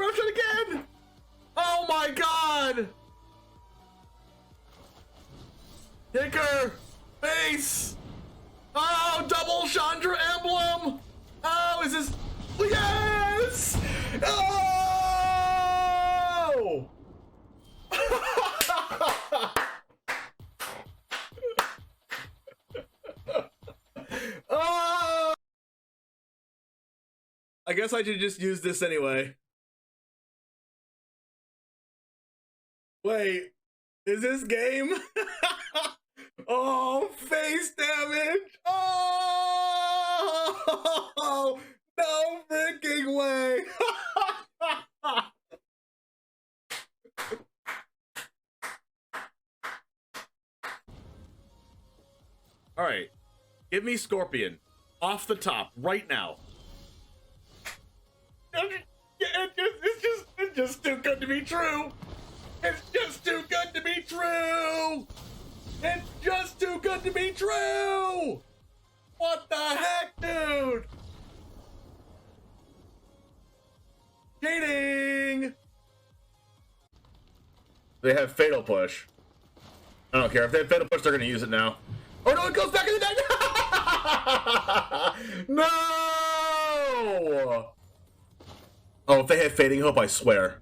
approach it again! Oh my god! Kicker! Base! Oh, double Chandra emblem! Oh, is this... Yes! Oh! Oh! I guess I should just use this anyway. Wait, is this game? Oh, face damage! Oh! No freaking way! Alright, give me Scorpion. Off the top, right now. It's just too good to be true! It's just too good to be true! It's just too good to be true! What the heck, dude? Cheating! They have Fatal Push. I don't care. If they have Fatal Push, they're going to use it now. Oh no, it goes back in the deck! No! Oh, if they have Fading Hope, I swear.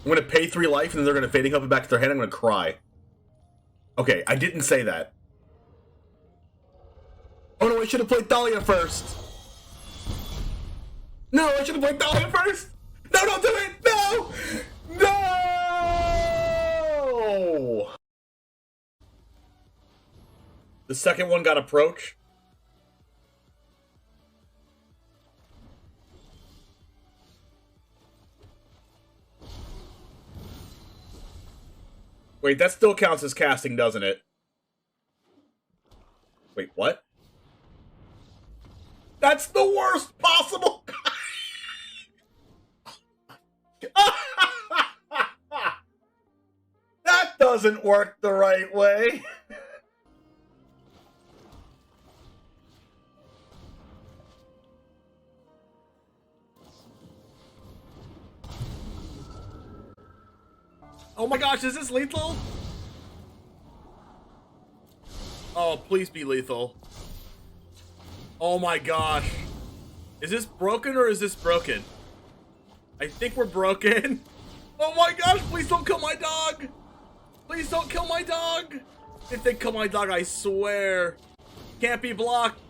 I'm going to pay 3 life, and then they're going to Fading Hope it back to their hand. I'm going to cry. Okay, I didn't say that. Oh no, I should have played Thalia first. No, I should have played Thalia first. No, don't do it. No! No! The second one got Approach. Wait, that still counts as casting, doesn't it? Wait, what? That's the worst possible. That doesn't work the right way. Oh my gosh, is this lethal? Oh, please be lethal. Oh my gosh. Is this broken or is this broken? I think we're broken. Oh my gosh, please don't kill my dog. Please don't kill my dog. If they kill my dog, I swear. Can't be blocked.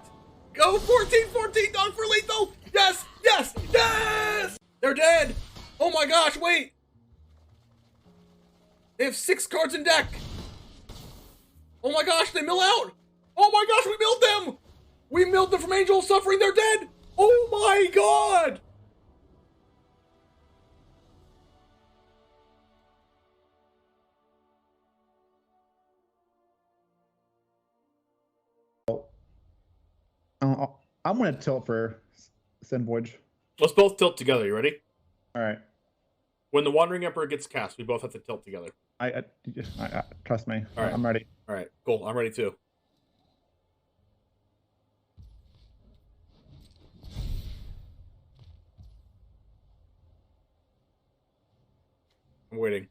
Go 14-14 dog for lethal. Yes, yes, yes. They're dead. Oh my gosh, wait. They have 6 cards in deck. Oh my gosh, they mill out. Oh my gosh, we milled them. We milled them from Angel of Suffering. They're dead. Oh my god. I'm gonna tilt for Send Voyage. Let's both tilt together. You ready? All right. When the Wandering Emperor gets cast, we both have to tilt together. I trust me. All right. I'm ready. All right, cool. I'm ready too. I'm waiting.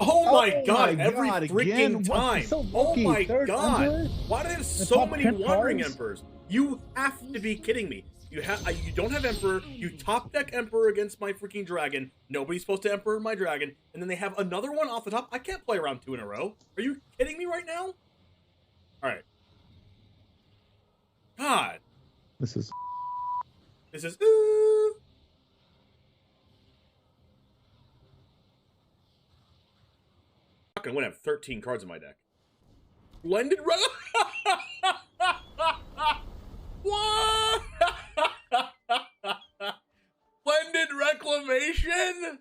Oh my god, every freaking time. Oh my god. Why do they have so many Wandering Emperors? You have to be kidding me. You don't have Emperor. You top deck Emperor against my freaking dragon. Nobody's supposed to Emperor my dragon. And then they have another one off the top. I can't play around 2 in a row. Are you kidding me right now? All right. God. This is. I'm not gonna win. I have 13 cards in my deck. Blended What? Blended Reclamation?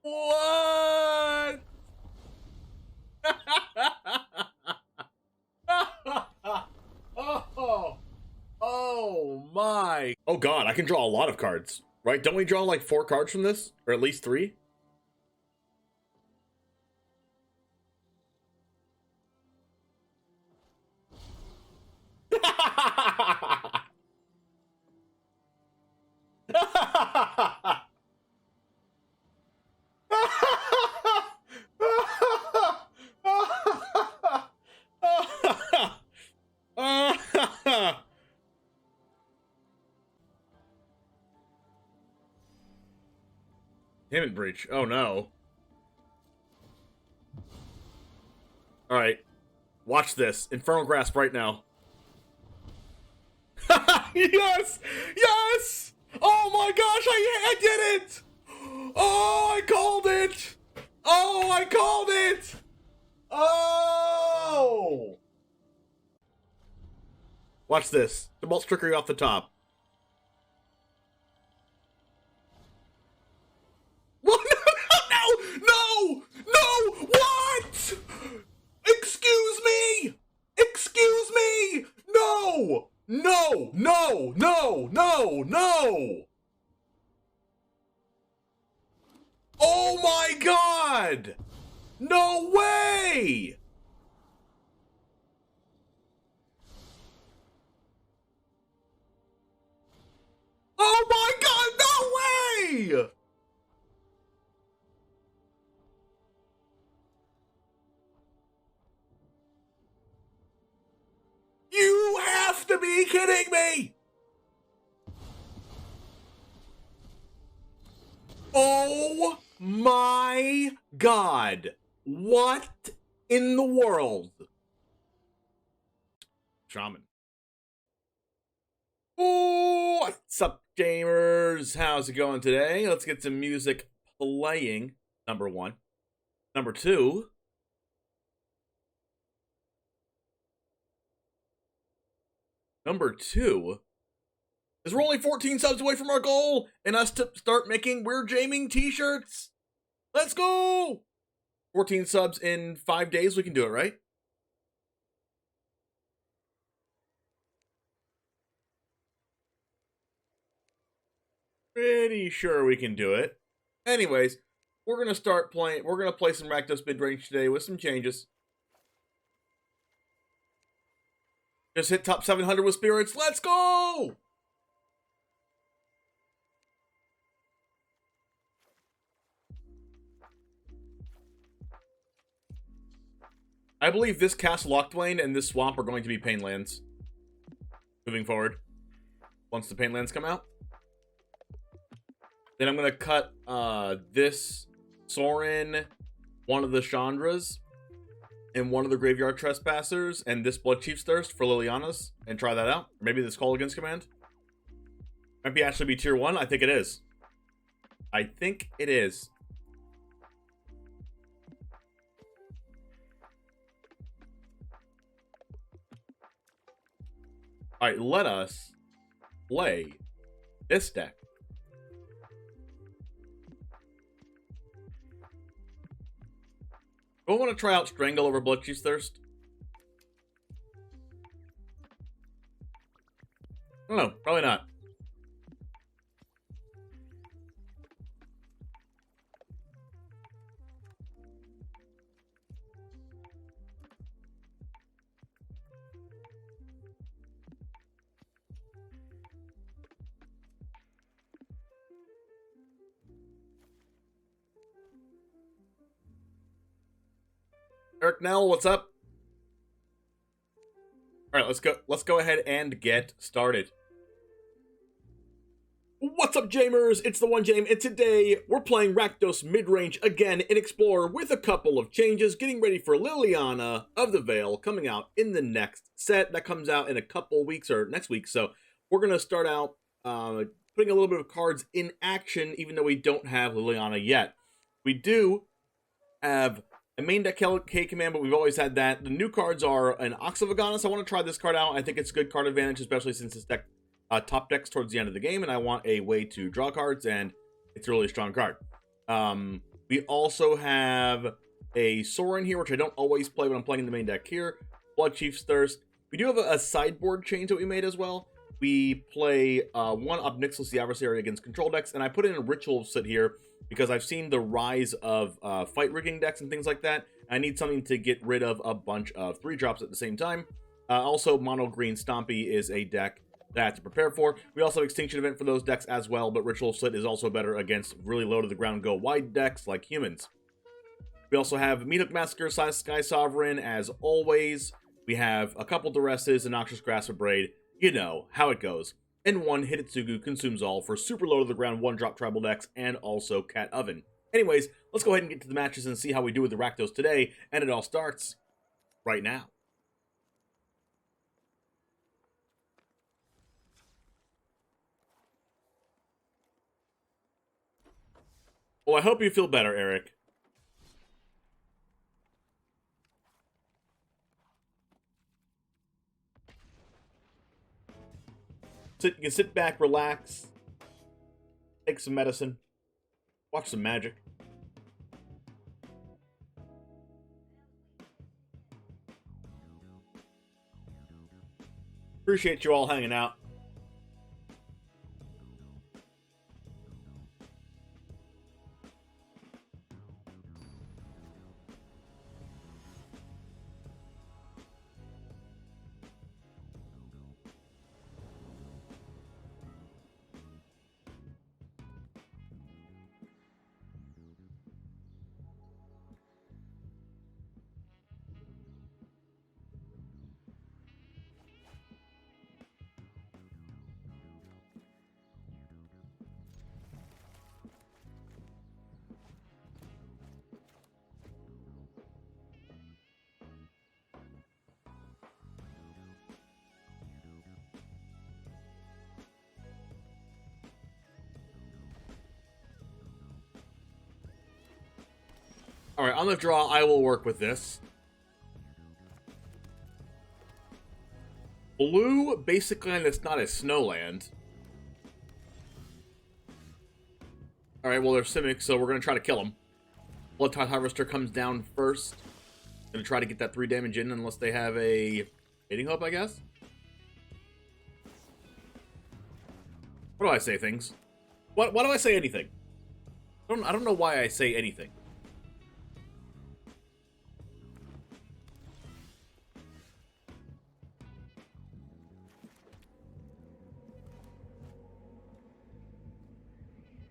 What? Oh my. Oh god, I can draw a lot of cards, right? Don't we draw like 4 cards from this? Or at least 3? Containment breach. Oh no. Alright. Watch this. Infernal Grasp right now. Yes! Yes! Oh my gosh, I did it! Oh, I called it! Oh, I called it! Oh! Watch this. The Bolt's trickery off the top. No, no, no, what? Excuse me! Excuse me! No! No, no, no, no, no! Oh my god! No way! Oh my god, no way! You have to be kidding me! Oh my god! What in the world? Shaman. Oh, what's up, gamers? How's it going today? Let's get some music playing. Number one. Number two. Number two is we're only 14 subs away from our goal and us to start making We're Jaming t-shirts. Let's go! 14 subs in 5 days, we can do it, right? Pretty sure we can do it. Anyways, we're gonna start playing. We're gonna play some RAKDOS mid-range today with some changes. Just hit top 700 with spirits. Let's go! I believe this Castle Lockdwain and this swamp are going to be pain lands moving forward. Once the pain lands come out. Then I'm going to cut this Sorin, one of the Chandras, and one of the Graveyard Trespassers, and this Blood Chief's Thirst for Liliana's, and try that out. Maybe this Call Against command. Might be actually be tier 1. I think it is. I think it is. Alright, let us play this deck. Do I want to try out Strangle over Blood Chief's Thirst? I don't know. Probably not. Eric Nell, what's up? All right, let's go ahead and get started. What's up, Jamers? It's the one Jame, and today we're playing RAKDOS mid-range again in Explorer with a couple of changes, getting ready for Liliana of the Veil coming out in the next set. That comes out in a couple weeks, or next week, so we're going to start out putting a little bit of cards in action, even though we don't have Liliana yet. We do have a main deck K command, but we've always had that. The new cards are an Ox of Agonis. I want to try this card out. I think it's good card advantage, especially since this deck top decks towards the end of the game, and I want a way to draw cards, and it's a really strong card. We also have a Sorin here, which I don't always play when I'm playing in the main deck here. Blood Chief's Thirst. We do have a sideboard change that we made as well. We play one Obnixilus the Adversary against control decks, and I put in a Ritual Sit here because I've seen the rise of fight rigging decks and things like that. I need something to get rid of a bunch of 3-drops at the same time. Also, Mono Green Stompy is a deck that I have to prepare for. We also have Extinction Event for those decks as well, but Ritual Slit is also better against really low to the ground go wide decks like humans. We also have Meathook Massacre, Sky Sovereign as always. We have a couple Duresses, a Noxious Grasp of Braid. You know how it goes. and 1 Hitotsugu consumes all for super low to the ground 1-drop tribal decks and also Cat Oven. Anyways, let's go ahead and get to the matches and see how we do with the RAKDOS today, and it all starts right now. Well, I hope you feel better, Eric. You can sit back, relax, take some medicine, watch some magic. Appreciate you all hanging out. Alright, on the draw, I will work with this. Blue, basically, and it's not a snowland. Alright, well, they're Simic, so we're going to try to kill them. Blood Tide Harvester comes down first. Going to try to get that 3 damage in, unless they have a Mating Hope, I guess? What do I say things? Why do I say anything? I don't know why I say anything.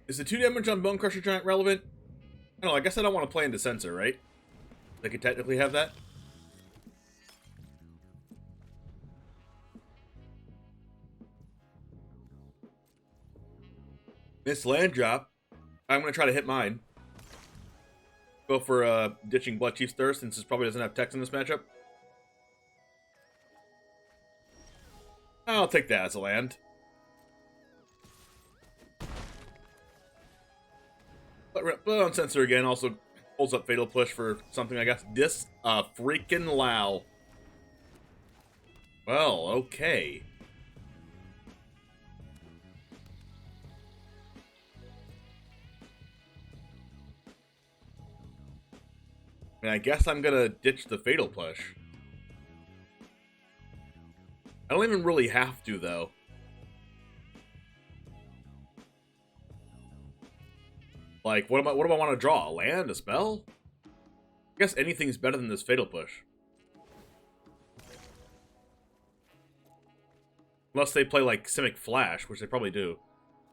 Is the 2 damage on Bone Crusher Giant relevant? I don't know, I guess I don't want to play into Censor, right? They could technically have that. This land drop. I'm going to try to hit mine. Go for ditching Blood Chief's Thirst, since this probably doesn't have text in this matchup. I'll take that as a land. But on Censor again, also holds up Fatal Push for something, I guess. This freaking Lao. Well, okay. I mean, I guess I'm gonna ditch the Fatal Push. I don't even really have to, though. Like, what do I want to draw? A land? A spell? I guess anything's better than this Fatal Push. Unless they play, like, Simic Flash, which they probably do.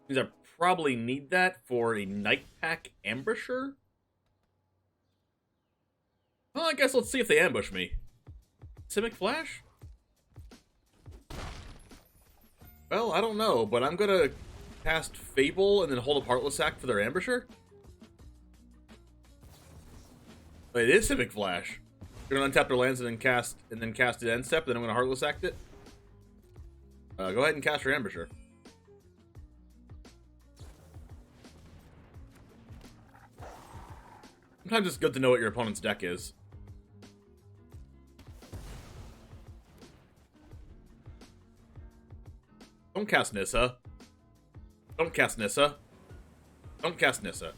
Means I probably need that for a Night Pack Ambusher? Well, I guess let's see if they ambush me. Simic Flash? Well, I don't know, but I'm gonna cast Fable and then hold up Heartless Act for their Ambusher? But it is Simic Flash. You're gonna untap their lands and then cast it end step, then I'm gonna Heartless Act it. Go ahead and cast your Ambusher. Sometimes it's good to know what your opponent's deck is. Don't cast Nissa. Don't cast Nissa. Don't cast Nissa.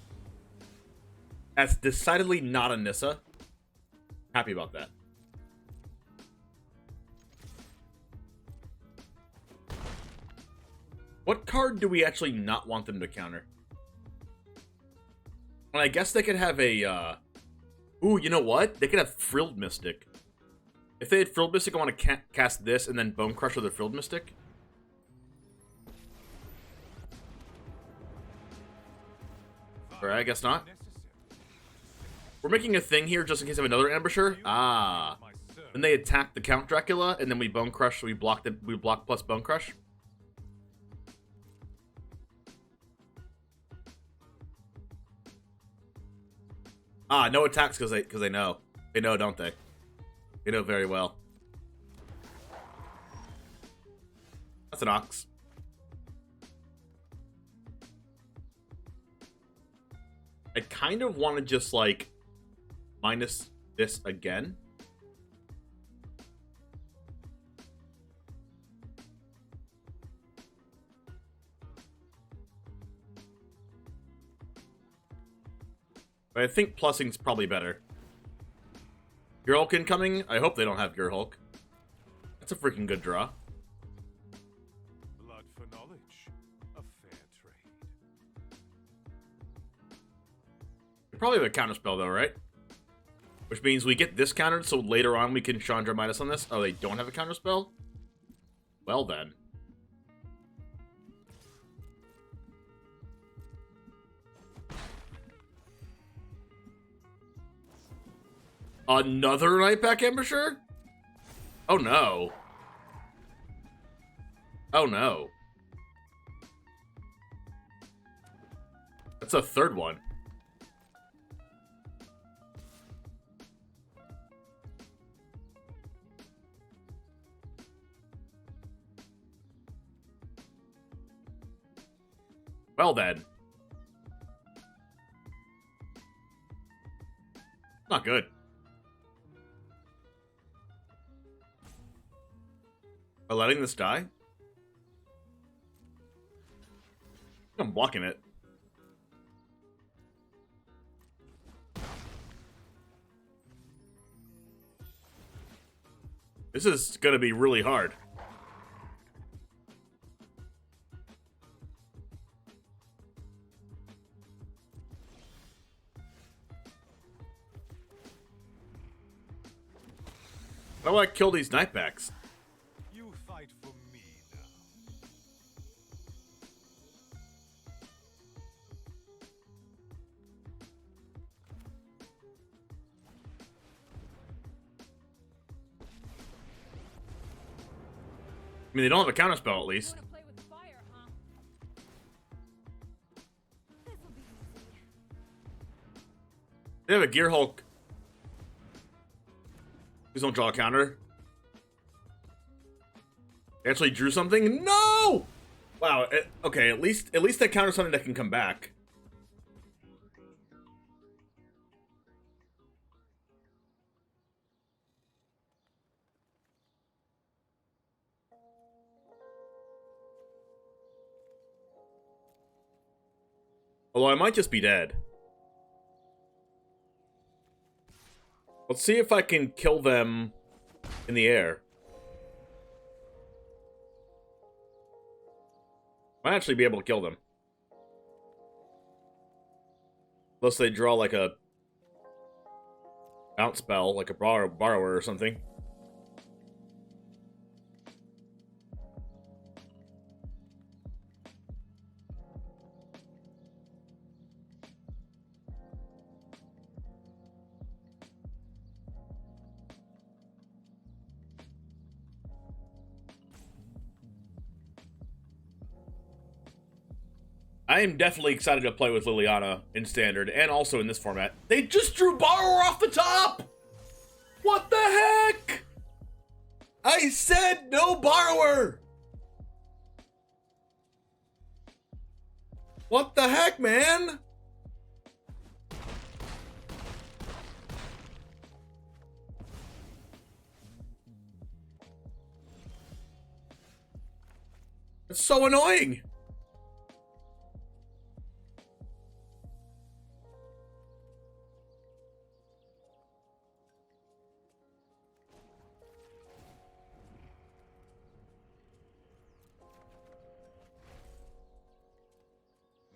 That's decidedly not a Nissa. Happy about that. What card do we actually not want them to counter? Well, I guess they could have a, Ooh, you know what? They could have Frilled Mystic. If they had Frilled Mystic, I want to cast this and then Bone Crusher the Frilled Mystic. Alright, I guess not. We're making a thing here just in case I have another Ambusher. Ah. Then they attack the Count Dracula, and then we Bone Crush, so we block plus Bone Crush. Ah, no attacks because they know. They know, don't they? They know very well. That's an ox. I kind of want to just like minus this again. But I think plussing's probably better. Gearhulk incoming? I hope they don't have Gearhulk. That's a freaking good draw. Blood for knowledge. A fair trade. They probably have a counterspell though, right? Which means we get this countered, so later on we can Chandra minus on this. Oh, they don't have a counterspell? Well then. Another Nightpack Embusher? Oh no. Oh no. That's a third one. Well then. Not good. By letting this die? I'm blocking it. This is gonna be really hard. How do I kill these Nightbacks? You fight for me now. I mean, they don't have a counterspell at least. Wanna play with fire, huh? This'll be easy. They have a Gearhulk. Please don't draw a counter. They actually drew something? No! Wow, okay, at least they counter something that can come back. Although I might just be dead. Let's see if I can kill them in the air. Might actually be able to kill them. Unless they draw like a bounce spell, like a borrower or something. I am definitely excited to play with Liliana in Standard, and also in this format. They just drew Borrower off the top! What the heck? I said no Borrower! What the heck, man? It's so annoying!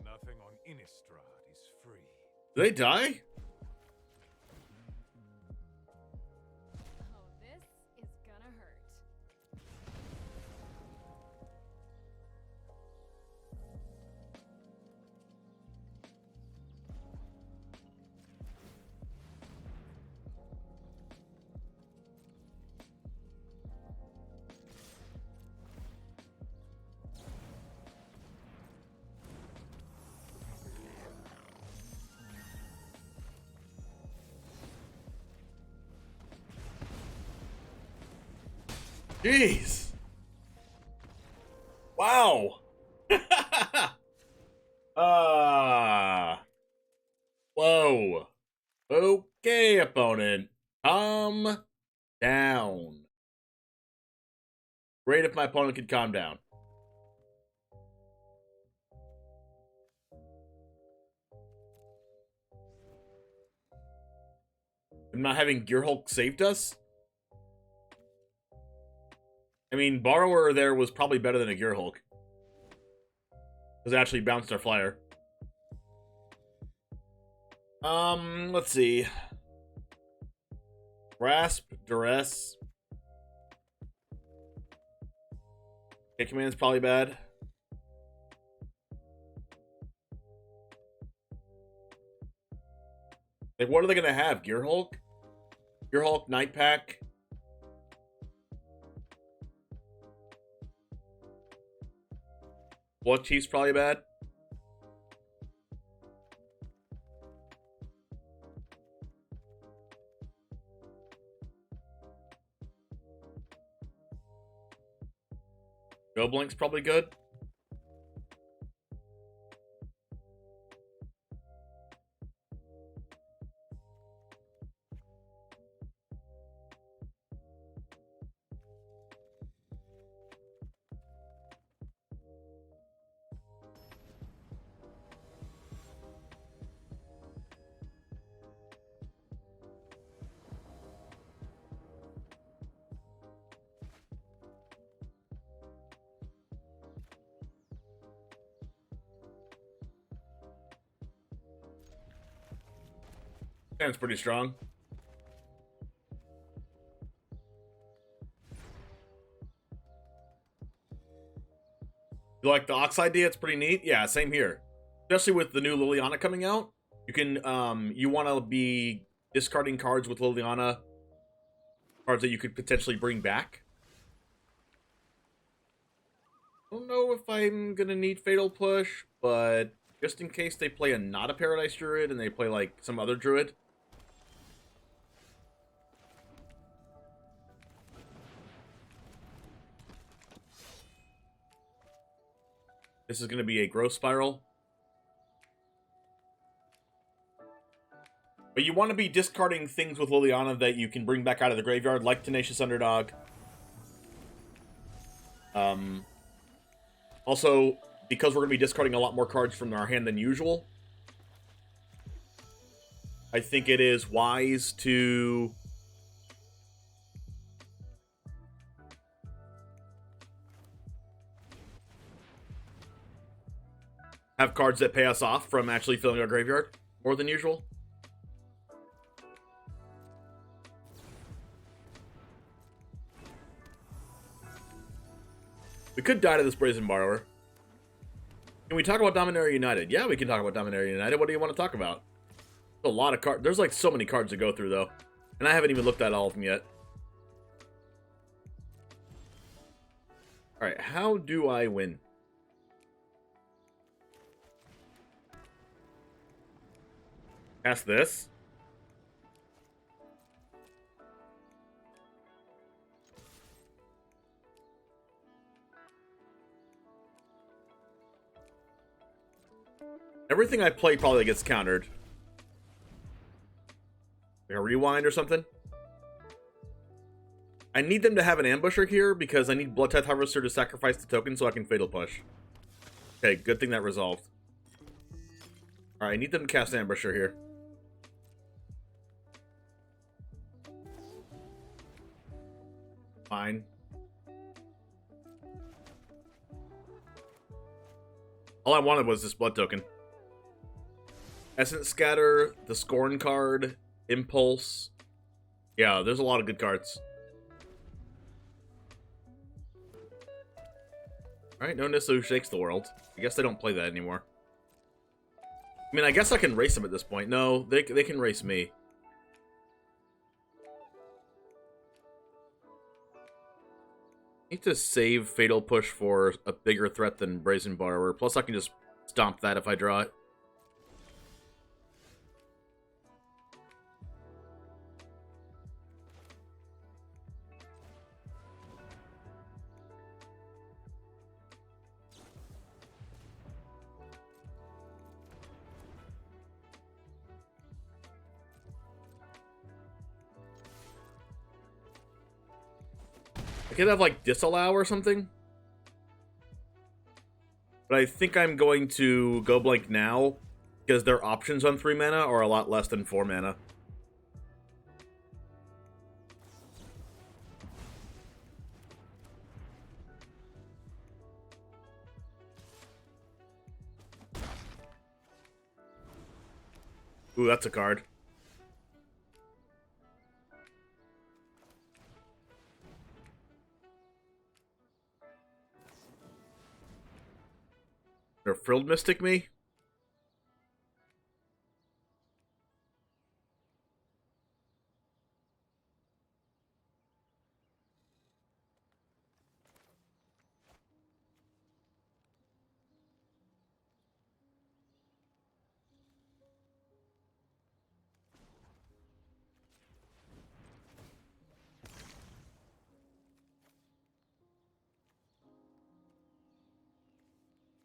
Nothing on Innistrad is free. Did they die? Oh, this is gonna hurt. Jeez. Wow. Whoa. Okay, opponent. Calm down. Great if my opponent could calm down. And not having Gear Hulk saved us? I mean, Borrower there was probably better than a Gear Hulk. Because it actually bounced our flyer. Let's see. Grasp, Duress. Hit Command's probably bad. Like, what are they going to have? Gear Hulk? Gear Hulk, Night Pack. Blood Chief's probably bad. Go Blink's probably good. Sounds pretty strong. You like the Ox idea? It's pretty neat. Yeah, same here. Especially with the new Liliana coming out. You can, you want to be discarding cards with Liliana. Cards that you could potentially bring back. I don't know if I'm going to need Fatal Push, but just in case they play not a Paradise Druid and they play, like, some other Druid. This is going to be a Growth Spiral. But you want to be discarding things with Liliana that you can bring back out of the graveyard, like Tenacious Underdog. Also, because we're going to be discarding a lot more cards from our hand than usual, I think it is wise to have cards that pay us off from actually filling our graveyard more than usual. We could die to this Brazen Borrower. Can we talk about Dominaria United? Yeah, we can talk about Dominaria United. What do you want to talk about? There's a lot of cards. There's like so many cards to go through, though. And I haven't even looked at all of them yet. Alright, how do I win? Cast this. Everything I play probably gets countered. Like a rewind or something. I need them to have an ambusher here because I need Blood Tithe Harvester to sacrifice the token so I can Fatal Push. Okay, good thing that resolved. Alright, I need them to cast ambusher here. Fine. All I wanted was this blood token. Essence Scatter, the Scorn card, Impulse. Yeah, there's a lot of good cards. Alright, no Nissa who shakes the world. I guess they don't play that anymore. I mean, I guess I can race them at this point. No, they can race me. Need to save Fatal Push for a bigger threat than Brazen Borrower. Plus, I can just stomp that if I draw it. I could have like disallow or something. But I think I'm going to go blank now because their options on 3 mana are a lot less than 4 mana. Ooh, that's a card. They're Frilled Mystic me?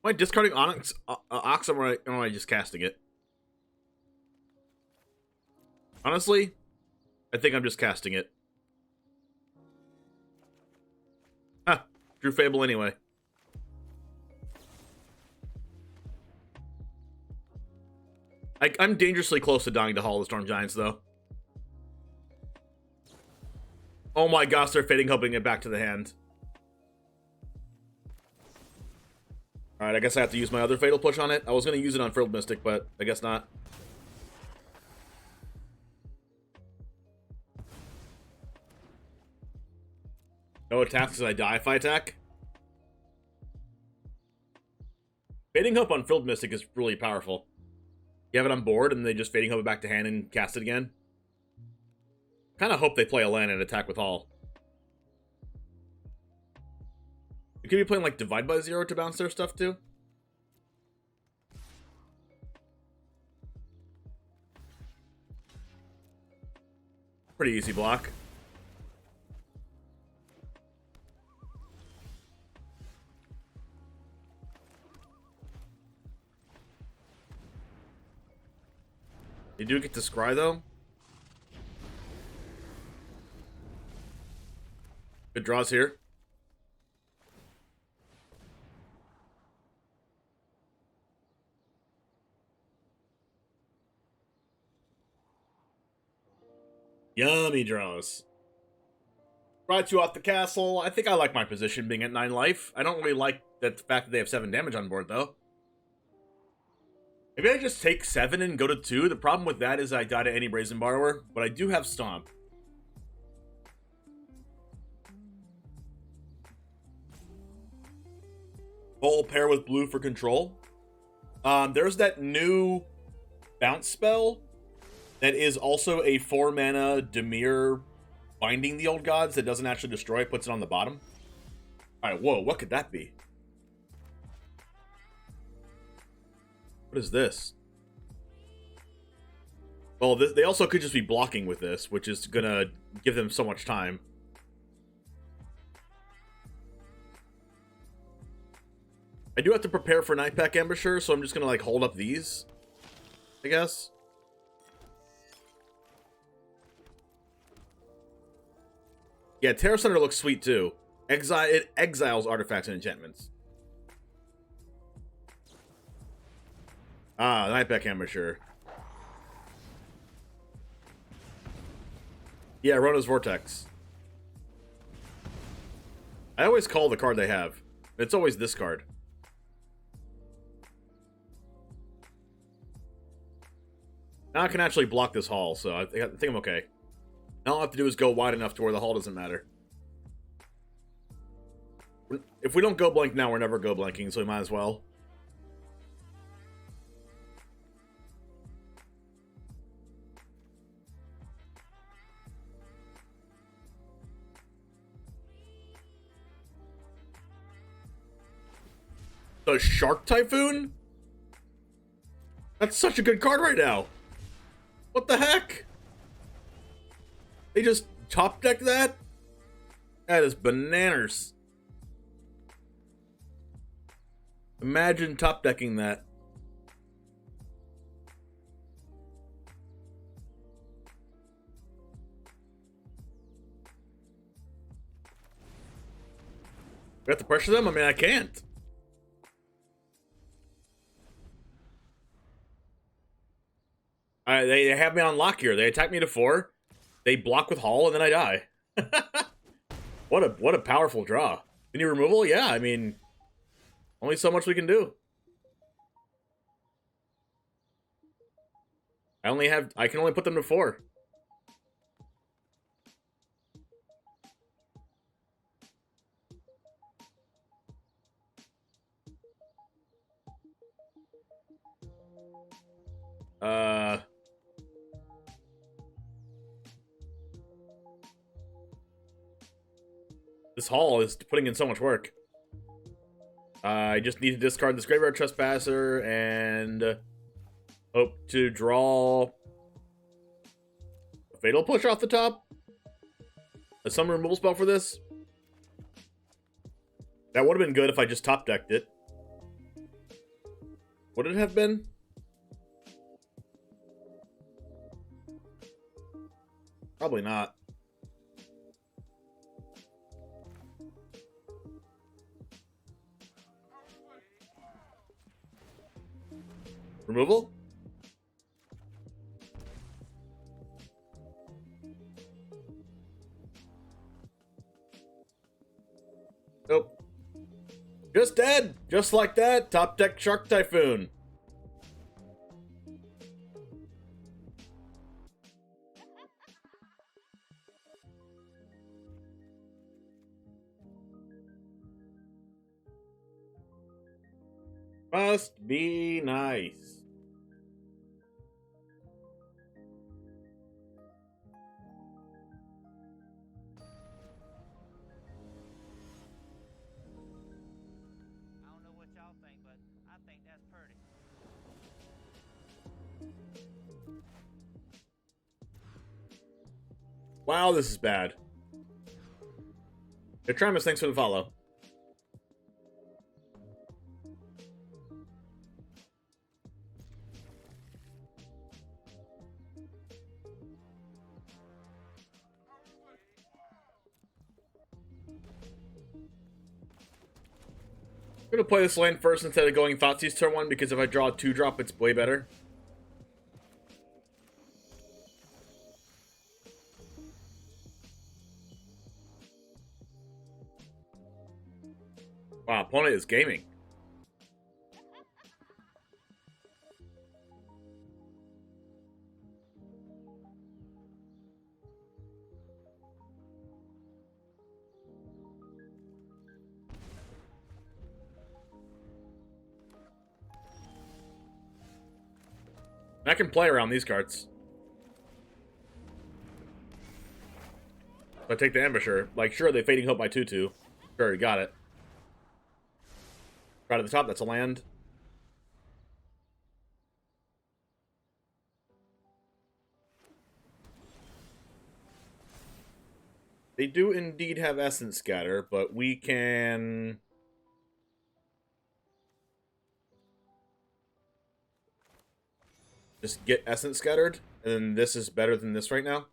Am I discarding Onyx Ox or am I just casting it? Honestly, I think I'm just casting it. Huh. Drew Fable anyway. I'm dangerously close to dying to Hall of the Storm Giants, though. Oh my gosh, they're fading, hoping it back to the hand. Alright, I guess I have to use my other Fatal Push on it. I was going to use it on Frilled Mystic, but I guess not. No attacks because I die if I attack. Fading Hope on Frilled Mystic is really powerful. You have it on board, and they just Fading Hope it back to hand and cast it again. Kind of hope they play a land and attack with Hall. You could be playing like Divide by Zero to bounce their stuff too. Pretty easy block. You do get to scry though. Good draws here. Yummy draws. Brought you off the castle. I think I like my position being at 9 life. I don't really like the fact that they have 7 damage on board, though. Maybe I just take 7 and go to 2. The problem with that is I die to any Brazen Borrower, but I do have Stomp. Whole pair with blue for control. There's that new bounce spell that is also a 4 mana Dimir binding the old gods that doesn't actually destroy it, puts it on the bottom. Alright, whoa, what could that be? What is this? Well, they also could just be blocking with this, which is gonna give them so much time. I do have to prepare for Nightpack Embusher, so I'm just gonna like hold up these, I guess. Yeah, Terror Center looks sweet too. It exiles artifacts and enchantments. Ah, Nightpack Embusher. Yeah, Rona's Vortex. I always call the card they have. It's always this card. Now I can actually block this Hall, so I think I'm okay. All I have to do is go wide enough to where the Hall doesn't matter. If we don't go blank now, we're never go blanking, so we might as well. The Shark Typhoon? That's such a good card right now. What the heck? They just top deck that? That is bananas. Imagine top decking that. We have to pressure them? I mean, I can't. They have me on lock here. They attack me to 4. They block with Hull, and then I die. What a powerful draw. Any removal? Yeah, I mean, only so much we can do. I can only put them to 4. This Hall is putting in so much work. I just need to discard this Graveyard Trespasser and hope to draw a Fatal Push off the top. A summon removal spell for this. That would have been good if I just top decked it. Would it have been? Probably not. Removal? Nope. Just dead! Just like that! Top deck Shark Typhoon. Must be nice. I don't know what y'all think, but I think that's pretty. Wow, this is bad. Detrimus, thanks for the follow. I'm gonna play this land first instead of going Thoughtseize turn 1 because if I draw a 2-drop, it's way better. Wow, opponent is gaming. I can play around these cards. If I take the Ambusher, like, sure, they Fading Hope my 2/2. Sure, you got it. Right at the top, that's a land. They do indeed have Essence Scatter, but we can... just get Essence Scattered, and then this is better than this right now.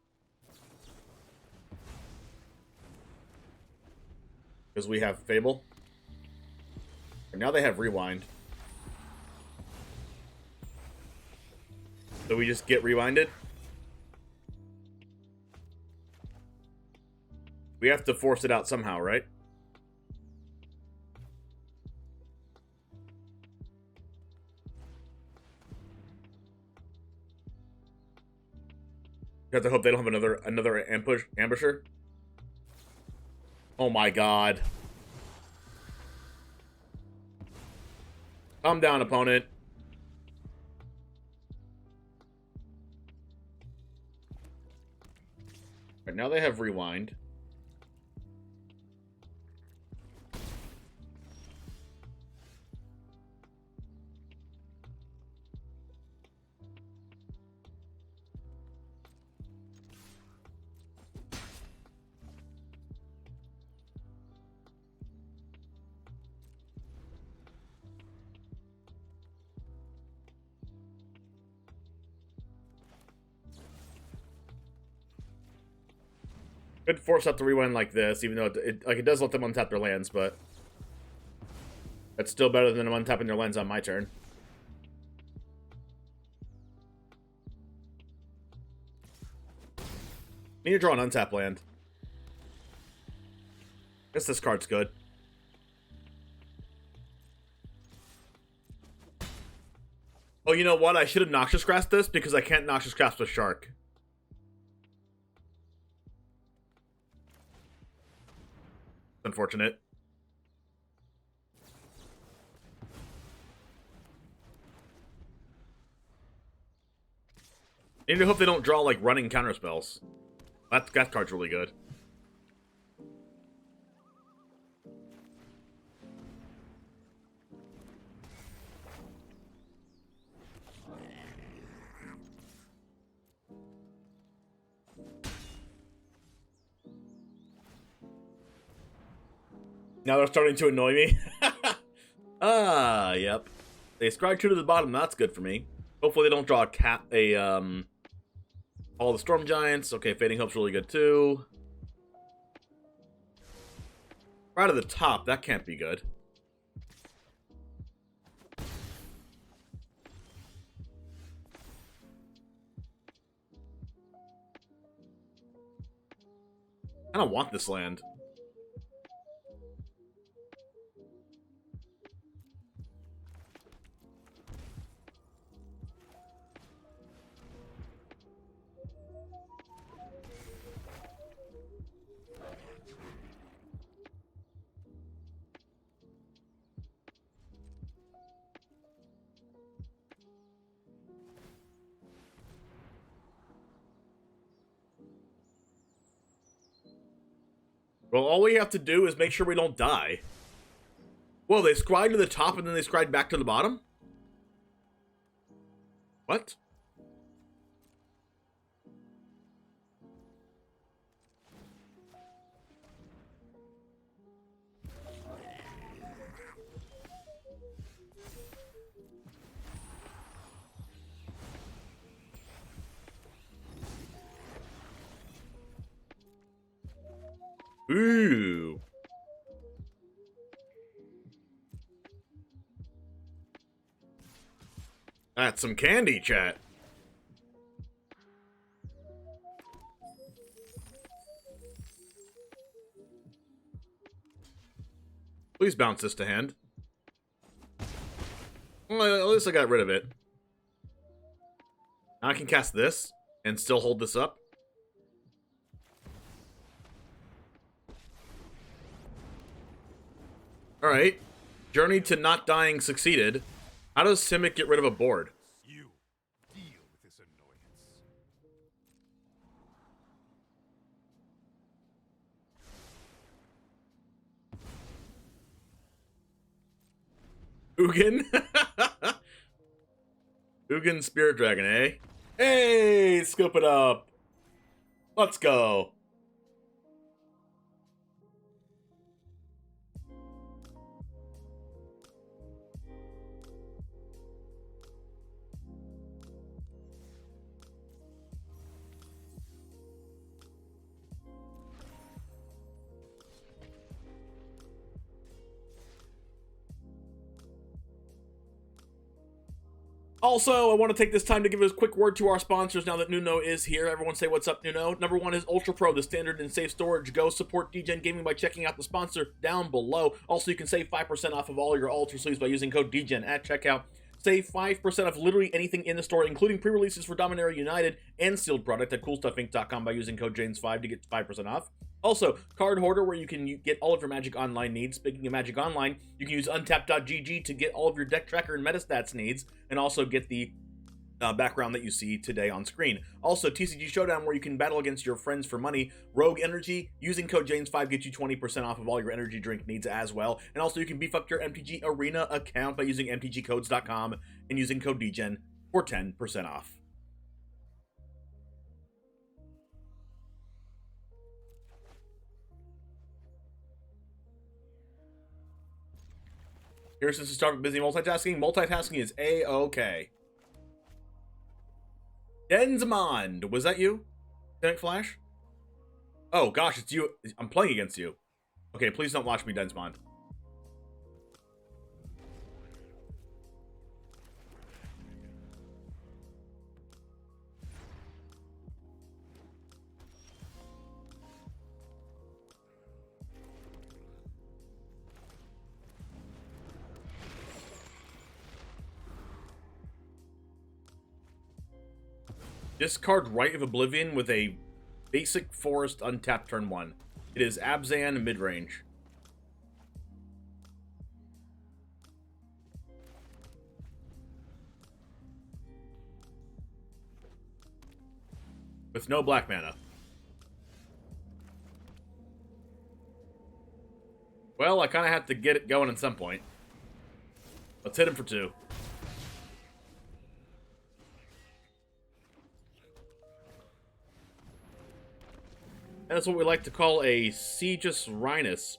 Because we have Fable. And now they have Rewind. So we just get Rewinded. We have to force it out somehow, right? You have to hope they don't have another ambusher. Oh my god. Calm down, opponent. Right, now they have Rewind. Could force out the Rewind like this, even though it does let them untap their lands, but That's still better than them untapping their lands on my turn. Need to draw an untap land. Guess this card's good. Oh, you know what? I should have Noxious Grasped this because I can't Noxious Grasp with Shark. Unfortunate. I need to hope they don't draw, like, running counterspells. That card's really good. Now they're starting to annoy me. Ah, yep. They scry 2 to the bottom. That's good for me. Hopefully they don't draw all the Storm Giants. Okay, Fading Hope's really good too. Right at the top, that can't be good. I don't want this land. Well, all we have to do is make sure we don't die. Well, they scried to the top and then they scried back to the bottom? What? Ooh. That's some candy, chat. Please bounce this to hand. Well, at least I got rid of it. Now I can cast this and still hold this up. Alright. Journey to Not Dying succeeded. How does Simic get rid of a board? You deal with this annoyance. Ugin? Ugin Spirit Dragon, eh? Hey, scoop it up. Let's go. Also, I want to take this time to give a quick word to our sponsors now that Nuno is here. Everyone say what's up, Nuno. Number one is Ultra Pro, the standard and safe storage. Go support DGen Gaming by checking out the sponsor down below. Also, you can save 5% off of all your Ultra sleeves by using code DGen at checkout. Save 5% off literally anything in the store, including pre-releases for Dominaria United and sealed product at CoolStuffInc.com by using code JANES5 to get 5% off. Also, Card Hoarder, where you can get all of your Magic Online needs. Speaking of Magic Online, you can use Untap.gg to get all of your deck tracker and metastats needs, and also get the background that you see today on screen. Also, TCG Showdown, where you can battle against your friends for money. Rogue Energy, using code JANES5 gets you 20% off of all your energy drink needs as well. And also, you can beef up your MTG Arena account by using mtgcodes.com and using code DGen for 10% off. Here, since you start with busy multitasking, multitasking is A-okay. Densmond, was that you? Cynic Flash? Oh gosh, it's you. I'm playing against you. Okay, please don't watch me, Densmond. Discard Rite of Oblivion with a basic forest untapped turn 1. It is Abzan mid-range. With no black mana. Well, I kind of have to get it going at some point. Let's hit him for 2. That's what we like to call a Siegis Rhinus.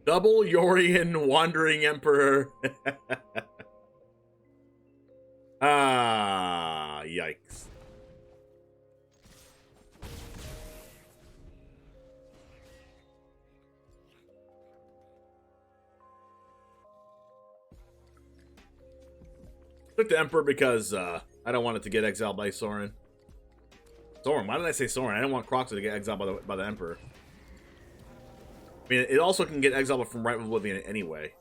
Double Yorian Wandering Emperor. Ah, yikes. Took the Emperor because I don't want it to get exiled by Sorin. Sorin, why did I say Sorin? I didn't want Crokeyz to get exiled by the Emperor. I mean, it also can get exiled from Rite of Oblivion anyway.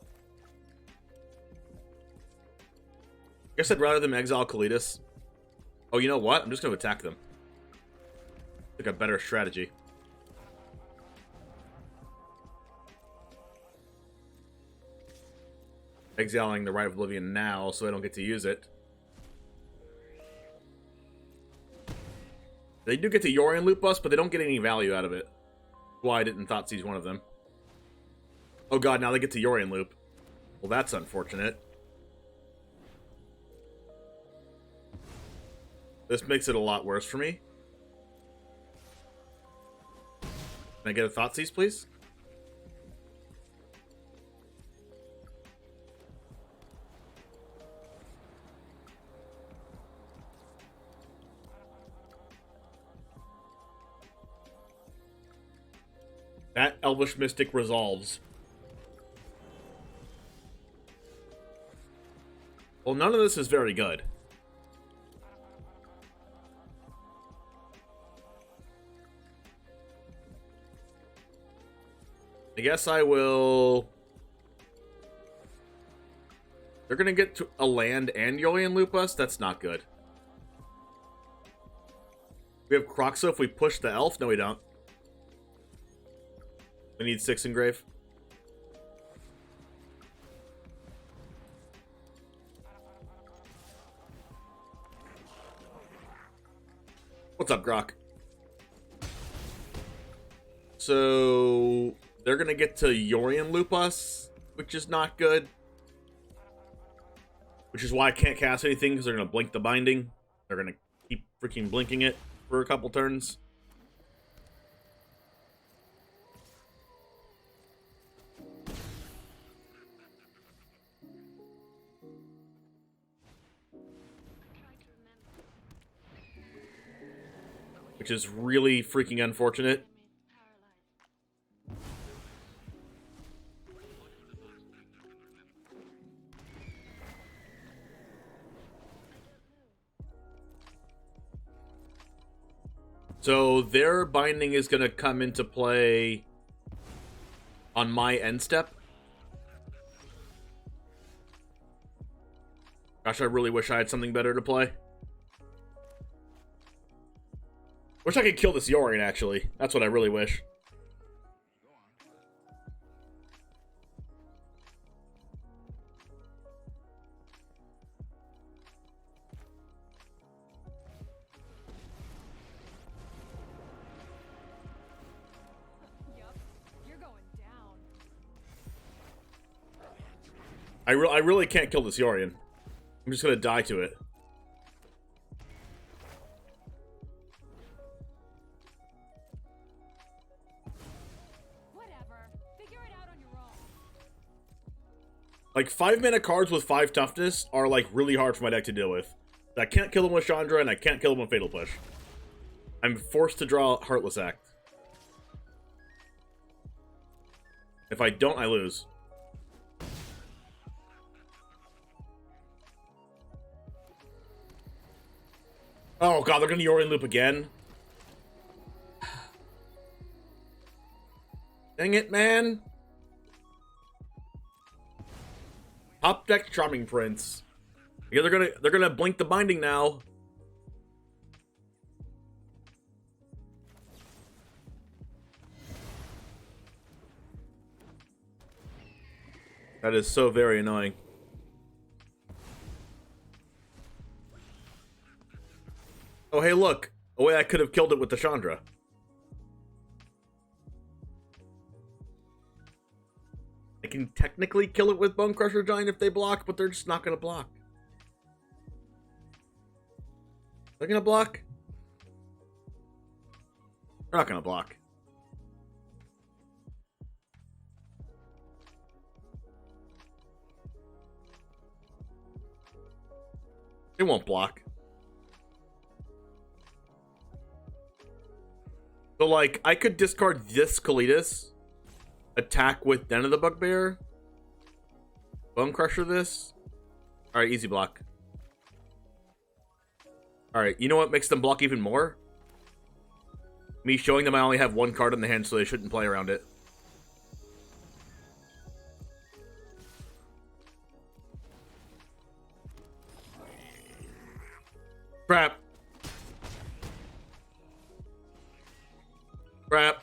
I guess I'd rather them exile Kalidas. Oh, you know what? I'm just going to attack them. Like a better strategy. Exiling the Rite of Oblivion now, so I don't get to use it. They do get to Yorian Loot Bust, but they don't get any value out of it. That's why I didn't Thought Siege one of them. Oh god, now they get to Yorian Loop. Well, that's unfortunate. This makes it a lot worse for me. Can I get a Thoughtseize, please? That Elvish Mystic resolves. Well, none of this is very good. I guess I will... They're gonna get to a land and Yorian Lupus? That's not good. We have Crokeyz if we push the elf? No, we don't. We need 6 engrave. What's up, Grok? So they're gonna get to Yorian Lupus, which is not good. Which is why I can't cast anything, because they're gonna blink the binding. They're gonna keep freaking blinking it for a couple turns. Which is really freaking unfortunate. So their binding is going to come into play on my end step. Gosh, I really wish I had something better to play. Wish I could kill this Yorian, actually. That's what I really wish. Yup, you're going down. I really can't kill this Yorian. I'm just gonna die to it. Whatever. Figure it out on your own. Like, 5-mana cards with 5 toughness are, like, really hard for my deck to deal with. I can't kill them with Chandra, and I can't kill them with Fatal Push. I'm forced to draw Heartless Act. If I don't, I lose. Oh god, they're gonna Yorian Loop again? Dang it, man. Top deck Charming Prince. Yeah, they're gonna blink the binding now. That is so very annoying. Oh, hey, look. A way I could have killed it with the Chandra. I can technically kill it with Bone Crusher Giant if they block, but they're just not going to block. They're going to block? They're not going to block. They won't block. So, like, I could discard this Kalitas, attack with Den of the Bugbear, Bone Crusher this. Alright, easy block. Alright, you know what makes them block even more? Me showing them I only have one card in the hand, so they shouldn't play around it. Crap. Crap.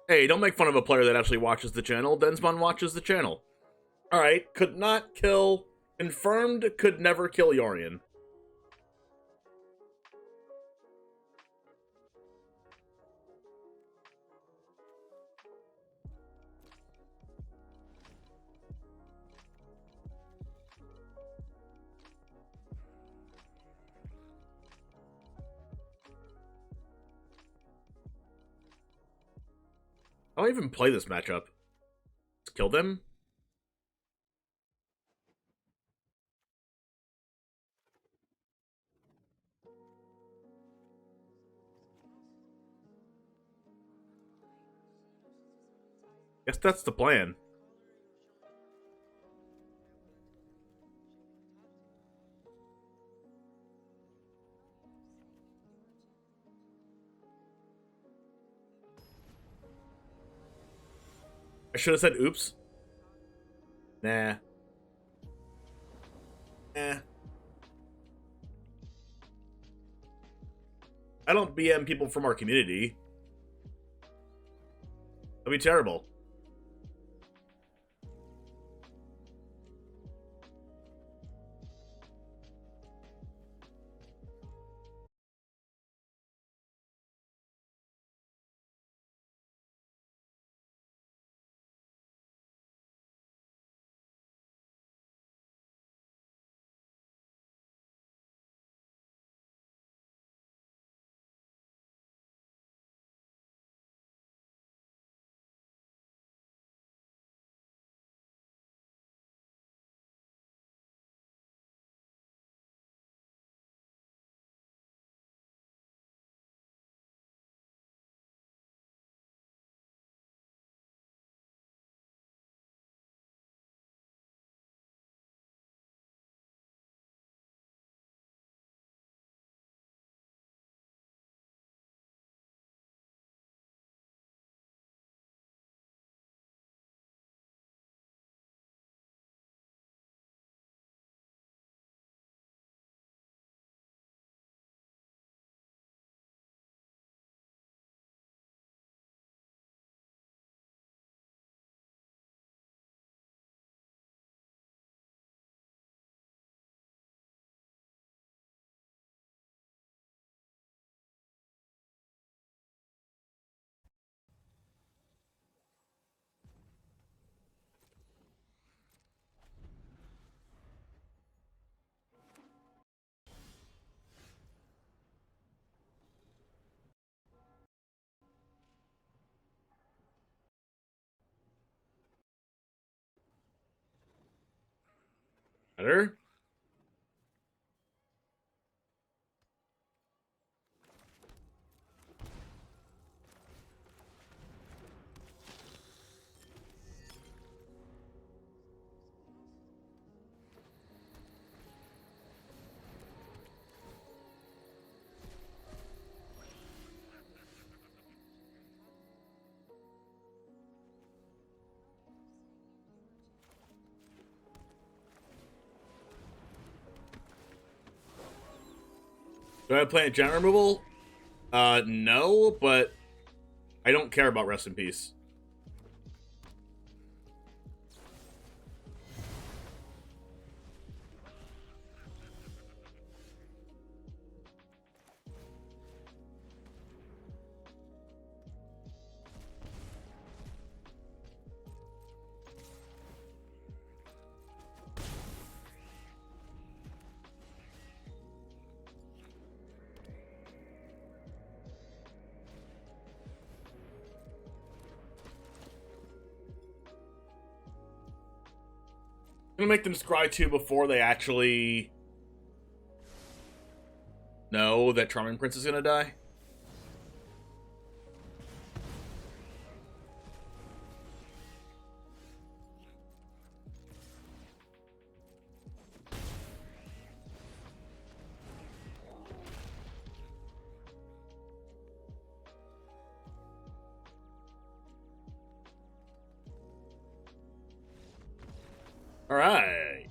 Hey, don't make fun of a player that actually watches the channel. Densmon watches the channel. Alright, could not kill... Confirmed, could never kill Yorion. I'll even play this matchup. Let's kill them. Guess that's the plan. I should have said oops. Nah. Eh. I don't BM people from our community. That'd be terrible. Better? Do I play giant removal? No, but I don't care about Rest in Peace. I'm gonna make them scry 2 before they actually know that Charming Prince is gonna die. Alright.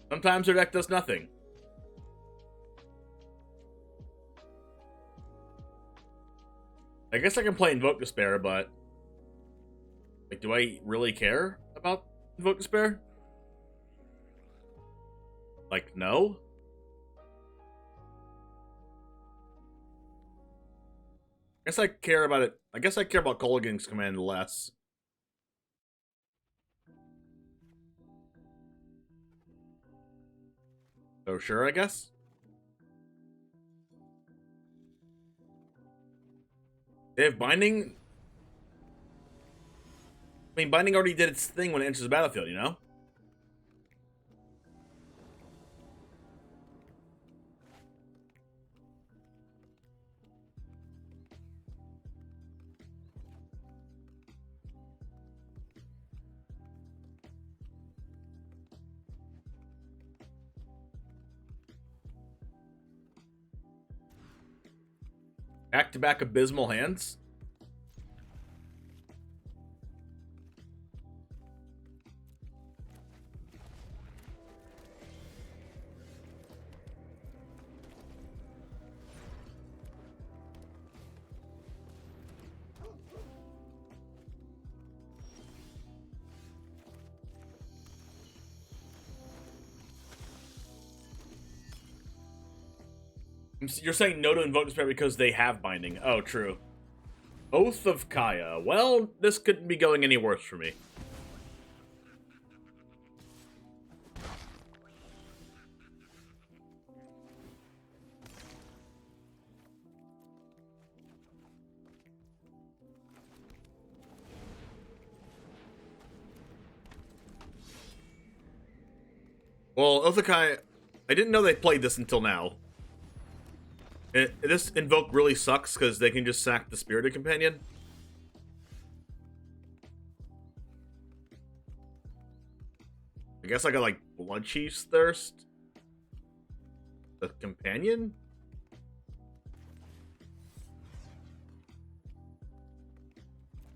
Sometimes their deck does nothing. I guess I can play Invoke Despair, but... like, do I really care about Invoke Despair? Like, no? I guess I care about it. I guess I care about Kolaghan's Command less. So sure, I guess? They have Binding? I mean, Binding already did its thing when it enters the battlefield, you know? Back-to-back abysmal hands? You're saying no to Invoke Despair because they have Binding. Oh, true. Oath of Kaya. Well, this couldn't be going any worse for me. Well, Oath of Kaya... I didn't know they played this until now. This Invoke really sucks because they can just sack the Spirited Companion. I guess I got like Blood Chief's Thirst. The Companion?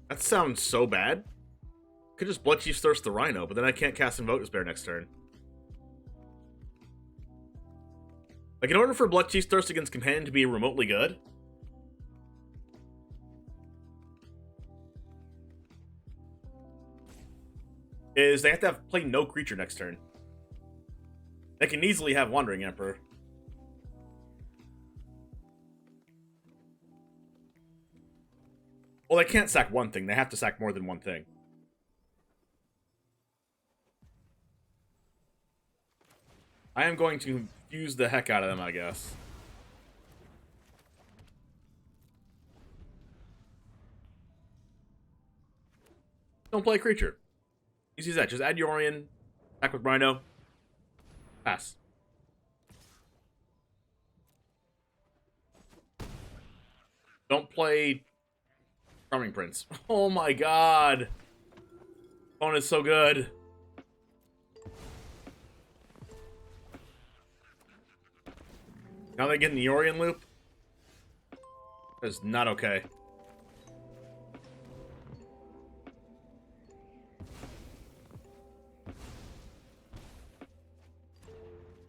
That sounds so bad. Could just Blood Chief's Thirst the Rhino, but then I can't cast Invoke Despair next turn. Like, in order for Blood Chief's Thirst against Companion to be remotely good, is they have to play no creature next turn. They can easily have Wandering Emperor. Well, they can't sack one thing. They have to sack more than one thing. I am going to confuse the heck out of them, I guess. Don't play a creature. Easy as that. Just add Yorion, back with Rhino. Pass. Don't play Charming Prince. Oh my god. Phone is so good. Now they get in the Yorion loop? That is not okay.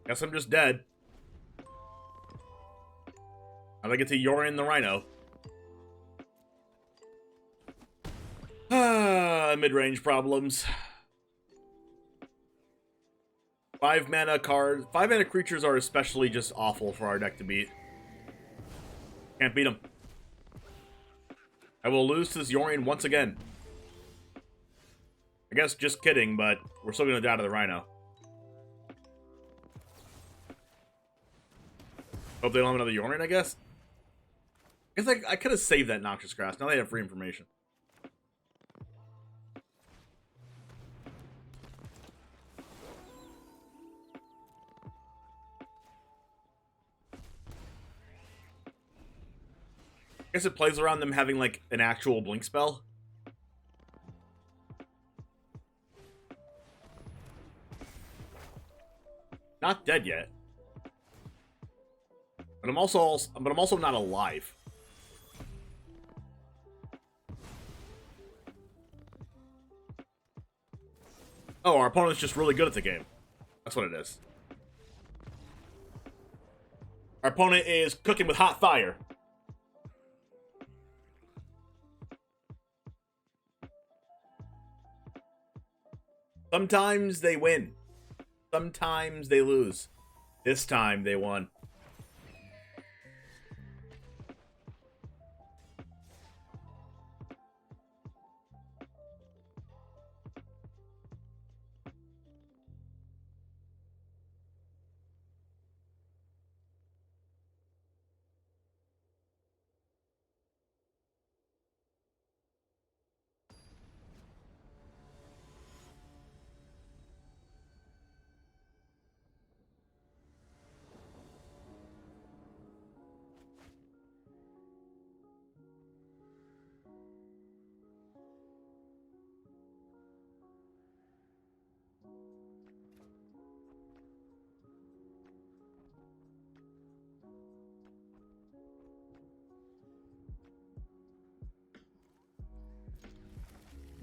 Guess I'm just dead. How'd I get to Yorion the Rhino? Mid-range problems. 5 mana cards. 5 mana creatures are especially just awful for our deck to beat. Can't beat them. I will lose to this Yorion once again. I guess just kidding, but we're still gonna die to the Rhino. Hope they don't have another Yorion, I guess. I guess I could have saved that Noxious Grass. Now they have free information. I guess it plays around them having, like, an actual blink spell. Not dead yet. But I'm also not alive. Oh, our opponent's just really good at the game. That's what it is. Our opponent is cooking with hot fire. Sometimes they win. Sometimes they lose. This time they won.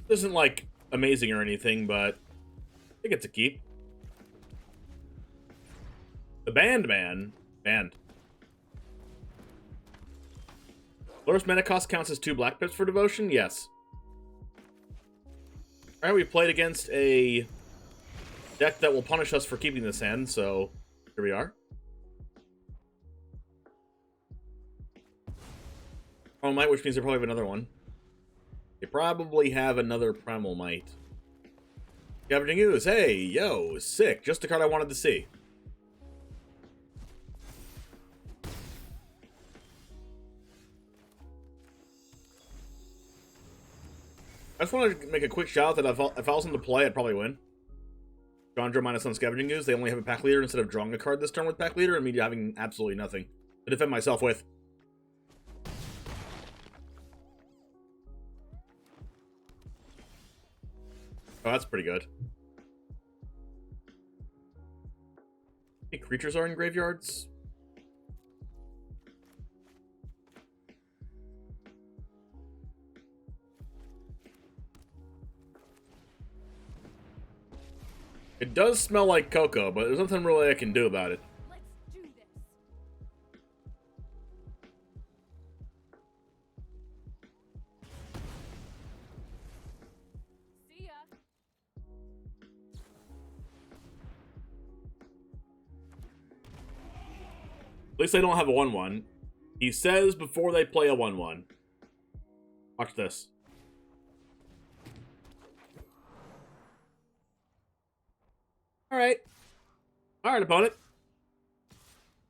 This isn't, like, amazing or anything, but I think it's a keep. The Band Man. Band. Lowest mana cost counts as 2 black pips for devotion? Yes. Alright, we played against a deck that will punish us for keeping this hand, so here we are. Primal Might, which means they probably have another one. They probably have another Primal Might. Scavenging Ooze, hey, yo, sick. Just the card I wanted to see. I just wanted to make a quick shout out that if I was in the play, I'd probably win. Chandra minus on Scavenging Ooze. They only have a pack leader instead of drawing a card this turn with pack leader, and me having absolutely nothing to defend myself with. Oh, that's pretty good. How many creatures are in graveyards? It does smell like cocoa, but there's nothing really I can do about it. Let's do this. See ya. At least they don't have a 1/1. He says before they play a 1/1. Watch this. Alright. Alright, opponent.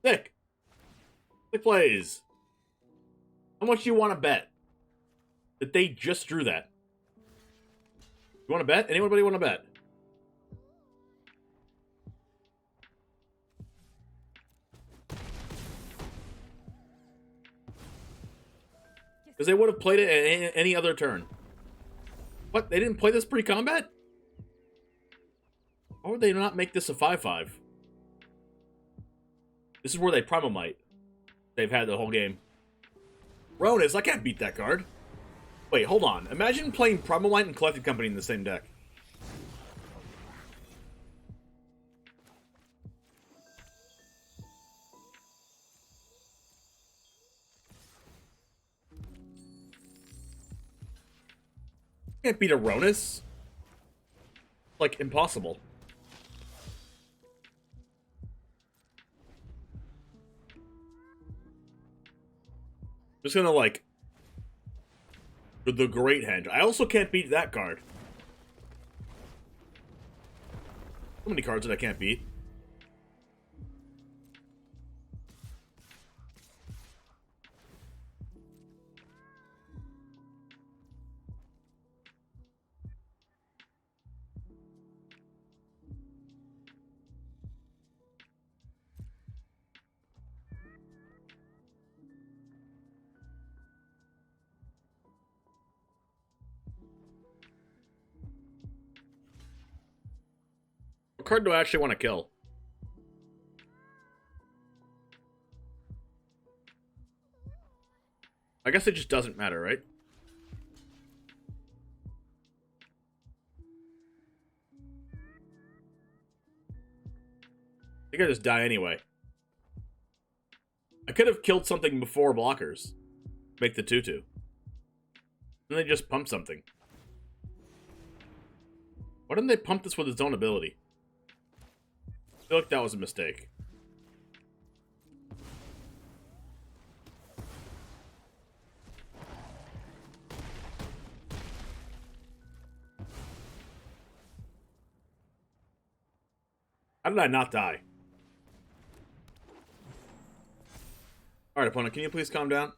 Sick. Sick plays. How much do you want to bet that they just drew that? You want to bet? Anybody want to bet? Because they would have played it at any other turn. What? They didn't play this pre-combat? Why would they not make this a 5/5? This is where they Primal Might. They've had the whole game. Ronis, I can't beat that card. Wait, hold on. Imagine playing Primal Might and Collected Company in the same deck. Can't beat Aronis. Like, impossible. Just gonna, like... The Great Henge. I also can't beat that card. So many cards that I can't beat. What card do I actually want to kill? I guess it just doesn't matter, right? I think I just die anyway. I could have killed something before blockers. Make the 2/2. Then they just pump something. Why didn't they pump this with his own ability? I feel like that was a mistake. How did I not die? Alright, opponent, can you please calm down?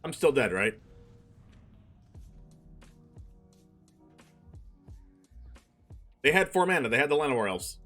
I'm still dead, right? They had 4 mana. They had the Llanowar Elves.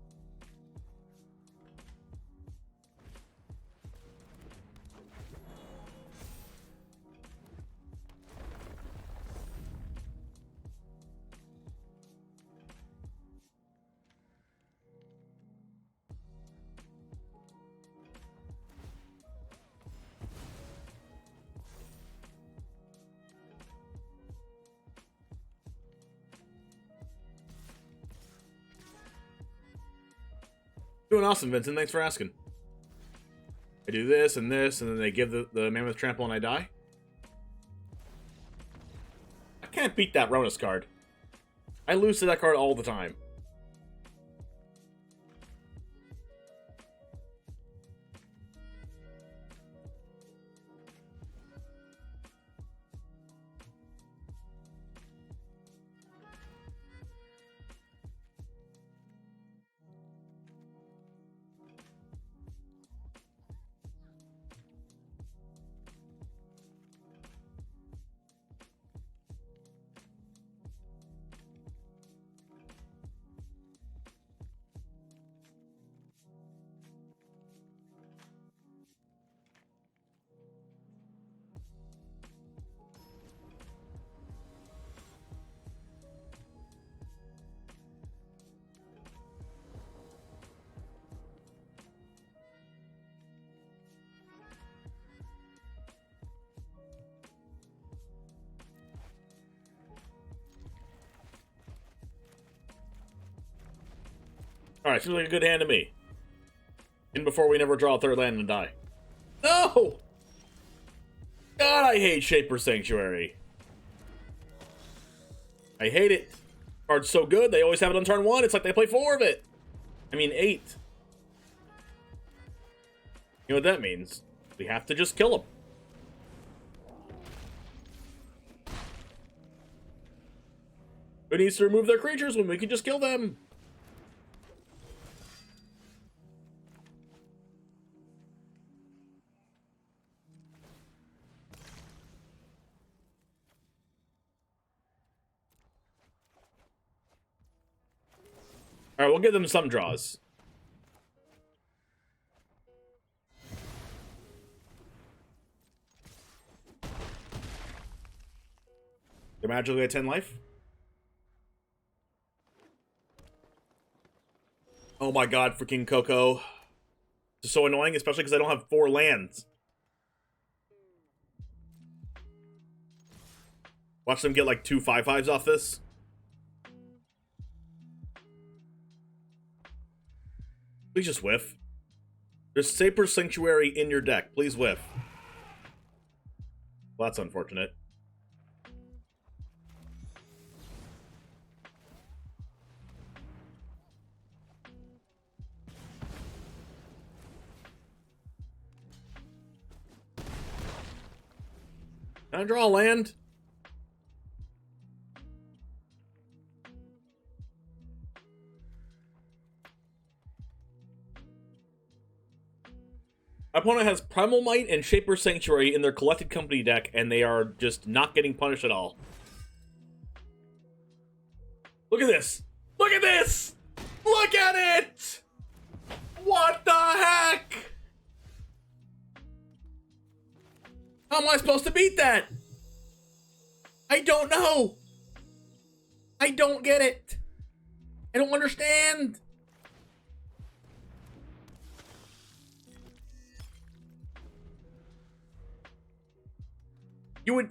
Doing awesome, Vincent. Thanks for asking. I do this, and then they give the Mammoth Trample and I die? I can't beat that Ronus card. I lose to that card all the time. Alright, seems like a good hand to me. In before we never draw a 3rd land and die. No! God, I hate Shaper Sanctuary. I hate it. Card's so good, they always have it on turn 1. It's like they play 4 of it. I mean, 8. You know what that means? We have to just kill them. Who needs to remove their creatures when we can just kill them? Alright, we'll give them some draws. They're magically at 10 life? Oh my god, freaking Coco. It's so annoying, especially because I don't have 4 lands. Watch them get like 2 5/5s off this. Please just whiff. There's Saper Sanctuary in your deck. Please whiff. Well, that's unfortunate. Can I draw a land? My opponent has Primal Might and Shaper Sanctuary in their Collected Company deck, and they are just not getting punished at all. Look at this! Look at this! Look at it! What the heck? How am I supposed to beat that? I don't know. I don't get it. I don't understand.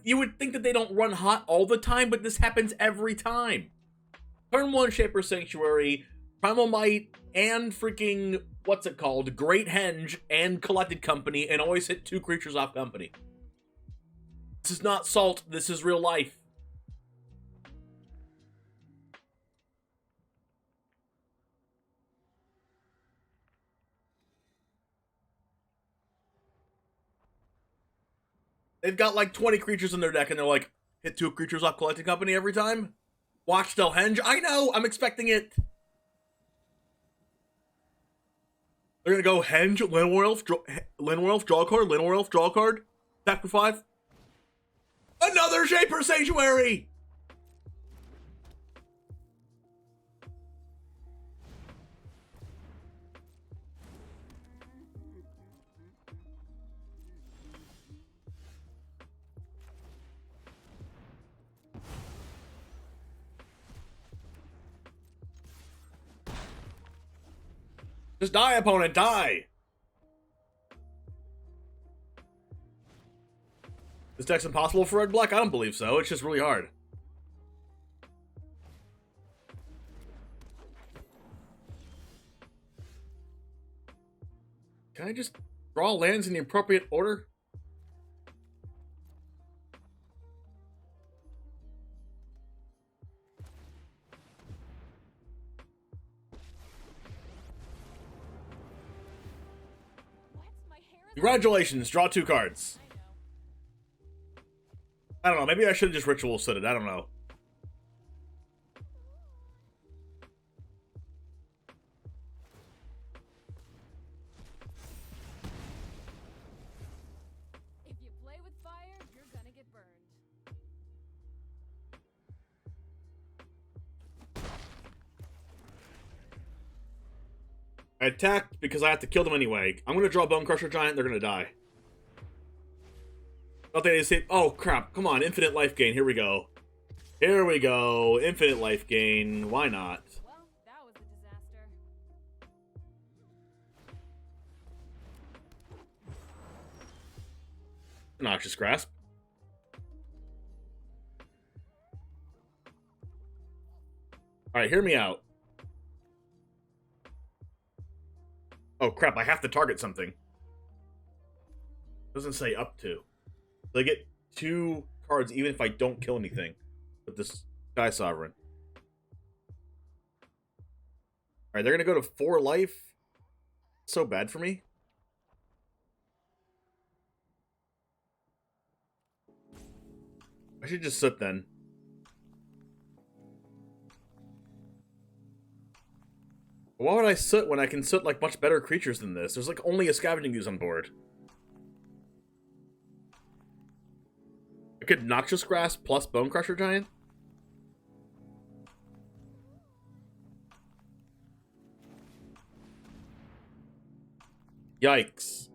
You would think that they don't run hot all the time, but this happens every time. Turn 1 Shaper Sanctuary, Primal Might, and freaking, what's it called? Great Henge and Collected Company, and always hit 2 creatures off company. This is not salt, this is real life. They've got like 20 creatures in their deck, and they're like, hit 2 creatures off Collected Company every time? Watch still Henge? I know, I'm expecting it. They're gonna go Henge, Llanowar Elf, draw a card, Llanowar Elf, draw a card, attack for 5. Another Shaper Sanctuary! Just die, opponent, die! This deck's impossible for red black? I don't believe so. It's just really hard. Can I just draw lands in the appropriate order? What? My hair is Congratulations, draw 2 cards. I know. I don't know, maybe I should have just ritual set it. I don't know. If you play with fire, you're gonna get burned. I attacked because I have to kill them anyway. I'm gonna draw Bone Crusher Giant, they're gonna die. Oh, they say, oh crap, come on, infinite life gain, here we go. Here we go, infinite life gain, why not? Well, that was a disaster. Noxious Grasp. Alright, hear me out. Oh crap, I have to target something. Doesn't say up to. So I get 2 cards even if I don't kill anything with this Sky Sovereign. Alright, they're gonna go to 4 life. So bad for me. I should just sit then. Why would I sit when I can sit like much better creatures than this? There's like only a Scavenging Ooze on board. I could Noxious Grasp plus Bone Crusher Giant. Yikes.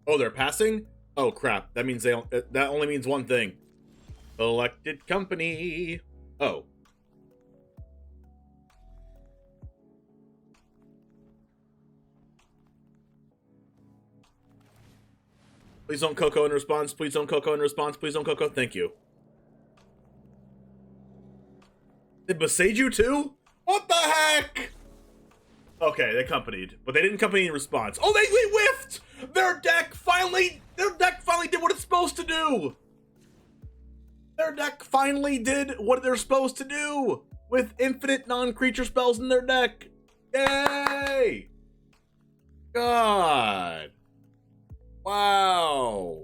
Oh, they're passing? Oh crap! That means that only means one thing. Elected company. Oh. Please don't Coco in response. Please don't Coco in response. Please don't Coco. Thank you. Did Boseiju too? What the heck? Okay, they companied, but they didn't company in response. Oh, they whiffed! Their deck finally did what it's supposed to do! Their deck finally did what they're supposed to do! With infinite non-creature spells in their deck! Yay! God. Wow.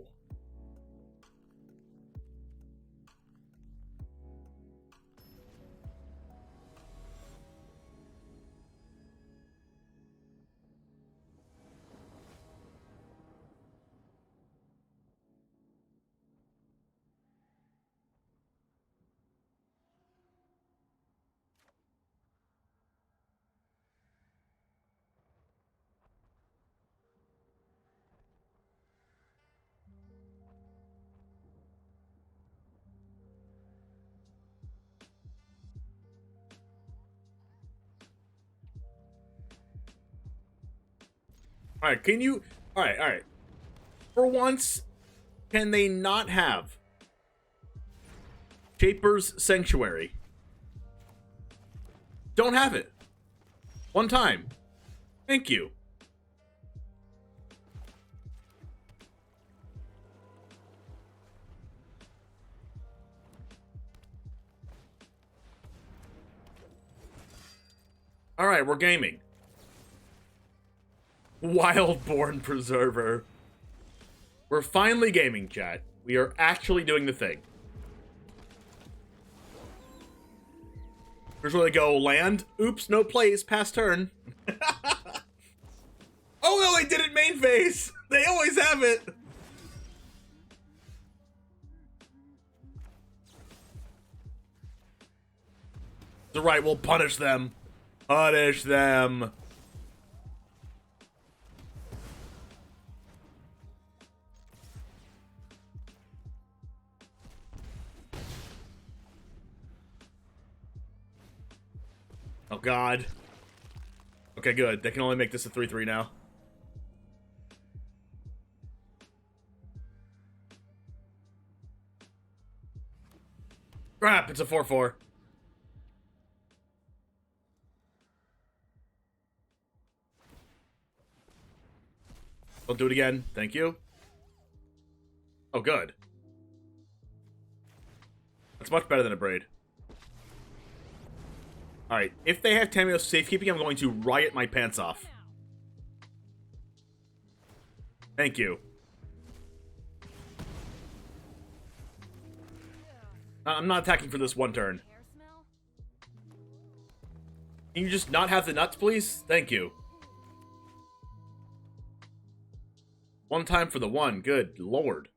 Alright, can you... Alright. For once, can they not have Shaper's Sanctuary? Don't have it. One time. Thank you. Alright, we're gaming. Wildborn Preserver. We're finally gaming, chat. We are actually doing the thing. Here's where they go, land. Oops, no plays, pass turn. Oh no, they did it main phase. They always have it. It's alright, we'll punish them. Punish them. Oh god. Okay, good. They can only make this a 3-3 now. Crap, it's a 4-4. Don't do it again. Thank you. Oh, good. That's much better than a braid. Alright, if they have Tamiyo's safekeeping, I'm going to riot my pants off. Thank you. I'm not attacking for this one turn. Hair smell? Can you just not have the nuts, please? Thank you. One time for the one. Good lord.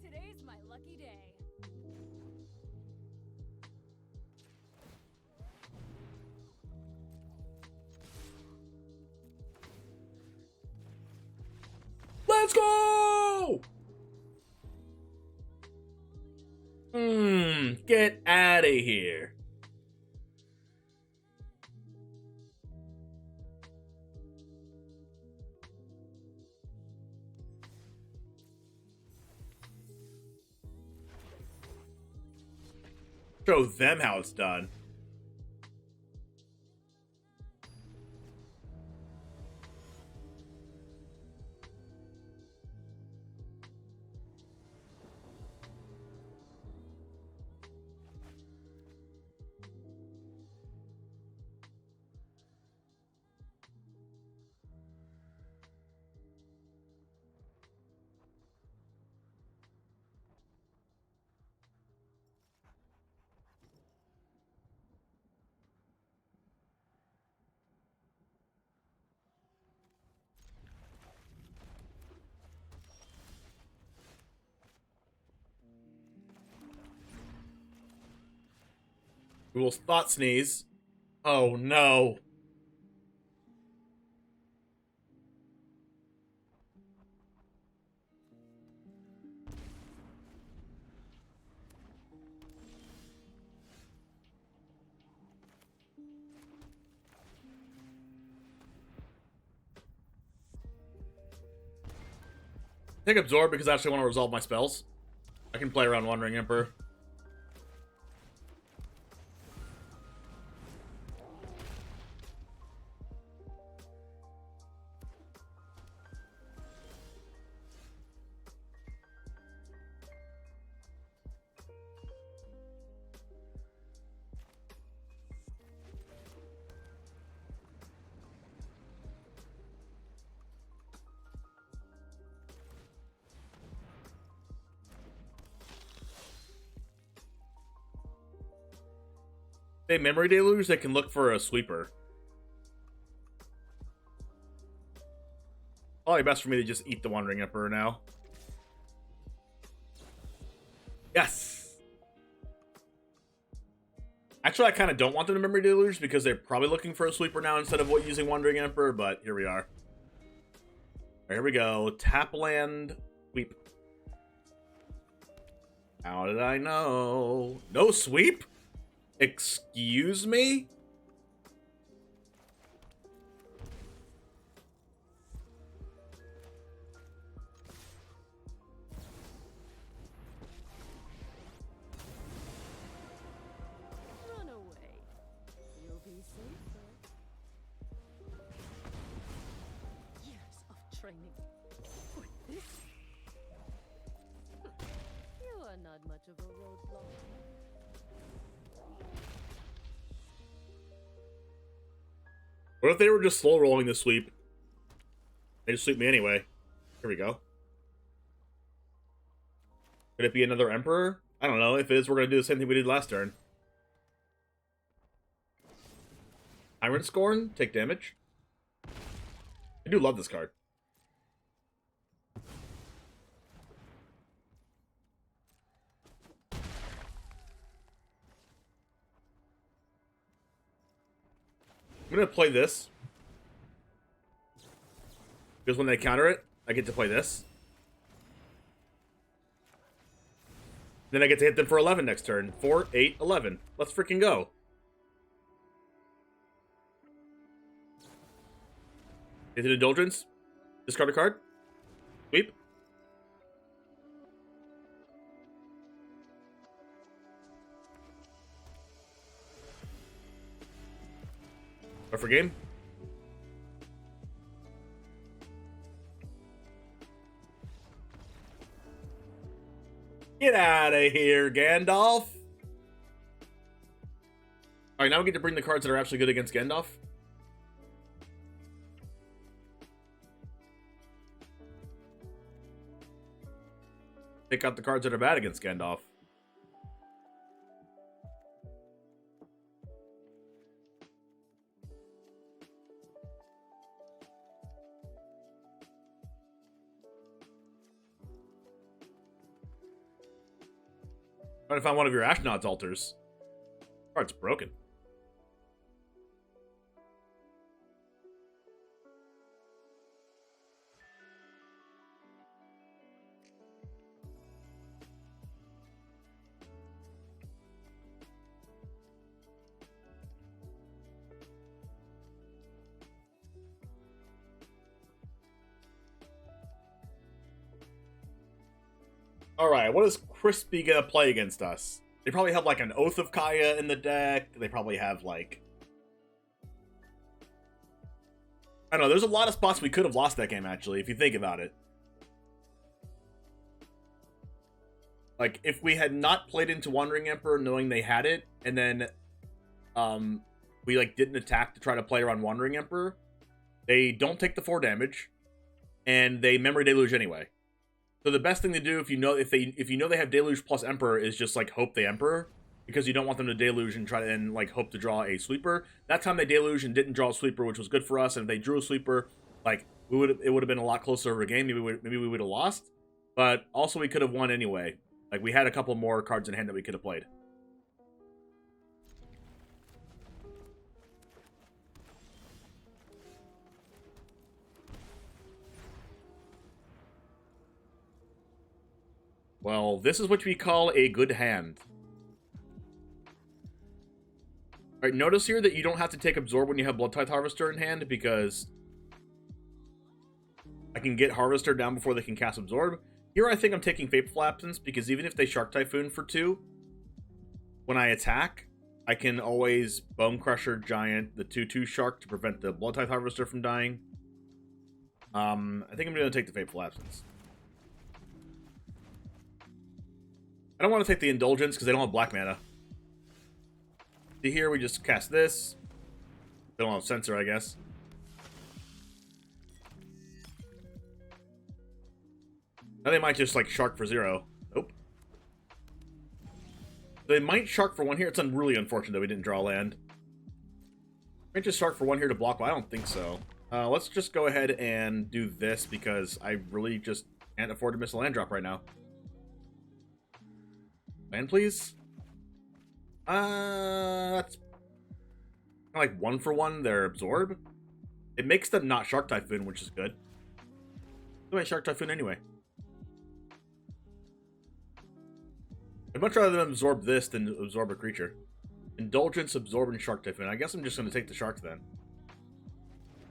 Today's my lucky day. Let's go! Get out of here. Show them how it's done. We will thought sneeze. Oh no. Take Absorb because I actually want to resolve my spells. I can play around Wandering Emperor. They Memory Deluge, they can look for a sweeper. Probably best for me to just eat the Wandering Emperor now. Yes! Actually, I kind of don't want them to Memory Deluge because they're probably looking for a sweeper now instead of using Wandering Emperor, but here we are. Right, here we go. Tap land, sweep. How did I know? No sweep? Excuse me? Run away. You'll be safer. Years of training for this. You are not much of a roadblock. What if they were just slow rolling the sweep? They just sweep me anyway. Here we go. Could it be another Emperor? I don't know. If it is, we're going to do the same thing we did last turn. Iron Scorn, take damage. I do love this card. I'm going to play this. Because when they counter it, I get to play this. Then I get to hit them for 11 next turn. 4, 8, 11. Let's freaking go. Is it Indulgence? Discard a card. Sweep. For game. Get out of here, Gandalf. Alright, now we get to bring the cards that are actually good against Gandalf. Pick out the cards that are bad against Gandalf. Trying to find one of your Ashnod's altars. Card's broken. Alright, what is Crispy gonna play against us? They probably have like an Oath of Kaya in the deck. They probably have like... I don't know, there's a lot of spots we could have lost that game actually, if you think about it. Like, if we had not played into Wandering Emperor knowing they had it, and then we like didn't attack to try to play around Wandering Emperor, they don't take the 4 damage, and they Memory Deluge anyway. So the best thing to do if you know they have Deluge plus Emperor is just like hope they Emperor, because you don't want them to Deluge and try to then like hope to draw a sweeper. That time they Deluge and didn't draw a sweeper, which was good for us. And if they drew a sweeper, like it would have been a lot closer of a game. Maybe we would have lost, but also we could have won anyway. Like we had a couple more cards in hand that we could have played. Well, this is what we call a good hand. Alright, notice here that you don't have to take Absorb when you have Blood Tithe Harvester in hand, because I can get Harvester down before they can cast Absorb. Here I think I'm taking Fateful Absence, because even if they Shark Typhoon for 2, when I attack, I can always Bone Crusher Giant the 2/2 Shark to prevent the Blood Tithe Harvester from dying. I think I'm going to take the Fateful Absence. I don't want to take the Indulgence, because they don't have black mana. See here, we just cast this. They don't have Censor, I guess. Now they might just, like, Shark for 0. Nope. They might Shark for 1 here. It's really unfortunate that we didn't draw land. Might just Shark for 1 here to block, but I don't think so. Let's just go ahead and do this, because I really just can't afford to miss a land drop right now. Land, please? That's kind of like 1 for 1, their Absorb. It makes them not Shark Typhoon, which is good. I might Shark Typhoon anyway. I'd much rather them absorb this than absorb a creature. Indulgence, Absorb, and Shark Typhoon. I guess I'm just going to take the Sharks then.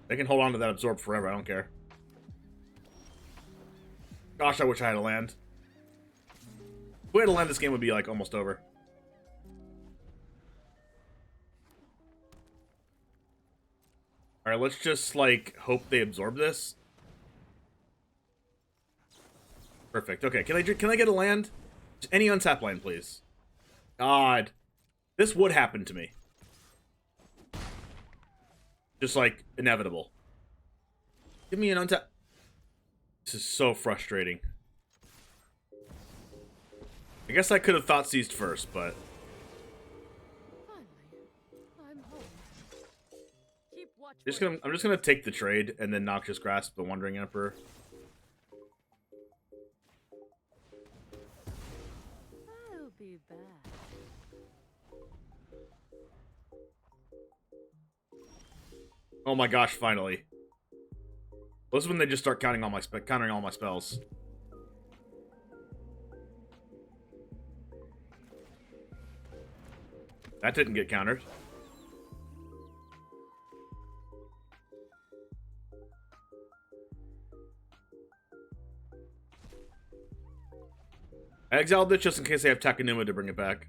They can hold on to that Absorb forever, I don't care. Gosh, I wish I had a land. If we had a land, this game would be, like, almost over. Alright, let's just, like, hope they absorb this. Perfect. Okay, can I get a land? Just any untap land, please. God. This would happen to me. Just, like, inevitable. Give me an untap. This is so frustrating. I guess I could have thought seized first, but... Finally, I'm home. Keep watch. I'm just gonna take the trade and then Noxious Grasp the Wandering Emperor. I'll be back. Oh my gosh, finally. This is when they just start countering all my spells. That didn't get countered. I exiled it just in case they have Takenuma to bring it back.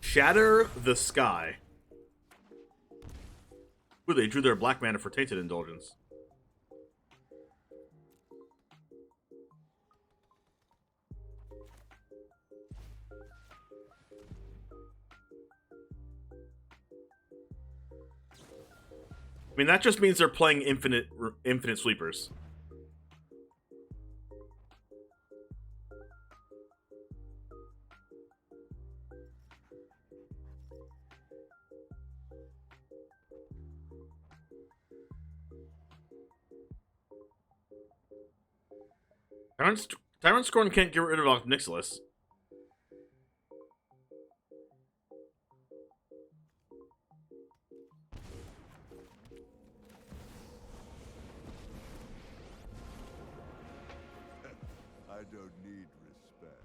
Shatter the Sky. Ooh, they drew their black mana for Tainted Indulgence. I mean, that just means they're playing infinite sweepers. Tyrant Scorn can't get rid of Nixilis. I don't need respect.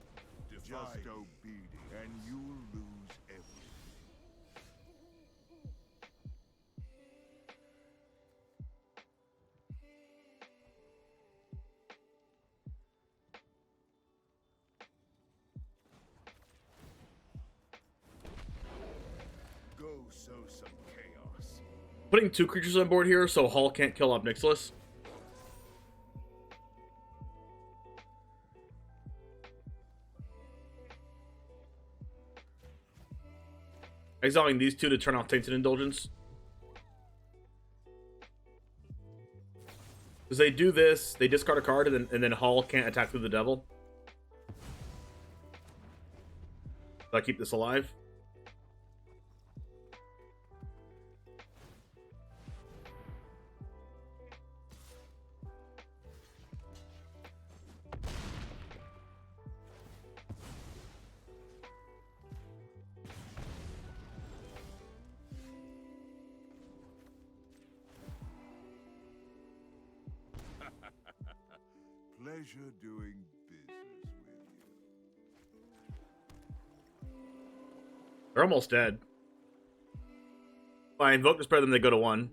Just obedience, and you'll lose everything. Go sow some chaos. Putting 2 creatures on board here so Hull can't kill off Nixilis. Exiling these 2 to turn off Tainted Indulgence. Because they do this, they discard a card, and then Hull can't attack through the Devil. So I keep this alive. pleasure doing business with you. They're almost dead. If I invoke this better than they go to 1.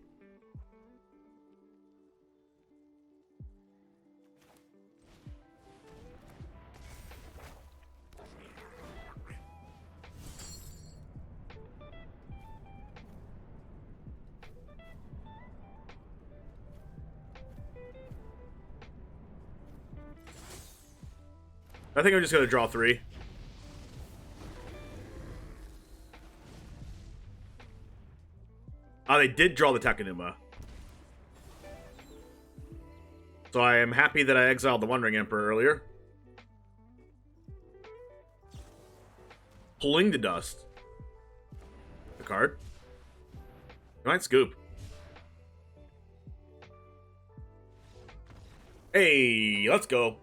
I think I'm just going to draw 3. Oh, they did draw the Takenuma. So I am happy that I exiled the Wandering Emperor earlier. Pulling the Dust. The card. Giant Scoop. Hey, let's go.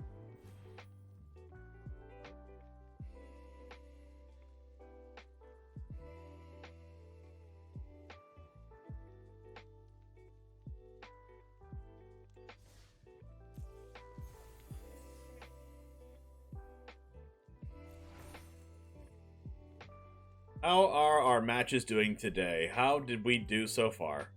How are our matches doing today? How did we do so far?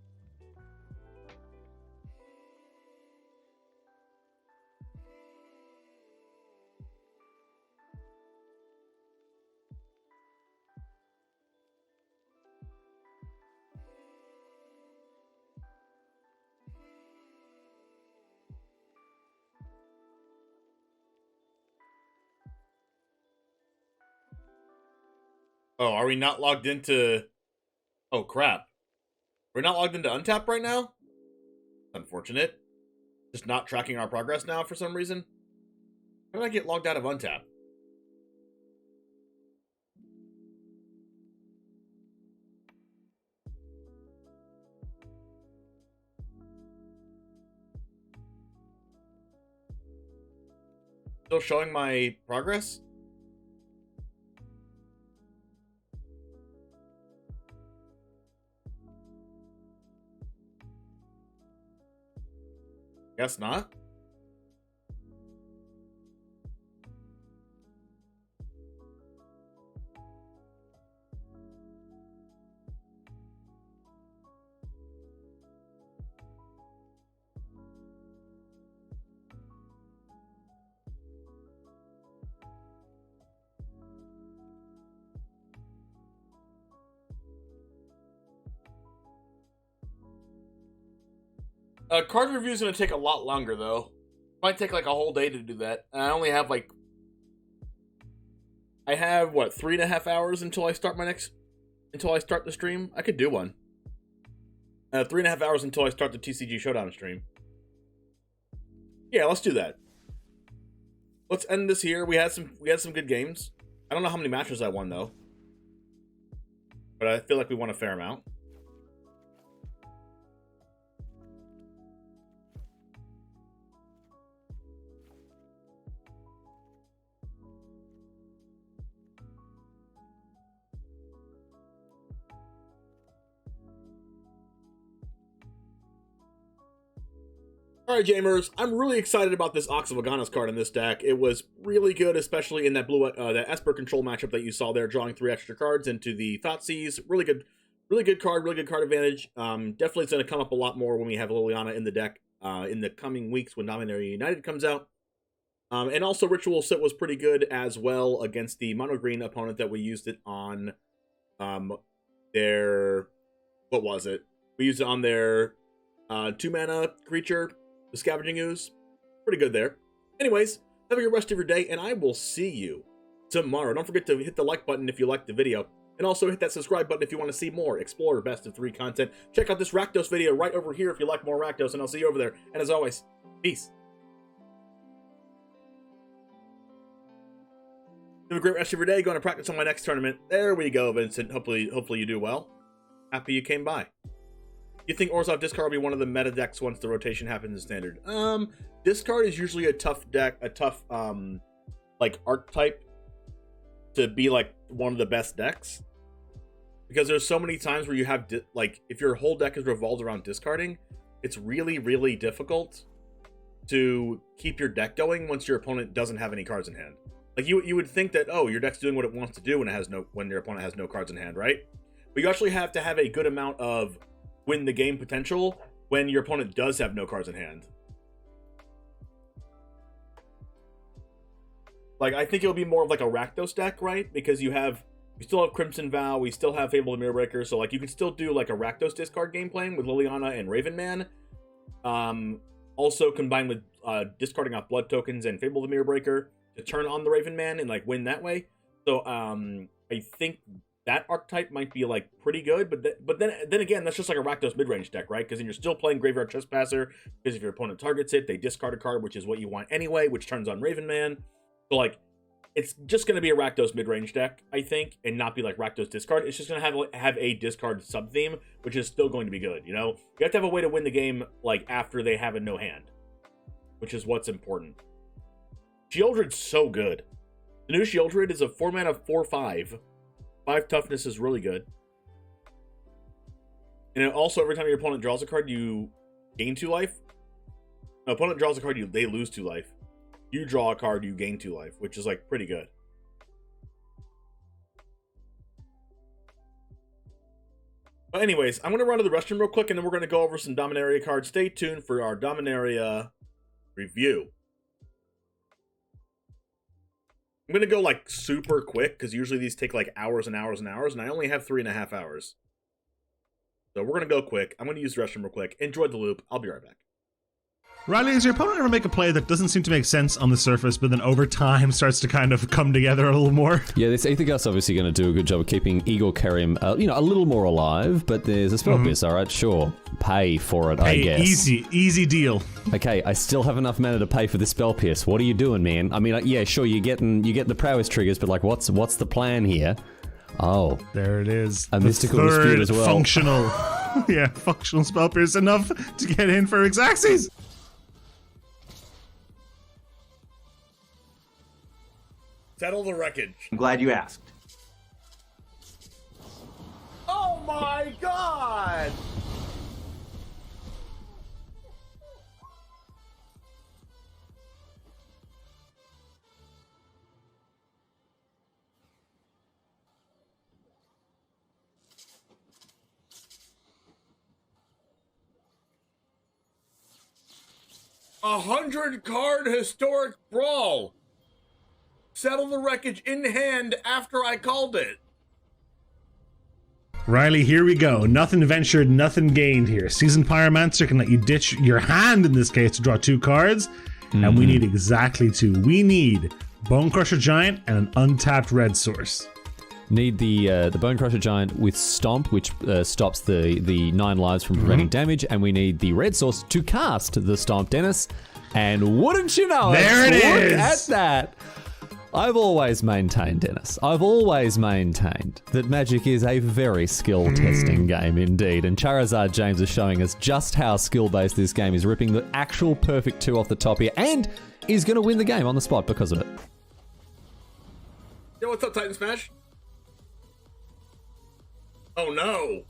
Oh, are we not logged into... Oh, crap. We're not logged into Untap right now? Unfortunate. Just not tracking our progress now for some reason. How did I get logged out of Untap? Still showing my progress? Guess not. Card review is going to take a lot longer, though. Might take like a whole day to do that. And I only have like... I have, what, 3.5 hours until I start until I start the stream? I could do one. 3.5 hours until I start the TCG Showdown stream. Yeah, let's do that. Let's end this here. We had some good games. I don't know how many matches I won, though. But I feel like we won a fair amount. Alright, Jamers, I'm really excited about this Ox of Aghanos card in this deck. It was really good, especially in that that Esper control matchup that you saw there, drawing 3 extra cards into the Thoughtseize. Really good card, really good card advantage. Definitely it's going to come up a lot more when we have Liliana in the deck in the coming weeks when Dominaria United comes out. And also Ritual Sit was pretty good as well against the mono green opponent that we used it on their... What was it? We used it on their 2-mana creature, the Scavenging Ooze. Pretty good there. Anyways, have a good rest of your day, and I will see you tomorrow. Don't forget to hit the like button if you liked the video, and also hit that subscribe button if you want to see more Explorer Best of 3 content. Check out this RAKDOS video right over here if you like more RAKDOS, and I'll see you over there. And as always, peace. Have a great rest of your day. Going to practice on my next tournament. There we go, Vincent. Hopefully you do well. Happy you came by. You think Orzhov Discard will be one of the meta decks once the rotation happens in Standard? Discard is usually a tough deck, like archetype to be like one of the best decks, because there's so many times where you have like if your whole deck is revolved around discarding, it's really difficult to keep your deck going once your opponent doesn't have any cards in hand. Like you would think that, oh, your deck's doing what it wants to do when your opponent has no cards in hand, right? But you actually have to have a good amount of win the game potential when your opponent does have no cards in hand. Like, I think it'll be more of like a RAKDOS deck, right? Because we still have Crimson Vow, we still have Fable the Mirror Breaker, so like you can still do like a RAKDOS discard game plan with Liliana and Ravenman. Also combined with discarding off blood tokens and Fable the Mirror Breaker to turn on the Ravenman and like win that way. So I think that archetype might be like pretty good, but then again, that's just like a RAKDOS mid-range deck, right? Because then you're still playing Graveyard Trespasser, because if your opponent targets it, they discard a card, which is what you want anyway, which turns on Ravenman. So like, it's just going to be a RAKDOS mid-range deck, I think, and not be like RAKDOS discard. It's just going to have a discard sub-theme, which is still going to be good, you know? You have to have a way to win the game, like, after they have a no hand, which is what's important. Sheoldred's so good. The new Sheoldred is a 4-mana 4/5. 5 toughness is really good. And then also, every time your opponent draws a card, you gain 2 life. An opponent draws a card, they lose 2 life. You draw a card, you gain 2 life, which is like pretty good. But anyways, I'm going to run to the restroom real quick, and then we're going to go over some Dominaria cards. Stay tuned for our Dominaria review. I'm going to go like super quick, because usually these take like hours and hours and hours, and I only have 3.5 hours. So we're going to go quick. I'm going to use the restroom real quick. Enjoy the loop. I'll be right back. Riley, does your opponent ever make a play that doesn't seem to make sense on the surface, but then over time starts to kind of come together a little more? Yeah, this Aethergust's obviously going to do a good job of keeping Igor Kerim, a little more alive, but there's a spell piece, alright, sure. Pay for it, I guess. Easy deal. Okay, I still have enough mana to pay for this spell pierce. What are you doing, man? I mean, yeah, sure, you get the prowess triggers, but like, what's the plan here? Oh. There it is. A mystical dispute as well. Functional. Yeah, functional spell pierce enough to get in for Xaxes. Settle the wreckage. I'm glad you asked. Oh my god! A 100-card historic brawl. Settle the wreckage in hand after I called it. Riley, here we go. Nothing ventured, nothing gained here. Seasoned Pyromancer can let you ditch your hand, in this case, to draw 2 cards. And we need exactly 2. We need Bone Crusher Giant and an untapped red source. Need the Bone Crusher Giant with Stomp, which stops the 9 lives from preventing damage, and we need the red source to cast the Stomp, Dennis. And wouldn't you know there it is! Look at that! I've always maintained, Dennis, that Magic is a very skill-testing game indeed, and Charizard James is showing us just how skill-based this game is, ripping the actual perfect 2 off the top here, and is going to win the game on the spot because of it. Yo, what's up, Titan Smash? Oh no!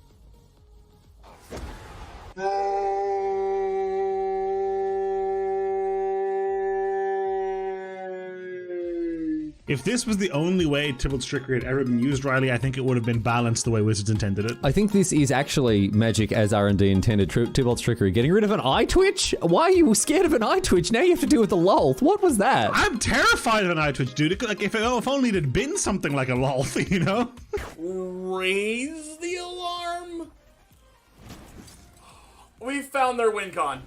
If this was the only way Tybalt's Trickery had ever been used, Riley, I think it would have been balanced the way Wizards intended it. I think this is actually Magic as R&D intended. Tybalt's Trickery. Getting rid of an eye twitch? Why are you scared of an eye twitch? Now you have to deal with a Lolth. What was that? I'm terrified of an eye twitch, dude. Like, if only it had been something like a Lolth, you know? Raise the alarm. We found their win con.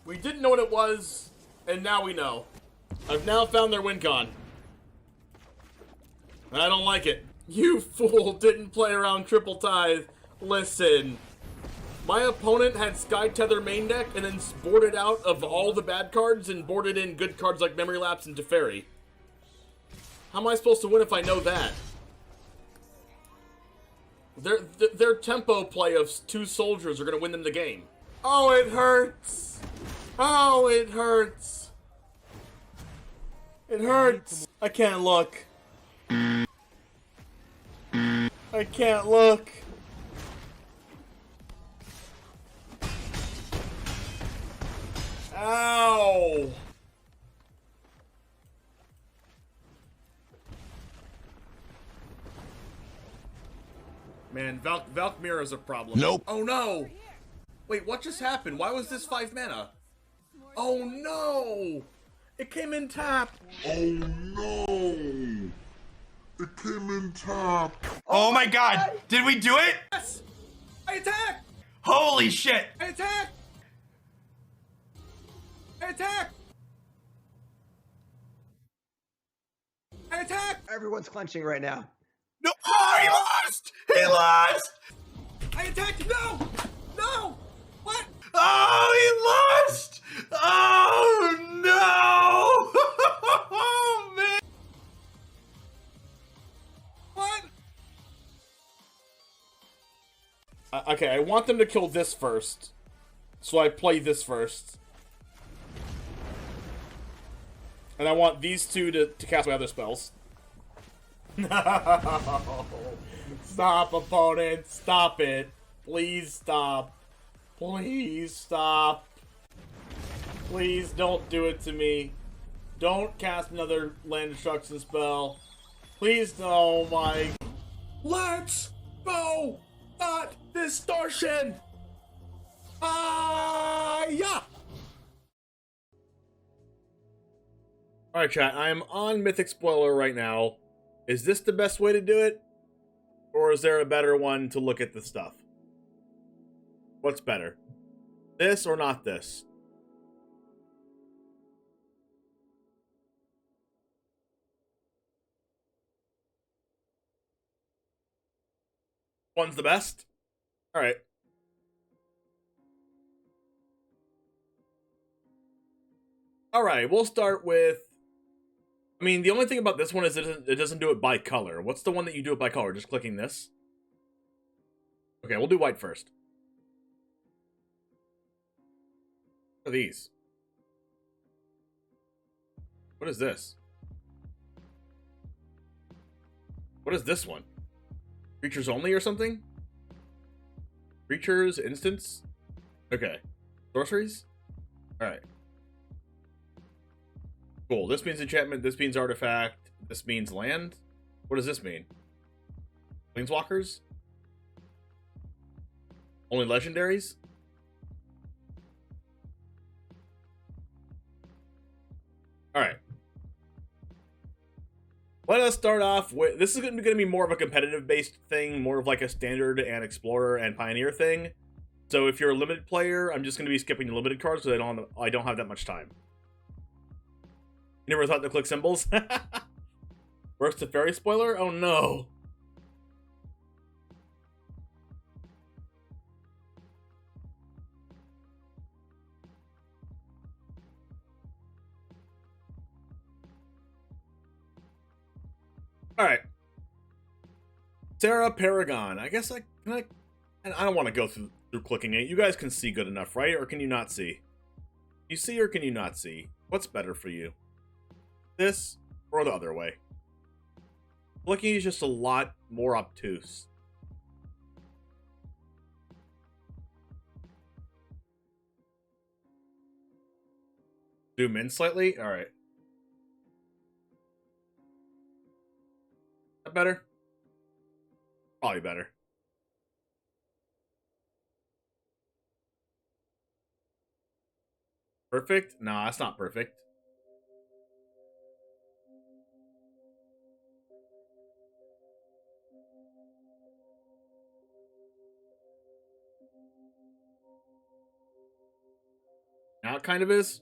We didn't know what it was, and now we know. I've now found their win con. I don't like it. You fool didn't play around Triple Tithe. Listen. My opponent had Sky Tether main deck and then boarded out of all the bad cards and boarded in good cards like Memory Lapse and Teferi. How am I supposed to win if I know that? Their tempo play of 2 soldiers are going to win them the game. Oh, it hurts. Oh, it hurts. It hurts. I can't look. I can't look. Ow! Man, Valkmir is a problem. Nope. Oh no! Wait, what just happened? Why was this 5 mana? Oh no! It came in tap! Oh no! It came in tap. Oh my god! Did we do it? Yes! I attack! Holy shit! I attack! I attack! I attack! Everyone's clenching right now. No! Oh, he lost! He lost! I attacked! No! No! What? Oh, he lost! Oh no! Oh man! What? Okay, I want them to kill this first. So I play this first. And I want these two to cast my other spells. No! Stop, opponent! Stop it! Please stop. Please stop. Please don't do it to me. Don't cast another land destruction spell. Please, oh my. Let's go! Not distortion! Yeah! Alright, chat, I am on Mythic Spoiler right now. Is this the best way to do it? Or is there a better one to look at the stuff? What's better? This or not this? One's the best? Alright. Alright, we'll start with... I mean, the only thing about this one is it doesn't do it by color. What's the one that you do it by color? Just clicking this? Okay, we'll do white first. What are these? What is this? What is this one? Creatures only or something? Creatures, instants? Okay. Sorceries? Alright. Cool. This means enchantment, this means artifact, this means land? What does this mean? Planeswalkers? Only legendaries? Alright. Let us start off with... This is going to be more of a competitive-based thing, more of like a standard and explorer and pioneer thing. So if you're a limited player, I'm just going to be skipping the limited cards because I don't have that much time. You never thought to click symbols? Worst to fairy spoiler? Oh no. Alright. Sarah Paragon. I guess and I don't want to go through clicking it. You guys can see good enough, right? Or can you not see? You see or can you not see? What's better for you? This or the other way? Clicking is just a lot more obtuse. Zoom in slightly? Alright. That better? Probably better. Perfect? Nah, that's not perfect. Now it kind of is.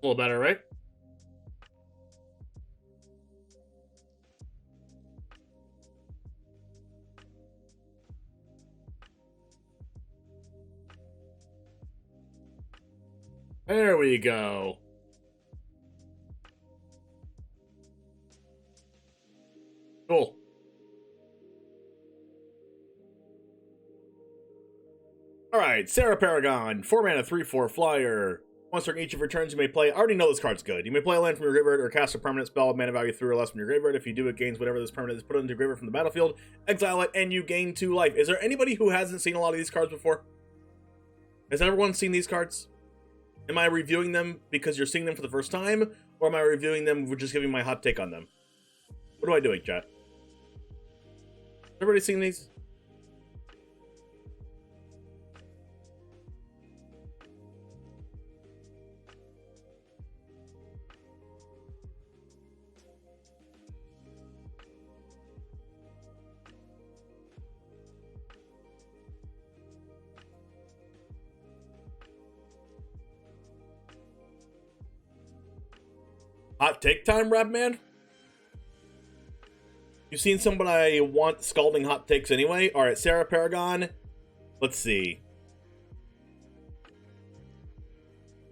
A little better, right? There we go. Cool. Alright, Sarah Paragon, 4 mana, 3/4 flyer. Once during each of your turns, you may play. I already know this card's good. You may play a land from your graveyard or cast a permanent spell with mana value 3 or less from your graveyard. If you do, it gains whatever this permanent is put into your graveyard from the battlefield. Exile it, and you gain 2 life. Is there anybody who hasn't seen a lot of these cards before? Has everyone seen these cards? Am I reviewing them because you're seeing them for the first time? Or am I reviewing them for just giving my hot take on them? What am I doing, chat? Everybody seen these? Hot take time, Rap Man? You've seen someone I want scalding hot takes anyway? Alright, Sarah Paragon. Let's see.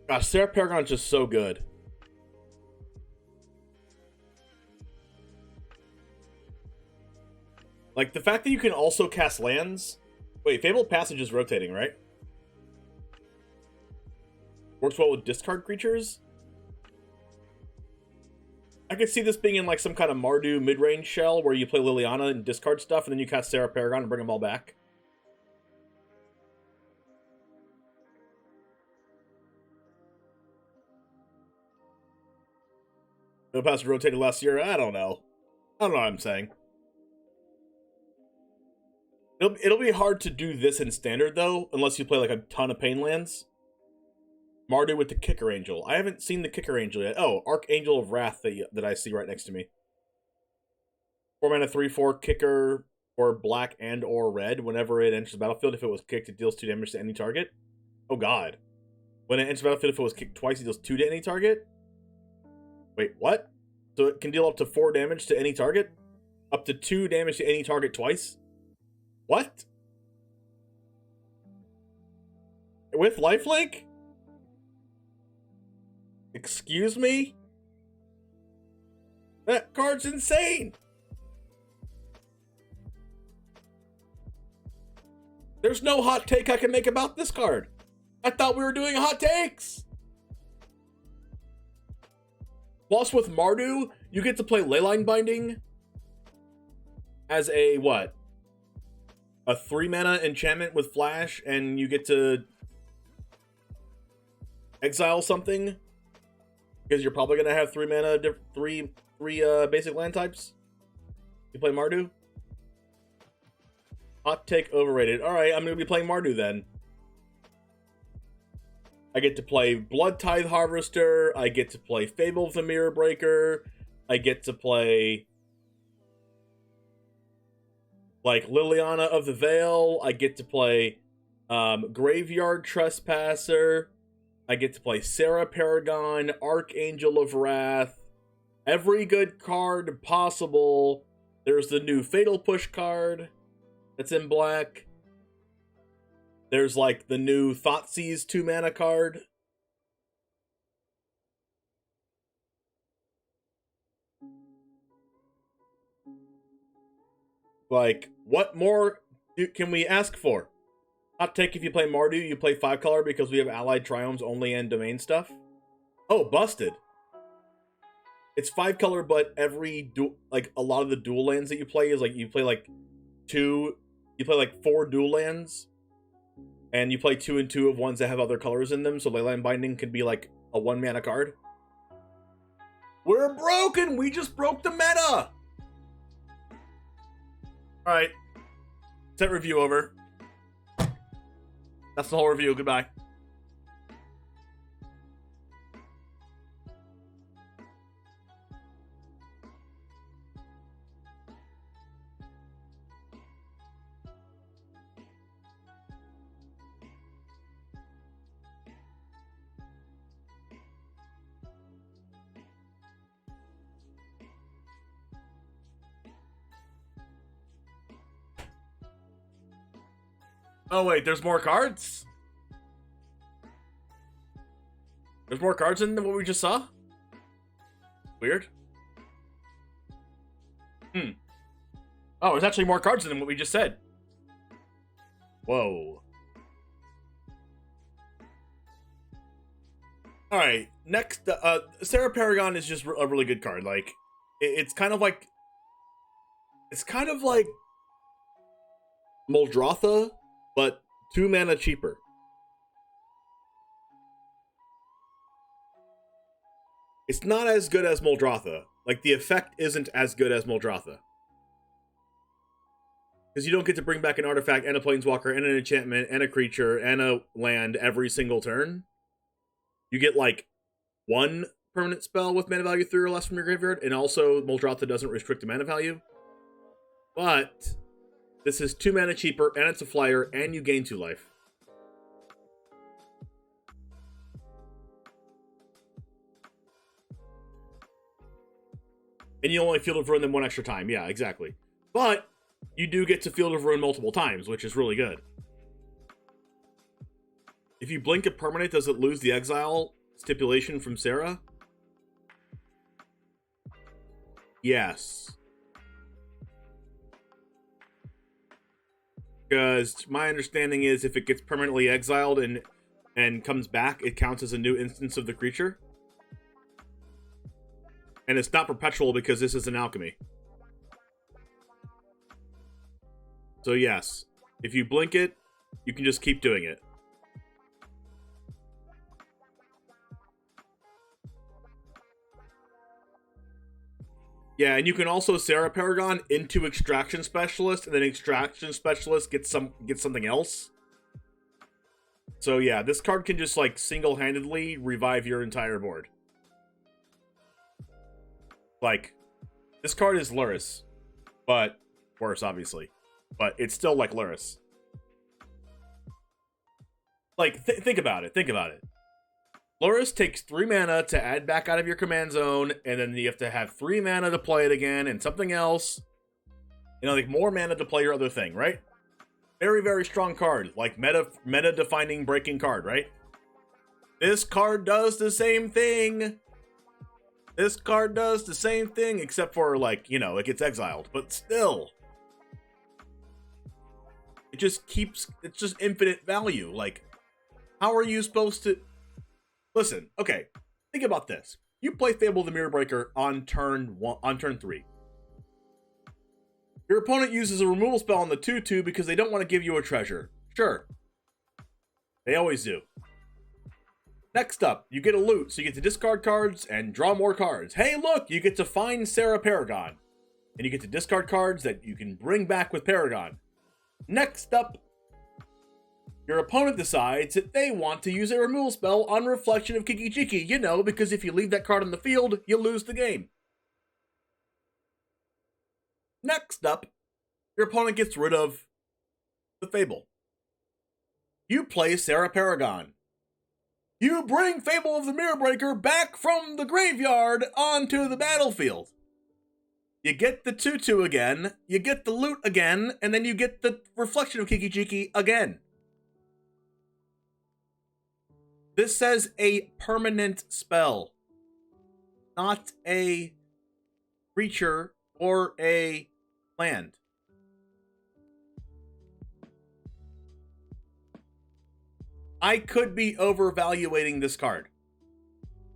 Gosh, Sarah Paragon's just so good. Like, the fact that you can also cast lands... Wait, Fabled Passage is rotating, right? Works well with discard creatures? I could see this being in like some kind of Mardu mid-range shell where you play Liliana and discard stuff, and then you cast Sarah Paragon and bring them all back. No Passage rotated last year. I don't know. I don't know what I'm saying. It'll be hard to do this in Standard, though, unless you play like a ton of Pain lands. Mardu with the Kicker Angel. I haven't seen the Kicker Angel yet. Oh, Archangel of Wrath that I see right next to me. 4 mana, 3/4 Kicker for black and or red. Whenever it enters the battlefield, if it was kicked, it deals 2 damage to any target. Oh god. When it enters the battlefield, if it was kicked twice, it deals 2 to any target? Wait, what? So it can deal up to 4 damage to any target? Up to 2 damage to any target twice? What? With lifelink? Excuse me? That card's insane! There's no hot take I can make about this card. I thought we were doing hot takes! Plus with Mardu, you get to play Leyline Binding as a, what? A 3 mana enchantment with flash, and you get to exile something? Because you're probably going to have 3 mana, three basic land types. You play Mardu? Hot take overrated. Alright, I'm going to be playing Mardu then. I get to play Blood Tithe Harvester. I get to play Fable of the Mirror Breaker. I get to play like Liliana of the Veil. I get to play Graveyard Trespasser. I get to play Sarah Paragon, Archangel of Wrath, every good card possible. There's the new Fatal Push card that's in black. There's like the new Thoughtseize 2 mana card. Like, what more can we ask for? Hot take, if you play Mardu, you play 5 color because we have allied triomes only and domain stuff. Oh, busted. It's 5 color, but every like a lot of the dual lands that you play is like you play like 4 dual lands, and you play 2 and 2 of ones that have other colors in them. So Leyline Binding could be like a 1 mana card. We're broken. We just broke the meta. All right, set review over. That's the whole review. Goodbye. Oh wait, there's more cards? There's more cards in than what we just saw? Weird. Oh, there's actually more cards than what we just said. Whoa. Alright, next, Sarah Paragon is just a really good card. Like, it's kind of like... It's kind of like... Muldrotha, but 2 mana cheaper. It's not as good as Muldrotha. Like, the effect isn't as good as Muldrotha. Because you don't get to bring back an artifact and a planeswalker and an enchantment and a creature and a land every single turn. You get, like, 1 permanent spell with mana value 3 or less from your graveyard, and also Muldrotha doesn't restrict the mana value. But this is 2 mana cheaper, and it's a flyer, and you gain 2 life. And you only Field of Ruin them 1 extra time. Yeah, exactly. But you do get to Field of Ruin multiple times, which is really good. If you blink a permanent, does it lose the exile stipulation from Sarah? Yes. Because my understanding is if it gets permanently exiled and comes back, it counts as a new instance of the creature. And it's not perpetual because this is an alchemy. So yes, if you blink it, you can just keep doing it. Yeah, and you can also Sarah Paragon into Extraction Specialist, and then Extraction Specialist gets something else. So yeah, this card can just like single-handedly revive your entire board. Like, this card is Luris, but worse, obviously. But it's still like Luris. Like, think about it. Think about it. Luris takes 3 mana to add back out of your command zone, and then you have to have 3 mana to play it again, and something else. You know, like more mana to play your other thing, right? Very, very strong card. Like, meta-defining breaking card, right? This card does the same thing. This card does the same thing, except for, like, you know, it gets exiled. But still. It just keeps... It's just infinite value. Like, how are you supposed to... Listen, okay. Think about this. You play Fable the Mirror Breaker on turn 3. Your opponent uses a removal spell on the 2/2 because they don't want to give you a treasure. Sure. They always do. Next up, you get a loot, so you get to discard cards and draw more cards. Hey, look, you get to find Sarah Paragon. And you get to discard cards that you can bring back with Paragon. Next up, your opponent decides that they want to use a removal spell on Reflection of Kiki-Jiki. You know, because if you leave that card on the field, you lose the game. Next up, your opponent gets rid of the Fable. You play Sarah Paragon. You bring Fable of the Mirror Breaker back from the graveyard onto the battlefield. You get the 2/2 again, you get the loot again, and then you get the Reflection of Kiki-Jiki again. This says a permanent spell, not a creature or a land. I could be overvaluating this card,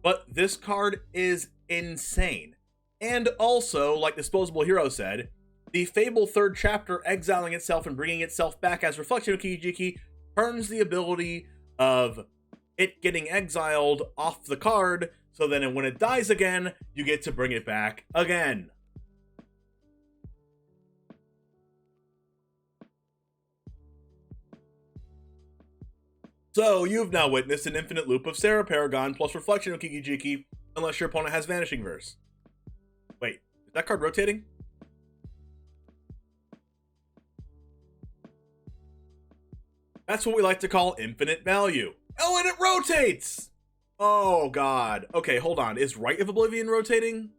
but this card is insane. And also, like Disposable Hero said, the Fable 3rd chapter exiling itself and bringing itself back as Reflection of Kiki-Jiki turns the ability of it getting exiled off the card, so then when it dies again, you get to bring it back again. So, you've now witnessed an infinite loop of Sarah Paragon plus Reflection of Kiki-Jiki, unless your opponent has Vanishing Verse. Wait, is that card rotating? That's what we like to call infinite value. Oh, and it rotates! Oh, God. Okay, hold on. Is Rite of Oblivion rotating?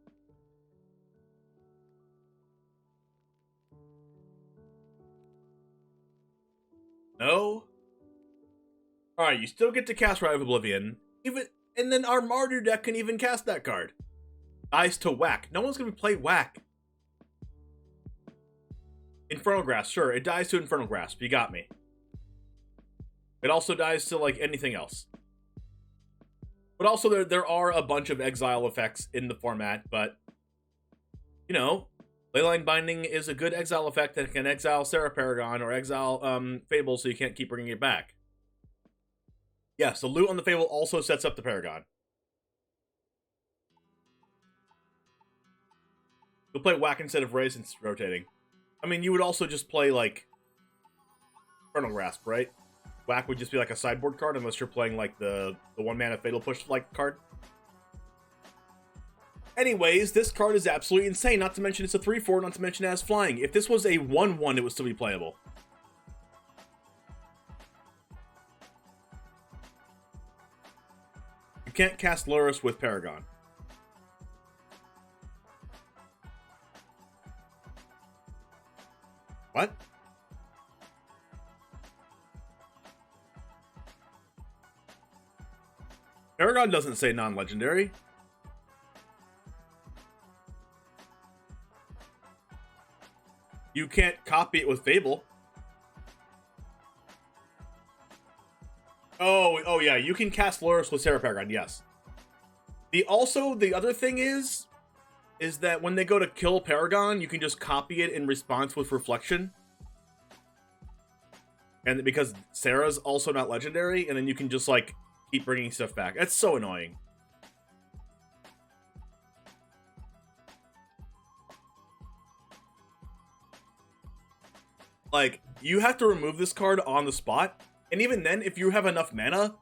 No? Alright, you still get to cast Rite of Oblivion. And then our Martyr deck can even cast that card. Dies to Whack. No one's going to play Whack. Infernal Grasp, sure. It dies to Infernal Grasp. You got me. It also dies to, like, anything else. But also, there are a bunch of exile effects in the format, but, you know, Leyline Binding is a good exile effect that can exile Sarah Paragon or exile Fable so you can't keep bringing it back. Yeah, so loot on the Fable also sets up the Paragon. You'll play Whack instead of Raise since it's rotating. I mean, you would also just play, like, Infernal Grasp, right? Whack would just be like a sideboard card unless you're playing, like, the one-mana Fatal Push-like card. Anyways, this card is absolutely insane, not to mention it's a 3/4, not to mention it has flying. If this was a 1/1, it would still be playable. You can't cast Lurrus with Paragon. What? Paragon doesn't say non-legendary. You can't copy it with Fable. Oh yeah, you can cast Lurrus with Sarah Paragon, yes. The other thing is that when they go to kill Paragon, you can just copy it in response with Reflection. And because Sarah's also not legendary, and then you can just, like, keep bringing stuff back. That's so annoying. Like, you have to remove this card on the spot, and even then, if you have enough mana,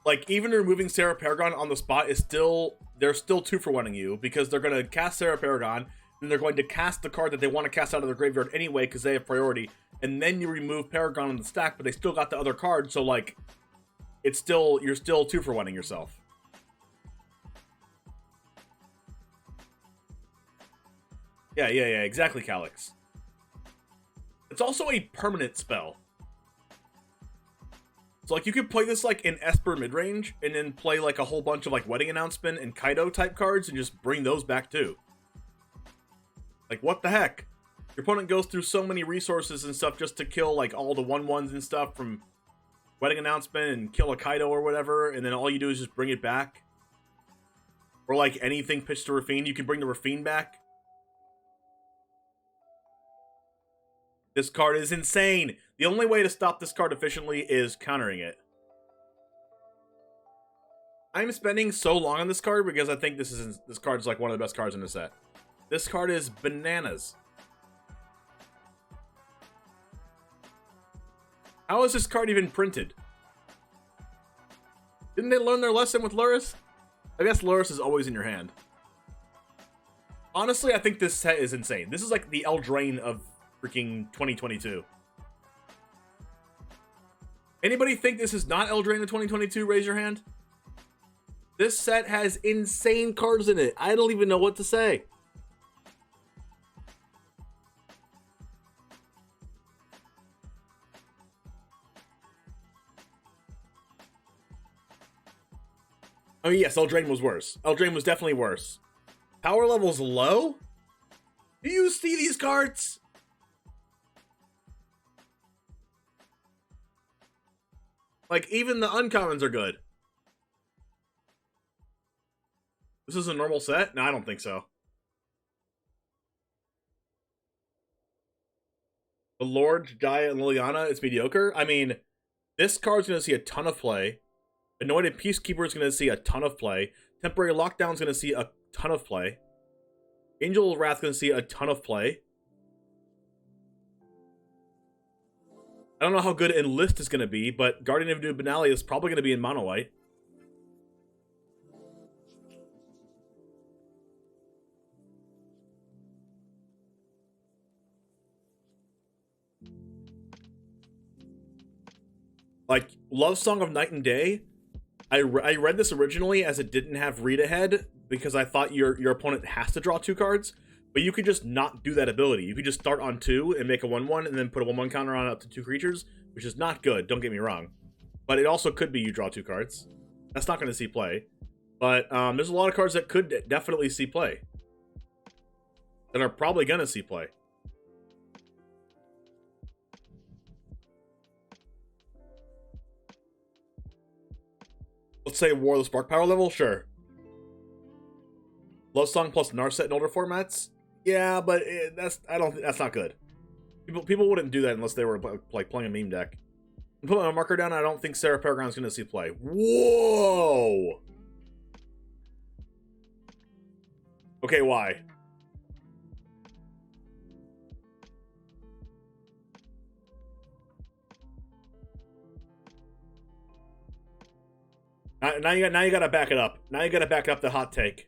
like, even removing Sarah Paragon on the spot is still, they're still 2-for-1ing you, because they're going to cast Sarah Paragon, and they're going to cast the card that they want to cast out of their graveyard anyway, because they have priority, and then you remove Paragon on the stack, but they still got the other card, so, like, it's still, you're still 2-for-1ing yourself. Yeah, exactly, Calyx. It's also a permanent spell. So, like, you could play this, like, in Esper midrange, and then play, like, a whole bunch of, like, Wedding Announcement and Kaido type cards, and just bring those back, too. Like, what the heck? Your opponent goes through so many resources and stuff just to kill, like, all the 1/1s and stuff from Wedding Announcement and kill a Kaido or whatever, and then all you do is just bring it back. Or, like, anything pitched to Rafine, you can bring the Rafine back. This card is insane. The only way to stop this card efficiently is countering it. I'm spending so long on this card because I think this card is like one of the best cards in the set. This card is bananas. How is this card even printed? Didn't they learn their lesson with Lurrus? I guess Lurrus is always in your hand. Honestly, I think this set is insane. This is like the Eldraine of freaking 2022. Anybody think this is not Eldraine of 2022? Raise your hand. This set has insane cards in it. I don't even know what to say. I mean, yes, Eldraine was worse. Eldraine was definitely worse. Power level's low? Do you see these cards? Like, even the uncommons are good. This is a normal set? No, I don't think so. The Lord, Jaya, and Liliana, it's mediocre. I mean, this card's going to see a ton of play. Anointed Peacekeeper is going to see a ton of play. Temporary Lockdown is going to see a ton of play. Angel of Wrath is going to see a ton of play. I don't know how good Enlist is going to be, but Guardian of New Benalia is probably going to be in mono white. Like, Love Song of Night and Day, I read this originally as it didn't have read ahead because I thought your opponent has to draw 2 cards, but you could just not do that ability. You could just start on 2 and make a 1/1 and then put a 1/1 counter on up to 2 creatures, which is not good, don't get me wrong. But it also could be you draw 2 cards. That's not going to see play. But there's a lot of cards that could definitely see play. That are probably going to see play. Let's say War of the Spark Power level? Sure. Love Song plus Narset in older formats? Yeah, but that's not good. People wouldn't do that unless they were like playing a meme deck. I'm putting a marker down. I don't think Sarah Paragon's going to see play. Whoa! Okay, why? Now you gotta back it up. Now you gotta back up the hot take.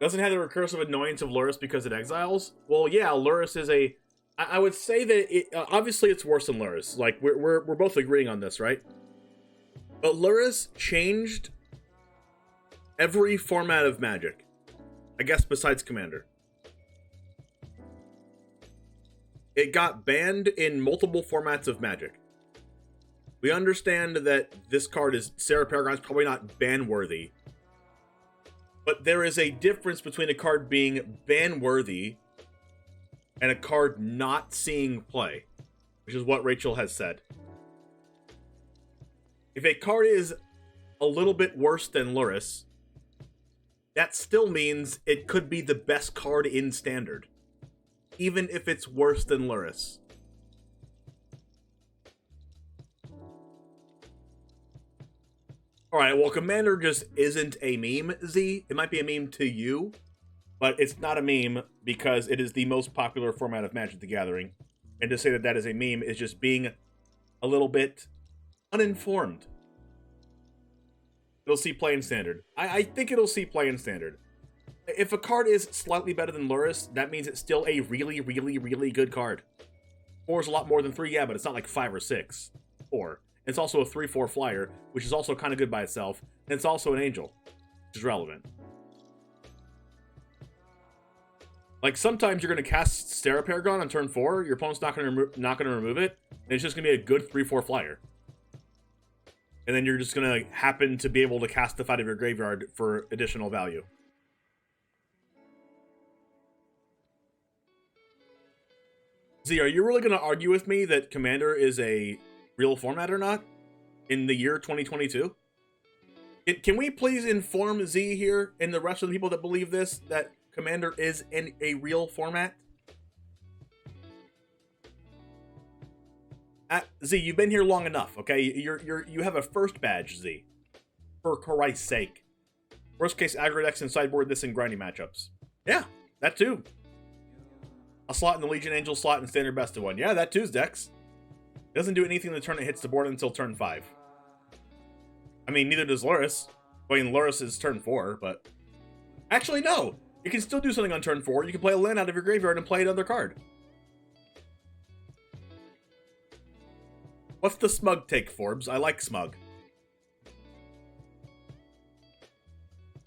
Doesn't have the recursive annoyance of Luris because it exiles? Well, yeah, Luris is a... I would say that it, obviously it's worse than Luris. Like, we're both agreeing on this, right? But Luris changed every format of Magic. I guess besides Commander. It got banned in multiple formats of Magic. We understand that this card is... Sarah Paragon's probably not ban-worthy. But there is a difference between a card being ban-worthy and a card not seeing play, which is what Rachel has said. If a card is a little bit worse than Luris, that still means it could be the best card in Standard, even if it's worse than Luris. Alright, well, Commander just isn't a meme, Z. It might be a meme to you, but it's not a meme because it is the most popular format of Magic the Gathering. And to say that that is a meme is just being a little bit uninformed. It'll see play in Standard. I think it'll see play in Standard. If a card is slightly better than Luris, that means it's still a really, really, really good card. 4 is a lot more than 3, yeah, but it's not like 5 or 6. 4. It's also a 3/4 flyer, which is also kind of good by itself. And it's also an angel, which is relevant. Like, sometimes you're going to cast Sarah Paragon on turn 4, your opponent's not going to remove it, and it's just going to be a good 3/4 flyer. And then you're just going to happen to be able to cast it out of your graveyard for additional value. Z, are you really going to argue with me that Commander is a real format or not in the year 2022? Can we please inform Z here and the rest of the people that believe this that Commander is in a real format? Z, you've been here long enough, okay? You have a first badge, Z. For Christ's sake. Worst case, aggro decks and sideboard this in grinding matchups. Yeah, that too. A slot in the Legion Angel slot and standard best of one. Yeah, that too's Dex. It doesn't do anything the turn it hits the board until turn 5. I mean, neither does Luris. I mean, Luris is turn 4, but... Actually, no! You can still do something on turn 4. You can play a land out of your graveyard and play another card. What's the smug take, Forbes? I like smug.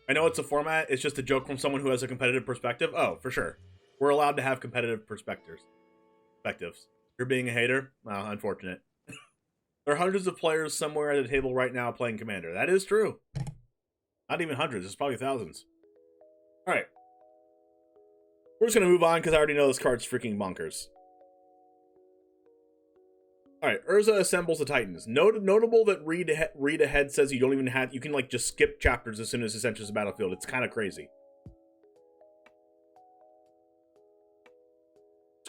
I know it's a format. It's just a joke from someone who has a competitive perspective. Oh, for sure. We're allowed to have competitive perspectives. You're being a hater? Well, unfortunate. There are hundreds of players somewhere at a table right now playing Commander. That is true. Not even hundreds. It's probably thousands. Alright. We're just going to move on because I already know this card's freaking bonkers. Alright, Urza assembles the Titans. Notable that read ahead says you don't even have... You can, like, just skip chapters as soon as this enters the battlefield. It's kind of crazy.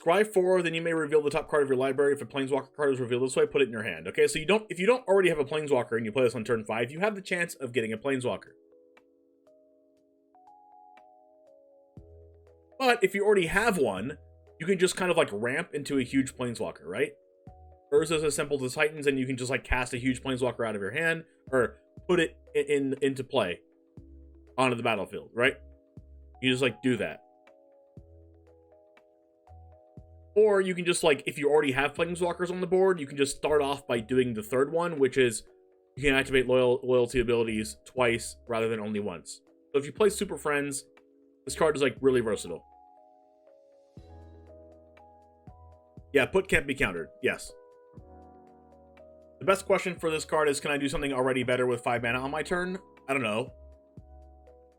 Scry 4, then you may reveal the top card of your library. If a Planeswalker card is revealed this way, put it in your hand. Okay, so if you don't already have a Planeswalker and you play this on turn 5, you have the chance of getting a Planeswalker. But if you already have one, you can just kind of like ramp into a huge planeswalker, right? Urza's as simple as Titans, and you can just like cast a huge planeswalker out of your hand, or put it into play onto the battlefield, right? You just like do that. Or you can just like, if you already have planeswalkers on the board, you can just start off by doing the third one, which is you can activate loyalty abilities twice rather than only once. So if you play Super Friends, this card is like really versatile. Yeah, put can't be countered. Yes. The best question for this card is, can I do something already better with 5 mana on my turn? I don't know.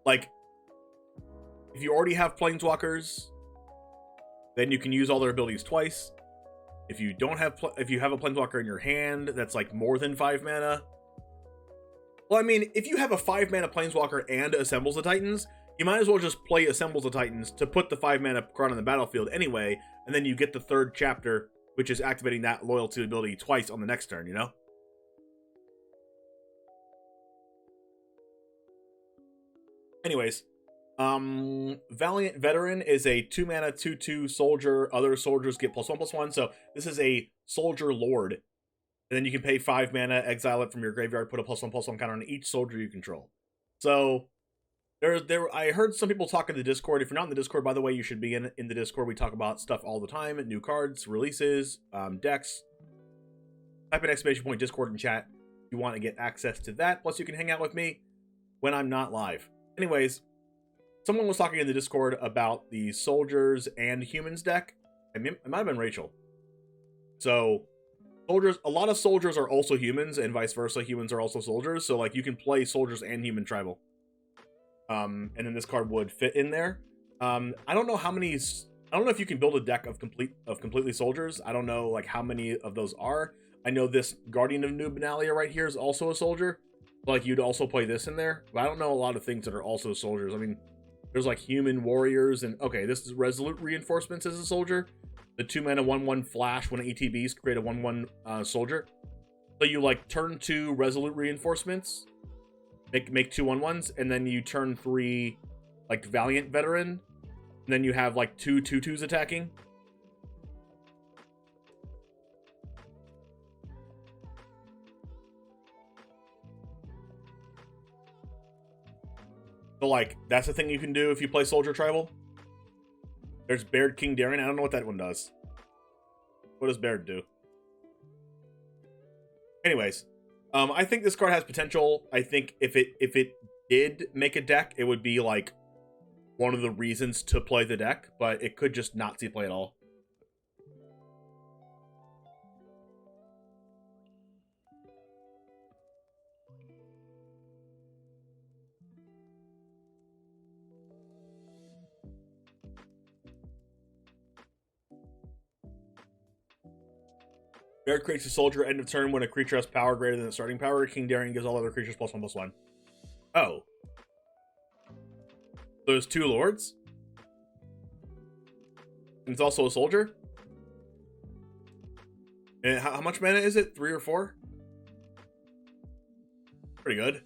Like, if you already have planeswalkers, then you can use all their abilities twice. If you don't have, if you have a planeswalker in your hand that's like more than 5 mana, well, I mean, if you have a 5 mana planeswalker and Assembles the Titans, you might as well just play Assembles the Titans to put the 5 mana card on the battlefield anyway, and then you get the third chapter, which is activating that loyalty ability twice on the next turn, you know? Anyways, Valiant Veteran is a 2 mana 2/2 soldier. Other soldiers get +1/+1. So this is a soldier lord. And then you can pay 5 mana, exile it from your graveyard, put a +1/+1 counter on each soldier you control. So I heard some people talk in the Discord. If you're not in the Discord, by the way, you should be in the Discord. We talk about stuff all the time, new cards, releases, decks. Type in ! Discord in chat if you want to get access to that. Plus, you can hang out with me when I'm not live. Anyways, someone was talking in the Discord about the soldiers and humans deck. It might have been Rachel. So, soldiers, a lot of soldiers are also humans, and vice versa. Humans are also soldiers. So, like, you can play soldiers and human tribal. And then this card would fit in there. I don't know how many. I don't know if you can build a deck of completely soldiers. I don't know like how many of those are. I know this Guardian of New Benalia right here is also a soldier. Like you'd also play this in there, but I don't know a lot of things that are also soldiers. I mean, there's like human warriors, and okay, this is Resolute Reinforcements as a soldier. The 2 mana 1/1 flash when ETBs create a 1/1 soldier. So you like turn 2 Resolute Reinforcements. Make 2 1/1s, and then you turn 3 like Valiant Veteran, and then you have like 2 2/2s attacking. So like that's the thing you can do if you play Soldier Tribal. There's Baird King Darien. I don't know what that one does. What does Baird do? Anyways. I think this card has potential. I think if it did make a deck, it would be like one of the reasons to play the deck, but it could just not see play at all. Baird creates a soldier end of turn when a creature has power greater than the starting power. King Darien gives all other creatures +1/+1. Oh. There's 2 lords? And it's also a soldier? And how much mana is it? 3 or 4? Pretty good.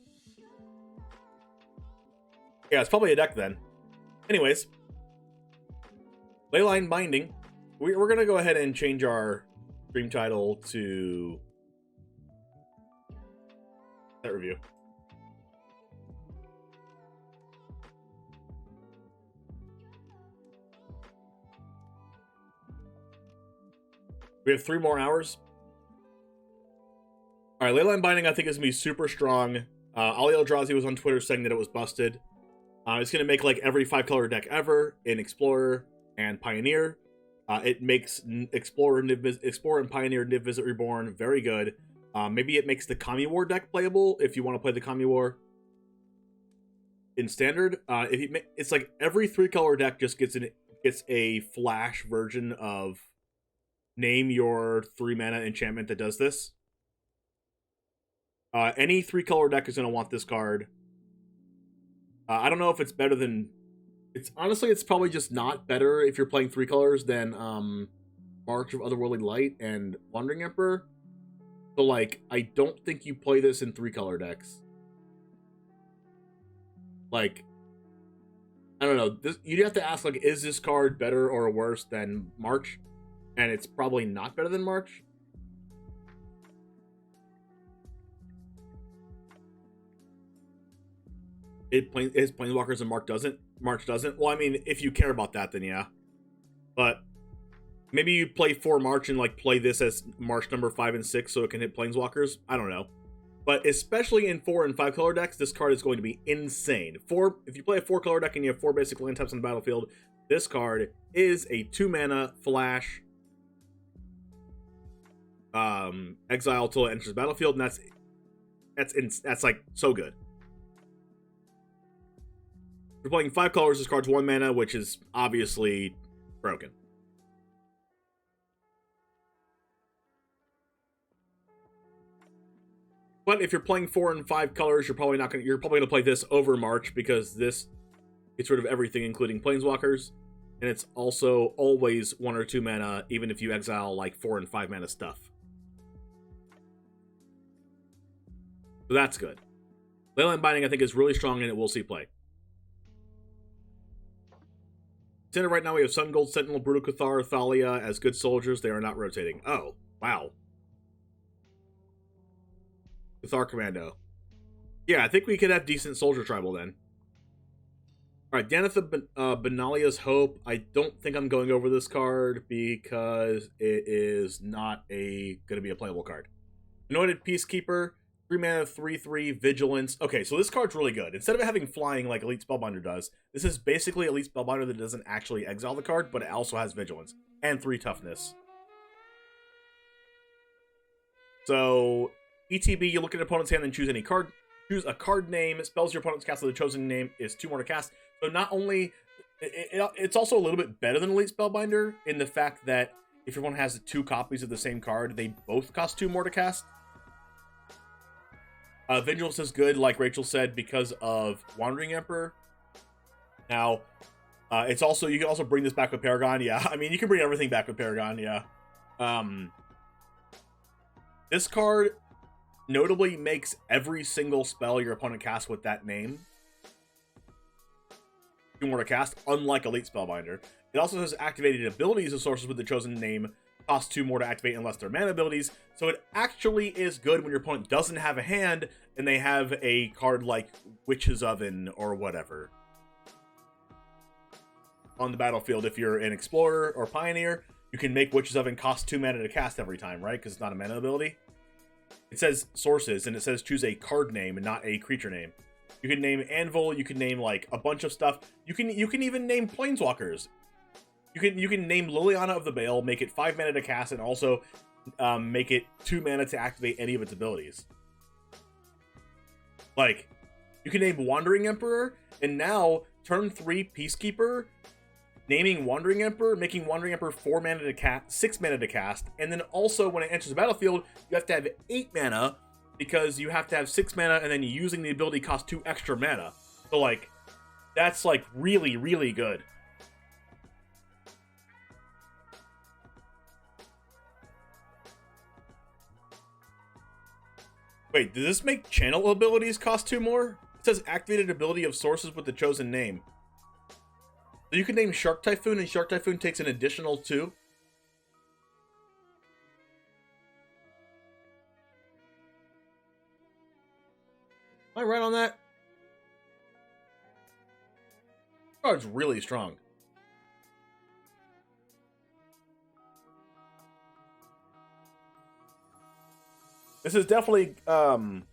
Yeah, it's probably a deck then. Anyways. Leyline Binding. We're going to go ahead and change our stream title to set review. We have 3 more hours. All right, Leyline Binding I think is gonna be super strong. Ali Eldrazi was on Twitter saying that it was busted. It's gonna make like every 5-color deck ever in Explorer and Pioneer. It makes Explorer and Pioneer Niv Visit Reborn very good. Maybe it makes the Kami War deck playable if you want to play the Kami War in Standard. It's like every 3-color deck just gets a flash version of name your 3 mana enchantment that does this. Any 3-color deck is going to want this card. I don't know if it's better than. It's probably just not better if you're playing 3 colors than March of Otherworldly Light and Wandering Emperor. So like, I don't think you play this in 3-color decks. Like, I don't know. You'd have to ask, like, is this card better or worse than March? And it's probably not better than March. Is Planeswalkers and March doesn't? Well, I mean, if you care about that, then yeah. But maybe you play 4 March and, like, play this as March number 5 and 6 so it can hit Planeswalkers. I don't know. But especially in 4 and 5 color decks, this card is going to be insane. If you play a 4 color deck and you have 4 basic land types on the battlefield, this card is a 2-mana flash exile till it enters the battlefield, and that's like so good. If you're playing 5 colors, this card's 1 mana, which is obviously broken. But if you're playing 4 and 5 colors, you're probably gonna play this over March, because this gets rid of everything, including Planeswalkers, and it's also always 1 or 2 mana, even if you exile like 4 and 5 mana stuff. So that's good. Leyline Binding, I think, is really strong, and it will see play. Center right now, we have Sun Gold, Sentinel, Brutal Cathar, Thalia as good soldiers. They are not rotating. Oh, wow. Cathar Commando. Yeah, I think we could have decent Soldier Tribal then. Alright, Danitha Benalia's Hope. I don't think I'm going over this card because it is not going to be a playable card. Anointed Peacekeeper. 3 mana, 3/3, Vigilance. Okay, so this card's really good. Instead of having flying like Elite Spellbinder does, this is basically Elite Spellbinder that doesn't actually exile the card, but it also has Vigilance and 3 Toughness. So, ETB, you look at an opponent's hand and choose any card. Choose a card name. Spells your opponent's cast with the chosen name is 2 more to cast. So not only... it's also a little bit better than Elite Spellbinder in the fact that if your opponent has 2 copies of the same card, they both cost 2 more to cast. Vigilance is good, like Rachel said, because of Wandering Emperor. Now, it's also, you can also bring this back with Paragon. Yeah, I mean, you can bring everything back with Paragon. Yeah. This card notably makes every single spell your opponent casts with that name 2 more to cast, unlike Elite Spellbinder. It also has activated abilities of sources with the chosen name cost 2 more to activate unless they're mana abilities. So it actually is good when your opponent doesn't have a hand and they have a card like Witch's Oven or whatever on the battlefield. If you're an Explorer or Pioneer, you can make Witch's Oven cost 2 mana to cast every time, right? Because it's not a mana ability. It says sources, and it says choose a card name and not a creature name. You can name Anvil, you can name like a bunch of stuff. You can even name Planeswalkers. You can name Liliana of the Veil, make it 5 mana to cast, and also make it 2 mana to activate any of its abilities. Like, you can name Wandering Emperor, and now turn 3 Peacekeeper, naming Wandering Emperor, making Wandering Emperor 4 mana to cast, 6 mana to cast, and then also when it enters the battlefield, you have to have 8 mana because you have to have 6 mana, and then using the ability costs 2 extra mana. So like, that's like really, really good. Wait, does this make channel abilities cost 2 more? It says activated ability of sources with the chosen name. So you can name Shark Typhoon, and Shark Typhoon takes an additional 2. Am I right on that? This card's really strong. This is definitely gonna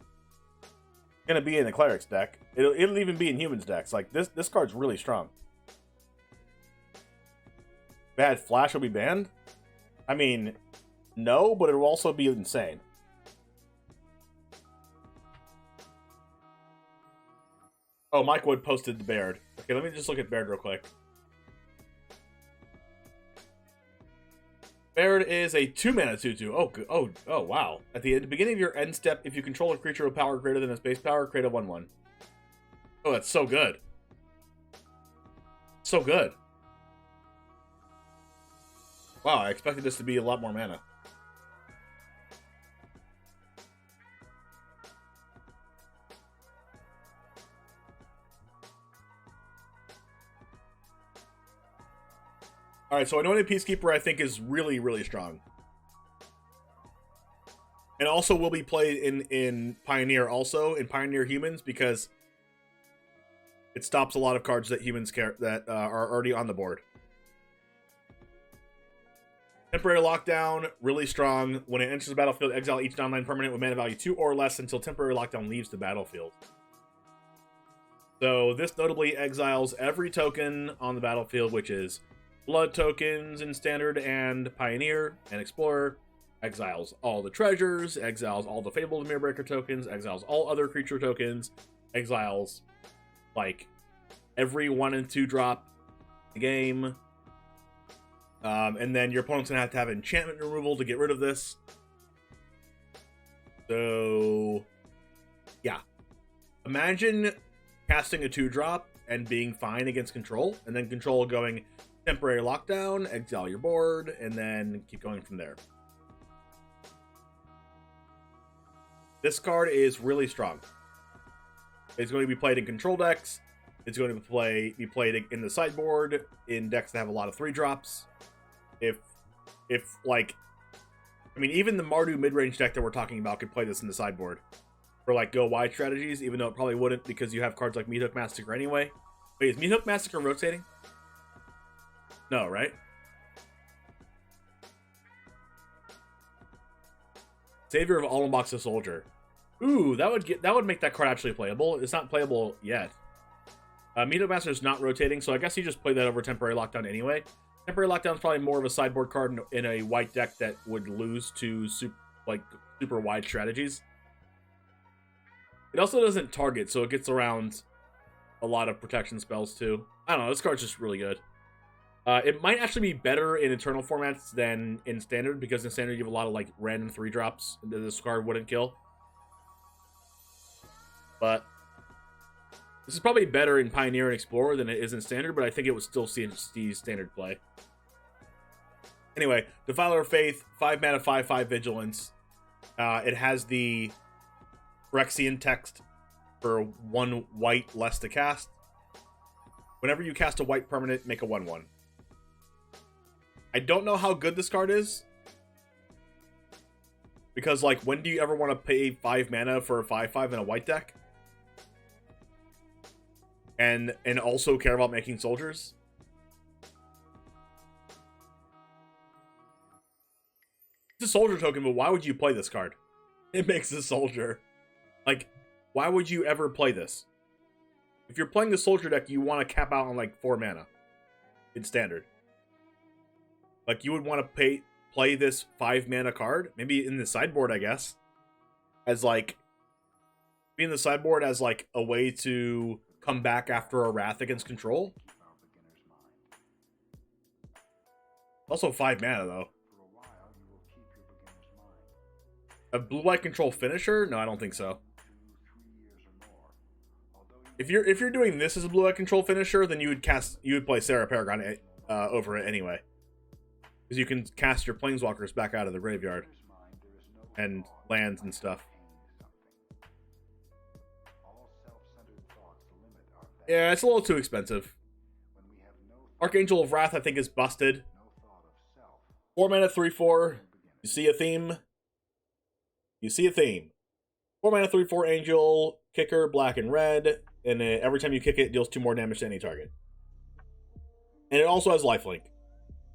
be in the Clerics deck. It'll even be in Humans decks. Like this card's really strong. Bad Flash will be banned? I mean, no, but it will also be insane. Oh, Mike Wood posted the Baird. Okay, let me just look at Baird real quick. Baird is a 2 mana 2/2. Oh, wow. At the beginning of your end step, if you control a creature with power greater than its base power, create a 1/1. Oh, that's so good. So good. Wow, I expected this to be a lot more mana. All right, so Anointed Peacekeeper I think is really, really strong. And also will be played in Pioneer also, in Pioneer Humans, because it stops a lot of cards that humans that are already on the board. Temporary Lockdown, really strong. When it enters the battlefield, exile each non-land permanent with mana value 2 or less until Temporary Lockdown leaves the battlefield. So this notably exiles every token on the battlefield, which is blood tokens in Standard and Pioneer and Explorer. Exiles all the treasures, exiles all the Fabled Mirrorbreaker tokens, exiles all other creature tokens, exiles like every 1 and 2 drop in the game. And then your opponent's gonna have to have enchantment removal to get rid of this. So yeah. Imagine casting a 2-drop and being fine against control, and then control going temporary lockdown, exile your board, and then keep going from there. This card is really strong. It's going to be played in control decks. It's going to be played in the sideboard in decks that have a lot of 3-drops. If like, I mean, even the Mardu mid-range deck that we're talking about could play this in the sideboard for like go wide strategies, even though it probably wouldn't because you have cards like Meathook Massacre anyway. Wait, is Meathook Massacre rotating? No, right? Savior of Alumbox's Soldier. Ooh, that would make that card actually playable. It's not playable yet. Meathook Massacre is not rotating, so I guess you just play that over Temporary Lockdown anyway. Temporary Lockdown is probably more of a sideboard card in a white deck that would lose to super wide strategies. It also doesn't target, so it gets around a lot of protection spells too. I don't know, this card's just really good. It might actually be better in Eternal formats than in Standard, because in Standard you have a lot of like random 3-drops that this card wouldn't kill. But this is probably better in Pioneer and Explorer than it is in Standard, but I think it would still see Standard play. Anyway, Defiler of Faith, 5 mana, 5/5 Vigilance. It has the Phyrexian text for 1 white less to cast. Whenever you cast a white permanent, make a 1/1. I don't know how good this card is, because like, when do you ever want to pay 5 mana for a 5/5 in a white deck? And also care about making soldiers? It's a soldier token, but why would you play this card? It makes a soldier. Like, why would you ever play this? If you're playing the soldier deck, you want to cap out on like 4 mana in Standard. Like, you would want to play this 5 mana card, maybe in the sideboard, I guess, as like, be in the sideboard as like a way to come back after a Wrath against control. Also 5 mana though. A blue-white control finisher? No, I don't think so. If you're doing this as a blue-white control finisher, then you would play Sarah Paragon over it anyway, because you can cast your planeswalkers back out of the graveyard and lands and stuff. Yeah, it's a little too expensive. Archangel of Wrath, I think, is busted. 4 mana, 3/4. You see a theme. You see a theme. 4 mana, 3/4 Angel, kicker, black and red, and every time you kick it, it deals 2 more damage to any target. And it also has lifelink.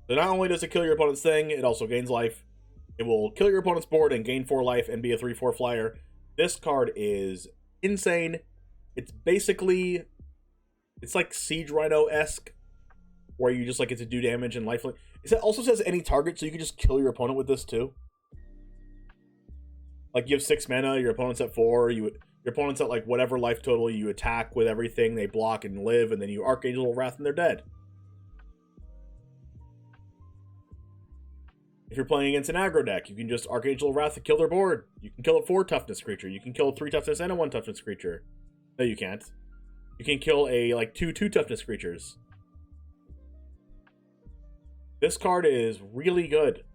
So not only does it kill your opponent's thing, it also gains life. It will kill your opponent's board and gain 4 life and be a 3/4 flyer. This card is insane. It's basically, it's like Siege Rhino-esque, where you just like get to do damage and lifelink. It also says any target, so you can just kill your opponent with this too. Like, you have 6 mana, your opponent's at 4, your opponent's at like whatever life total, you attack with everything, they block and live, and then you Archangel of Wrath and they're dead. If you're playing against an aggro deck, you can just Archangel of Wrath to kill their board. You can kill a 4 toughness creature. You can kill a 3 toughness and a 1 toughness creature. No, you can't. You can kill a like 2 toughness creatures. This card is really good.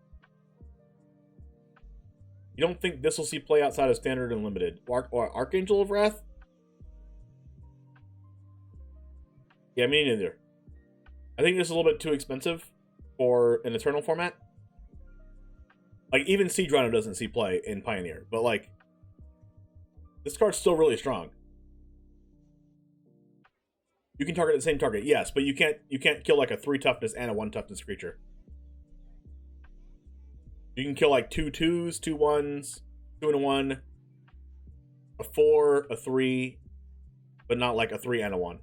You don't think this will see play outside of Standard and Limited? Archangel of Wrath? Yeah, me neither. I think this is a little bit too expensive. for an Eternal format. Like, even Siege Rhino doesn't see play in Pioneer, but like, this card's still really strong. You can target the same target, yes, but you can't kill like a 3 toughness and a 1 toughness creature. You can kill like 2 2s, 2 1s, 2 and a 1, a 4, a 3, but not like a 3 and a 1.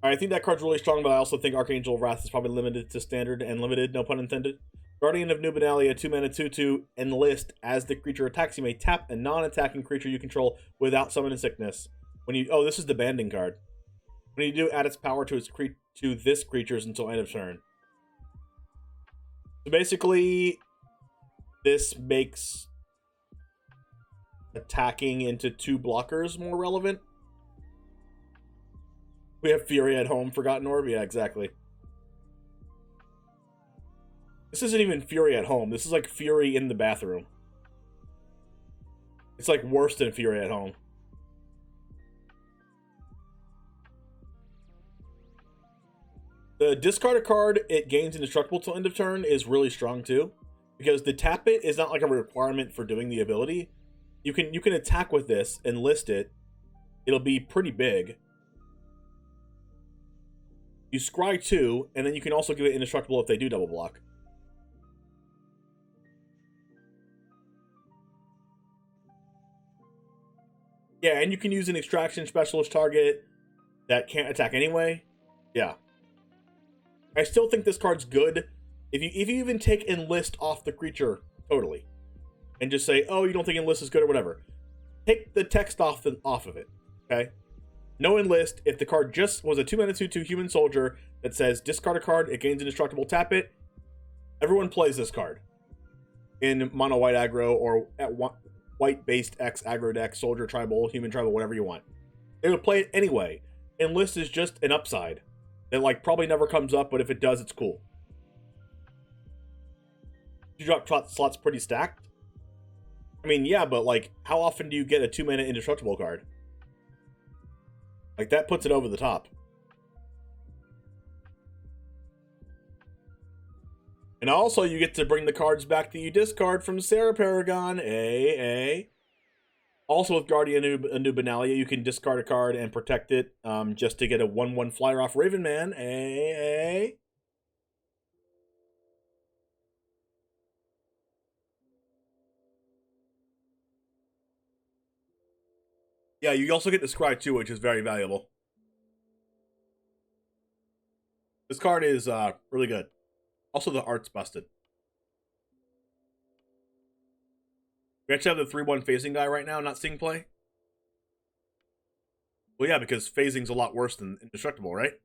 I think that card's really strong, but I also think Archangel of Wrath is probably limited to standard and limited, no pun intended. Guardian of Nubenalia, 2 mana, 2/2, enlist. As the creature attacks, you may tap a non-attacking creature you control without summoning sickness. When you this is the banding card. When you do, add its power to this creature's until end of turn. So basically, this makes attacking into 2 blockers more relevant. We have Fury at home, Forgotten Orb. Yeah, exactly. This isn't even Fury at home. This is like Fury in the bathroom. It's like worse than Fury at home. The discard a card, it gains indestructible till end of turn is really strong too. Because the tap it is not like a requirement for doing the ability. You can attack with this and list it. It'll be pretty big. You scry 2, and then you can also give it indestructible if they do double block. Yeah, and you can use an extraction specialist target that can't attack anyway. Yeah. I still think this card's good. If you even take Enlist off the creature totally, and just say, oh, you don't think Enlist is good or whatever, take the text off of it, okay? No Enlist. If the card just was a 2 mana 2/2 human soldier that says discard a card, it gains indestructible, tap it. Everyone plays this card in mono white aggro or at white based X aggro deck, soldier tribal, human tribal, whatever you want. They would play it anyway. Enlist is just an upside. It like probably never comes up, but if it does, it's cool. You drop slots pretty stacked. I mean, yeah, but like, how often do you get a 2 mana indestructible card? Like, that puts it over the top. And also, you get to bring the cards back that you discard from Sarah Paragon. Also, with Guardian of Nubenalia, you can discard a card and protect it just to get a 1/1 flyer off Raven Man. Yeah, you also get the Scry too, which is very valuable. This card is really good. Also, the art's busted. We actually have the 3/1 phasing guy right now not seeing play. Well, yeah, because phasing's a lot worse than indestructible, right?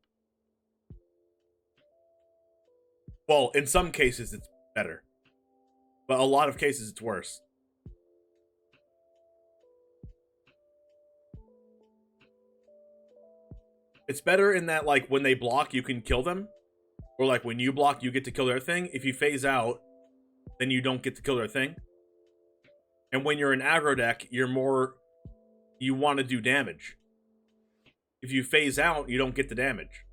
Well, in some cases it's better. But a lot of cases it's worse. It's better in that, like, when they block, you can kill them. Or, like, when you block, you get to kill their thing. If you phase out, then you don't get to kill their thing. And when you're an aggro deck, you want to do damage. If you phase out, you don't get the damage.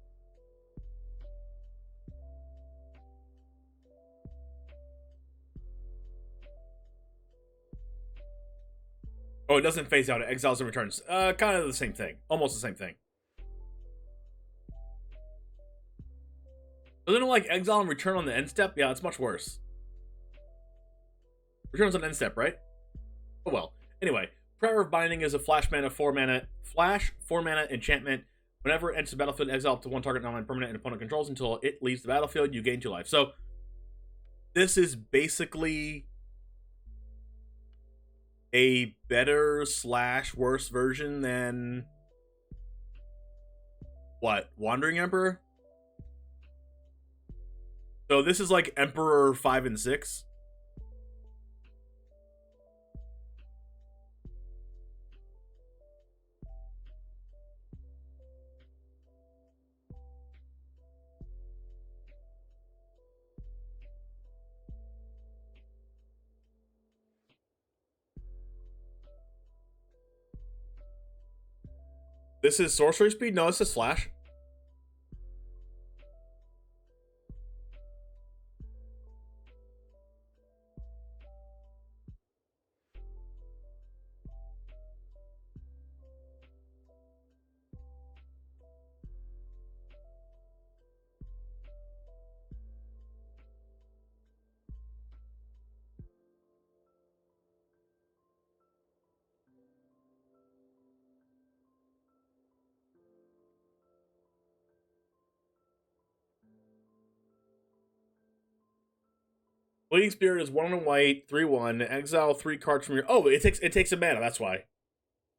Oh, it doesn't phase out, it exiles and returns. Kind of the same thing. Almost the same thing. Doesn't it like exile and return on the end step? Yeah, it's much worse. Returns on end step, right? Oh well. Anyway, Prayer of Binding is a flash 4 mana enchantment. Whenever it enters the battlefield, exile up to 1 target non-permanent and opponent controls until it leaves the battlefield. You gain 2 life. So this is basically a better / worse version than what? Wandering Emperor? So this is like Emperor 5 and 6. This is sorcery speed? No, this is flash. Bleeding Spirit is 1 white, 3/1. Exile 3 cards from your. Oh, it takes a mana. That's why. It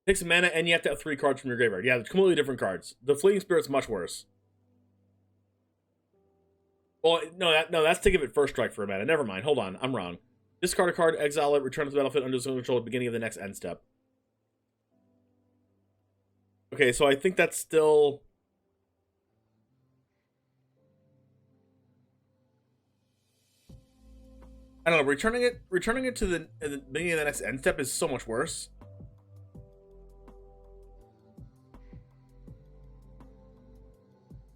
takes a mana, and you have to have 3 cards from your graveyard. Yeah, it's completely different cards. The Fleeting Spirit's much worse. Well, no, that's to give it first strike for a mana. Never mind. Hold on, I'm wrong. Discard a card, exile it, return to the battlefield under zone control at the beginning of the next end step. Okay, so I think that's still. I don't know. Returning it to the beginning of the next end step is so much worse.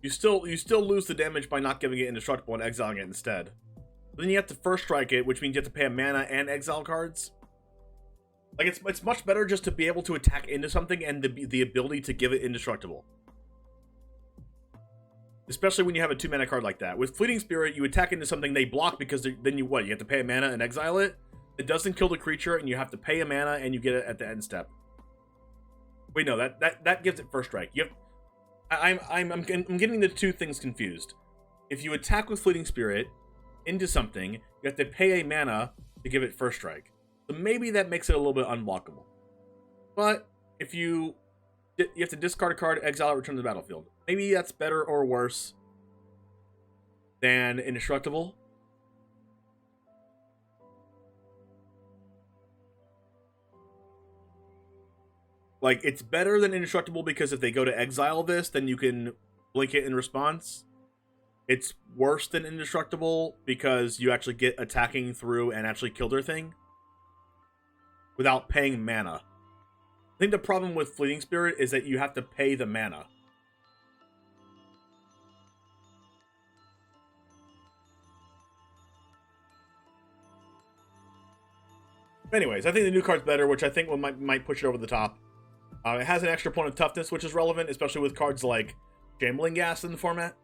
You still lose the damage by not giving it indestructible and exiling it instead. Then you have to first strike it, which means you have to pay a mana and exile cards. Like it's much better just to be able to attack into something and the ability to give it indestructible. Especially when you have a 2 mana card like that. With Fleeting Spirit, you attack into something they block because then you have to pay a mana and exile it. It doesn't kill the creature, and you have to pay a mana and you get it at the end step. Wait, no, that gives it first strike. I'm getting the two things confused. If you attack with Fleeting Spirit into something, you have to pay a mana to give it first strike. So maybe that makes it a little bit unblockable. But if you have to discard a card, exile it, return to the battlefield. Maybe that's better or worse than indestructible. Like, it's better than indestructible because if they go to exile this, then you can blink it in response. It's worse than indestructible because you actually get attacking through and actually kill their thing without paying mana. I think the problem with Fleeting Spirit is that you have to pay the mana. Anyways, I think the new card's better, which I think might push it over the top. It has an extra point of toughness, which is relevant, especially with cards like Shambling Gas in the format.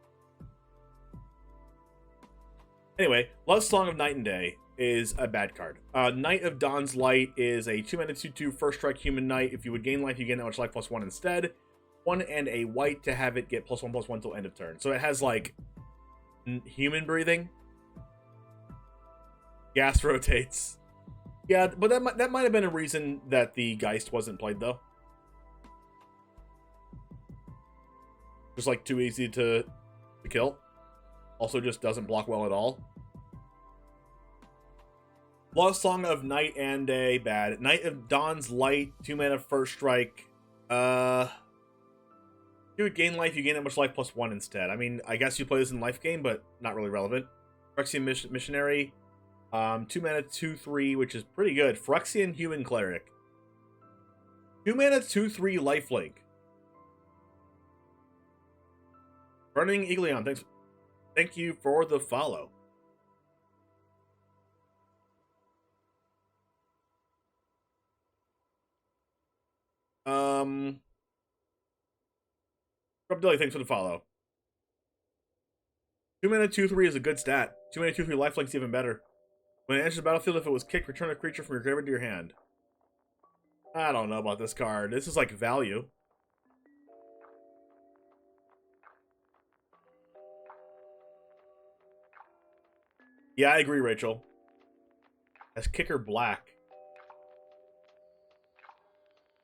Anyway, Love Song of Night and Day is a bad card. Knight of Dawn's Light is a 2-mana 2/2 first strike human knight. If you would gain life, you gain that much life +1 instead. 1 and a white to have it get +1/+1 till end of turn. So it has like human breathing. Gas rotates. Yeah, but that might have been a reason that the Geist wasn't played though. Just like too easy to kill. Also just doesn't block well at all. Lost Song of Night and Day, bad. Knight of Dawn's Light, 2-mana first strike. You would gain life, you gain that much life +1 instead. I mean, I guess you play this in life game, but not really relevant. Phyrexian Missionary, 2-mana 2/3, which is pretty good. Phyrexian Human Cleric. 2-mana 2/3 lifelink. Burning Eagleon, thank you for the follow. Rob Dilly, thanks for the follow. 2-mana 2/3 is a good stat. 2-mana 2/3 lifelink's even better. When it enters the battlefield, if it was kicked, return a creature from your graveyard to your hand. I don't know about this card. This is like value. Yeah, I agree, Rachel. As kicker black.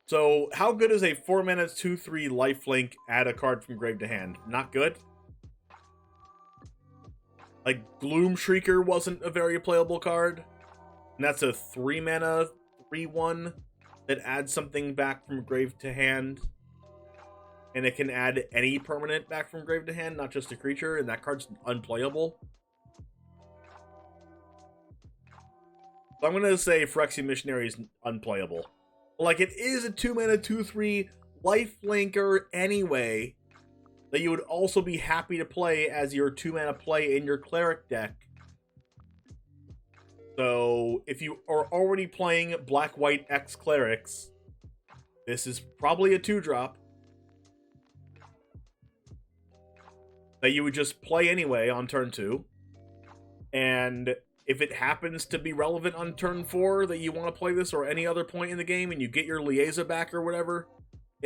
So, how good is a 4-mana 2/3 lifelink add a card from grave to hand? Not good. Like, Gloom Shrieker wasn't a very playable card. And that's a 3-mana 3/1 that adds something back from grave to hand. And it can add any permanent back from grave to hand, not just a creature, and that card's unplayable. So I'm going to say Phyrexian Missionary is unplayable. Like, it is a 2-mana 2/3 lifelinker anyway, that you would also be happy to play as your 2-mana play in your cleric deck. So, if you are already playing black-white X clerics, this is probably a 2-drop that you would just play anyway on turn 2. And if it happens to be relevant on turn 4 that you want to play this or any other point in the game and you get your Liaisa back or whatever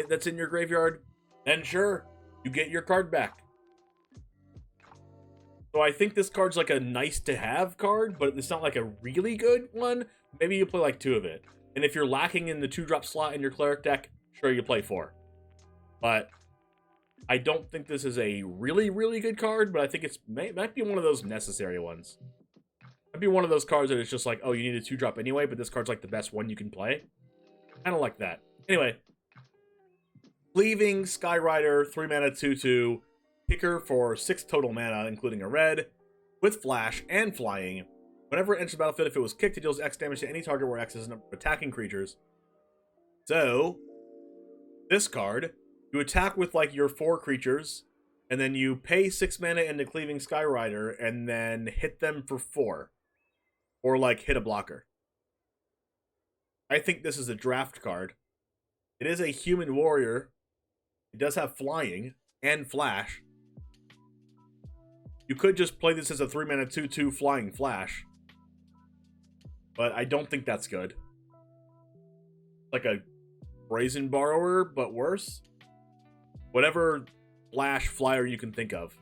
that's in your graveyard, then sure, you get your card back. So I think this card's like a nice to have card, but it's not like a really good one. Maybe you play like 2 of it. And if you're lacking in the 2-drop slot in your cleric deck, sure, you play 4. But I don't think this is a really, really good card, but I think it might be one of those necessary ones. Might be one of those cards that it's just like, oh, you need a 2-drop anyway, but this card's like the best one you can play. Kind of like that. Anyway. Cleaving Skyrider, 3 mana, 2/2. Kicker for 6 total mana, including a red, with flash and flying. Whenever it enters the battlefield, if it was kicked, it deals X damage to any target where X is the number of attacking creatures. So, this card, you attack with like your 4 creatures, and then you pay 6 mana into Cleaving Skyrider, and then hit them for 4. Or like hit a blocker. I think this is a draft card. It is a human warrior. It does have flying and flash. You could just play this as a 3 mana 2/2 flying flash. But I don't think that's good. Like a Brazen Borrower, but worse. Whatever flash flyer you can think of.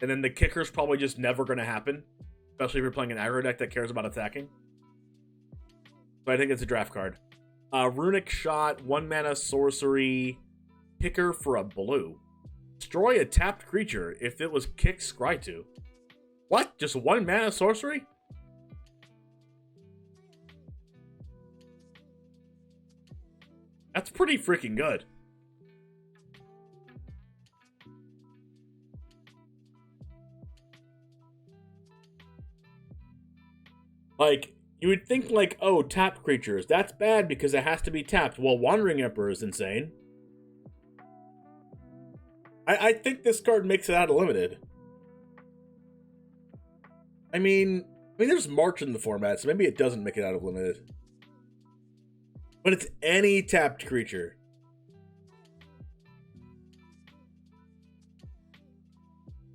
And then the kicker's probably just never going to happen. Especially if you're playing an aggro deck that cares about attacking. So I think it's a draft card. Runic Shot, 1 mana sorcery. Kicker for a blue. Destroy a tapped creature if it was kicked scry to. What? Just 1 mana sorcery? That's pretty freaking good. Like, you would think like, oh, tapped creatures. That's bad because it has to be tapped. Well, Wandering Emperor is insane. I think this card makes it out of limited. I mean, there's March in the format, so maybe it doesn't make it out of limited. But it's any tapped creature.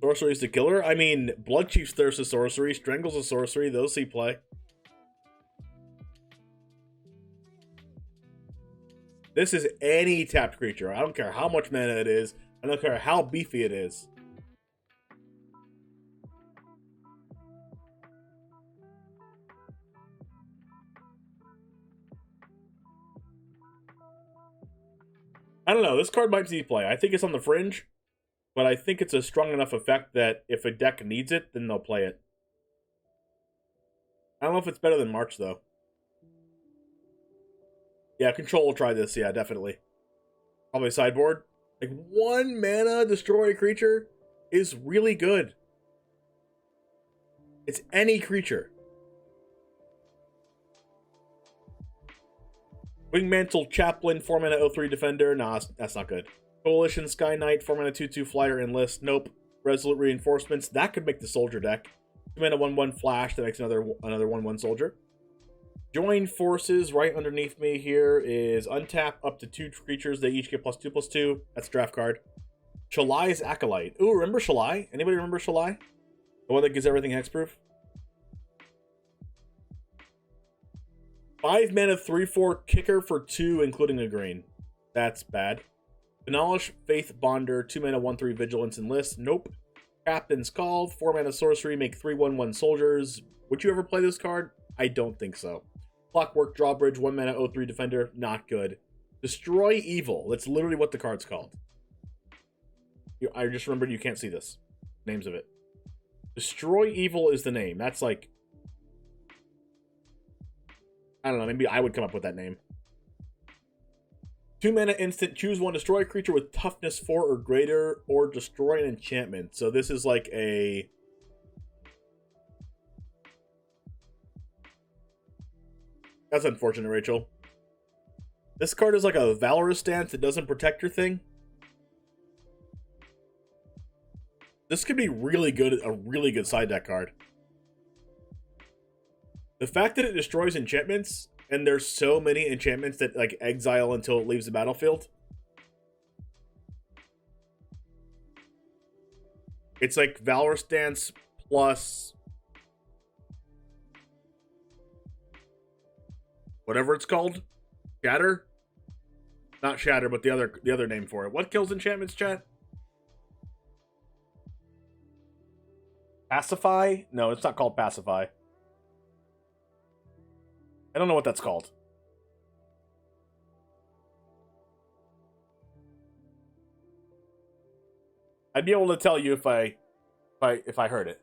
Sorcery's the killer? I mean, Bloodchief's Thirst is sorcery, Strangle's a sorcery, those see play. This is any tapped creature. I don't care how much mana it is. I don't care how beefy it is. I don't know. This card might see play. I think it's on the fringe, but I think it's a strong enough effect that if a deck needs it, then they'll play it. I don't know if it's better than March, though. Yeah, Control will try this. Yeah, definitely. Probably sideboard. Like, 1 mana destroy a creature is really good. It's any creature. Wingmantle Chaplain, 4 mana 03 defender. Nah, that's not good. Coalition Sky Knight, 4 mana 2/2 flyer enlist. Nope. Resolute Reinforcements. That could make the soldier deck. 2 mana 1/1 flash. That makes another 1/1 soldier. Join Forces, right underneath me here, is untap up to 2 creatures. They each get +2/+2. That's a draft card. Shalai's Acolyte. Ooh, remember Shalai? Anybody remember Shalai? The one that gives everything hexproof? 5 mana 3/4 kicker for 2, including a green. That's bad. Demolish Faith Bonder, 2 mana 1/3 vigilance enlist. Nope. Captain's Call, 4 mana sorcery, make 3/1/1 soldiers. Would you ever play this card? I don't think so. Clockwork Drawbridge, 1 mana 03 defender, not good. Destroy Evil. That's literally what the card's called. I just remembered you can't see this. Names of it. Destroy Evil is the name. That's like... I don't know, maybe I would come up with that name. 2 mana instant, choose 1, destroy a creature with toughness 4 or greater, or destroy an enchantment. So this is like a... That's unfortunate, Rachel. This card is like a Valorous stance that doesn't protect your thing. This could be really good, a really good side deck card. The fact that it destroys enchantments, and there's so many enchantments that like exile until it leaves the battlefield. It's like Valorous stance plus... whatever it's called. Shatter? Not Shatter, but the other name for it. What kills enchantments, chat? Pacify? No, it's not called Pacify. I don't know what that's called. I'd be able to tell you if I heard it.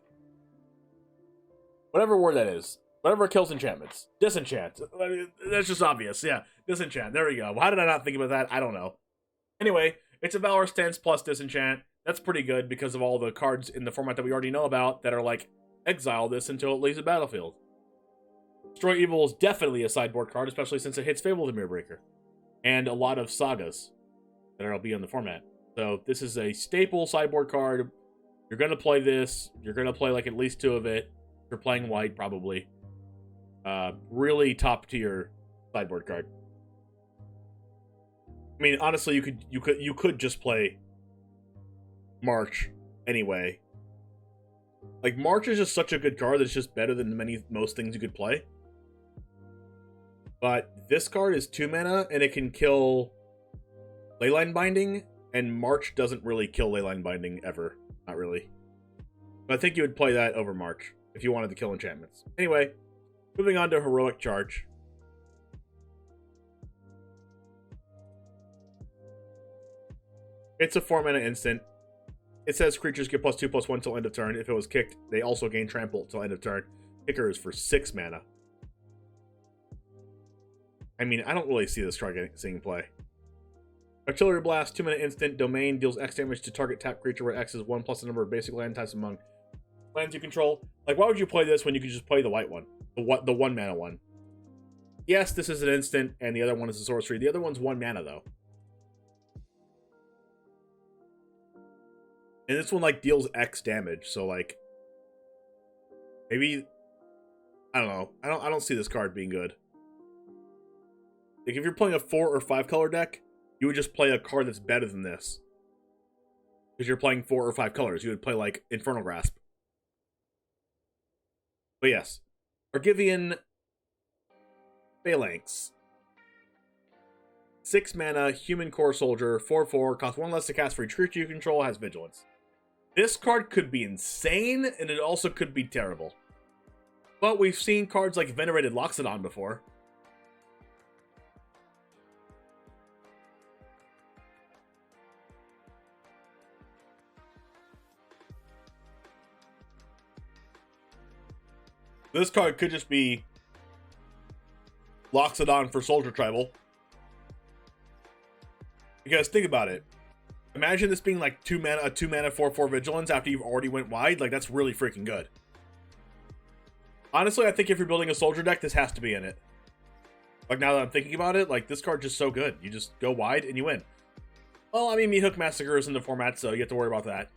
Whatever word that is. Whatever kills enchantments. Disenchant. I mean, that's just obvious. Yeah, disenchant. There we go. How did I not think about that? I don't know. Anyway, it's a Valor stance plus disenchant. That's pretty good because of all the cards in the format that we already know about that are like, exile this until it leaves the battlefield. Destroy Evil is definitely a sideboard card, especially since it hits Fable the Mirror Breaker. And a lot of sagas that will be on the format. So this is a staple sideboard card. You're going to play this. You're going to play like at least 2 of it. If you're playing white, probably. Really top tier sideboard card. I mean, honestly, you could just play March anyway. Like, March is just such a good card that's just better than most things you could play. But this card is 2 mana, and it can kill Leyline Binding, and March doesn't really kill Leyline Binding ever. Not really. But I think you would play that over March if you wanted to kill enchantments. Anyway, moving on to Heroic Charge. It's a 4-mana instant. It says creatures get +2/+1 till end of turn. If it was kicked, they also gain trample till end of turn. Kicker is for 6 mana. I mean, I don't really see this card seeing play. Artillery Blast, 2-mana instant. Domain deals X damage to target tap creature where X is 1 plus the number of basic land types among lands you control. Like, why would you play this when you could just play the white one? The 1-mana one. Yes, this is an instant, and the other one is a sorcery. The other one's 1 mana, though. And this one, like, deals X damage, so, like, maybe, I don't know. I don't see this card being good. Like, if you're playing a 4 or 5 color deck, you would just play a card that's better than this. Because you're playing 4 or 5 colors. You would play, like, Infernal Grasp. But yes. Argivian Phalanx. 6 mana, Human Core Soldier, 4/4, costs 1 less to cast for each creature you control, has Vigilance. This card could be insane, and it also could be terrible. But we've seen cards like Venerated Loxodon before. This card could just be Loxodon for Soldier Tribal. Because think about it. Imagine this being like a 2 mana 4/4 Vigilance after you've already went wide. Like, that's really freaking good. Honestly, I think if you're building a soldier deck, this has to be in it. Like, now that I'm thinking about it, like, this card's just so good. You just go wide and you win. Well, I mean, Meat Hook Massacre is in the format, so you have to worry about that.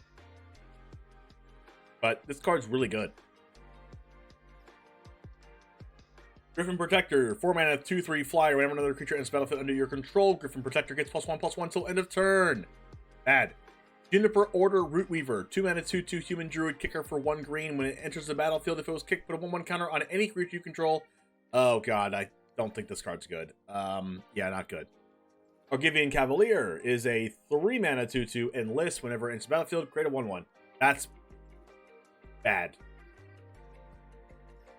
But this card's really good. Griffin Protector, 4 mana, 2/3 flyer. Whenever another creature enters battlefield under your control, Griffin Protector gets +1/+1 till end of turn. Bad. Juniper Order Rootweaver, 2 mana, 2/2 human druid, kicker for 1 green. When it enters the battlefield, if it was kicked, put a 1/1 counter on any creature you control. Oh god, I don't think this card's good. Yeah, not good. Argivian Cavalier is a 3 mana, 2/2 enlist. Whenever it enters the battlefield, create a 1/1. That's bad.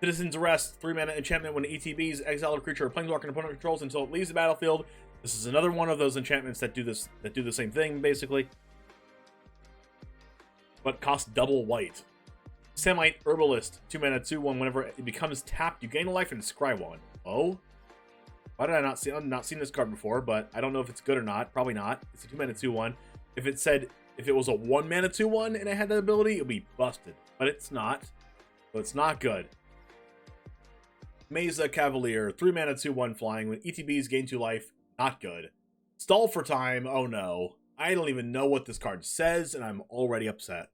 Citizen's Arrest, 3 mana enchantment. When ETBs, exile a creature or planeswalker an opponent controls until it leaves the battlefield. This is another one of those enchantments that do the same thing, basically. But costs double white. Semite Herbalist, 2 mana, 2/1. Whenever it becomes tapped, you gain a life and scry 1. Oh? Why did I not see? I've not seen this card before, but I don't know if it's good or not. Probably not. It's a 2 mana, 2/1. If it was a 1 mana, 2/1 and it had that ability, it would be busted. But it's not. So it's not good. Mesa Cavalier, 3 mana, 2/1 flying. When ETBs gain 2 life, not good. Stall for time, oh no. I don't even know what this card says, and I'm already upset.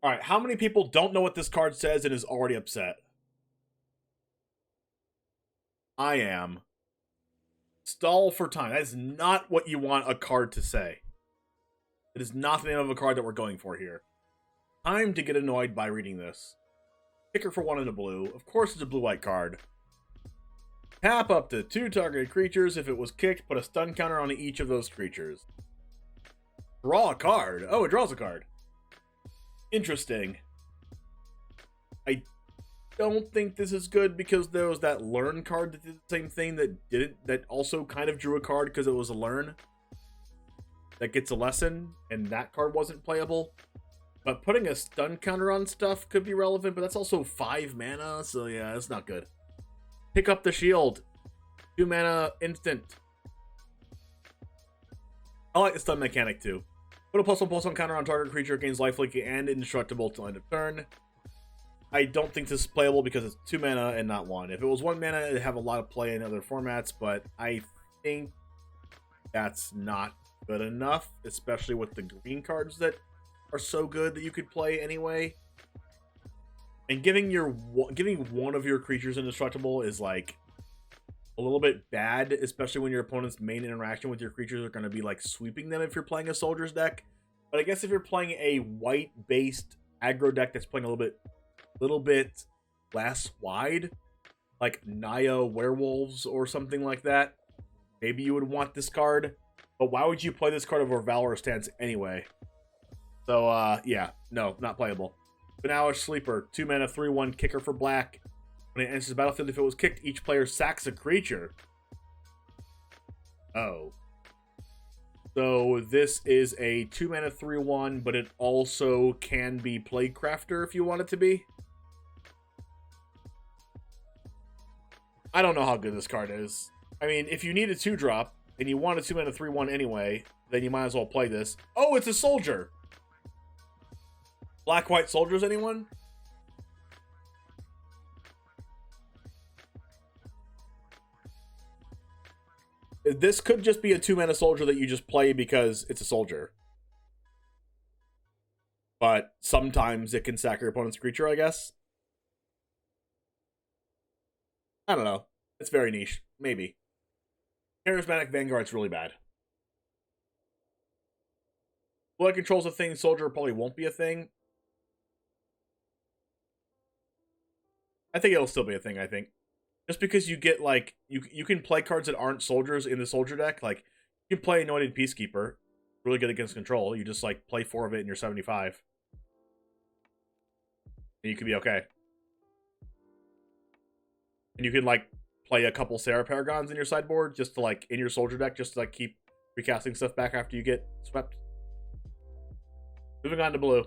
Alright, how many people don't know what this card says and is already upset? I am. Stall for time. That is not what you want a card to say. It is not the name of a card that we're going for here. Time to get annoyed by reading this. Kicker for 1 in a blue. Of course it's a blue-white card. Tap up to 2 targeted creatures. If it was kicked, put a stun counter on each of those creatures. Draw a card. Oh, it draws a card. Interesting. I don't think this is good because there was that learn card that did the same thing that also kind of drew a card because it was a learn that gets a lesson, and that card wasn't playable. But putting a stun counter on stuff could be relevant, but that's also 5 mana, so yeah, that's not good. Pick up the shield. 2 mana instant. I like the stun mechanic too. Put a +1/+1 counter on target creature, gains lifelink and indestructible till end of turn. I don't think this is playable because it's 2 mana and not 1. If it was 1 mana, it'd have a lot of play in other formats, but I think that's not good enough, especially with the green cards that are so good that you could play anyway. And giving one of your creatures indestructible is like a little bit bad, especially when your opponent's main interaction with your creatures are going to be like sweeping them if you're playing a soldiers deck. But I guess if you're playing a white-based aggro deck that's playing a little bit less wide, like Naya Werewolves or something like that, maybe you would want this card. But why would you play this card over Valorous Stance anyway? So, yeah, no, not playable. Banalish Sleeper, 2 mana, 3/1 kicker for black. When it enters the battlefield, if it was kicked, each player sacks a creature. Oh. So this is a 2 mana, 3/1, but it also can be Plaguecrafter if you want it to be. I don't know how good this card is. I mean, if you need a 2-drop, and you want a 2 mana, 3/1 anyway, then you might as well play this. Oh, it's a soldier! Black-white soldiers, anyone? This could just be a 2 mana soldier that you just play because it's a soldier. But sometimes it can sack your opponent's creature, I guess. I don't know. It's very niche. Maybe. Charismatic Vanguard's really bad. Blood controls a thing, soldier probably won't be a thing. I think it'll still be a thing, I think. Just because you get, like, you can play cards that aren't soldiers in the soldier deck. Like, you can play Anointed Peacekeeper. Really good against control. You just, like, play 4 of it and you're 75. And you could be okay. And you can, like, play a couple Sarah Paragons in your sideboard just to, like, in your soldier deck, just to, like, keep recasting stuff back after you get swept. Moving on to blue.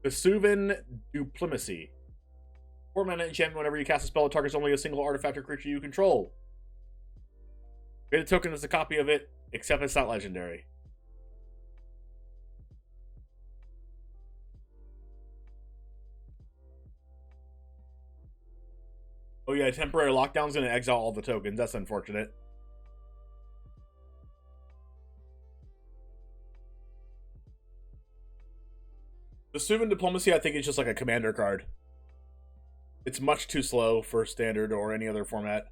Vesuvan Diplomacy. 4 mana enchantment. Whenever you cast a spell, it targets only a single artifact or creature you control. Create a token that's a copy of it, except it's not legendary. Oh yeah, temporary lockdown's gonna exile all the tokens. That's unfortunate. The Vesuvan Diplomacy, I think, is just like a commander card. It's much too slow for standard or any other format.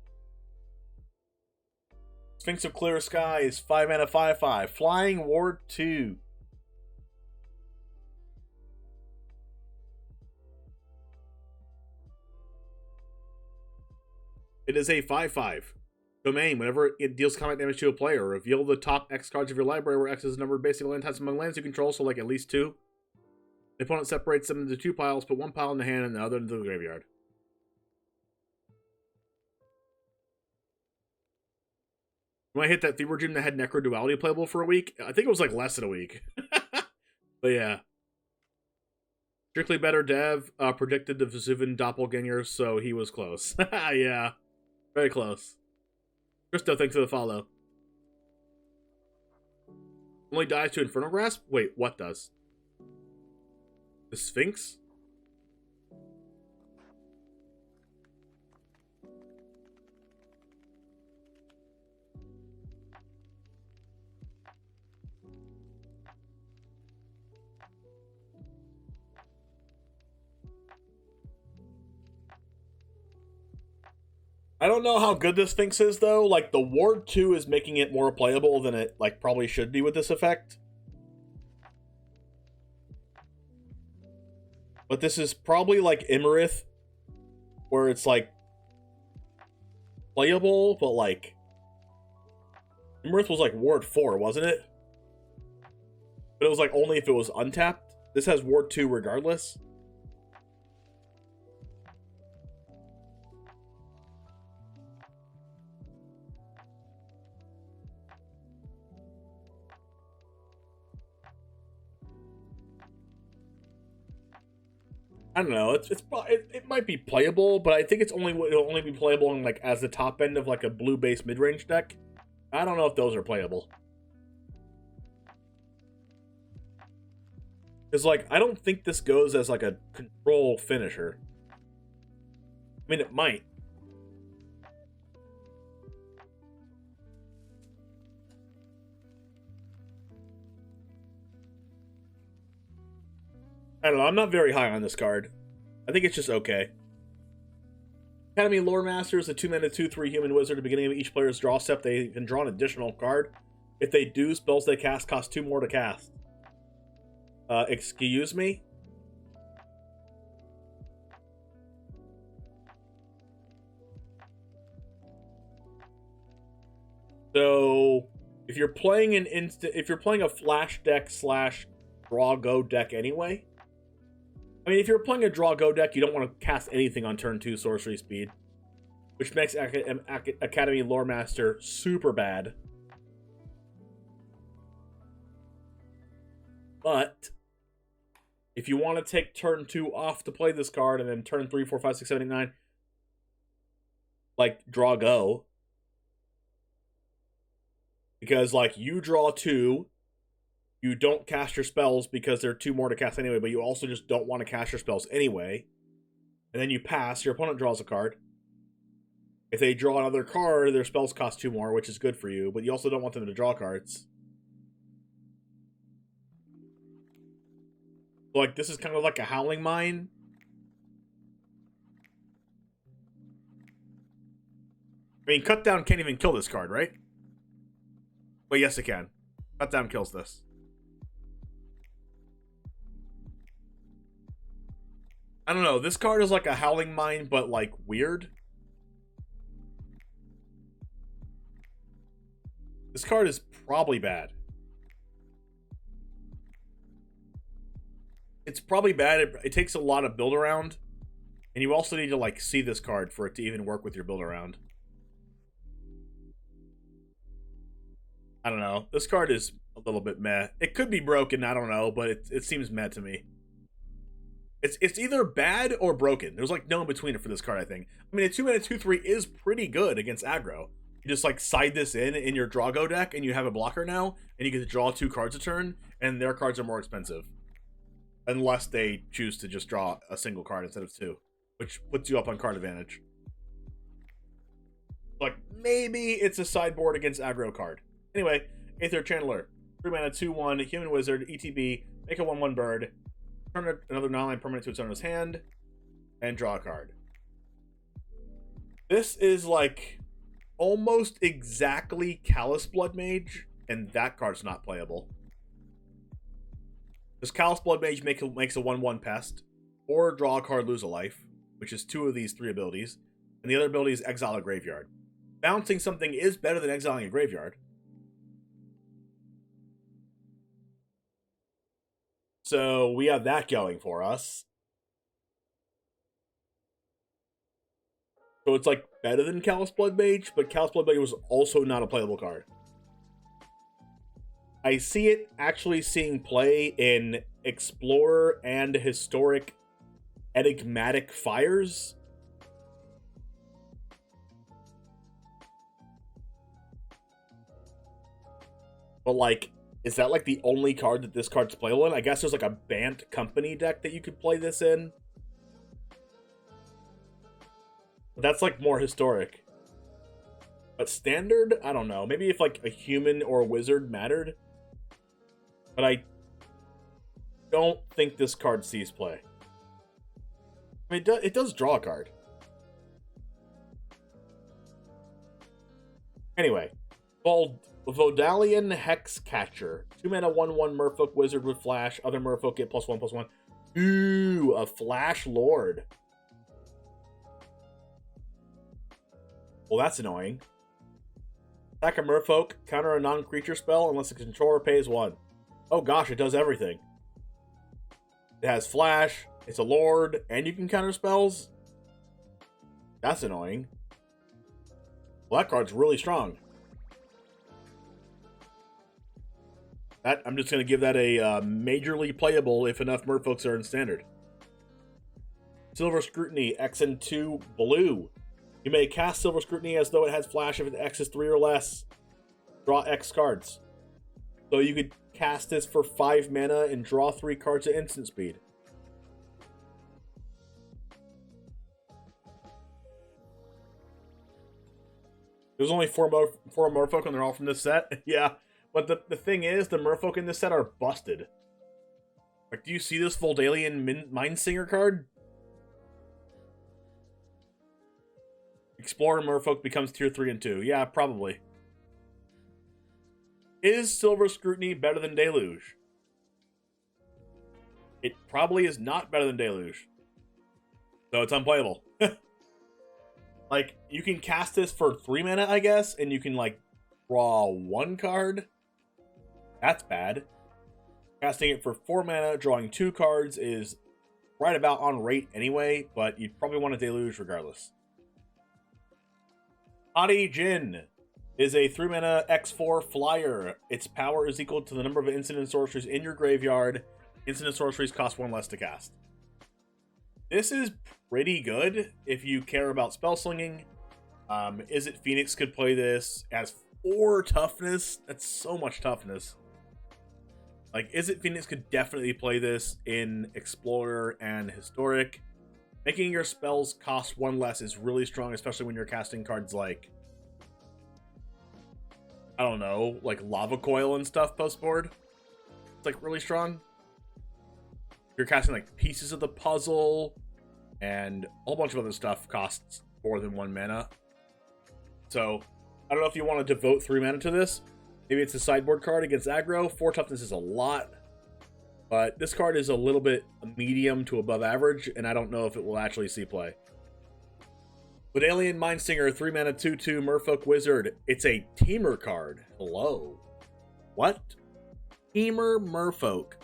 Sphinx of Clear Sky is 5 mana, 5/5. Flying Ward 2. It is a 5/5. Domain. Whenever it deals combat damage to a player, reveal the top X cards of your library where X is the number of basic land types among lands you control, so like at least 2. The opponent separates them into 2 piles, put 1 pile in the hand and the other into the graveyard. When I hit that Fever Dream that had Necro Duality playable for a week, I think it was like less than a week. But yeah. Strictly Better Dev predicted the Vesuvan Doppelganger, so he was close. Yeah. Very close. Christo, thanks for the follow. Only dies to Infernal Grasp? Wait, what does? The Sphinx? I don't know how good this Sphinx is, though. Like, the Ward 2 is making it more playable than it, like, probably should be with this effect. But this is probably like Imarith, where it's, like, playable, but, like... Imarith was, like, Ward 4, wasn't it? But it was like only if it was untapped. This has Ward 2 regardless. I don't know. It might be playable, but I think it'll only be playable in like as the top end of like a blue based mid range deck. I don't know if those are playable. Because like I don't think this goes as like a control finisher. I mean, it might. I don't know. I'm not very high on this card. I think it's just okay. Academy Lore Master is a 2-mana 2/3 human wizard. At the beginning of each player's draw step, they can draw an additional card. If they do, spells they cast cost 2 more to cast. Excuse me? So, if you're playing a flash deck / draw go deck anyway, I mean, if you're playing a draw go deck, you don't want to cast anything on turn 2 sorcery speed, which makes Academy Lore Master super bad. But if you want to take turn 2 off to play this card, and then turn 3, 4, 5, 6, 7, 8, 9, like draw go, because like you draw 2. You don't cast your spells because there are 2 more to cast anyway, but you also just don't want to cast your spells anyway. And then you pass, your opponent draws a card. If they draw another card, their spells cost 2 more, which is good for you, but you also don't want them to draw cards. So, like, this is kind of like a Howling Mine. I mean, Cut Down can't even kill this card, right? But yes, it can. Cut Down kills this. I don't know. This card is like a Howling Mine, but like weird. This card is probably bad. It's probably bad. It takes a lot of build around. And you also need to like see this card for it to even work with your build around. I don't know. This card is a little bit meh. It could be broken, I don't know, but it seems meh to me. It's either bad or broken. There's like no in between it for this card, I think. I mean, a 2-mana 2/3 is pretty good against aggro. You just like side this in your Drago deck, and you have a blocker now, and you get to draw 2 cards a turn, and their cards are more expensive. Unless they choose to just draw a single card instead of 2, which puts you up on card advantage. Like, maybe it's a sideboard against aggro card. Anyway, Aether Channeler. 3-mana 2/1, human wizard, ETB, make a 1/1 bird. Turn another non-land permanent to its owner's hand, and draw a card. This is like almost exactly Callous Blood Mage, and that card's not playable. This Callous Blood Mage makes a 1/1 pest, or draw a card, lose a life, which is 2 of these 3 abilities, and the other ability is exile a graveyard. Bouncing something is better than exiling a graveyard. So we have that going for us. So it's like better than Callous Blood Mage, but Callous Blood Mage was also not a playable card. I see it actually seeing play in Explorer and Historic Enigmatic Fires. But like, is that like the only card that this card's playable in? I guess there's like a Bant Company deck that you could play this in. But that's like more historic. But standard? I don't know. Maybe if like a human or a wizard mattered. But I don't think this card sees play. I mean, it does draw a card. Anyway, Vodalian Hexcatcher. 2-mana 1/1 Merfolk Wizard with Flash. Other Merfolk get +1/+1. Ooh, a Flash Lord. Well, that's annoying. Attack a Merfolk. Counter a non-creature spell unless the controller pays 1. Oh gosh, it does everything. It has flash, it's a lord, and you can counter spells? That's annoying. Well, that card's really strong. That I'm just going to give that a majorly playable if enough merfolks are in standard. Silver Scrutiny, X and 2 blue. You may cast Silver Scrutiny as though it has flash if its X is 3 or less. Draw X cards. So you could cast this for 5 mana and draw 3 cards at instant speed. There's only 4 merfolk and they're all from this set. Yeah, but the thing is, the merfolk in this set are busted. Like, do you see this Voldalian Mindsinger card? Explorer merfolk becomes tier 3 and 2. Yeah, probably. Is Silver Scrutiny better than Deluge? It probably is not better than Deluge. So it's unplayable. Like, you can cast this for 3 mana, I guess, and you can, like, draw 1 card. That's bad. Casting it for 4 mana, drawing 2 cards is right about on rate anyway, but you'd probably want a Deluge regardless. Hadi Jin is a 3 mana X4 flyer. Its power is equal to the number of instant and sorceries in your graveyard. Instant and sorceries cost 1 less to cast. This is pretty good if you care about spell slinging. Is it Phoenix could play this as 4 toughness? That's so much toughness. Like, Is it Phoenix could definitely play this in Explorer and Historic. Making your spells cost 1 less is really strong, especially when you're casting cards like, I don't know, like Lava Coil and stuff post-board. It's like really strong. You're casting like pieces of the puzzle, and a whole bunch of other stuff costs more than 1 mana. So, I don't know if you want to devote 3 mana to this. Maybe it's a sideboard card against aggro. 4 toughness is a lot. But this card is a little bit medium to above average, and I don't know if it will actually see play. With Alien Mindsinger, 3 mana 2/2 Merfolk Wizard. It's a Teamer card. Hello. What? Teamer Merfolk.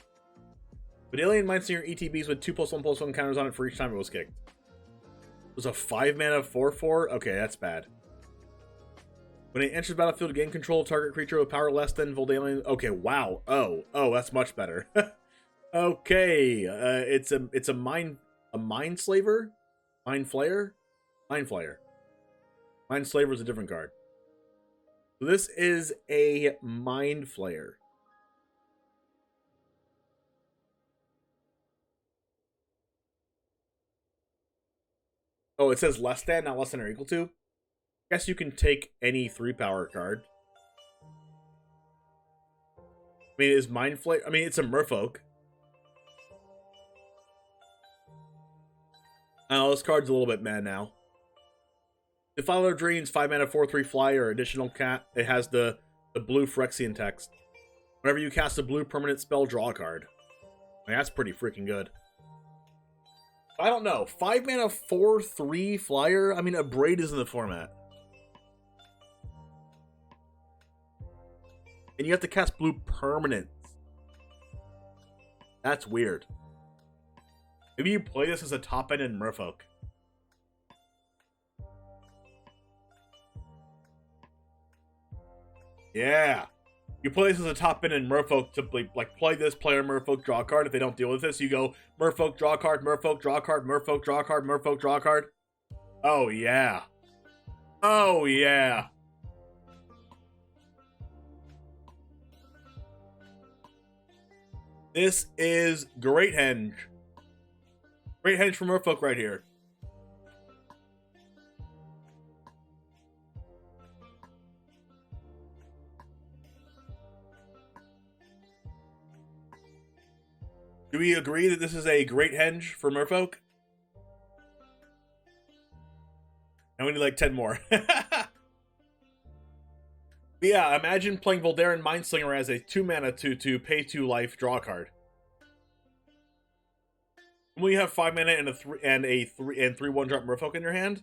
With Alien Mindsinger ETBs with 2+1/+1 counters on it for each time it was kicked. It was a 5 mana 4/4? Okay, that's bad. When it enters battlefield, gain control of target creature with power less than Voldalian. Okay, wow. Oh, that's much better. Okay, it's a mind slaver, mind flayer. Mind slaver is a different card. So this is a mind flayer. Oh, it says less than, not less than or equal to. I guess you can take any 3-power card. I mean, is mind flayer? I mean, it's a merfolk. Oh, this card's a little bit mad now. Defiler Dreams, 5 mana 4/3 flyer, additional cat. It has the blue Phyrexian text. Whenever you cast a blue permanent spell, draw a card. I mean, that's pretty freaking good. I don't know. 5 mana 4/3 flyer? I mean, a Braid is in the format. And you have to cast blue permanents. That's weird. Maybe you play this as a top end in Merfolk. Yeah. You play this as a top end in Merfolk to like play this player Merfolk, draw a card. If they don't deal with this, you go Merfolk, draw a card, Merfolk, draw a card, Merfolk, draw a card, Merfolk, draw a card. Oh yeah. Oh yeah. This is Great Henge. Great Henge for Merfolk right here. Do we agree that this is a Great Henge for Merfolk? And we need like 10 more. Yeah, imagine playing Voldaren Mindslinger as a 2 mana 2/2 pay 2 life draw card. When you have 5 mana and a 3 1-drop Merfolk in your hand,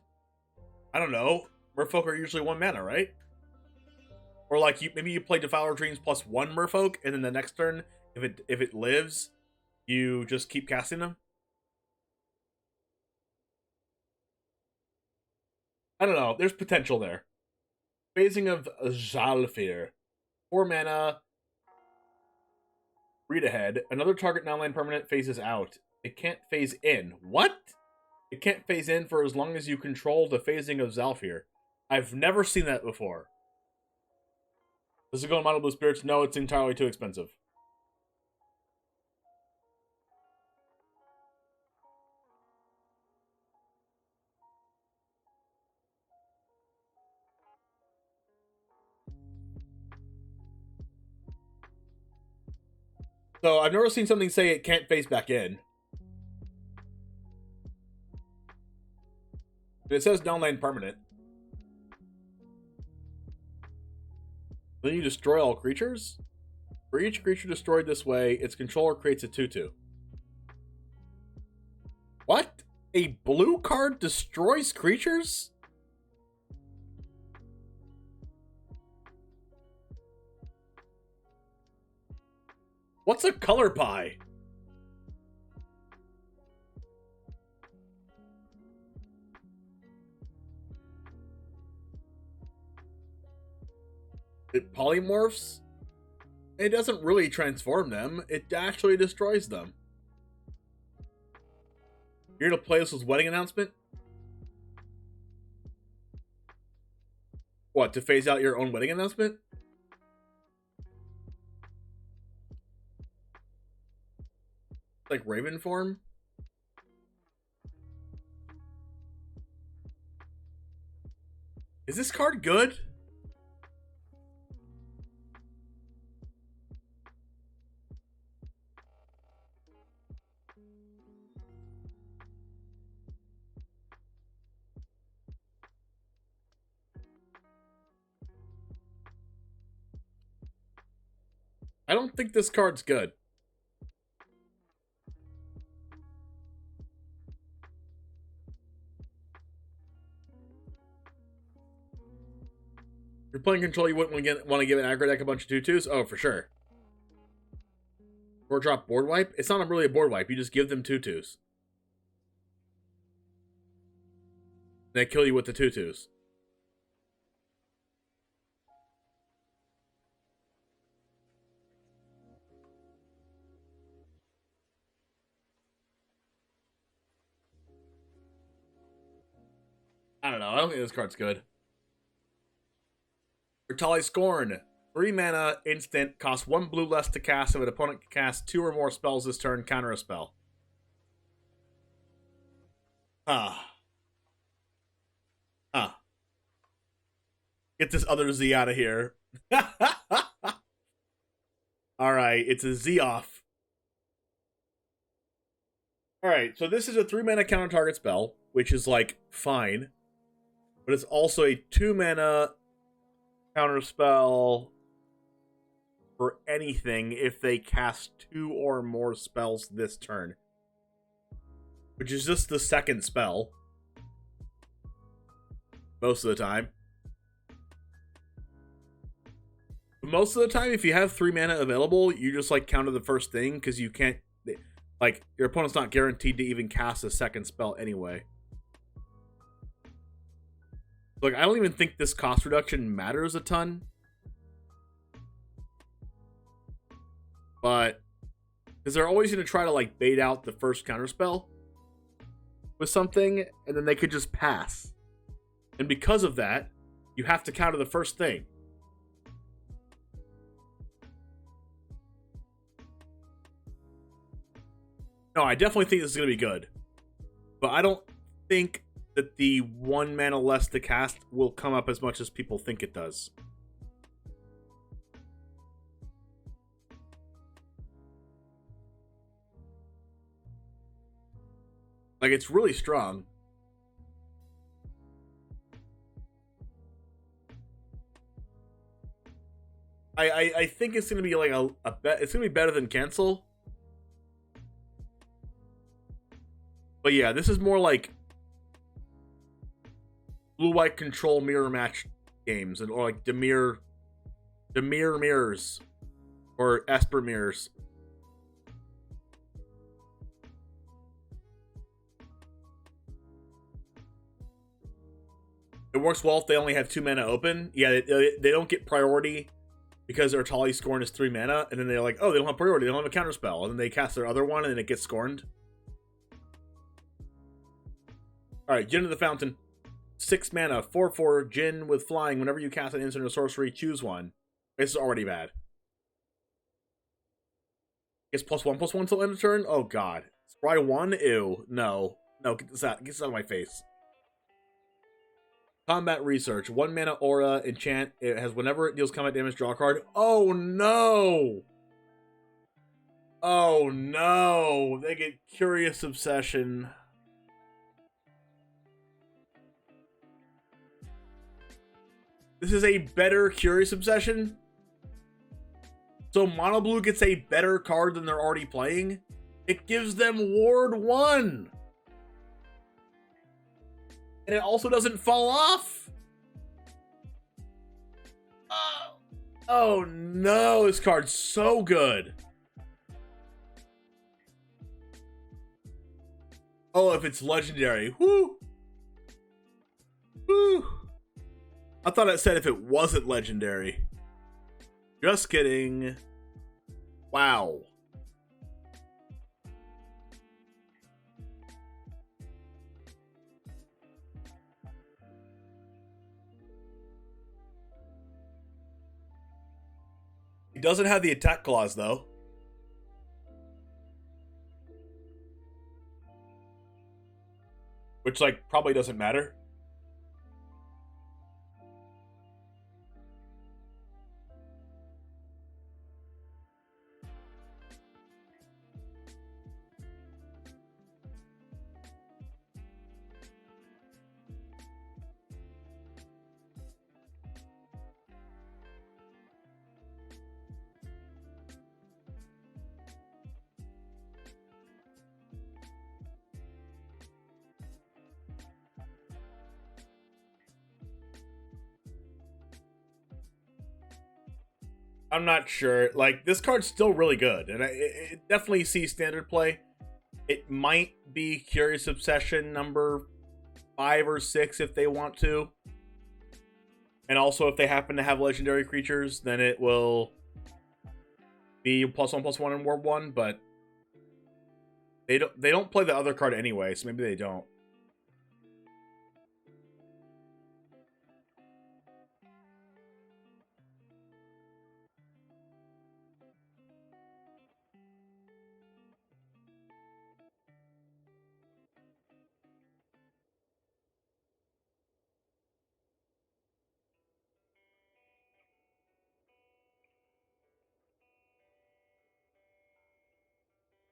I don't know. Merfolk are usually 1 mana, right? Or like maybe you play Defiler Dreams +1 Merfolk, and then the next turn If it lives, you just keep casting them. I don't know. There's potential there. Phasing of Zhalfir. 4 mana. Read ahead. Another target non-land permanent phases out. It can't phase in. What? It can't phase in for as long as you control the phasing of Zhalfir. I've never seen that before. Does it go in Mono Blue Spirits? No, it's entirely too expensive. So I've never seen something say it can't phase back in. But it says non-land permanent. Then you destroy all creatures? For each creature destroyed this way, its controller creates a 2/2. What? A blue card destroys creatures? What's a color pie? It polymorphs? It doesn't really transform them. It actually destroys them. You're gonna play this with wedding announcement? What, to phase out your own wedding announcement? Like Raven form? Is this card good? I don't think this card's good. If you're playing control, you wouldn't want to give an aggro deck a bunch of 2/2s? Oh, for sure. Or drop board wipe? It's not really a board wipe. You just give them 2/2s. They kill you with the 2/2s. I don't know. I don't think this card's good. Bertali Scorn. 3 mana, instant, costs 1 blue less to cast if an opponent can cast 2 or more spells this turn, counter a spell. Get this other Z out of here. Alright, it's a Z off. Alright, so this is a 3 mana counter target spell, which is like fine. But it's also a 2 mana counter spell for anything if they cast 2 or more spells this turn. Which is just the second spell. Most of the time. But most of the time, if you have 3 mana available, you just like counter the first thing because you can't, like, your opponent's not guaranteed to even cast a second spell anyway. Like, I don't even think this cost reduction matters a ton. But, because they're always going to try to, like, bait out the first counterspell with something, and then they could just pass. And because of that, you have to counter the first thing. No, I definitely think this is going to be good. But I don't think that the 1 mana less to cast will come up as much as people think it does. Like, it's really strong. I think it's gonna be like it's gonna be better than cancel. But yeah, this is more like blue-white control mirror match games, or like Demir mirrors or Esper mirrors. It works well if they only have 2 mana open. Yeah, they don't get priority because their Tali scorn is 3 mana, and then they're like, oh, they don't have priority, they don't have a counterspell, and then they cast their other one, and then it gets scorned. Alright, Djinn of the Fountain. 6 mana, 4/4, Djinn with flying. Whenever you cast an instant or sorcery, choose one. This is already bad. Gets +1/+1 till end of turn? Oh god. Scry 1? Ew. No. No, get this out. Get this out of my face. Combat Research. 1 mana aura, enchant. It has whenever it deals combat damage, draw a card. Oh no! Oh no! They get Curious Obsession. This is a better Curious Obsession? So Mono Blue gets a better card than they're already playing? It gives them Ward 1! And it also doesn't fall off? Oh no, this card's so good. Oh, if it's legendary. Woo! Woo! I thought it said if it wasn't legendary. Just kidding. Wow. It doesn't have the attack clause, though. Which, like, probably doesn't matter. I'm not sure. Like, this card's still really good, and it definitely sees standard play. It might be Curious Obsession number 5 or 6 if they want to. And also, if they happen to have legendary creatures, then it will be +1/+1 in Ward 1, but they don't play the other card anyway, so maybe they don't.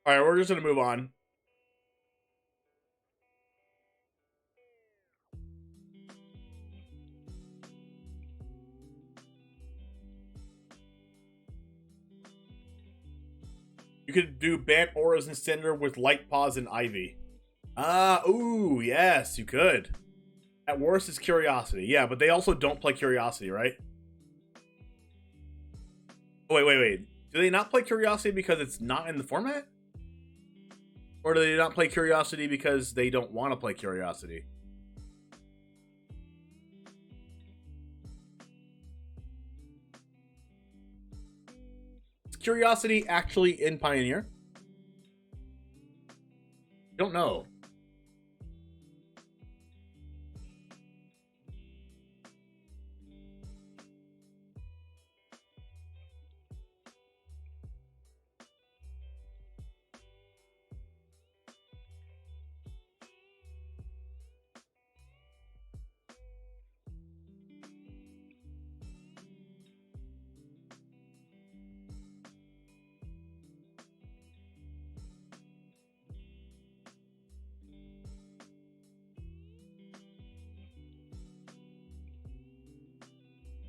All right, we're just gonna move on. You could do Bant Auras and Cinder with Light Paws and Ivy. Ooh, yes, you could. At worst, it's Curiosity. Yeah, but they also don't play Curiosity, right? Oh, wait. Do they not play Curiosity because it's not in the format? Or do they not play Curiosity because they don't want to play Curiosity? Is Curiosity actually in Pioneer? Don't know.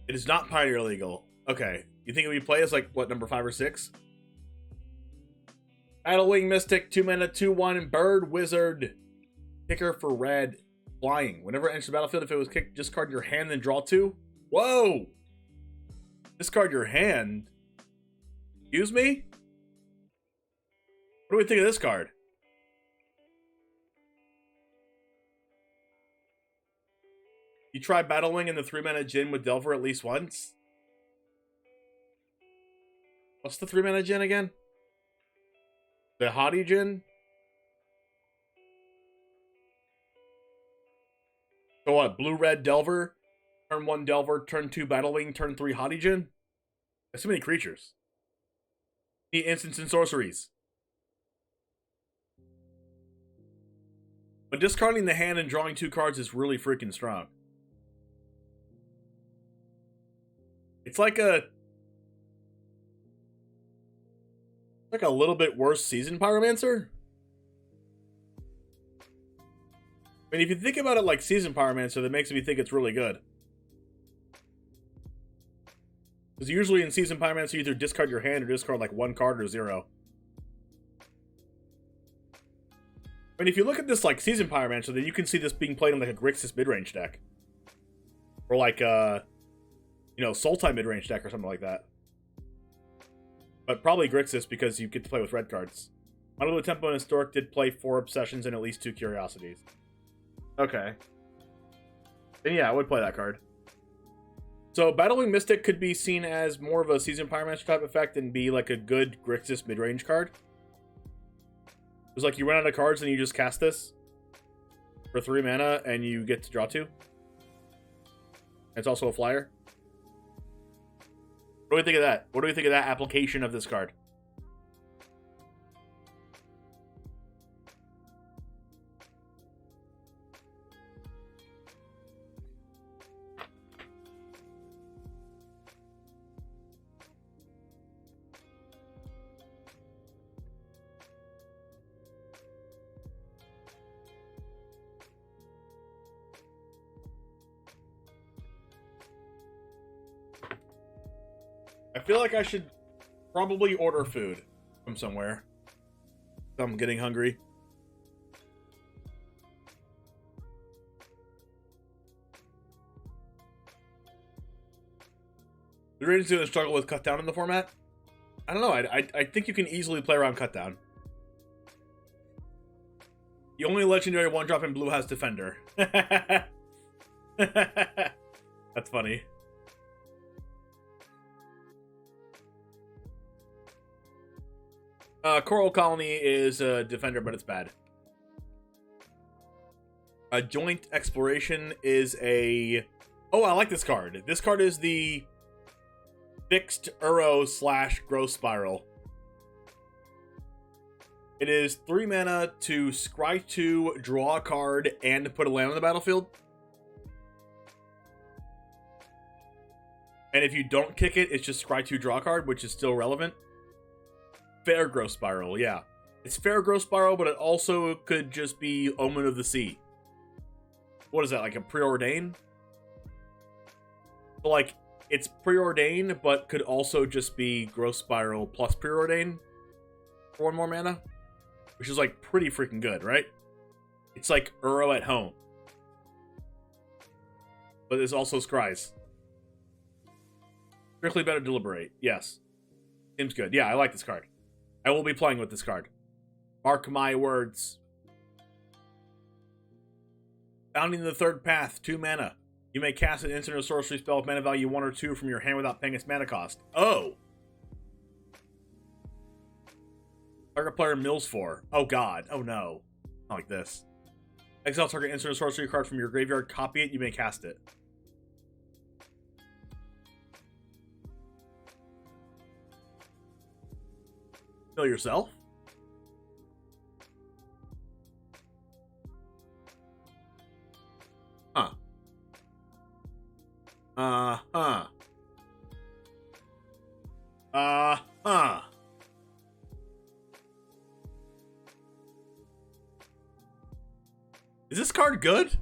It is not Pioneer legal. Okay. You think we play as like, what, number 5 or 6? Battlewing Mystic, 2 mana, 2/1, Bird Wizard. Kicker for red. Flying. Whenever it enters the battlefield, if it was kicked, discard your hand, then draw 2. Whoa! Discard your hand? Excuse me? What do we think of this card? You try battling in the 3-mana Jin with Delver at least once? What's the 3-mana Jin again? The Hottie Jin? So what? Blue-red Delver? Turn 1 Delver, turn 2 Battlewing, turn 3 Hottie Jin? That's too many creatures. Need instants and sorceries. But discarding the hand and drawing 2 cards is really freaking strong. It's like a little bit worse Seasoned Pyromancer. I mean, if you think about it like Seasoned Pyromancer, that makes me think it's really good. Because usually in Seasoned Pyromancer, you either discard your hand or discard like 1 card or 0. I mean, if you look at this like Seasoned Pyromancer, then you can see this being played in like a Grixis midrange deck. Or like you know, Sultai midrange deck or something like that. But probably Grixis because you get to play with red cards. Mono Blue Tempo and Historic did play 4 Obsessions and at least 2 Curiosities. Okay. Then yeah, I would play that card. So Battlewing Mystic could be seen as more of a Seasoned Pyromancer type effect and be like a good Grixis midrange card. It's like you run out of cards and you just cast this for 3 mana and you get to draw 2. It's also a flyer. What do we think of that? What do we think of that application of this card? I feel like I should probably order food from somewhere. I'm getting hungry. The Raiden's going to struggle with cut down in the format? I don't know. I think you can easily play around cut down. The only legendary 1-drop in blue has Defender. That's funny. Coral Colony is a Defender, but it's bad. Joint Exploration is a... Oh, I like this card. This card is the fixed Uro / Growth Spiral. It is 3 mana to scry 2, draw a card, and put a land on the battlefield. And if you don't kick it, it's just scry 2, draw a card, which is still relevant. Fair Growth Spiral, yeah. It's Fair Growth Spiral, but it also could just be Omen of the Sea. What is that, like a Preordain? So, like, it's Preordain, but could also just be Growth Spiral plus Preordain for 1 more mana. Which is, like, pretty freaking good, right? It's like Uro at home. But there's also Scries. Strictly Better Deliberate, yes. Seems good. Yeah, I like this card. I will be playing with this card. Mark my words. Bounding the Third Path, 2 mana. You may cast an instant or sorcery spell with mana value 1 or 2 from your hand without paying its mana cost. Oh! Target player mills 4. Oh god. Oh no. Not like this. Exile target instant or sorcery card from your graveyard, copy it, you may cast it. Kill yourself? Huh. Uh-huh. Uh-huh. Is this card good?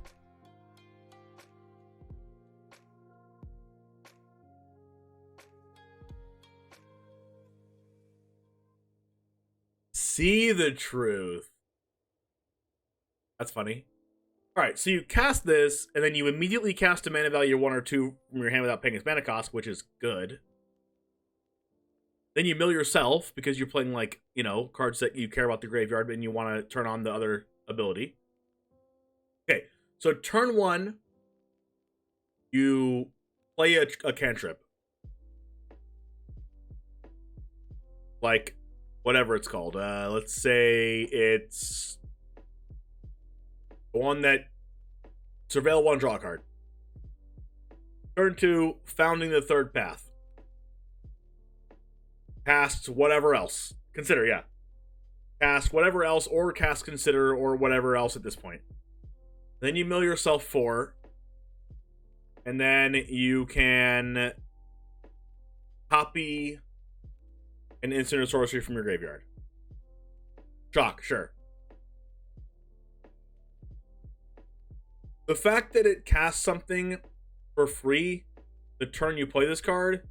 See the truth. That's funny. Alright, so you cast this, and then you immediately cast a mana value 1 or 2 from your hand without paying its mana cost, which is good. Then you mill yourself, because you're playing, like, you know, cards that you care about the graveyard, and you want to turn on the other ability. Okay, so turn 1, you play a cantrip. Like, whatever it's called. Let's say it's the one that surveil one, draw a card. Turn 2, founding the third path. Cast whatever else. Consider, yeah. Cast whatever else, or cast consider, or whatever else at this point. Then you mill yourself 4. And then you can copy an instant or sorcery from your graveyard. Shock, sure. The fact that it casts something for free the turn you play this card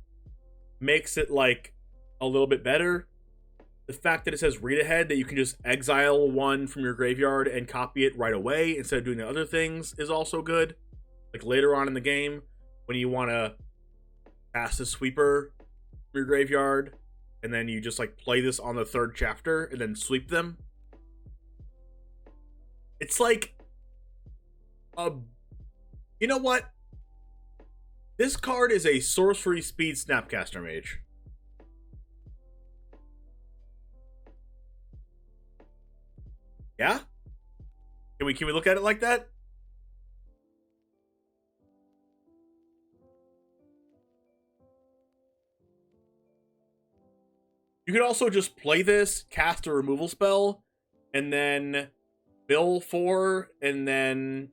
makes it like a little bit better. The fact that it says read ahead, that you can just exile one from your graveyard and copy it right away instead of doing the other things, is also good. Like later on in the game, when you want to cast a sweeper from your graveyard, and then you just like play this on the third chapter and then sweep them. It's like you know what? This card is a sorcery speed Snapcaster Mage. Yeah? Can we look at it like that? You could also just play this, cast a removal spell, and then bill 4, and then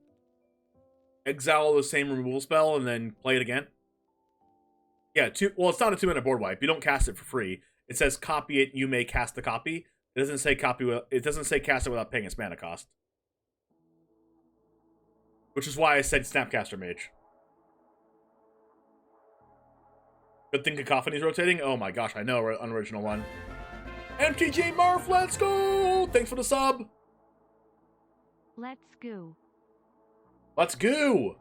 exile the same removal spell, and then play it again. Yeah, well, it's not a 2-mana board wipe. You don't cast it for free. It says copy it, you may cast the copy. It doesn't say it doesn't say cast it without paying its mana cost. Which is why I said Snapcaster Mage. Good thing Cacophony's rotating. Oh my gosh, I know, unoriginal one. MTJ Murph, let's go! Thanks for the sub. Let's go. Let's go!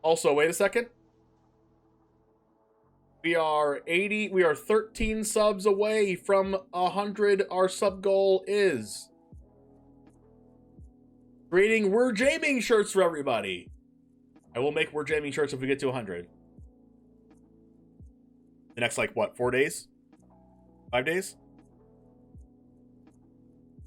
Also, wait a second. We are 13 subs away from 100. Our sub goal is creating We're Jaming shirts for everybody. I will make We're Jaming shirts if we get to 100. The next, like, what, 4 days? 5 days?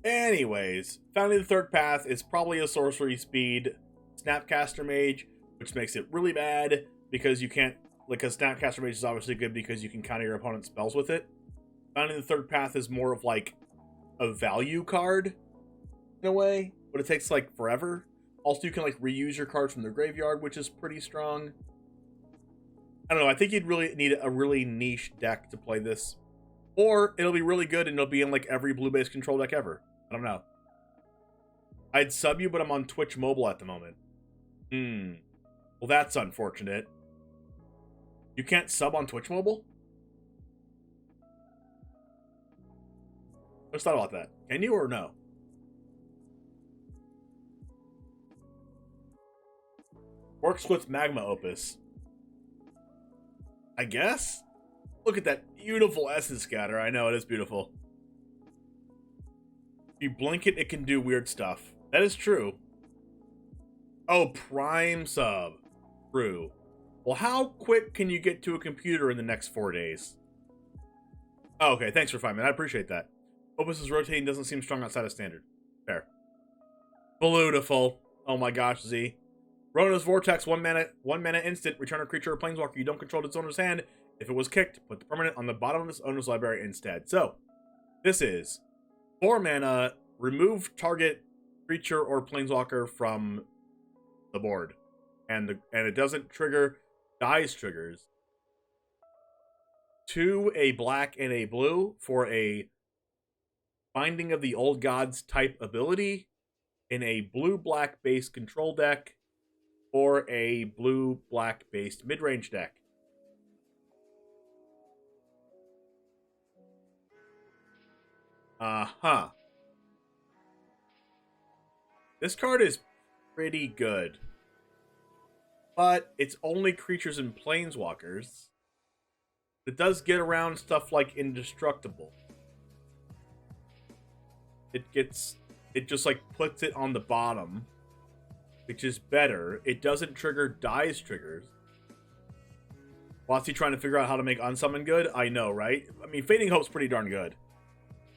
Anyways, founding the third path is probably a sorcery speed Snapcaster Mage, which makes it really bad because you can't, like, a Snapcaster Mage is obviously good because you can counter your opponent's spells with it. Founding the third path is more of like a value card in a way, but it takes like forever. Also, you can like reuse your cards from the graveyard, which is pretty strong. I don't know. I think you'd really need a really niche deck to play this. Or it'll be really good and it'll be in like every blue-based control deck ever. I don't know. I'd sub you, but I'm on Twitch mobile at the moment. Well, that's unfortunate. You can't sub on Twitch mobile? Let's thought about that. Can you or no? Works with Magma Opus. I guess? Look at that beautiful Essence Scatter. I know, it is beautiful. If you blink it, it can do weird stuff. That is true. Oh, Prime Sub. True. Well, how quick can you get to a computer in the next 4 days? Oh, okay, thanks for finding me. I appreciate that. Opus's rotating doesn't seem strong outside of standard. Fair. Beautiful. Oh my gosh, Z. Rona's Vortex, 1 mana instant. Return a creature or planeswalker you don't control to its owner's hand. If it was kicked, put the permanent on the bottom of its owner's library instead. So, this is 4 mana, remove target creature or planeswalker from the board. And it doesn't trigger dice triggers. 2 a black and a blue for a Binding of the Old Gods type ability in a blue-black based control deck or a blue-black based mid-range deck. This card is pretty good. But it's only creatures and planeswalkers. It does get around stuff like Indestructible. It just like puts it on the bottom which is better. It doesn't trigger Dies triggers. Watsy trying to figure out how to make Unsummon good? I know, right? I mean, Fading Hope's pretty darn good.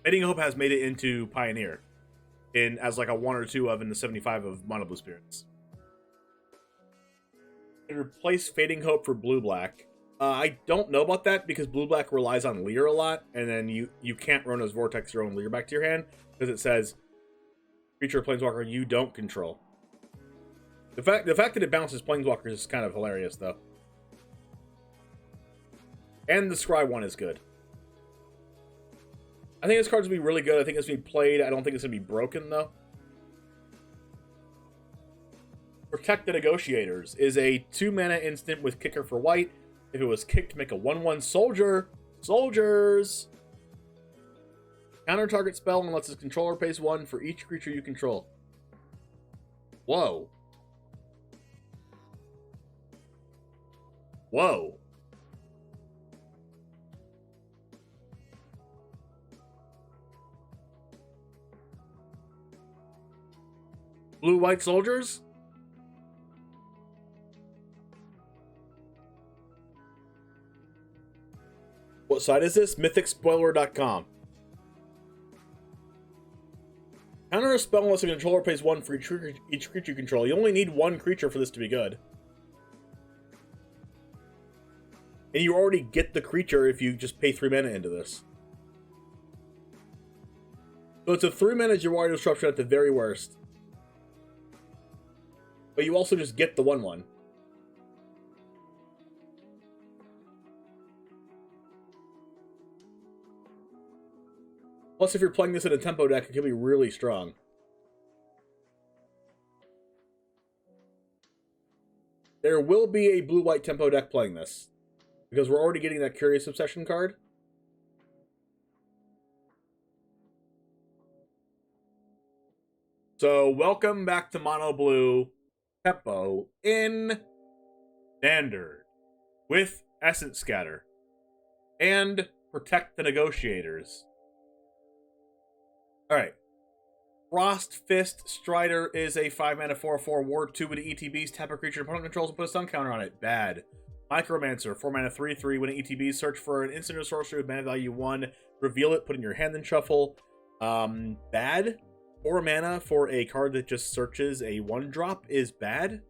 Fading Hope has made it into Pioneer as like a 1 or 2 of in the 75 of Mono Blue Spirits. Replace Fading Hope for Blue-Black. I don't know about that because Blue-Black relies on Leer a lot, and then you can't run as Vortex your own Leer back to your hand because it says creature or Planeswalker you don't control. The fact that it bounces Planeswalkers is kind of hilarious, though. And the Scry one is good. I think this card's going to be really good. I think it's going to be played. I don't think it's going to be broken, though. Protect the Negotiators is a 2-mana instant with kicker for white. If it was kicked, make a 1/1 soldier. Soldiers! Counter target spell unless its controller pays 1 for each creature you control. Whoa. Whoa. Blue-white soldiers? What site is this? MythicSpoiler.com. Counter a spell unless a controller pays 1 for each creature you control. You only need 1 creature for this to be good. And you already get the creature if you just pay 3 mana into this. So it's a 3 mana Jawari Disruption at the very worst. But you also just get the 1/1. Plus, if you're playing this in a tempo deck, it can be really strong. There will be a blue-white tempo deck playing this. Because we're already getting that Curious Obsession card. So, welcome back to Mono Blue Tempo in Standard. With Essence Scatter. And Protect the Negotiators. Alright. Frost Fist Strider is a 5-mana 4/4 Ward 2 with ETBs. Tap a creature opponent controls and put a stun counter on it. Bad. Micromancer, 4-mana 3/3 with an ETB. Search for an instant or sorcery with mana value 1. Reveal it, put it in your hand and shuffle. Bad. 4 mana for a card that just searches a 1-drop is bad.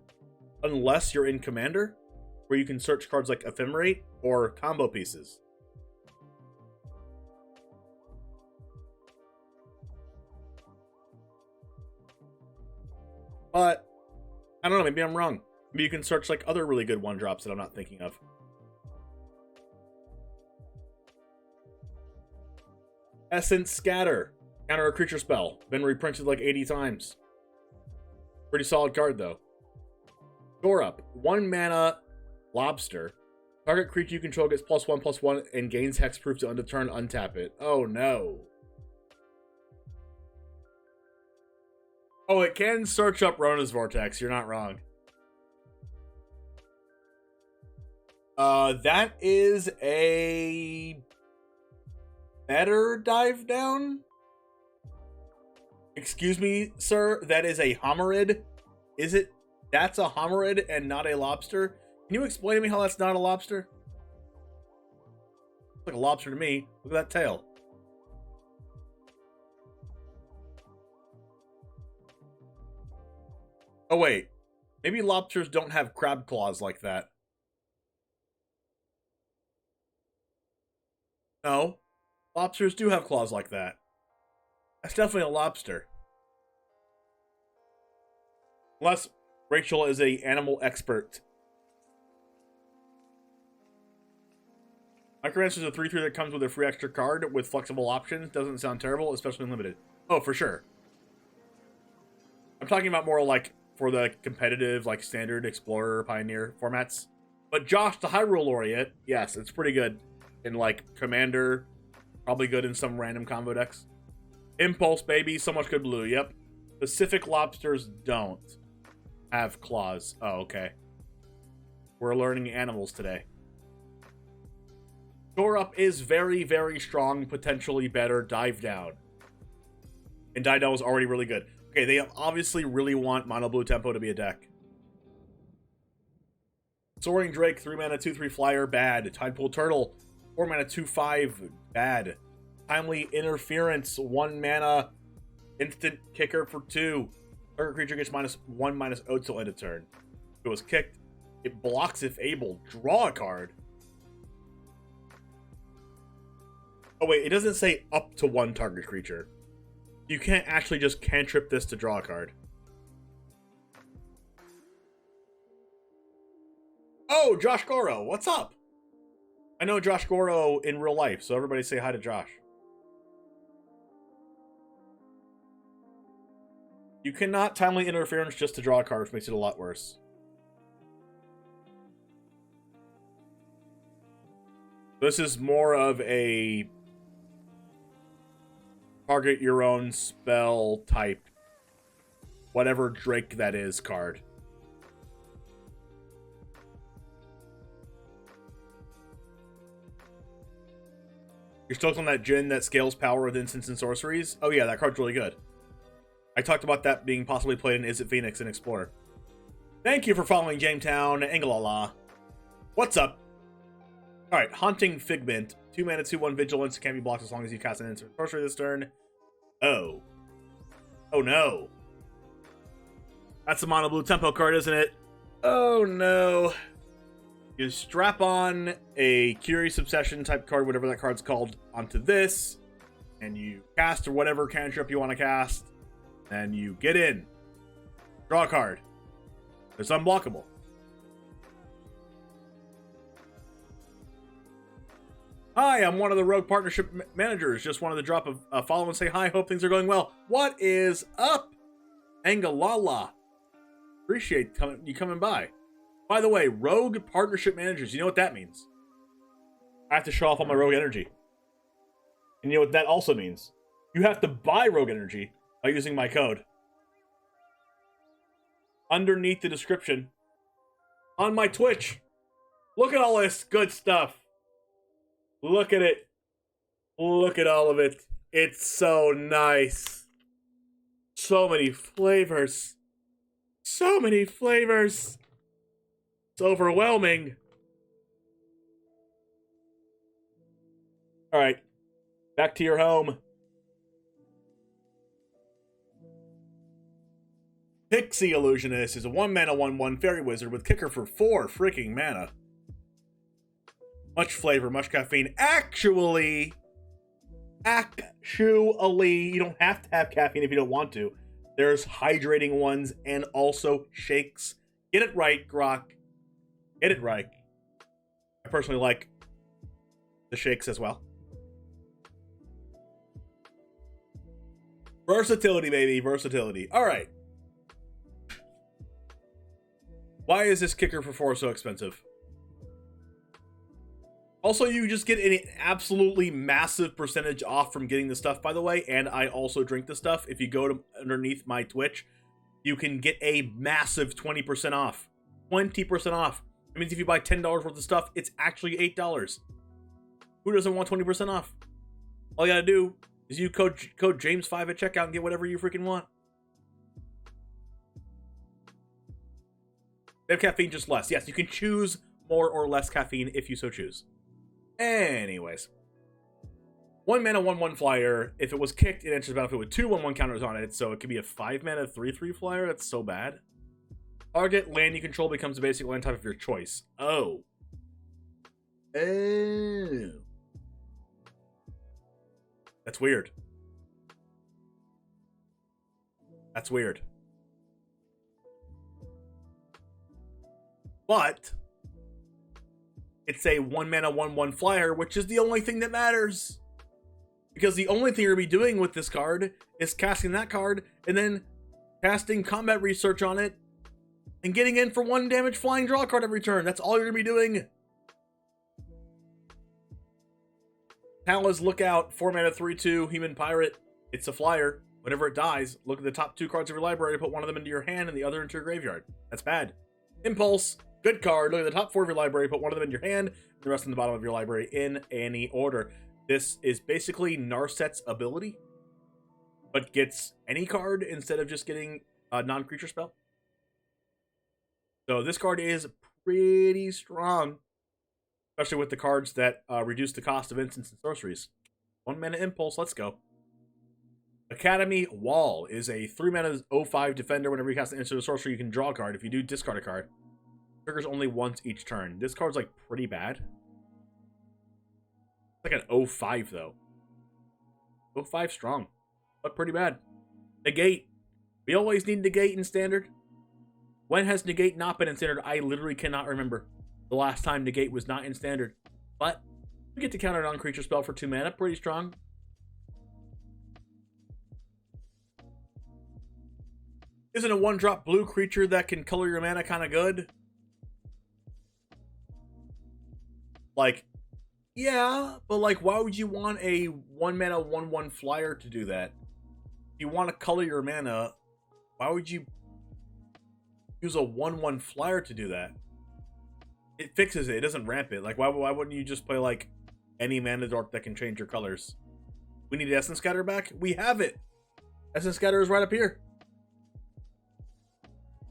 Unless you're in Commander, where you can search cards like Ephemerate or combo pieces. But, I don't know, maybe I'm wrong. Maybe you can search like other really good 1-drops that I'm not thinking of. Essence Scatter. Counter a creature spell. Been reprinted like 80 times. Pretty solid card, though. Door Up. 1 mana Lobster. Target creature you control gets +1/+1 and gains hexproof to end of turn. Untap it. Oh, no. Oh, it can search up Rona's Vortex. You're not wrong. That is a better dive down. Excuse me, sir. That is a Hominid. Is it? That's a Hominid and not a lobster? Can you explain to me how that's not a lobster? Looks like a lobster to me. Look at that tail. Oh, wait. Maybe lobsters don't have crab claws like that. No. Lobsters do have claws like that. That's definitely a lobster. Unless Rachel is an animal expert. Micromancer is a 3/3 that comes with a free extra card with flexible options. Doesn't sound terrible, especially in limited. Oh, for sure. I'm talking about more like for the competitive, like Standard, Explorer, Pioneer formats. But Josh, the Hyrule Laureate, yes, it's pretty good in like Commander. Probably good in some random combo decks. Impulse, baby, so much good blue, yep. Pacific lobsters don't have claws. Oh, okay. We're learning animals today. Door Up is very, very strong, potentially better dive down. And dive down was already really good. Okay, they obviously really want Mono Blue Tempo to be a deck. Soaring Drake, 3 mana, 2/3 flyer, bad. Tidepool Turtle, 4 mana, 2/5, bad. Timely Interference, 1 mana, instant kicker for 2. Target creature gets -1/-0 till end of turn. If it was kicked, it blocks if able. Draw a card. Oh wait, it doesn't say up to 1 target creature. You can't actually just cantrip this to draw a card. Oh, Josh Goro, what's up? I know Josh Goro in real life, so everybody say hi to Josh. You cannot timely interference just to draw a card, which makes it a lot worse. This is more of a target your own spell type, whatever Drake that is card. You're stoked on that Djinn that scales power with instants and sorceries? Oh yeah, that card's really good. I talked about that being possibly played in Is It Phoenix and Explorer. Thank you for following Gametown, Engalala. What's up? Alright, Haunting Figment. 2 mana, 2/1 Vigilance. Can't be blocked as long as you cast an instant sorcery this turn. Oh. Oh no. That's a Mono Blue Tempo card, isn't it? Oh no. You strap on a Curious Obsession type card, whatever that card's called, onto this, and you cast or whatever cantrip you want to cast, and you get in. Draw a card. It's unblockable. Hi, I'm one of the Rogue Partnership managers. Just wanted to drop a follow and say hi. Hope things are going well. What is up, Angalala? Appreciate you coming by. By the way, Rogue Partnership Managers, you know what that means? I have to show off all my Rogue Energy. And you know what that also means? You have to buy Rogue Energy by using my code. Underneath the description. On my Twitch. Look at all this good stuff. Look at it. Look at all of it. It's so nice. So many flavors. So many flavors. It's overwhelming. Alright. Back to your home. Pixie Illusionist is a 1 mana 1/1 fairy wizard with kicker for 4 freaking mana. Much flavor, much caffeine. Actually, you don't have to have caffeine if you don't want to. There's hydrating ones and also shakes. Get it right, Grok. Get it right. I personally like the shakes as well. Versatility, baby. Versatility. All right. Why is this kicker for 4 so expensive? Also, you just get an absolutely massive percentage off from getting the stuff, by the way, and I also drink the stuff. If you go to underneath my Twitch, you can get a massive 20% off. 20% off. That means if you buy $10 worth of stuff, it's actually $8. Who doesn't want 20% off? All you gotta do is use code James5 at checkout and get whatever you freaking want. They have caffeine, just less. Yes, you can choose more or less caffeine if you so choose. Anyways. 1 mana 1/1 flyer. If it was kicked, it enters the battlefield with 2 1/1 counters on it, so it could be a 5 mana 3/3 flyer. That's so bad. Target land you control becomes a basic land type of your choice. Oh. Oh. That's weird. That's weird. But it's a 1 mana 1/1 flyer, which is the only thing that matters. Because the only thing you're going to be doing with this card is casting that card and then casting combat research on it and getting in for 1 damage flying draw card every turn. That's all you're going to be doing. Tala's Lookout, 4 mana 3/2 Human Pirate. It's a flyer. Whenever it dies, look at the top 2 cards of your library, put one of them into your hand and the other into your graveyard. That's bad. Impulse, good card. Look at the top 4 of your library, put one of them in your hand, and the rest in the bottom of your library in any order. This is basically Narset's ability. but gets any card instead of just getting a non-creature spell. So this card is pretty strong, especially with the cards that reduce the cost of instants and sorceries. 1 mana Impulse, let's go. Academy Wall is a 3 mana 0/5 defender. Whenever you cast an instant or sorcery, you can draw a card. If you do, discard a card. Triggers only once each turn. This card's like pretty bad. It's like an 0/5 though. 0/5 strong, but pretty bad. Negate. We always need negate in standard. When has negate not been in standard? I literally cannot remember the last time negate was not in standard. But we get to counter a non-creature spell for 2 mana. Pretty strong. Isn't a 1-drop blue creature that can color your mana kind of good? Like, yeah, but like, why would you want a 1 mana 1/1 flyer to do that? If you want to color your mana, why would you use a 1/1 flyer to do that? It fixes it. It doesn't ramp it. Like, why wouldn't you just play like any mana dork that can change your colors? We need Essence Scatter back. We have it. Essence Scatter is right up here.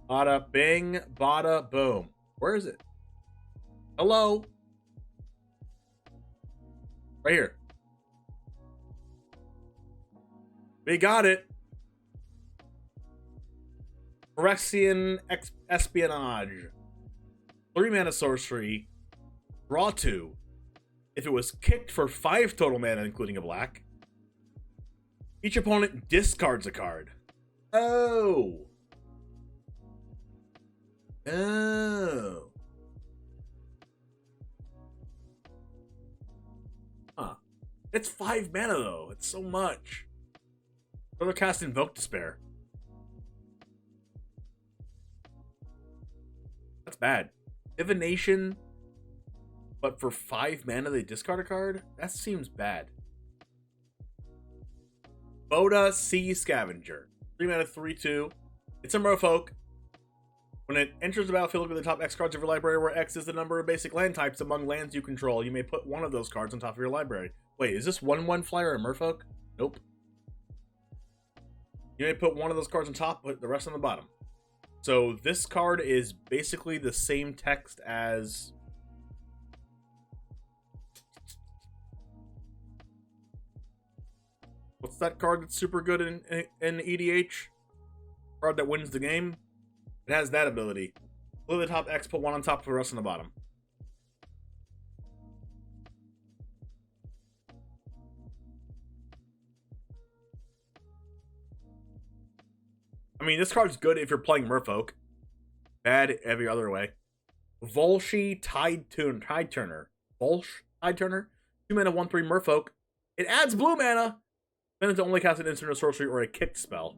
Bada bing, bada boom. Where is it? Hello. Right here. We got it. Phyrexian Espionage. 3 mana sorcery. Draw 2. If it was kicked for 5 total mana, including a black, each opponent discards a card. Oh. Oh. Huh. It's 5 mana though. It's so much. Further cast Invoke Despair. That's bad. Divination, but for 5 mana they discard a card? That seems bad. Boda Sea Scavenger. 3 mana 3/2. It's a merfolk. When it enters the battlefield, look at the top X cards of your library, where X is the number of basic land types among lands you control. You may put one of those cards on top of your library. Wait, is this 1/1 flyer a merfolk? Nope. You may put one of those cards on top, put the rest on the bottom. So this card is basically the same text as... What's that card that's super good in EDH? Card that wins the game? It has that ability. Glue the top X, put one on top, put the rest on the bottom. I mean, this card's good if you're playing Merfolk. Bad every other way. Volsci Tide Turner. Volsh Tide Turner. 2 mana 1/3 Merfolk. It adds blue mana. Then it's only cast an instant or sorcery or a kicked spell.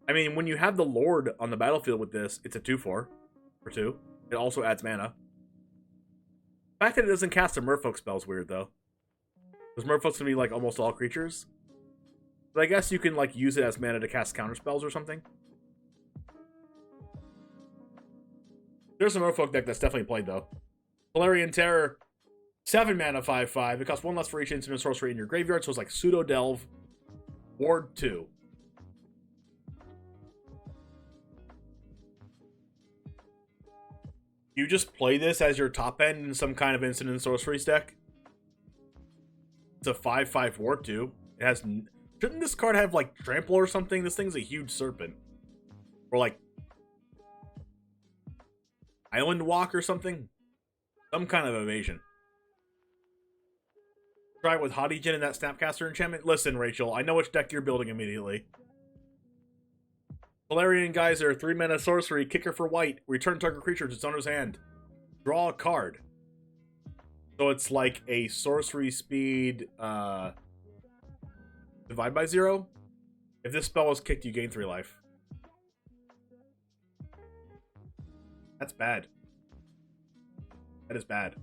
I mean, when you have the Lord on the battlefield with this, it's a 2/4 for 2. It also adds mana. The fact that it doesn't cast a Merfolk spell is weird, though. Because Merfolk's gonna be like almost all creatures. But I guess you can like use it as mana to cast counter spells or something. There's a Merfolk deck that's definitely played, though. Valerian Terror. 7 mana 5/5. It costs 1 less for each instant and sorcery in your graveyard, so it's like Pseudo Delve. Ward 2. You just play this as your top end in some kind of instant and sorceries deck. It's a 5/5 Ward 2. It has... Shouldn't this card have like Trample or something? This thing's a huge serpent. Or like... Island Walk or something? Some kind of evasion. Try it with Haughty and that Snapcaster enchantment. Listen, Rachel, I know which deck you're building immediately. Valerian Geyser, 3 mana sorcery, kicker for white. Return target creature to its owner's hand. Draw a card. So it's like a sorcery speed divide by 0. If this spell is kicked, you gain 3 life. That's bad. That is bad.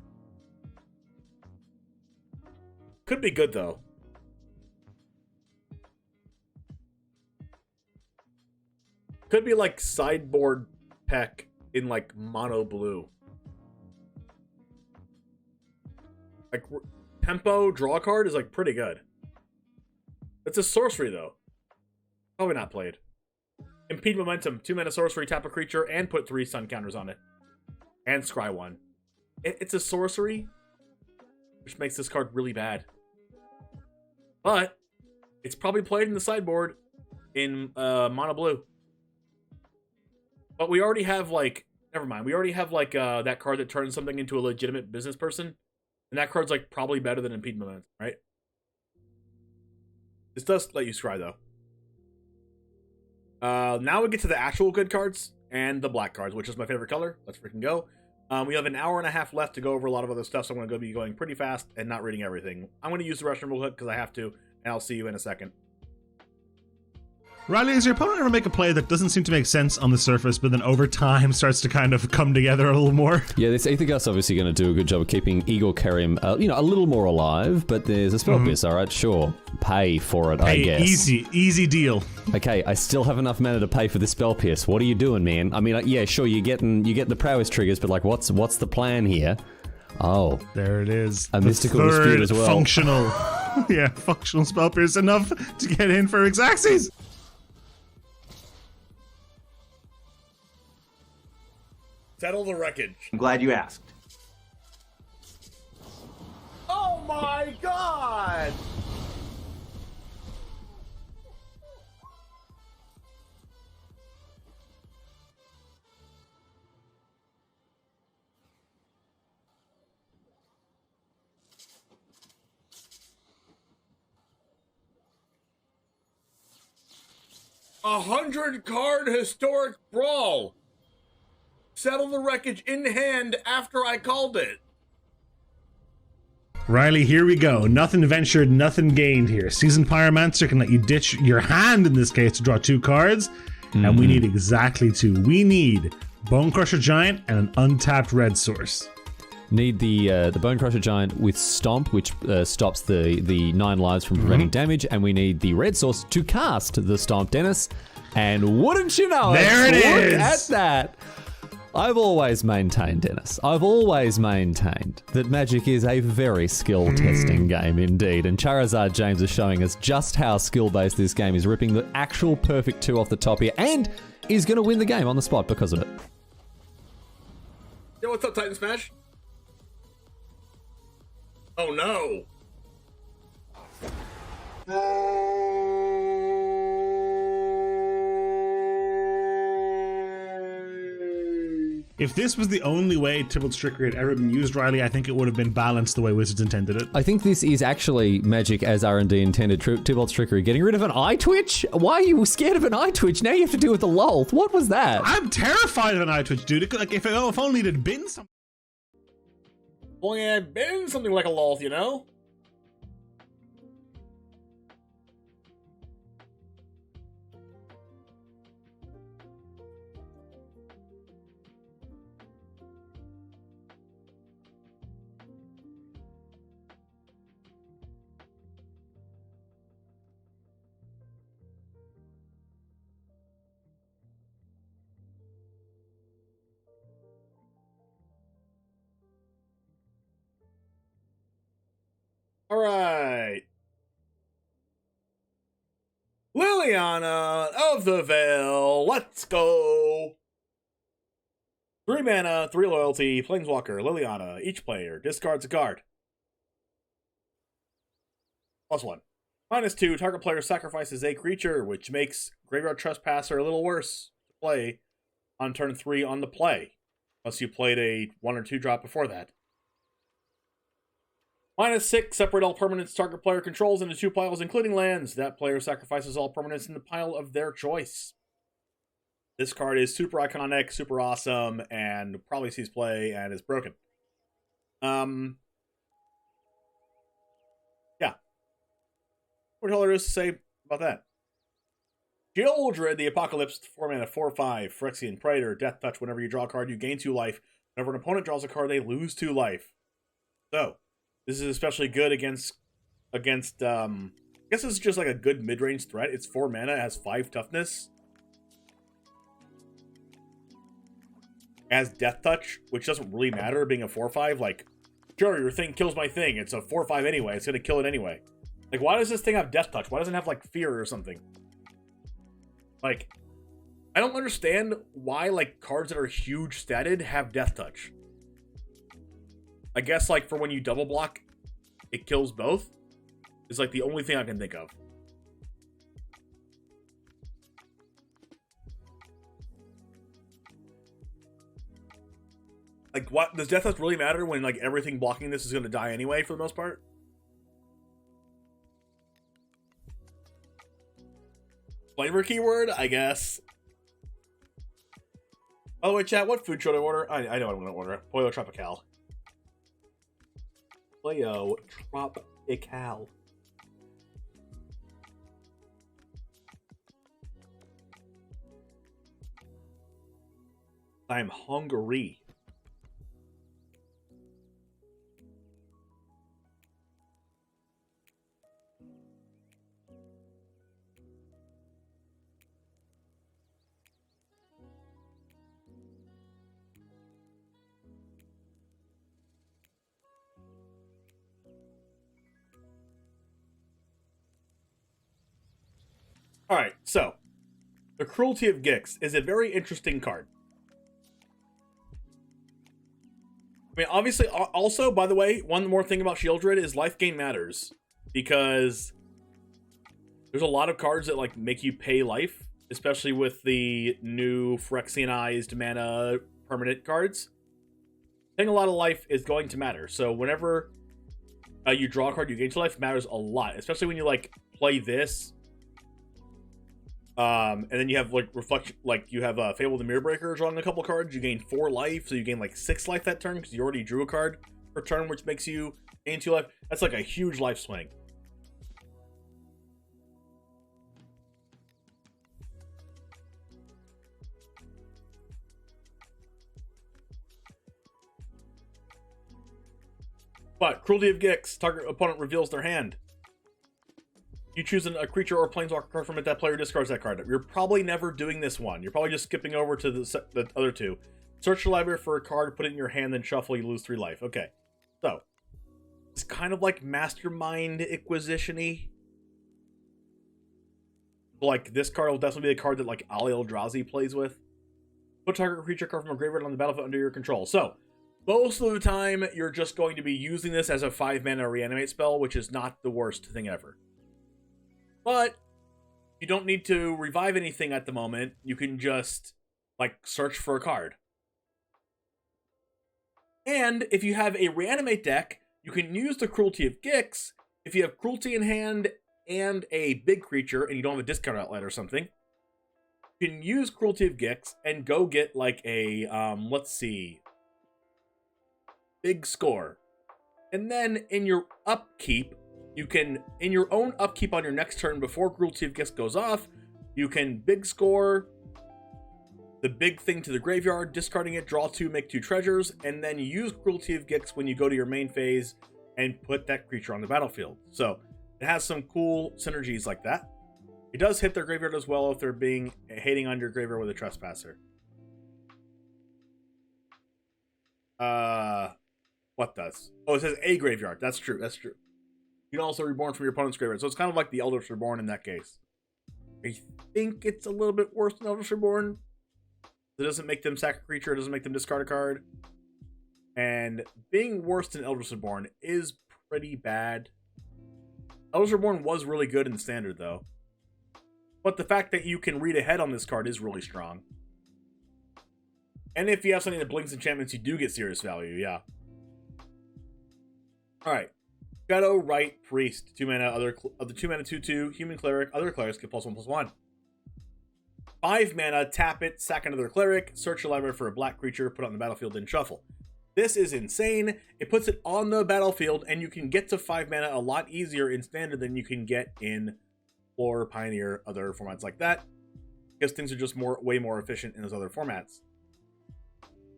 Could be good, though. Could be like sideboard Peck in like mono blue. Like tempo draw card is like pretty good. It's a sorcery, though. Probably not played. Impede Momentum, 2-mana sorcery, tap a creature, and put 3 stun counters on it. And scry 1. It's a sorcery, which makes this card really bad. But it's probably played in the sideboard in mono blue. But we already have, like, never mind. We already have, like, that card that turns something into a legitimate business person. And that card's, like, probably better than Impede Momentum, right? This does let you scry, though. Now we get to the actual good cards and the black cards, which is my favorite color. Let's freaking go. We have an hour and a half left to go over a lot of other stuff, so I'm going to be going pretty fast and not reading everything. I'm going to use the restroom real quick because I have to, and I'll see you in a second. Riley, does your opponent ever make a play that doesn't seem to make sense on the surface, but then over time starts to kind of come together a little more? Yeah, this Aether Gust obviously going to do a good job of keeping Igor Kerim, a little more alive, but there's a spell pierce, alright, sure. Pay for it, I guess. Easy deal. Okay, I still have enough mana to pay for this spell pierce. What are you doing, man? I mean, yeah, sure, you get the prowess triggers, but like, what's the plan here? Oh. There it is. A mystical dispute as well. Functional. Yeah, functional spell pierce enough to get in for Xaxes. Settle the wreckage. I'm glad you asked. Oh my god! A 100-card historic brawl. Settle the wreckage in hand after I called it. Riley, here we go. Nothing ventured, nothing gained here. Seasoned Pyromancer can let you ditch your hand in this case to draw 2 cards, and we need exactly 2. We need Bone Crusher Giant and an untapped red source. Need the Bone Crusher Giant with Stomp, which stops the 9 lives from preventing damage, and we need the red source to cast the Stomp, Dennis. And wouldn't you know there it is! Look at that! I've always maintained, Dennis, I've always maintained that Magic is a very skill-testing game indeed, and Charizard James is showing us just how skill-based this game is, ripping the actual perfect 2 off the top here, and is going to win the game on the spot because of it. Yo, what's up, Titan Smash? Oh no! If this was the only way Tybalt's Trickery had ever been used, Riley, I think it would have been balanced the way Wizards intended it. I think this is actually Magic as R&D intended. Tybalt's Trickery. Getting rid of an eye twitch? Why are you scared of an eye twitch? Now you have to deal with the lulth. What was that? I'm terrified of an eye twitch, dude. Like, if only it had been something. Only I've been something like a lulth, you know? All right. Liliana of the Veil. Let's go. 3 mana, 3 loyalty, Planeswalker, Liliana. Each player discards a card. +1. -2, target player sacrifices a creature, which makes Graveyard Trespasser a little worse to play on turn 3 on the play. Unless you played a 1 or 2 drop before that. -6, separate all permanents target player controls into 2 piles, including lands. That player sacrifices all permanents in the pile of their choice. This card is super iconic, super awesome, and probably sees play and is broken. Yeah. What all there is to say about that? Gildred, the Apocalypse, 4 mana, 4/5, Phyrexian Praetor, Death Touch. Whenever you draw a card, you gain 2 life. Whenever an opponent draws a card, they lose 2 life. So, this is especially good against I guess this is just like a good mid-range threat. It's 4 mana, it has 5 toughness. It has Death Touch, which doesn't really matter being a 4/5. Like, sure, your thing kills my thing. It's a 4/5 anyway. It's going to kill it anyway. Like, why does this thing have Death Touch? Why doesn't it have, like, Fear or something? Like, I don't understand why, like, cards that are huge statted have Death Touch. I guess, like, for when you double block, it kills both. Is, like, the only thing I can think of. Like, what? Does Death Touch really matter when, like, everything blocking this is going to die anyway, for the most part? Flavor keyword, I guess. By the way, chat, what food should I order? I know what I'm going to order. Pollo Tropical. Pollo Tropical. I'm hungry. Alright, so, the Cruelty of Gix is a very interesting card. I mean, obviously, also, by the way, one more thing about Shieldred is life gain matters. Because there's a lot of cards that, like, make you pay life, especially with the new Phyrexianized mana permanent cards. Paying a lot of life is going to matter. So whenever you draw a card, you gain 2 life matters a lot, especially when you, like, play this. And then you have, like, Reflection, like, you have Fable the Mirror Breaker drawing a couple cards. You gain 4 life, so you gain, like, 6 life that turn, because you already drew a card per turn, which makes you gain 2 life. That's, like, a huge life swing. But, Cruelty of Gix, target opponent reveals their hand. You choose a creature or planeswalker card from it, that player discards that card. You're probably never doing this one. You're probably just skipping over to the other two. Search your library for a card, put it in your hand, then shuffle, you lose 3 life. Okay. So, it's kind of like Mastermind Acquisition-y. Like, this card will definitely be a card that, like, Ali Eldrazi plays with. Put target creature card from a graveyard on the battlefield under your control. So, most of the time, you're just going to be using this as a 5-mana reanimate spell, which is not the worst thing ever. But you don't need to revive anything at the moment. You can just, like, search for a card. And if you have a reanimate deck, you can use the Cruelty of Gix. If you have Cruelty in hand and a big creature, and you don't have a discard outlet or something, you can use Cruelty of Gix and go get, like, a, let's see, big score. And then in your upkeep, you can, in your own upkeep on your next turn before Cruelty of Gix goes off, you can big score the big thing to the graveyard, discarding it, draw 2, make 2 treasures, and then use Cruelty of Gix when you go to your main phase and put that creature on the battlefield. So it has some cool synergies like that. It does hit their graveyard as well if they're being hating on your graveyard with a Trespasser. What does? Oh, it says a graveyard. That's true. That's true. You can also reborn from your opponent's graveyard. So it's kind of like the Eldritch Reborn in that case. I think it's a little bit worse than Eldritch Reborn. It doesn't make them sack a creature. It doesn't make them discard a card. And being worse than Eldritch Reborn is pretty bad. Eldritch Reborn was really good in Standard, though. But the fact that you can read ahead on this card is really strong. And if you have something that blinks enchantments, you do get serious value, yeah. Alright. Shadow Rite Priest. 2 mana, other 2 mana 2/2, human cleric, other clerics get +1/+1. 5 mana, tap it, sack another cleric, search your library for a black creature, put it on the battlefield, then shuffle. This is insane. It puts it on the battlefield, and you can get to 5 mana a lot easier in Standard than you can get in Explorer, Pioneer, other formats like that. Because things are just way more efficient in those other formats.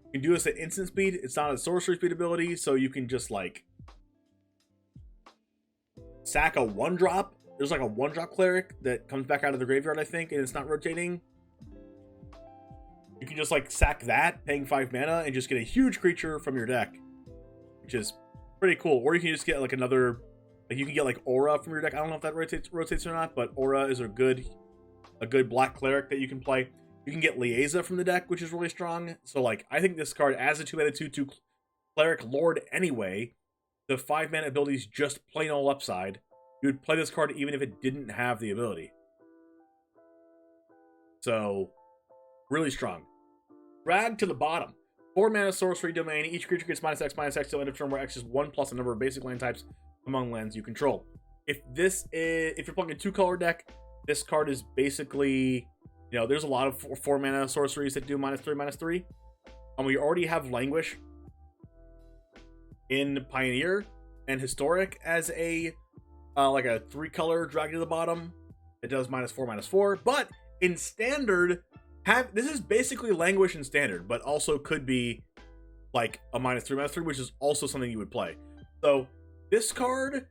You can do this at instant speed. It's not a sorcery speed ability, so you can just, like, sack a 1-drop. There's like a 1-drop cleric that comes back out of the graveyard, I think, and it's not rotating. You can just, like, sack that, paying 5 mana, and just get a huge creature from your deck, which is pretty cool. Or you can just get, like, another Like you can get like Aura from your deck. I don't know if that rotates or not, but Aura is a good black cleric that you can play. You can get Liaisa from the deck, which is really strong. So like I think this card as a 2-mana 2/2 cleric lord anyway, the 5-mana ability is just plain old upside. You would play this card even if it didn't have the ability. So really strong. Drag to the bottom. 4-mana sorcery domain. Each creature gets -X/-X till end of turn, where X is 1 plus a number of basic land types among lands you control. If you're playing a 2-color deck, this card is basically, you know, there's a lot of 4-mana sorceries that do -3/-3. We already have Languish in Pioneer and Historic as a like a 3-color drag to the bottom. It does -4/-4, but in Standard, this is basically Languish in Standard, but also could be like a -3/-3, which is also something you would play. So this card,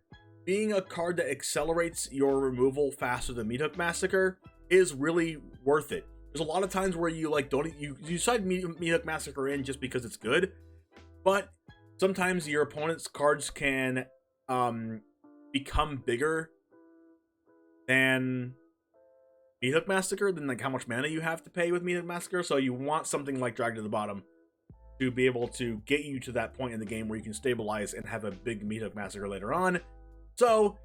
being a card that accelerates your removal faster than Meathook Massacre, is really worth it. There's a lot of times where you like you decide Meathook Massacre in just because it's good, but sometimes your opponent's cards can become bigger than Meathook Massacre, than like how much mana you have to pay with Meathook Massacre. So you want something like Drag to the Bottom to be able to get you to that point in the game where you can stabilize and have a big Meathook Massacre later on. So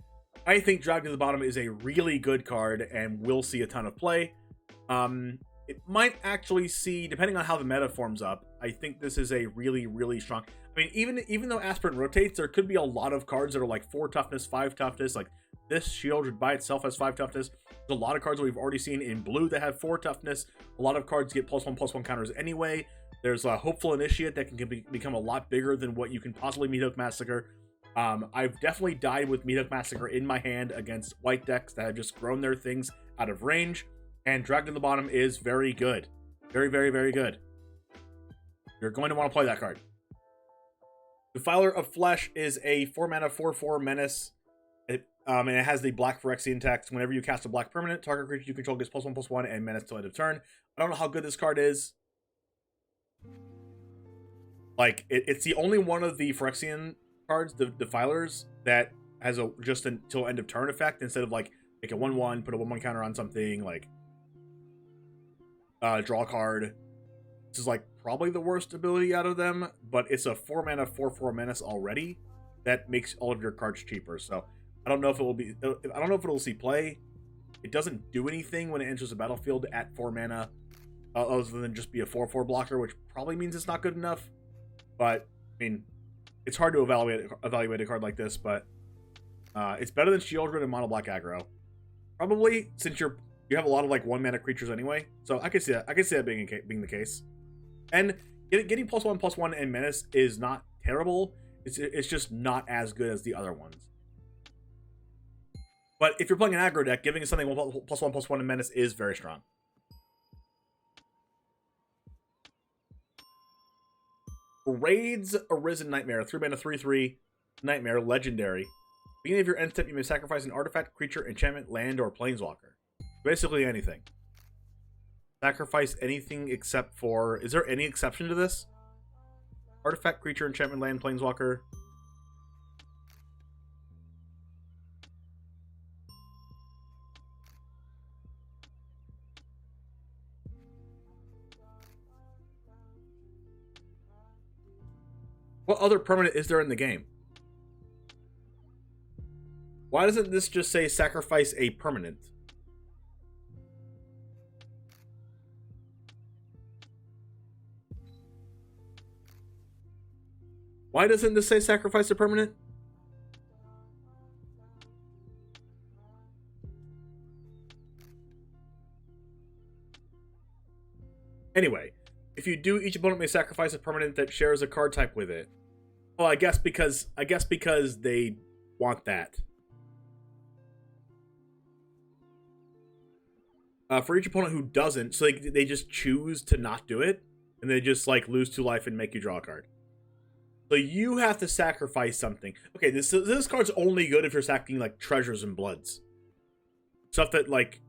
I think Drag to the Bottom is a really good card and will see a ton of play. It might actually see, depending on how the meta forms up, I think this is a really, really strong. I mean, even though Aspirant rotates, there could be a lot of cards that are like 4 toughness, 5 toughness. Like this shield by itself has 5 toughness. There's a lot of cards that we've already seen in blue that have 4 toughness. A lot of cards get +1/+1 counters anyway. There's a Hopeful Initiate that can become a lot bigger than what you can possibly Meathook Massacre. I've definitely died with Meathook Massacre in my hand against white decks that have just grown their things out of range. And Drag to the Bottom is very good. Very, very, very good. You're going to want to play that card. Defiler of Flesh is a 4-mana 4/4 menace. And it has the black Phyrexian text. Whenever you cast a black permanent, target creature you control gets +1/+1 and menace till end of turn. I don't know how good this card is. Like, it's the only one of the Phyrexian cards, the Defilers, that has a just until end of turn effect instead of like make a 1/1, put a 1/1 counter on something, like draw a card. This is like probably the worst ability out of them, but it's a 4-mana 4/4 menace already that makes all of your cards cheaper. So I don't know if it'll see play. It doesn't do anything when it enters the battlefield at 4 mana, other than just be a 4/4 blocker, which probably means it's not good enough. But I mean, it's hard to evaluate a card like this, but it's better than Shieldred and Mono Black aggro. Probably, since you have a lot of like 1-mana creatures anyway, so I can see that. I can see that being the case. And getting +1/+1 and menace is not terrible. It's just not as good as the other ones. But if you're playing an aggro deck, giving something +1/+1 and menace is very strong. Raid's Arisen Nightmare, 3-mana 3/3 Nightmare, legendary. Beginning of your end step, you may sacrifice an artifact, creature, enchantment, land, or planeswalker. Basically anything. Sacrifice anything except for... Is there any exception to this? Artifact, creature, enchantment, land, planeswalker. What other permanent is there in the game? Why doesn't this just say sacrifice a permanent? Why doesn't this say sacrifice a permanent? Anyway, if you do, each opponent may sacrifice a permanent that shares a card type with it. Well, I guess because they want that. For each opponent who doesn't, so they just choose to not do it, and they just like lose 2 life and make you draw a card. So you have to sacrifice something. Okay, this card's only good if you're sacking like treasures and bloods, stuff that like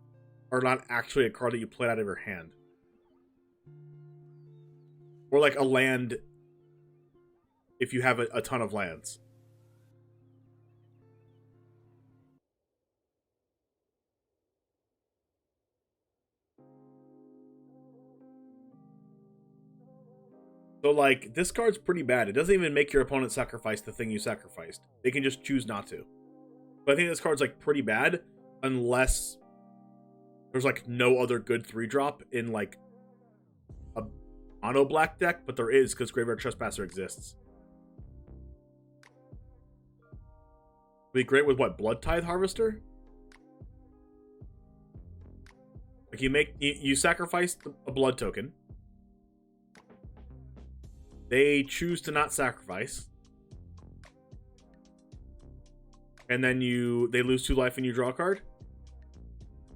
are not actually a card that you played out of your hand, or like a land if you have a ton of lands. So, like, this card's pretty bad. It doesn't even make your opponent sacrifice the thing you sacrificed. They can just choose not to. But I think this card's, like, pretty bad unless there's, like, no other good 3-drop in, like, a mono black deck, but there is because Graveyard Trespasser exists. Be great with what? Blood Tithe Harvester? Like, you sacrifice a blood token. They choose to not sacrifice. And then they lose 2 life and you draw a card.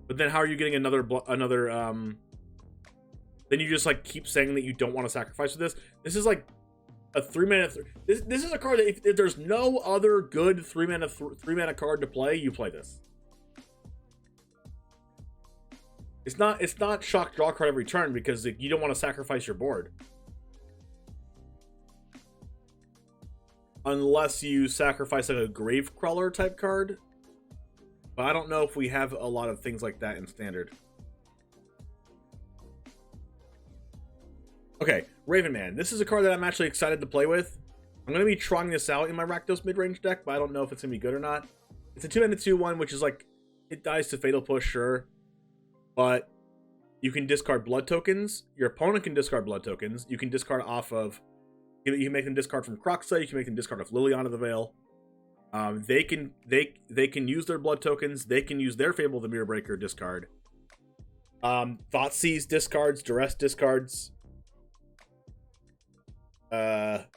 But then how are you getting another then you just like keep saying that you don't want to sacrifice with this. This is like a 3-mana this is a card that if there's no other good 3-mana card to play, you play this. It's not shock draw card every turn because you don't want to sacrifice your board. Unless you sacrifice like a Gravecrawler type card. But I don't know if we have a lot of things like that in Standard. Okay, Raven Man. This is a card that I'm actually excited to play with. I'm going to be trying this out in my RAKDOS midrange deck, but I don't know if it's going to be good or not. It's a 2-mana 2/1, which is like, it dies to Fatal Push, sure. But you can discard blood tokens. Your opponent can discard blood tokens. You can discard off of... You can make them discard from Crokeyz. You can make them discard off Liliana the Veil. They can use their blood tokens. They can use their Fable the Mirror Breaker discard. Thoughtseize discards. Duress discards. Like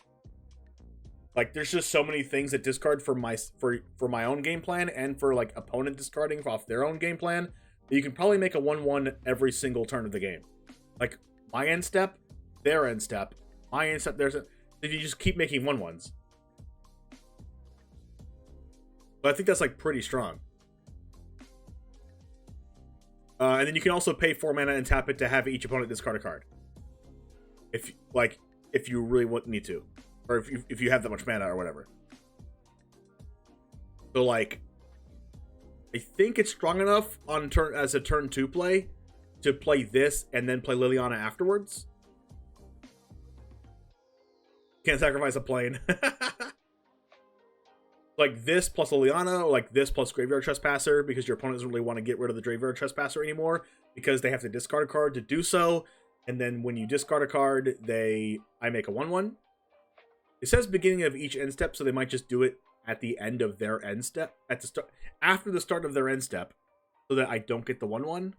there's just so many things that discard for my own game plan and for like opponent discarding off their own game plan. You can probably make a 1/1 every single turn of the game. Like my end step, their end step, my end step. If you just keep making 1/1s. But I think that's like pretty strong. And then you can also pay 4 mana and tap it to have each opponent discard a card. If you really need to, or if you have that much mana or whatever. So like, I think it's strong enough on as a turn 2 play to play this and then play Liliana afterwards. Can't sacrifice a plane. Like this plus Liliana, or like this plus Graveyard Trespasser, because your opponent doesn't really want to get rid of the Graveyard Trespasser anymore because they have to discard a card to do so. And then when you discard a card, I make a 1/1. It says beginning of each end step, so they might just do it at the end of their end step, after the start of their end step, so that I don't get the 1/1.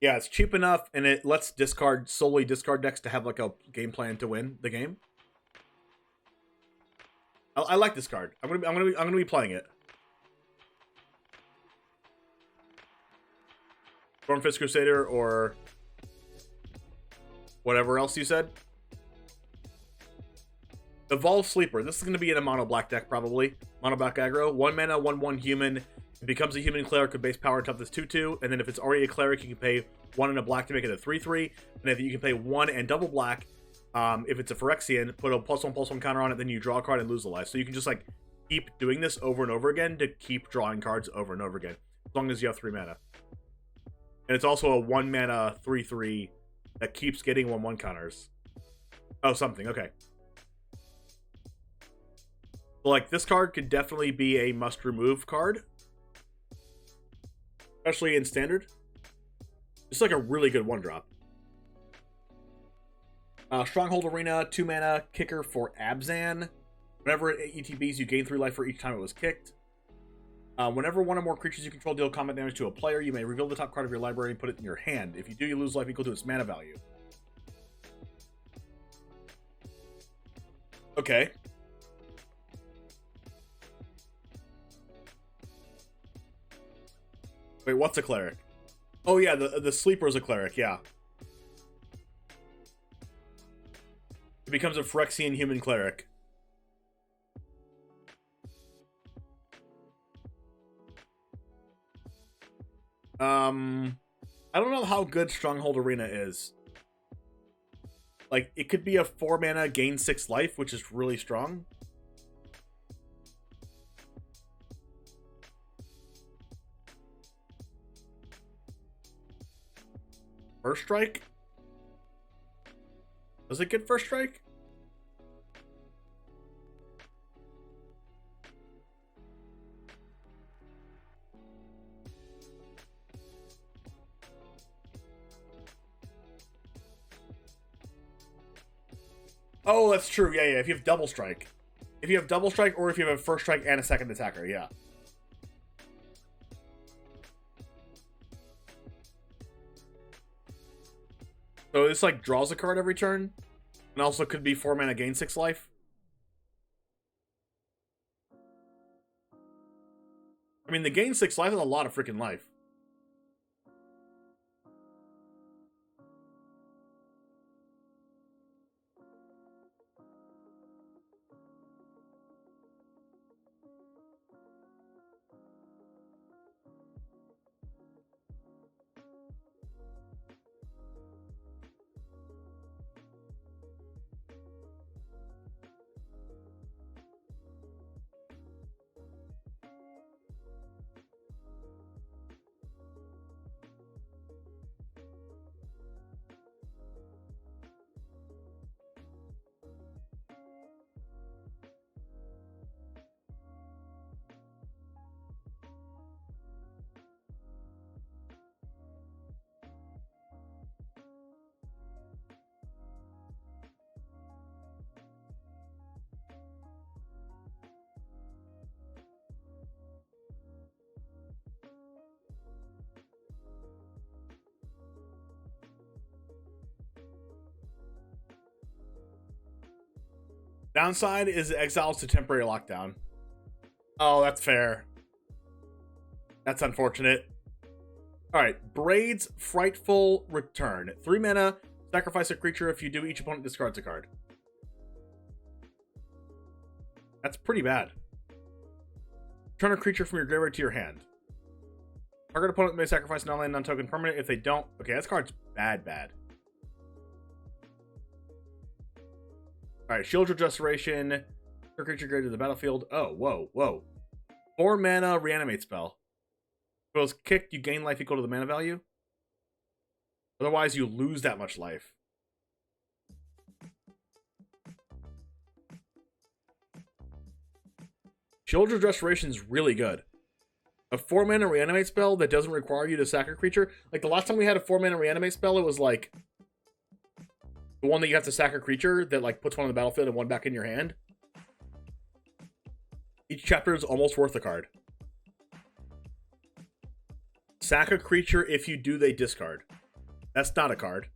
Yeah, it's cheap enough, and it lets solely discard decks to have like a game plan to win the game. I like this card. I'm gonna be playing it. Stormfist Crusader or whatever else you said. Evolve Sleeper. This is gonna be in a mono black deck probably. Mono black aggro. 1 mana, 1/1 human. It becomes a human cleric with base power and toughness 2/2, and then if it's already a cleric, you can pay 1 and a black to make it a 3/3, and if you can pay 1 and double black, if it's a Phyrexian, put a +1/+1 counter on it, then you draw a card and lose a life. So you can just like keep doing this over and over again to keep drawing cards over and over again, as long as you have 3 mana. And it's also a 1 mana 3/3 that keeps getting 1/1 counters. Oh, something. Okay. So like this card could definitely be a must remove card. Especially in Standard. It's like a really good 1-drop. Stronghold Arena, 2 mana, kicker for Abzan. Whenever it ETBs, you gain 3 life for each time it was kicked. Whenever one or more creatures you control deal combat damage to a player, you may reveal the top card of your library and put it in your hand. If you do, you lose life equal to its mana value. Okay. Wait, what's a cleric? Oh yeah, the sleeper is a cleric, yeah. It becomes a Phyrexian human cleric. I don't know how good Stronghold Arena is. Like, it could be a 4 mana gain 6 life, which is really strong. First strike? Does it get first strike? Oh, that's true. Yeah, yeah. If you have double strike. If you have double strike, or if you have a first strike and a second attacker, yeah. So this like draws a card every turn, and also could be 4 mana, gain 6 life. I mean, the gain 6 life is a lot of freaking life. Downside is exiles to temporary lockdown. Oh, that's fair. That's unfortunate. Alright, Braid's Frightful Return. 3 mana, sacrifice a creature. If you do, each opponent discards a card. That's pretty bad. Return a creature from your graveyard to your hand. Target opponent may sacrifice an online non-token permanent. If they don't... Okay, that card's bad. Alright, Shield Restoration. Your creature graded to the battlefield. Oh, whoa. 4 mana reanimate spell. If it was kicked, you gain life equal to the mana value. Otherwise, you lose that much life. Shield Restoration is really good. A 4 mana reanimate spell that doesn't require you to sack a creature. Like the last time we had a 4 mana reanimate spell, it was like the one that you have to sack a creature that like puts one on the battlefield and one back in your hand. Each chapter is almost worth a card. Sack a creature. If you do, they discard. That's not a card.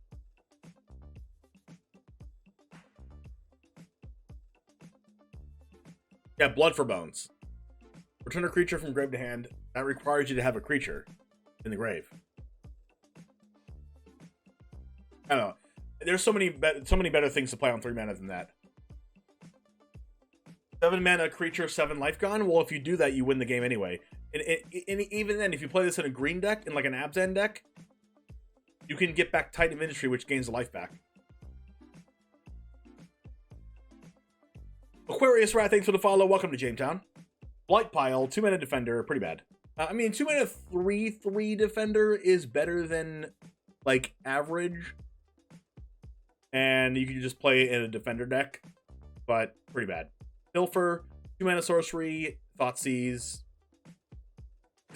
Yeah, Blood for Bones. Return a creature from grave to hand. That requires you to have a creature in the grave. I don't know. There's so many better things to play on 3 mana than that. 7 mana creature, 7 life gone. Well, if you do that, you win the game anyway. And even then, if you play this in a green deck, in like an Abzan deck, you can get back Titan of Industry, which gains the life back. Aquarius Rat, thanks for the follow. Welcome to Jamestown. Blight Pile, 2 mana defender, pretty bad. I mean, 2 mana 3/3 defender is better than like average. And you can just play in a defender deck, but pretty bad. Pilfer, 2 mana sorcery, Thoughtseize.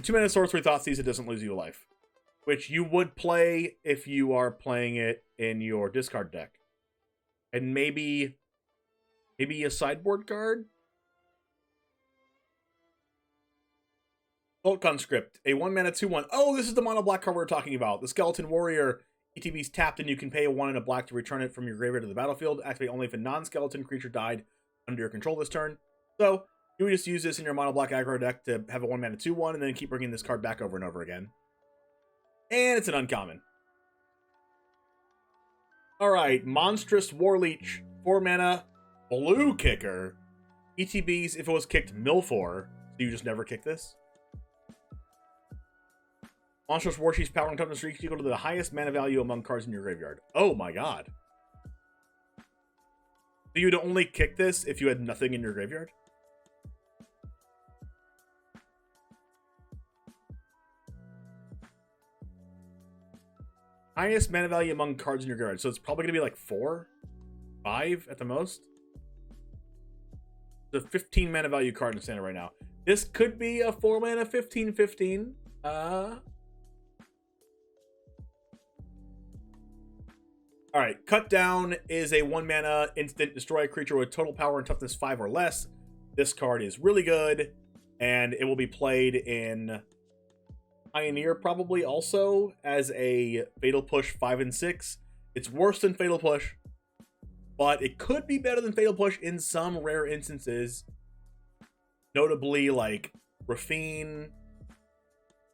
2 mana sorcery, Thoughtseize, it doesn't lose you a life. Which you would play if you are playing it in your discard deck. And maybe a sideboard card? Cult Conscript, a 1 mana 2/1. Oh, this is the mono black card we were talking about. The Skeleton Warrior. ETB's tapped, and you can pay a 1 and a black to return it from your graveyard to the battlefield. Activate only if a non-skeleton creature died under your control this turn. So, you would just use this in your mono black aggro deck to have a 1 mana 2/1, and then keep bringing this card back over and over again. And it's an uncommon. Alright, Monstrous Warleech, 4 mana, blue kicker. ETBs, if it was kicked, mill 4. So you just never kick this? Monstrous Warchief's power and toughness is equal to the highest mana value among cards in your graveyard. Oh my god. So you'd only kick this if you had nothing in your graveyard? highest mana value among cards in your graveyard. So it's probably going to be like 4, 5 at the most. The 15 mana value card in standard right now. This could be a 4 mana 15/15. Alright, Cut Down is a 1 mana instant destroy a creature with total power and toughness 5 or less. This card is really good, and it will be played in Pioneer probably also as a Fatal Push 5 and 6. It's worse than Fatal Push, but it could be better than Fatal Push in some rare instances. Notably, like Rafine,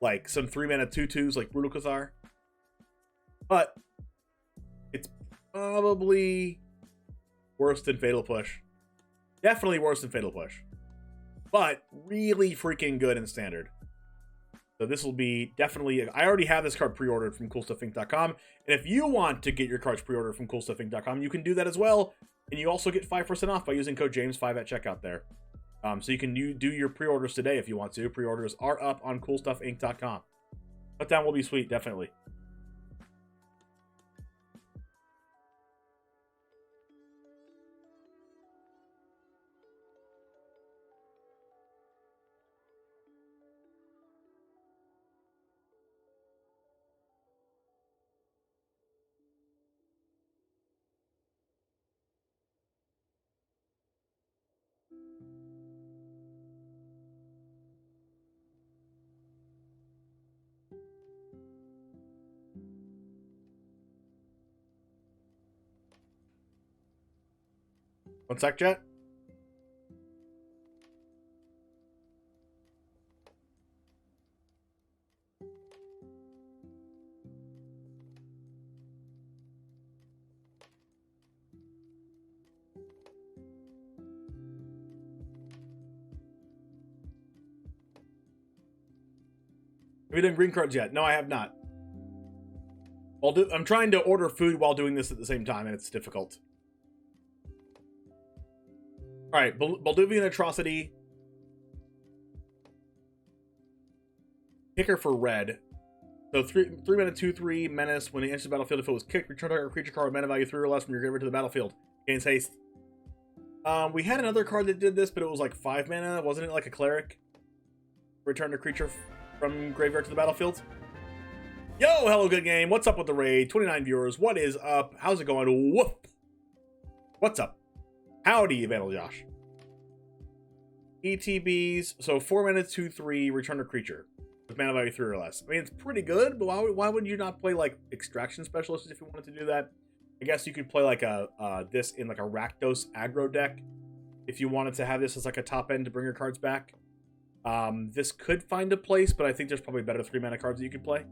like some 3 mana 2/2s like Brutal Cathar. But it's probably worse than Fatal Push. Definitely worse than Fatal Push. But really freaking good in Standard. So this will be definitely... I already have this card pre-ordered from CoolStuffInc.com. And if you want to get your cards pre-ordered from CoolStuffInc.com, you can do that as well. And you also get 5% off by using code James5 at checkout there. So you can do your pre-orders today if you want to. Pre-orders are up on CoolStuffInc.com. Cut Down will be sweet, definitely. One sec, chat. Have you done green cards yet? No, I have not. I'm trying to order food while doing this at the same time, and it's difficult. All right, Balduvian Atrocity. Kicker for red. So 3 mana 2/3 menace. When it enters the battlefield, if it was kicked, return target creature card with mana value 3 or less from your graveyard to the battlefield. Gains haste. We had another card that did this, but it was like 5 mana. Wasn't it like a cleric? Return a creature from graveyard to the battlefield. Yo, hello, good game. What's up with the raid? 29 viewers. What is up? How's it going? Woof. What's up? Howdy, Vandal Josh. ETBs, so 4 mana 2/3, return a creature with mana value 3 or less. I mean, it's pretty good, but why would you not play like Extraction Specialist if you wanted to do that? I guess you could play like this in like a Rakdos aggro deck if you wanted to have this as like a top end to bring your cards back. This could find a place, but I think there's probably better 3 mana cards that you could play.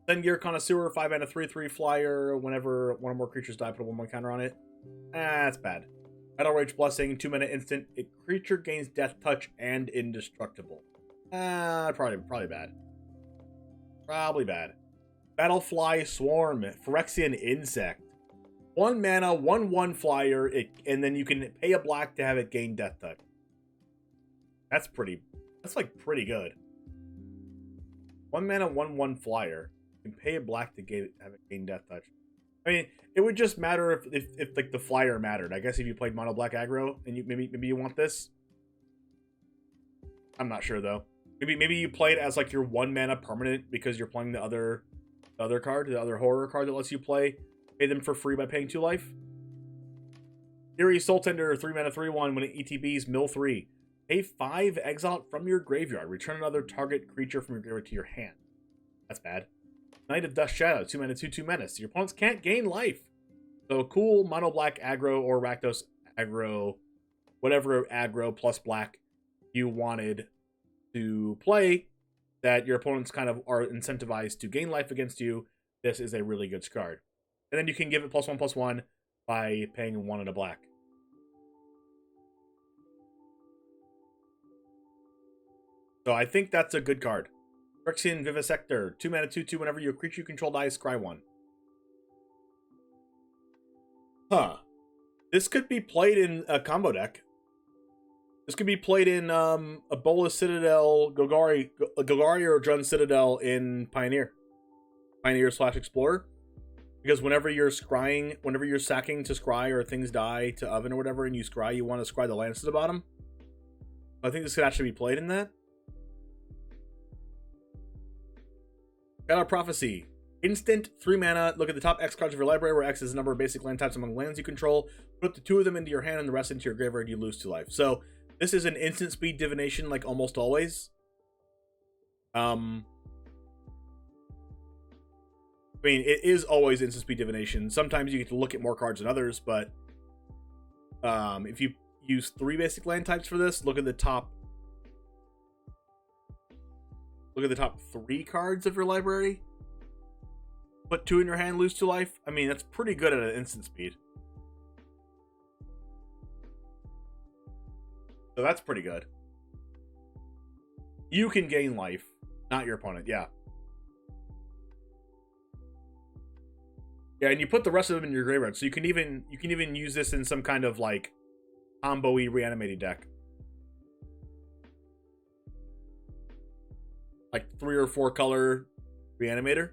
Then Gear Connoisseur, 5 mana 3/3 flyer. Whenever one or more creatures die, put a 1/1 counter on it. That's bad. Metal Rage Blessing, 2 mana instant. A creature gains Death Touch and Indestructible. Probably bad. Probably bad. Battlefly Swarm, Phyrexian Insect. 1 mana, 1/1 flyer, and then you can pay a black to have it gain Death Touch. That's like pretty good. 1 mana, 1/1 flyer. You can pay a black to have it gain Death Touch. I mean, it would just matter if like the flyer mattered. I guess if you played mono black aggro and maybe you want this. I'm not sure though. Maybe you play it as like your 1 mana permanent because you're playing the other card, the other horror card that lets you pay them for free by paying 2 life. Eerie Soul Tender, 3 mana 3/1 when it ETBs mill 3. Pay 5, exile it from your graveyard. Return another target creature from your graveyard to your hand. That's bad. Knight of Dust Shadow, 2 mana 2/2 menace. Your opponents can't gain life. So cool mono black aggro or Rakdos aggro, whatever aggro plus black you wanted to play that your opponents kind of are incentivized to gain life against you. This is a really good card. And then you can give it +1/+1 by paying 1 and a black. So I think that's a good card. Phyrexian Vivisector, 2 mana 2/2. Whenever your creature you control dies, scry 1. Huh. This could be played in a combo deck. This could be played in a Bolas Citadel, Golgari or Jund Citadel in Pioneer. Pioneer/Explorer. Because whenever you're sacking to scry or things die to oven or whatever and you scry, you want to scry the lands to the bottom. I think this could actually be played in that. Shadow Prophecy. Instant, 3 mana. Look at the top X cards of your library, where X is the number of basic land types among lands you control. Put the 2 of them into your hand and the rest into your graveyard. You lose 2 life. So this is an instant speed divination, like almost always. I mean, it is always instant speed divination. Sometimes you get to look at more cards than others, but if you use 3 basic land types for this, look at the top. Look at the top 3 cards of your library. Put 2 in your hand, lose 2 life. I mean, that's pretty good at an instant speed. So that's pretty good. You can gain life, not your opponent. Yeah. Yeah, and you put the rest of them in your graveyard, so you can even use this in some kind of like combo-y reanimating deck. Like 3 or 4 color reanimator.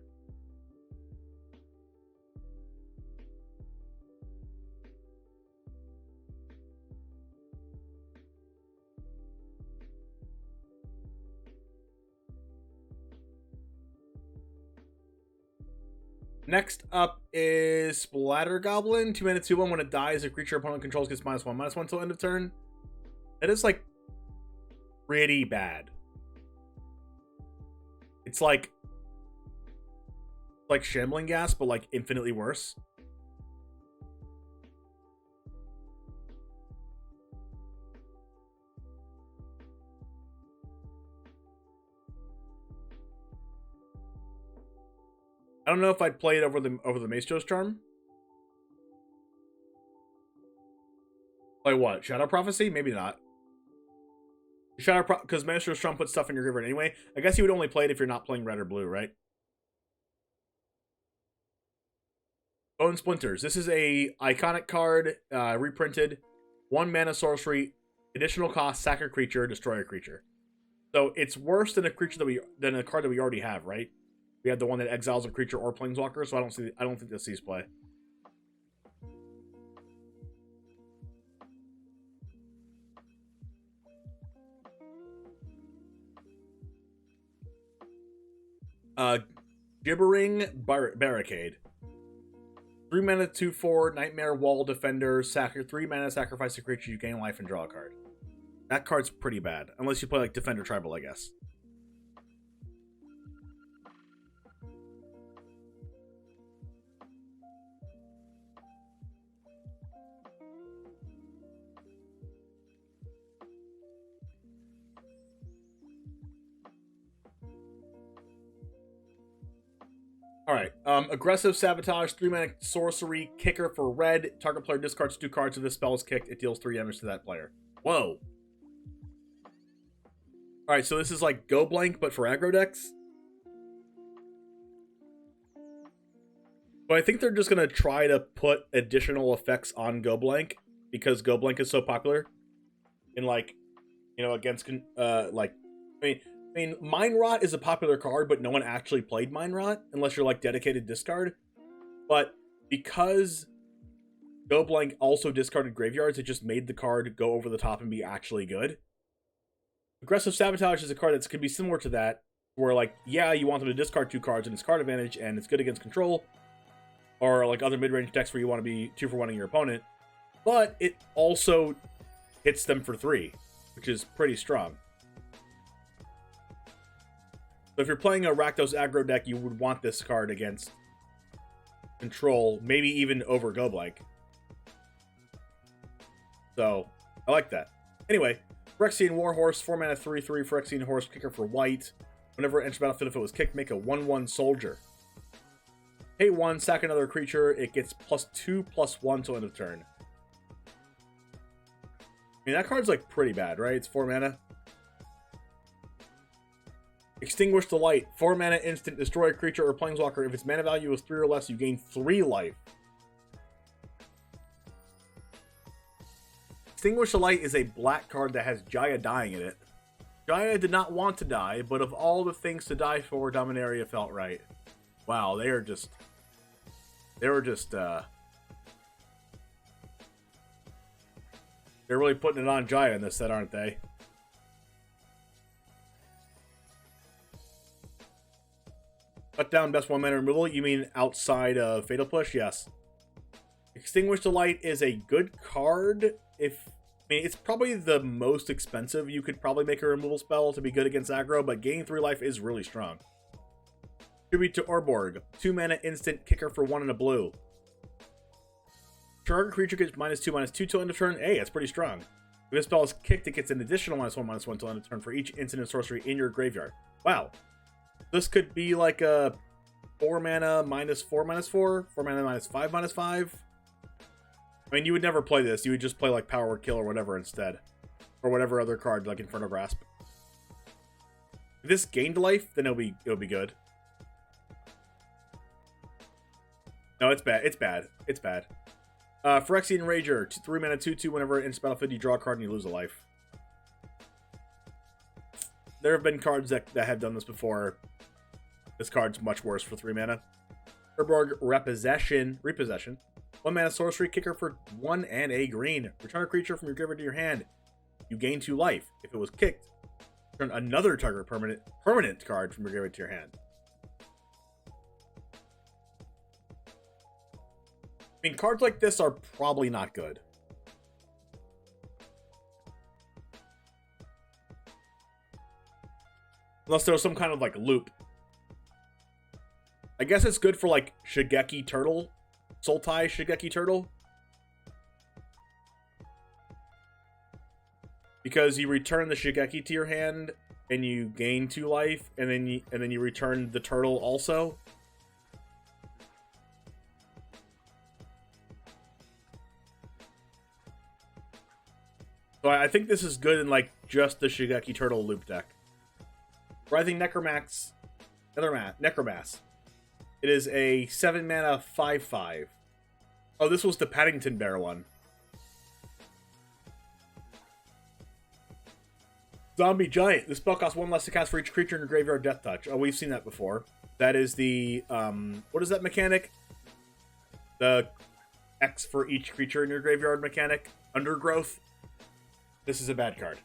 Next up is Splatter Goblin. 2 mana, 2/1. When it dies, a creature opponent controls gets -1/-1 till end of turn. That is like pretty bad. It's like Shambling Gas, but like infinitely worse. I don't know if I'd play it over the Maestro's Charm. Like what? Shadow Prophecy? Maybe not. Because Maestro's Charm puts stuff in your graveyard anyway. I guess you would only play it if you're not playing red or blue, right? Bone Splinters. This is a iconic card, reprinted. 1 mana sorcery, additional cost, sack a creature, destroy a creature. So it's worse than a creature than a card that we already have, right? We have the one that exiles a creature or planeswalker, so I don't think this sees play. Gibbering Barricade. 3 mana, 2/4, Nightmare Wall Defender, 3 mana, sacrifice a creature, you gain life and draw a card. That card's pretty bad, unless you play like Defender Tribal, I guess. Alright, Aggressive Sabotage, 3 mana sorcery, kicker for red. Target player discards 2 cards. If this spell is kicked, it deals 3 damage to that player. Whoa. Alright, so this is like Go Blank, but for aggro decks. But I think they're just going to try to put additional effects on Go Blank, because Go Blank is so popular. In like, you know, against, I mean, Mind Rot is a popular card, but no one actually played Mind Rot, unless you're like dedicated discard. But because Go Blank also discarded graveyards, it just made the card go over the top and be actually good. Aggressive Sabotage is a card that could be similar to that, where like, yeah, you want them to discard 2 cards and it's card advantage, and it's good against control, or like other mid-range decks where you want to be 2-for-1ing your opponent, but it also hits them for 3, which is pretty strong. So if you're playing a RAKDOS aggro deck, you would want this card against control, maybe even over Go Blank. So, I like that. Anyway, Phyrexian Warhorse, 4 mana, 3/3, Phyrexian Horse, kicker for white. Whenever it enters battlefield, if it was kicked, make a 1/1 soldier. Pay 1, sack another creature, it gets +2/+1 till end of turn. I mean, that card's like pretty bad, right? It's 4 mana. Extinguish the Light. 4 mana instant, destroy a creature or planeswalker. If its mana value is 3 or less, you gain 3 life. Extinguish the Light is a black card that has Jaya dying in it. Jaya did not want to die, but of all the things to die for, Dominaria felt right. Wow, they were just they're really putting it on Jaya in this set, aren't they? Cut down best 1 mana removal. You mean outside of Fatal Push? Yes. Extinguish the Light is a good card. I mean, it's probably the most expensive. You could probably make a removal spell to be good against aggro, but gaining 3 life is really strong. Tribute to Orborg. 2 mana instant kicker for 1 and a blue. Target creature gets -2/-2 till end of turn. Hey, that's pretty strong. If this spell is kicked, it gets an additional -1/-1 till end of turn for each instant and sorcery in your graveyard. Wow. This could be like a 4 mana -4/-4, 4 mana -5/-5. I mean, you would never play this. You would just play like Power Word Kill or whatever instead. Or whatever other card like Inferno Grasp. If this gained life, then it'll be good. No, it's bad. It's bad. It's bad. Phyrexian Rager, 3 mana 2/2. Whenever it enters battlefield, you draw a card and you lose a life. There have been cards that have done this before. This card's much worse for 3 mana. Urborg Repossession. 1 mana sorcery, kicker for 1 and a green. Return a creature from your graveyard to your hand. You gain 2 life. If it was kicked, turn another target permanent card from your graveyard to your hand. I mean, cards like this are probably not good. Unless there's some kind of, like, loop. I guess it's good for, like, Shigeki Turtle. Sultai Shigeki Turtle. Because you return the Shigeki to your hand, and you gain 2 life, and then you return the turtle also. So I think this is good in, like, just the Shigeki Turtle loop deck. Writhing Necromass. It is a 7 mana 5/5. Oh, this was the Paddington Bear one. Zombie Giant. This spell costs 1 less to cast for each creature in your graveyard Death Touch. Oh, we've seen that before. That is the, what is that mechanic? The X for each creature in your graveyard mechanic. Undergrowth. This is a bad card.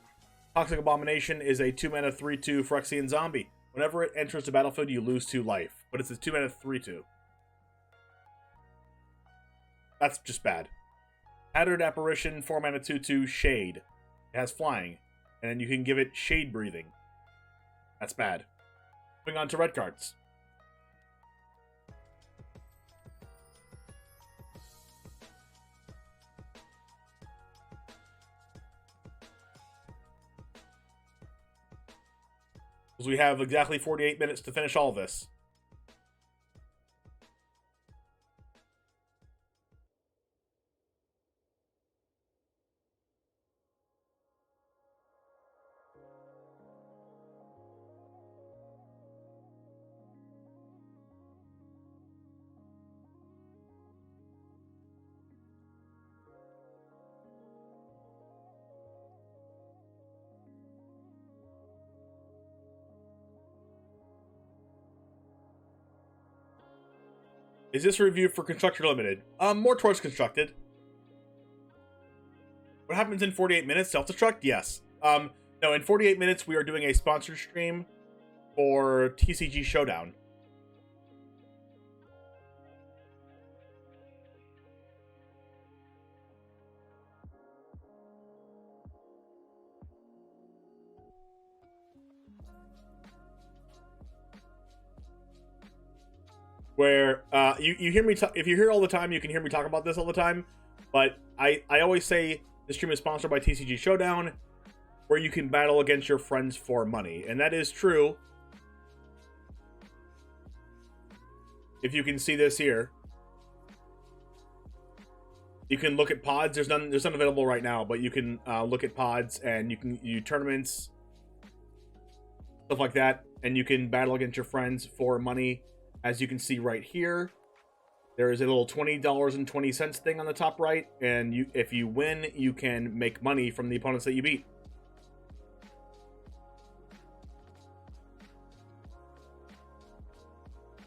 Toxic Abomination is a 2 mana 3/2 Phyrexian Zombie. Whenever it enters the battlefield, you lose 2 life. But it's a 2 mana 3/2. That's just bad. Tattered Apparition, 4 mana 2/2 Shade. It has flying. And then you can give it Shade Breathing. That's bad. Moving on to red cards. Because we have exactly 48 minutes to finish all this. Is this a review for Constructed Limited? More towards Constructed. What happens in 48 minutes? Self-destruct? Yes. No, in 48 minutes, we are doing a sponsored stream for TCG Showdown. Where you hear me if you're here all the time, you can hear me talk about this all the time. But I always say this stream is sponsored by TCG Showdown, where you can battle against your friends for money, and that is true. If you can see this here, you can look at pods. There's none available right now, but you can look at pods, and you can do tournaments, stuff like that, and you can battle against your friends for money. As you can see right here, there is a little $20.20 thing on the top right, and if you win, you can make money from the opponents that you beat.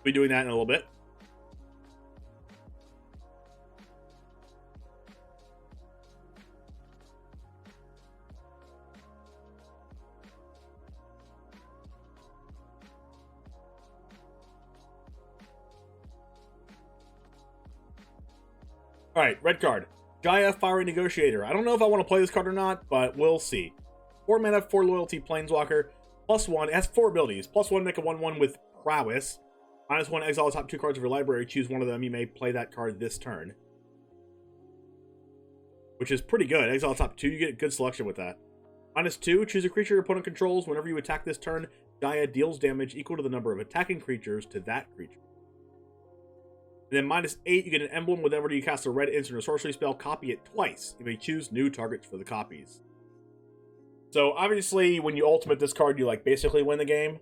Be doing that in a little bit. All right, red card. Jaya, Fiery Negotiator. I don't know if I want to play this card or not, but we'll see. 4 mana, 4 loyalty, Planeswalker. +1. It has 4 abilities. +1, make a 1/1 with Prowess. -1, exile the top 2 cards of your library. Choose one of them. You may play that card this turn. Which is pretty good. Exile the top 2. You get a good selection with that. -2, choose a creature your opponent controls. Whenever you attack this turn, Jaya deals damage equal to the number of attacking creatures to that creature. And then -8, you get an emblem whenever you cast a red instant or sorcery spell, copy it twice. You may choose new targets for the copies. So obviously, when you ultimate this card, you like basically win the game.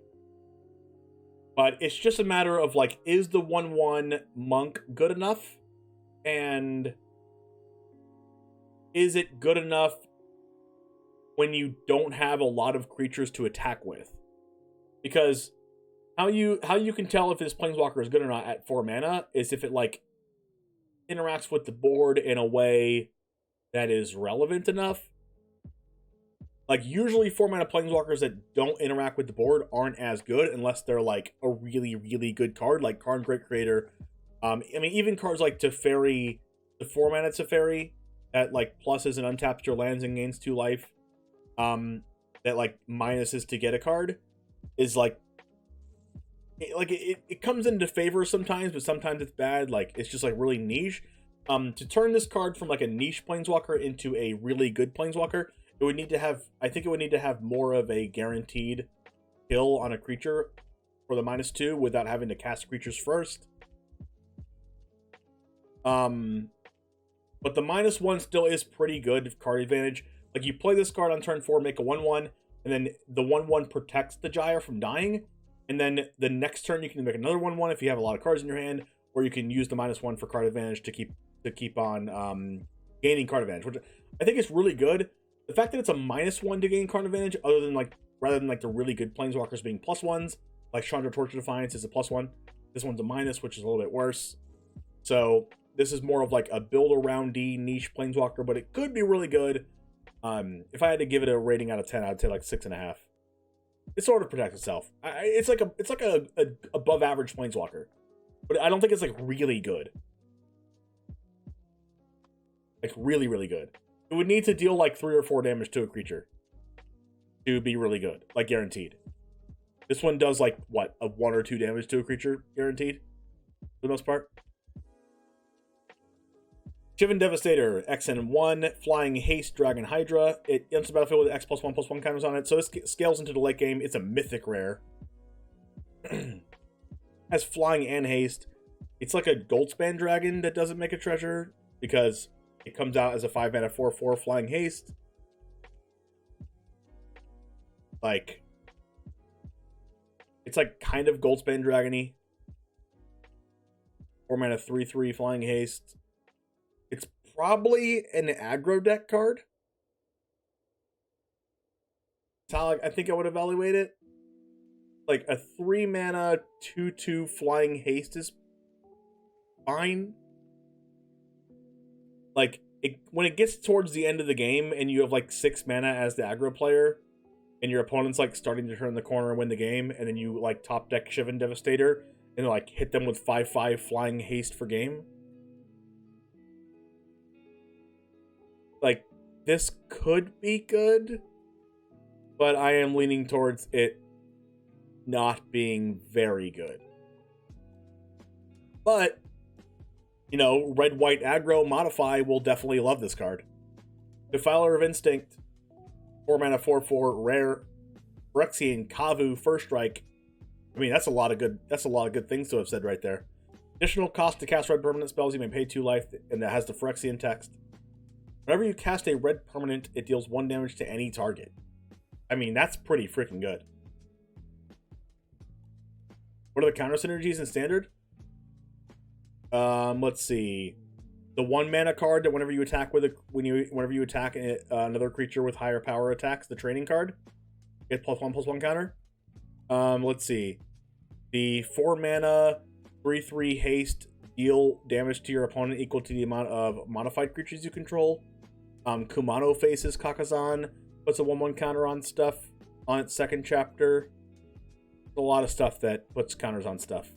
But it's just a matter of like, is the 1/1 monk good enough? And is it good enough when you don't have a lot of creatures to attack with? Because how you can tell if this Planeswalker is good or not at 4 mana is if it like interacts with the board in a way that is relevant enough. Like usually 4 mana Planeswalkers that don't interact with the board aren't as good unless they're like a really, really good card, like Karn Great Creator. I mean, even cards like Teferi, the 4 mana Teferi that like pluses and untaps your lands and gains 2 life. That like minuses to get a card is like it comes into favor sometimes, but sometimes it's bad. Like it's just like really niche. To turn this card from like a niche Planeswalker into a really good Planeswalker, it would need to have, I think it would need to have more of a guaranteed kill on a creature for the -2 without having to cast creatures first. But the -1 still is pretty good card advantage. Like you play this card on turn 4, make a 1/1, and then the 1/1 protects the Jaya from dying. And then the next turn you can make another 1/1 if you have a lot of cards in your hand, or you can use the -1 for card advantage to keep on gaining card advantage, which I think is really good. The fact that it's a -1 to gain card advantage, rather than like the really good Planeswalkers being +1s, like Chandra Torture Defiance is a +1. This one's a -, which is a little bit worse. So this is more of like a build around D niche Planeswalker, but it could be really good. If I had to give it a rating out of 10, I'd say like 6.5. It sort of protects itself. It's like a above average Planeswalker, but I don't think it's like really good. Like really, really good. It would need to deal like 3 or 4 damage to a creature to be really good, like guaranteed. This one does like what, a 1 or 2 damage to a creature guaranteed for the most part. Shivan Devastator, X&1, Flying Haste, Dragon Hydra. It enters the battlefield with X+1/+1 counters on it, so it scales into the late game. It's a mythic rare. Has Flying and Haste. It's like a Goldspan Dragon that doesn't make a treasure, because it comes out as a 5 mana 4/4 Flying Haste. Like, it's like kind of Goldspan Dragon-y. 4 mana 3/3 Flying Haste. It's probably an aggro deck card. That's how I think I would evaluate it. Like a 3 mana 2/2 Flying Haste is fine. Like when it gets towards the end of the game and you have like 6 mana as the aggro player, and your opponent's like starting to turn the corner and win the game, and then you like top deck Shivan Devastator and like hit them with 5/5 Flying Haste for game. Like, this could be good, but I am leaning towards it not being very good. But, you know, red-white aggro modify will definitely love this card. Defiler of Instinct, 4 mana 4/4 rare, Phyrexian Kavu first strike. I mean, that's a lot of good things to have said right there. Additional cost to cast red permanent spells, you may pay 2 life, and that has the Phyrexian text. Whenever you cast a red permanent, it deals 1 damage to any target. I mean, that's pretty freaking good. What are the counter synergies in Standard? Let's see. The 1 mana card that whenever you attack whenever you attack another creature with higher power attacks, the training card, get +1/+1 counter. Let's see. The 4 mana 3/3 haste, deal damage to your opponent equal to the amount of modified creatures you control. Kumano faces Kakazan, puts a 1/1 counter on stuff on its second chapter. A lot of stuff that puts counters on stuff.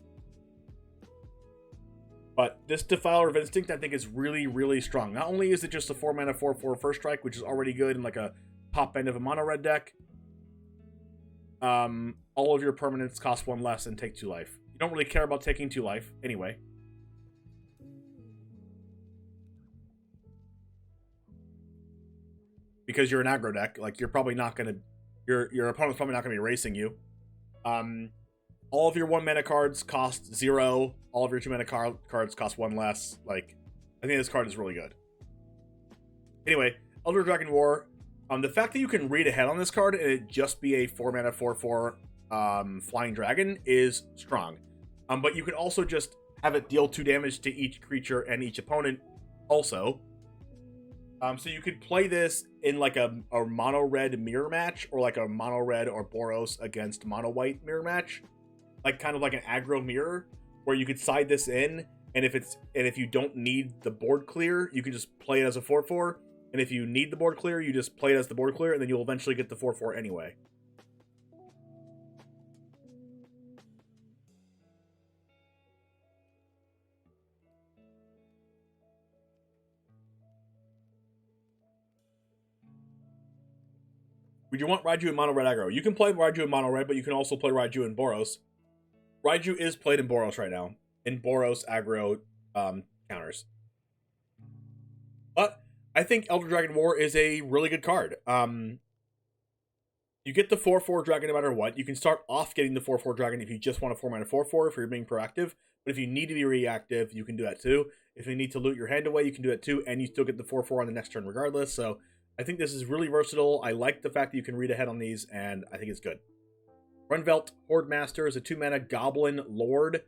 But this Defiler of Instinct, I think, is really, really strong. Not only is it just a 4-mana 4/4 first strike, which is already good in like a top end of a mono red deck. All of your permanents cost 1 less and take 2 life. You don't really care about taking 2 life anyway. Because you're an aggro deck, like you're probably not gonna, your opponent's probably not gonna be racing you. All of your 1-mana cards cost 0. All of your 2-mana cards cost 1 less. Like, I think this card is really good. Anyway, Elder Dragon War. The fact that you can read ahead on this card and it just be a 4-mana 4/4 flying dragon is strong. But you can also just have it deal 2 damage to each creature and each opponent also. So you could play this in like a mono red mirror match, or like a mono red or Boros against mono white mirror match, like kind of like an aggro mirror, where you could side this in, and if you don't need the board clear, you can just play it as a 4/4, and if you need the board clear, you just play it as the board clear, and then you'll eventually get the 4/4 anyway. Would you want Raiju in mono red aggro? You can play Raiju in mono red, but you can also play Raiju in Boros. Raiju is played in Boros right now, in Boros aggro counters. But I think Elder Dragon War is a really good card. You get the 4/4 dragon no matter what. You can start off getting the 4/4 dragon if you just want a 4-mana 4/4 if you're being proactive. But if you need to be reactive, you can do that too. If you need to loot your hand away, you can do that too, and you still get the 4/4 on the next turn regardless. So I think this is really versatile. I like the fact that you can read ahead on these, and I think it's good. Runvelt Horde Master is a 2-mana Goblin Lord.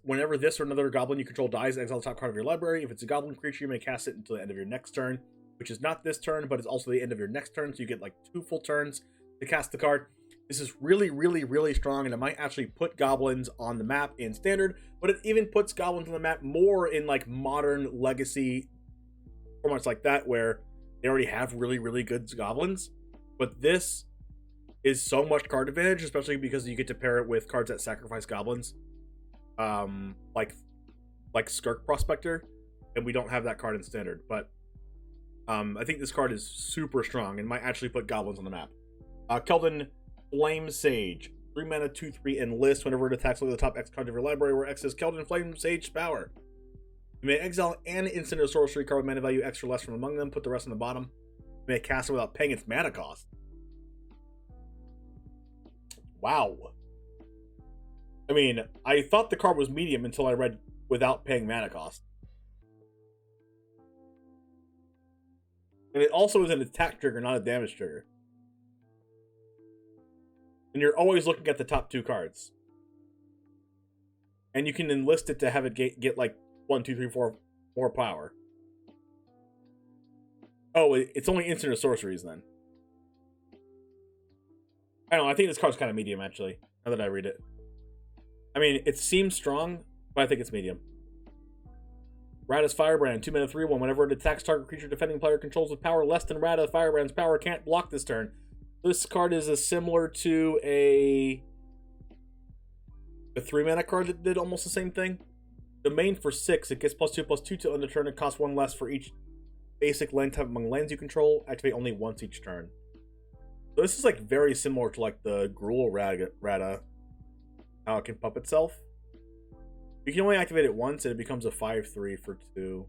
Whenever this or another goblin you control dies, exile the top card of your library. If it's a goblin creature, you may cast it until the end of your next turn, which is not this turn, but it's also the end of your next turn, so you get like 2 full turns to cast the card. This is really, really, really strong, and it might actually put goblins on the map in Standard, but it even puts goblins on the map more in like modern Legacy formats like that, where they already have really, really good goblins. But this is so much card advantage, especially because you get to pair it with cards that sacrifice goblins, like Skirk Prospector, and we don't have that card in Standard. But I think this card is super strong and might actually put goblins on the map. Keldon Flame Sage, 3-mana 2/3 enlist. Whenever it attacks, look at the top X card of your library, where X is Keldon Flame Sage's power. You may exile an instant or sorcery card with mana value X or less from among them. Put the rest on the bottom. You may cast it without paying its mana cost. Wow. I mean, I thought the card was medium until I read without paying mana cost. And it also is an attack trigger, not a damage trigger. And you're always looking at the top 2 cards. And you can enlist it to have it get like 1, 2, 3, 4 more power. Oh, it's only instant or sorceries then. I don't know, I think this card's kind of medium actually, now that I read it. I mean, it seems strong, but I think it's medium. Radha's Firebrand, 2-mana 3/1. Whenever it attacks, target creature defending player controls with power less than Radha Firebrand's power can't block this turn. This card is similar to a 3-mana card that did almost the same thing. Domain for 6, it gets +2/+2 to end the turn. It costs 1 less for each basic land type among lands you control. Activate only once each turn. So this is like very similar to like the Gruul Radha, how it can pup itself. You can only activate it once and it becomes a 5/3 for 2.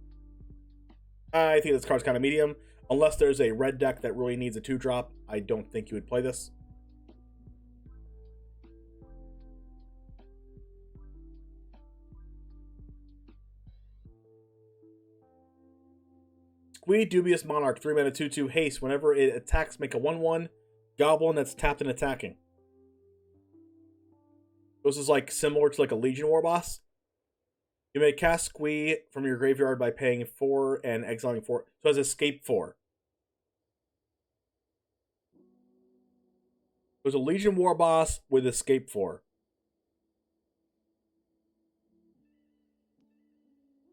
I think this card's kind of medium. Unless there's a red deck that really needs a 2-drop, I don't think you would play this. Squee Dubious Monarch, 3-mana 2/2 haste. Whenever it attacks, make a 1/1 goblin that's tapped and attacking. This is like similar to like a Legion War Boss. You may cast Squee from your graveyard by paying 4 and exiling 4. So it has escape 4. There's a Legion War Boss with escape 4.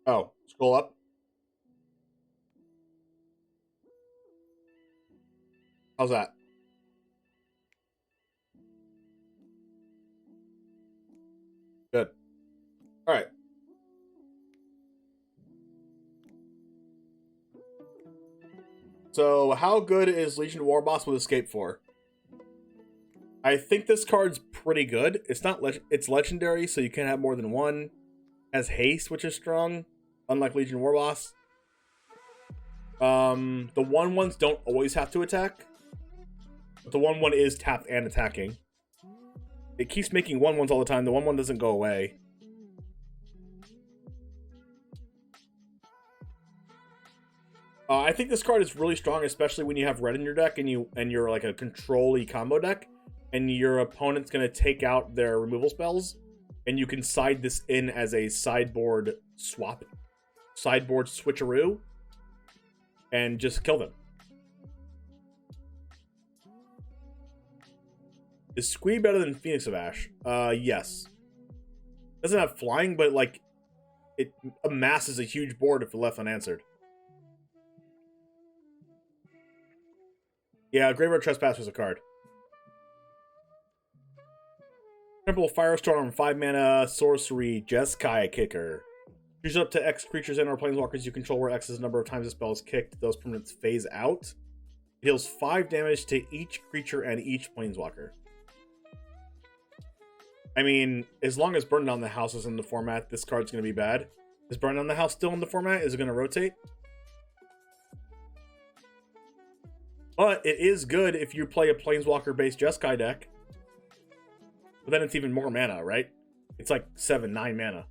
Oh, scroll up. How's that? Good. All right. So, how good is Legion Warboss with Escape for? I think this card's pretty good. It's not it's legendary, so you can't have more than one. Has haste, which is strong, unlike Legion Warboss. The 1/1s don't always have to attack, but the 1/1 is tapped and attacking. It keeps making 1/1s all the time. The 1/1 doesn't go away. I think this card is really strong, especially when you have red in your deck and you're like a control-y combo deck, and your opponent's gonna take out their removal spells, and you can side this in as a sideboard switcheroo, and just kill them. Is Squee better than Phoenix of Ash? Yes. Doesn't have flying, but like it amasses a huge board if left unanswered. Yeah, Graveyard Trespass was a card. Temple Firestorm, 5 mana, sorcery, Jeskai Kicker. Choose up to X creatures and or planeswalkers you control where X is the number of times the spell is kicked. Those permanents phase out. It deals 5 damage to each creature and each planeswalker. I mean, as long as Burn Down the House is in the format, this card's going to be bad. Is Burn Down the House still in the format? Is it going to rotate? But it is good if you play a Planeswalker-based Jeskai deck. But then it's even more mana, right? It's like 7, 9 mana.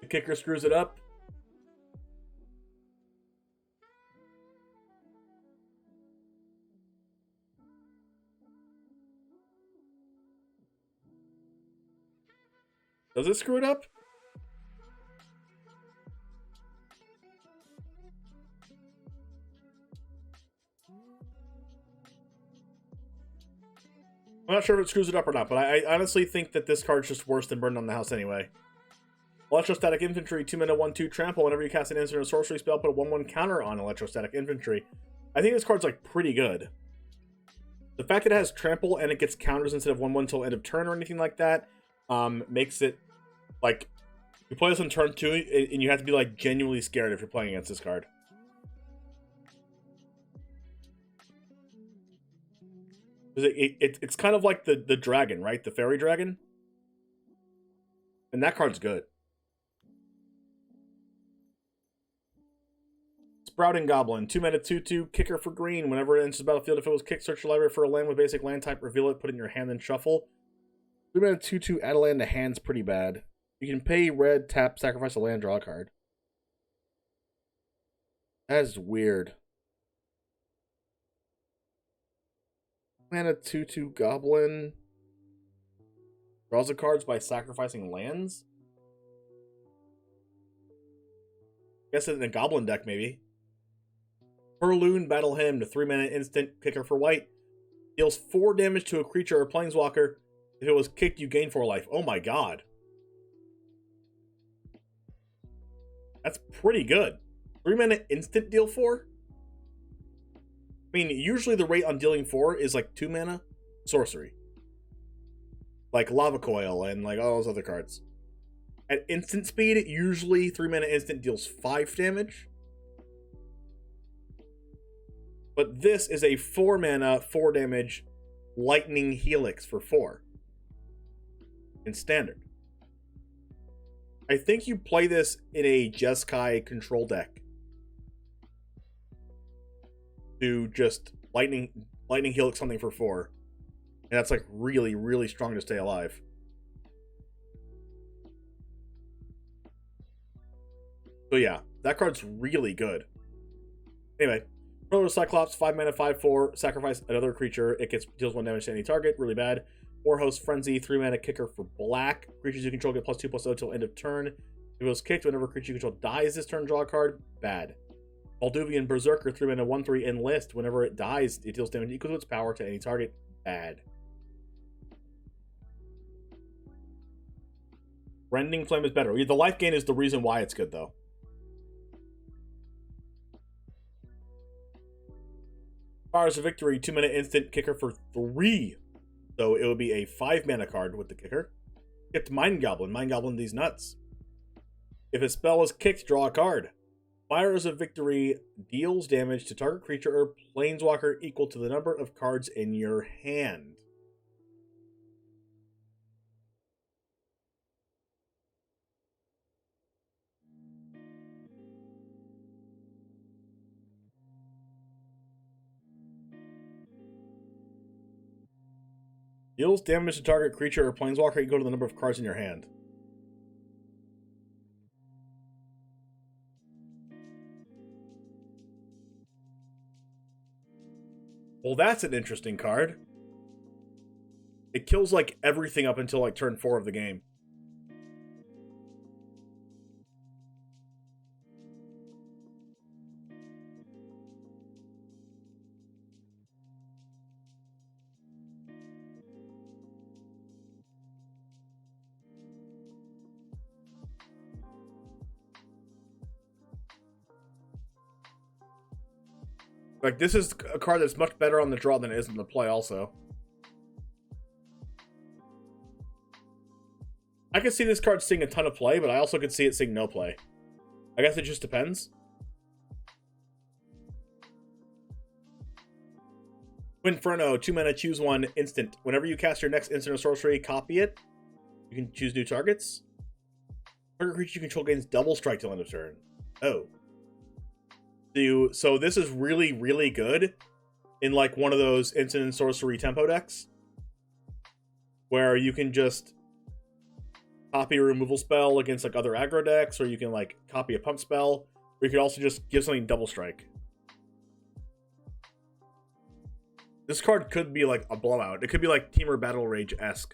The kicker screws it up. Does it screw it up? I'm not sure if it screws it up or not, but I honestly think that this card's just worse than Burn Down the House anyway. Electrostatic Infantry, 2 mana, 1/2 trample. Whenever you cast an instant or sorcery spell, put a 1/1 counter on Electrostatic Infantry. I think this card's like pretty good. The fact that it has trample and it gets counters instead of 1/1 till end of turn or anything like that makes it like you play this on turn 2 and you have to be like genuinely scared if you're playing against this card. It's kind of like the dragon, right? The fairy dragon. And that card's good. Sprouting Goblin, 2 mana, 2/2, kicker for green. Whenever it enters the battlefield, if it was kicked, search your library for a land with basic land type, reveal it, put it in your hand, then shuffle. 3 mana, 2/2, add a land to hand's pretty bad. You can pay red, tap, sacrifice a land, draw a card. That is weird. Mana 2/2 Goblin. Draws the cards by sacrificing lands? Guess in a Goblin deck, maybe. Purloon Battle Hymn, 3 mana instant kicker for white. Deals 4 damage to a creature or planeswalker. If it was kicked, you gain 4 life. Oh my god. That's pretty good. 3 mana instant deal 4? I mean, usually the rate on dealing 4 is like 2 mana sorcery. Like Lava Coil and like all those other cards. At instant speed, usually 3 mana instant deals 5 damage. But this is a 4 mana, 4 damage Lightning Helix for 4. In standard. I think you play this in a Jeskai control deck. To just lightning helix something for 4. And that's like really, really strong to stay alive. So yeah, that card's really good. Anyway, Roller Cyclops, 5 mana, 5/4, sacrifice another creature. It deals 1 damage to any target, really bad. Warhost Frenzy, 3 mana kicker for black. Creatures you control get +2/+0 till end of turn. If it was kicked, whenever a creature you control dies this turn, draw a card. Bad. Balduvian Berserker 3-mana 1/3 enlist. Whenever it dies, it deals damage equal to its power to any target. Bad. Rending Flame is better. The life gain is the reason why it's good, though. Fires of Victory, 2-mana instant kicker for 3. So it would be a 5-mana card with the kicker. Kicked Mind Goblin. Mind Goblin these nuts. If a spell is kicked, draw a card. Fires of Victory deals damage to target creature or planeswalker equal to the number of cards in your hand. Deals damage to target creature or planeswalker equal to the number of cards in your hand. Well, that's an interesting card. It kills, like, everything up until, like, turn 4 of the game. Like, this is a card that's much better on the draw than it is in the play, also. I could see this card seeing a ton of play, but I also could see it seeing no play. I guess it just depends. Inferno, 2-mana, choose one, instant. Whenever you cast your next instant or sorcery, copy it. You can choose new targets. Target creature you control gains double strike till end of turn. Oh. So this is really, really good in, like, one of those instant and sorcery tempo decks where you can just copy a removal spell against, like, other aggro decks, or you can, like, copy a pump spell, or you could also just give something double strike. This card could be, like, a blowout. It could be, like, Temur Battle Rage-esque.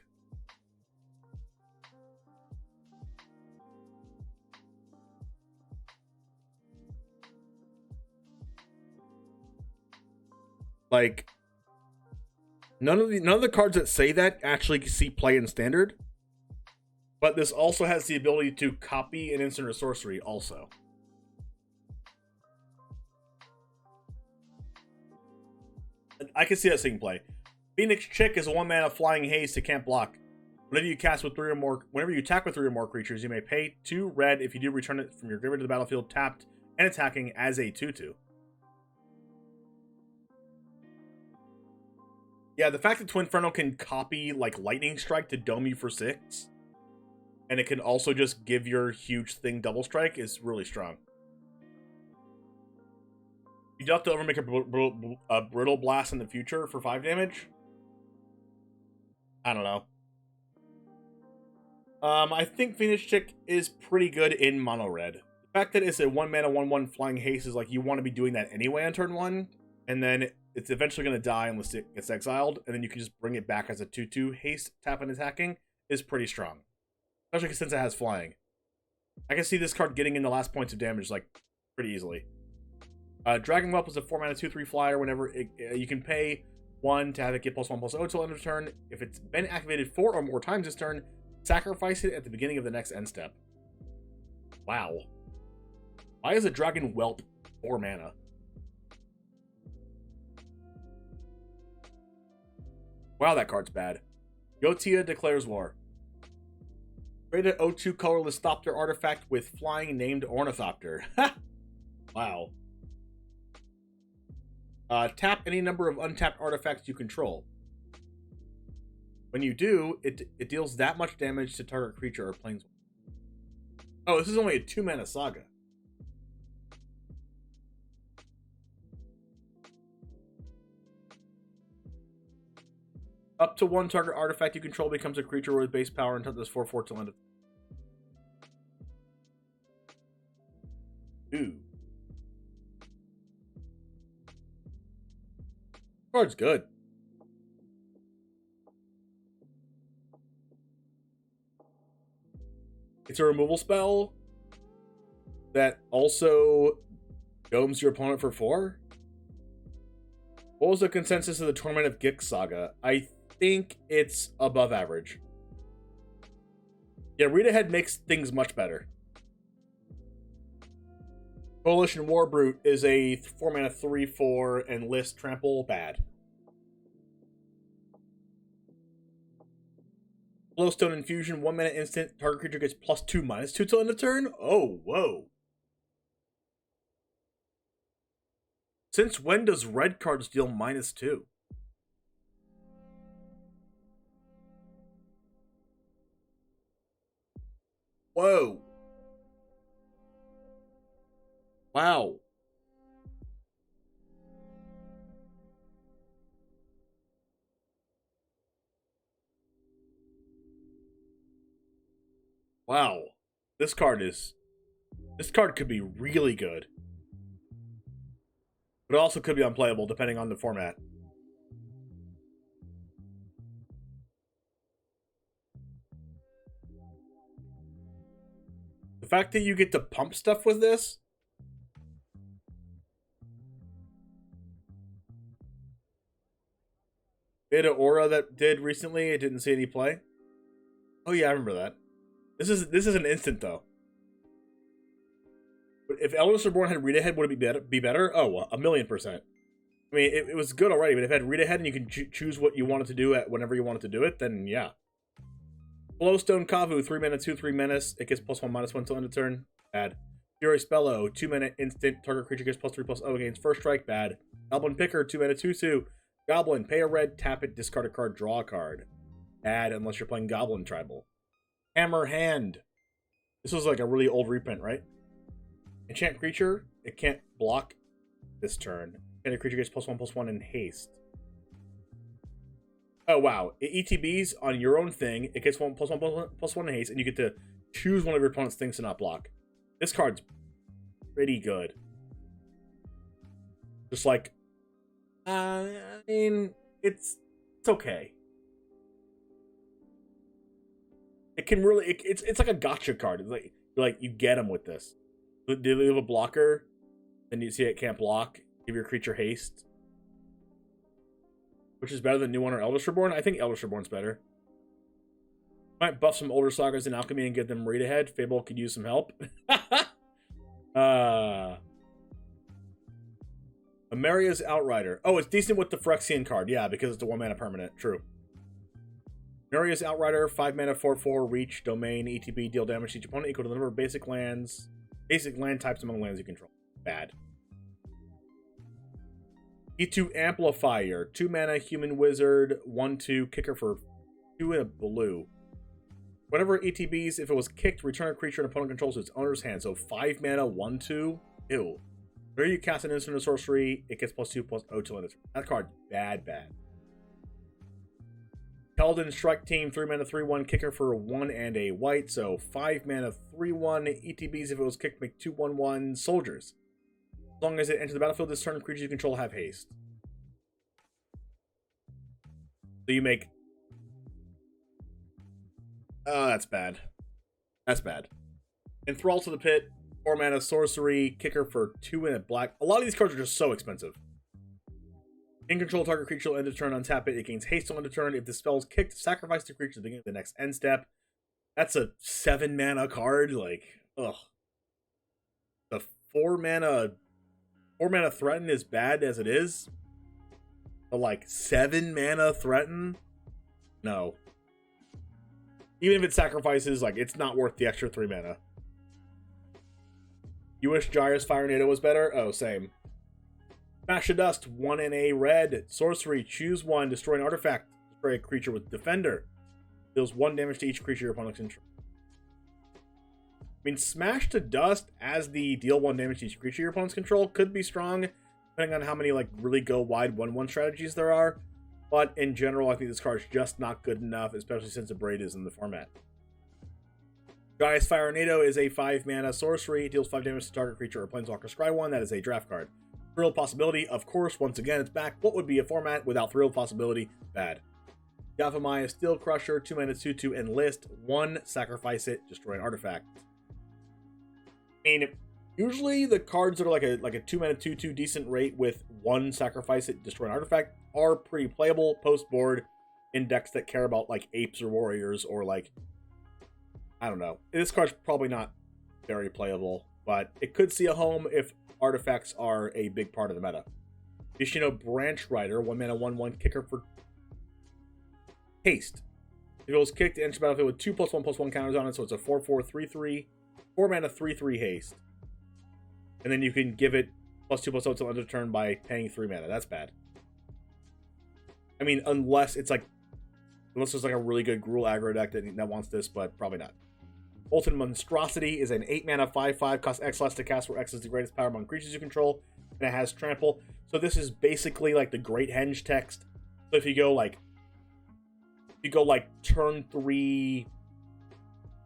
Like, none of the cards that say that actually see play in Standard, but this also has the ability to copy an instant or sorcery also. I can see that seeing play. Phoenix Chick is a 1-mana flying haste. It can't block. Whenever you attack with 3 or more creatures, you may pay 2 red. If you do, return it from your graveyard to the battlefield tapped and attacking as a 2/2. Yeah, the fact that Twinferno can copy, like, Lightning Strike to dome you for 6, and it can also just give your huge thing double strike is really strong. You do have to overmake a Brittle Blast in the future for 5 damage. I don't know. I think Phoenix Chick is pretty good in mono red. The fact that it's a 1-mana 1/1 flying haste is like you want to be doing that anyway on turn 1, and then it's eventually going to die unless it gets exiled, and then you can just bring it back as a 2/2 haste, tap and attacking, is pretty strong. Especially since it has flying. I can see this card getting in the last points of damage, like, pretty easily. Dragon Whelp is a 4-mana 2/3 flyer. Whenever you can pay 1 to have it get +1/+0 till end of turn. If it's been activated 4 or more times this turn, sacrifice it at the beginning of the next end step. Wow. Why is a Dragon Whelp 4 mana? Wow, that card's bad. Yotia declares war. Create an O2 colorless Thopter artifact with flying named Ornithopter. Ha! Wow. Tap any number of untapped artifacts you control. When you do, it deals that much damage to target creature or planeswalker. Oh, this is only a 2-mana saga. Up to 1 target artifact you control becomes a creature with base power until this 4/4 till end of. Ooh. Card's good. It's a removal spell that also Domes your opponent for 4? What was the consensus of the Torment of Gix Saga? I think it's above average. Yeah, Read Ahead makes things much better. Coalition Warbrute is a 4-mana 3/4 and list trample bad. Glowstone Infusion, 1-mana instant. Target creature gets +2/-2 till end of turn? Oh, whoa. Since when does red cards deal -2? Whoa. Wow. Wow. This card could be really good. But it also could be unplayable depending on the format. The fact that you get to pump stuff with this. Beta Aura that did recently, I didn't see any play. Oh yeah, I remember that. This is an instant though. But if Eldritch Reborn had Read Ahead, would it be better? Oh, 1,000,000%. I mean, it was good already, but if it had Read Ahead and you can choose what you wanted to do at whenever you wanted to do it, then yeah. Glowstone Kavu, 3-mana 2/3 menace. It gets +1/-1 till end of turn. Bad. Fury Spello, 2-mana instant. Target creature gets +3/+0 against first strike. Bad. Goblin Picker, 2-mana 2/2. Goblin, pay a red, tap it, discard a card, draw a card. Bad unless you're playing Goblin Tribal. Hammer Hand. This was like a really old reprint, right? Enchant creature, it can't block this turn. And a creature gets +1/+1 in haste. Oh wow. It ETBs on your own thing, it gets +1/+1 in haste, and you get to choose one of your opponent's things to not block. This card's pretty good. Just like, I mean, it's okay. It can really, it's like a gotcha card. It's like you get them with this. Do you have a blocker? Then you see it can't block. Give your creature haste. Which is better than New One or Eldritch Reborn? I think Eldritch Reborn's better. Might buff some older sagas in Alchemy and get them Read Ahead. Fable could use some help. Amaria's Outrider. Oh, it's decent with the Phyrexian card. Yeah, because it's a 1-mana permanent. True. Amaria's Outrider, 5-mana 4/4, reach, domain, ETB, deal damage to each opponent equal to the number of basic land types among lands you control. Bad. E2 Amplifier, 2-mana human wizard, 1/2, kicker for 2 and a blue. Whenever ETBs, if it was kicked, return a creature an opponent controls to its owner's hand. So 5-mana, 1/2. Ew. Whenever you cast an instant or sorcery, it gets +2/+0 till end of turn. That card's bad. Keldon Strike Team, 3-mana 3/1, kicker for 1 and a white. So 5-mana 3/1, ETBs, if it was kicked, make 2/1/1 soldiers. As long as it enters the battlefield this turn, creatures you control have haste. So you make... Oh, that's bad. That's bad. Enthrall to the Pit, 4-mana sorcery, kicker for 2 and a black. A lot of these cards are just so expensive. In control target creature will end of turn, untap it. It gains haste till end of turn. If the spell is kicked, sacrifice the creature at the beginning of the next end step. That's a 7-mana card. Like, ugh. The 4-mana threaten is bad as it is. But like 7-mana threaten? No. Even if it sacrifices, like, it's not worth the extra 3 mana. You wish Gyra's Fire Tornado was better? Oh, same. Smash of Dust, 1 and a red. Sorcery, choose 1, destroy an artifact. Destroy a creature with Defender. Deals 1 damage to each creature your opponent controls. I mean, Smash to Dust as the deal 1 damage to each creature your opponents control could be strong, depending on how many, like, really go wide 1/1 strategies there are. But in general, I think this card's just not good enough, especially since a Braid is in the format. Gyra's Fire Tornado is a 5-mana sorcery. It deals 5 damage to target creature or planeswalker. Scry 1, that is a draft card. Thrill Possibility, of course, once again, it's back. What would be a format without Thrill Possibility? Bad. Yaphimaya Steel Crusher, 2-mana 2/2, enlist, 1, sacrifice it, destroy an artifact. I mean, Usually the cards that are like a 2-mana 2/2 decent rate with 1 sacrifice it, destroy an artifact are pretty playable post-board in decks that care about like apes or warriors or like, I don't know. This card's probably not very playable, but it could see a home if artifacts are a big part of the meta. Ishino Branch Rider, 1-mana 1/1 kicker for haste. If it was kicked, enters the battlefield with 2+1/+1 counters on it, so it's a 4/4 3/3, 4-mana 3/3 haste. And then you can give it +2/+0 until end of turn by paying 3 mana. That's bad. I mean, unless there's like a really good Gruul aggro deck that wants this, but probably not. Ultimate Monstrosity is an 8-mana 5/5, costs X less to cast, where X is the greatest power among creatures you control, and it has trample. So this is basically like the Great Henge text. So if you go like turn 3,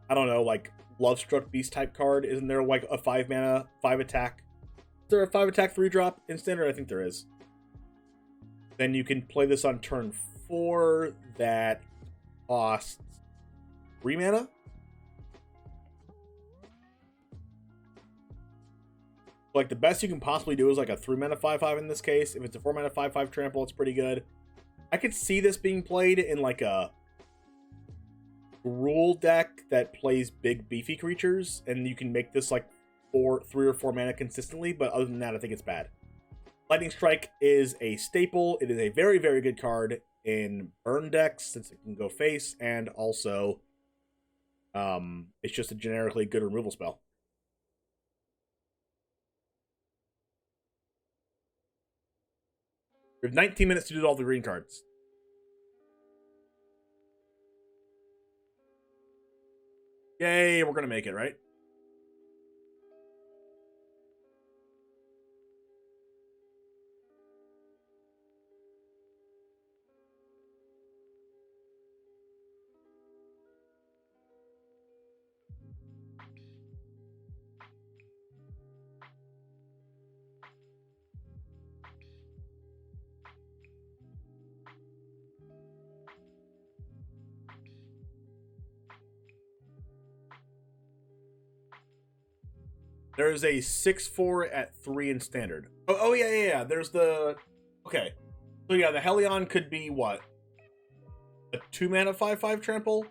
I don't know, like Lovestruck Beast type card, isn't there like a 5-mana 5 attack? Is there a 5 attack 3-drop in standard? I think there is. Then you can play this on turn 4 that costs 3 mana. Like the best you can possibly do is like a 3-mana 5/5 in this case. If it's a 4-mana 5/5 trample, it's pretty good. I could see this being played in like a Gruul deck that plays big beefy creatures, and you can make this like 3 or 4 mana consistently, but other than that, I think it's bad. Lightning Strike is a staple. It is a very, very good card in burn decks since it can go face, and also it's just a generically good removal spell. We have 19 minutes to do all the green cards. Yay, we're gonna make it, right? There is a 6/4 at 3 in standard. Oh yeah. There's the... Okay. So yeah, the Helion could be what? A 2-mana 5/5 trample?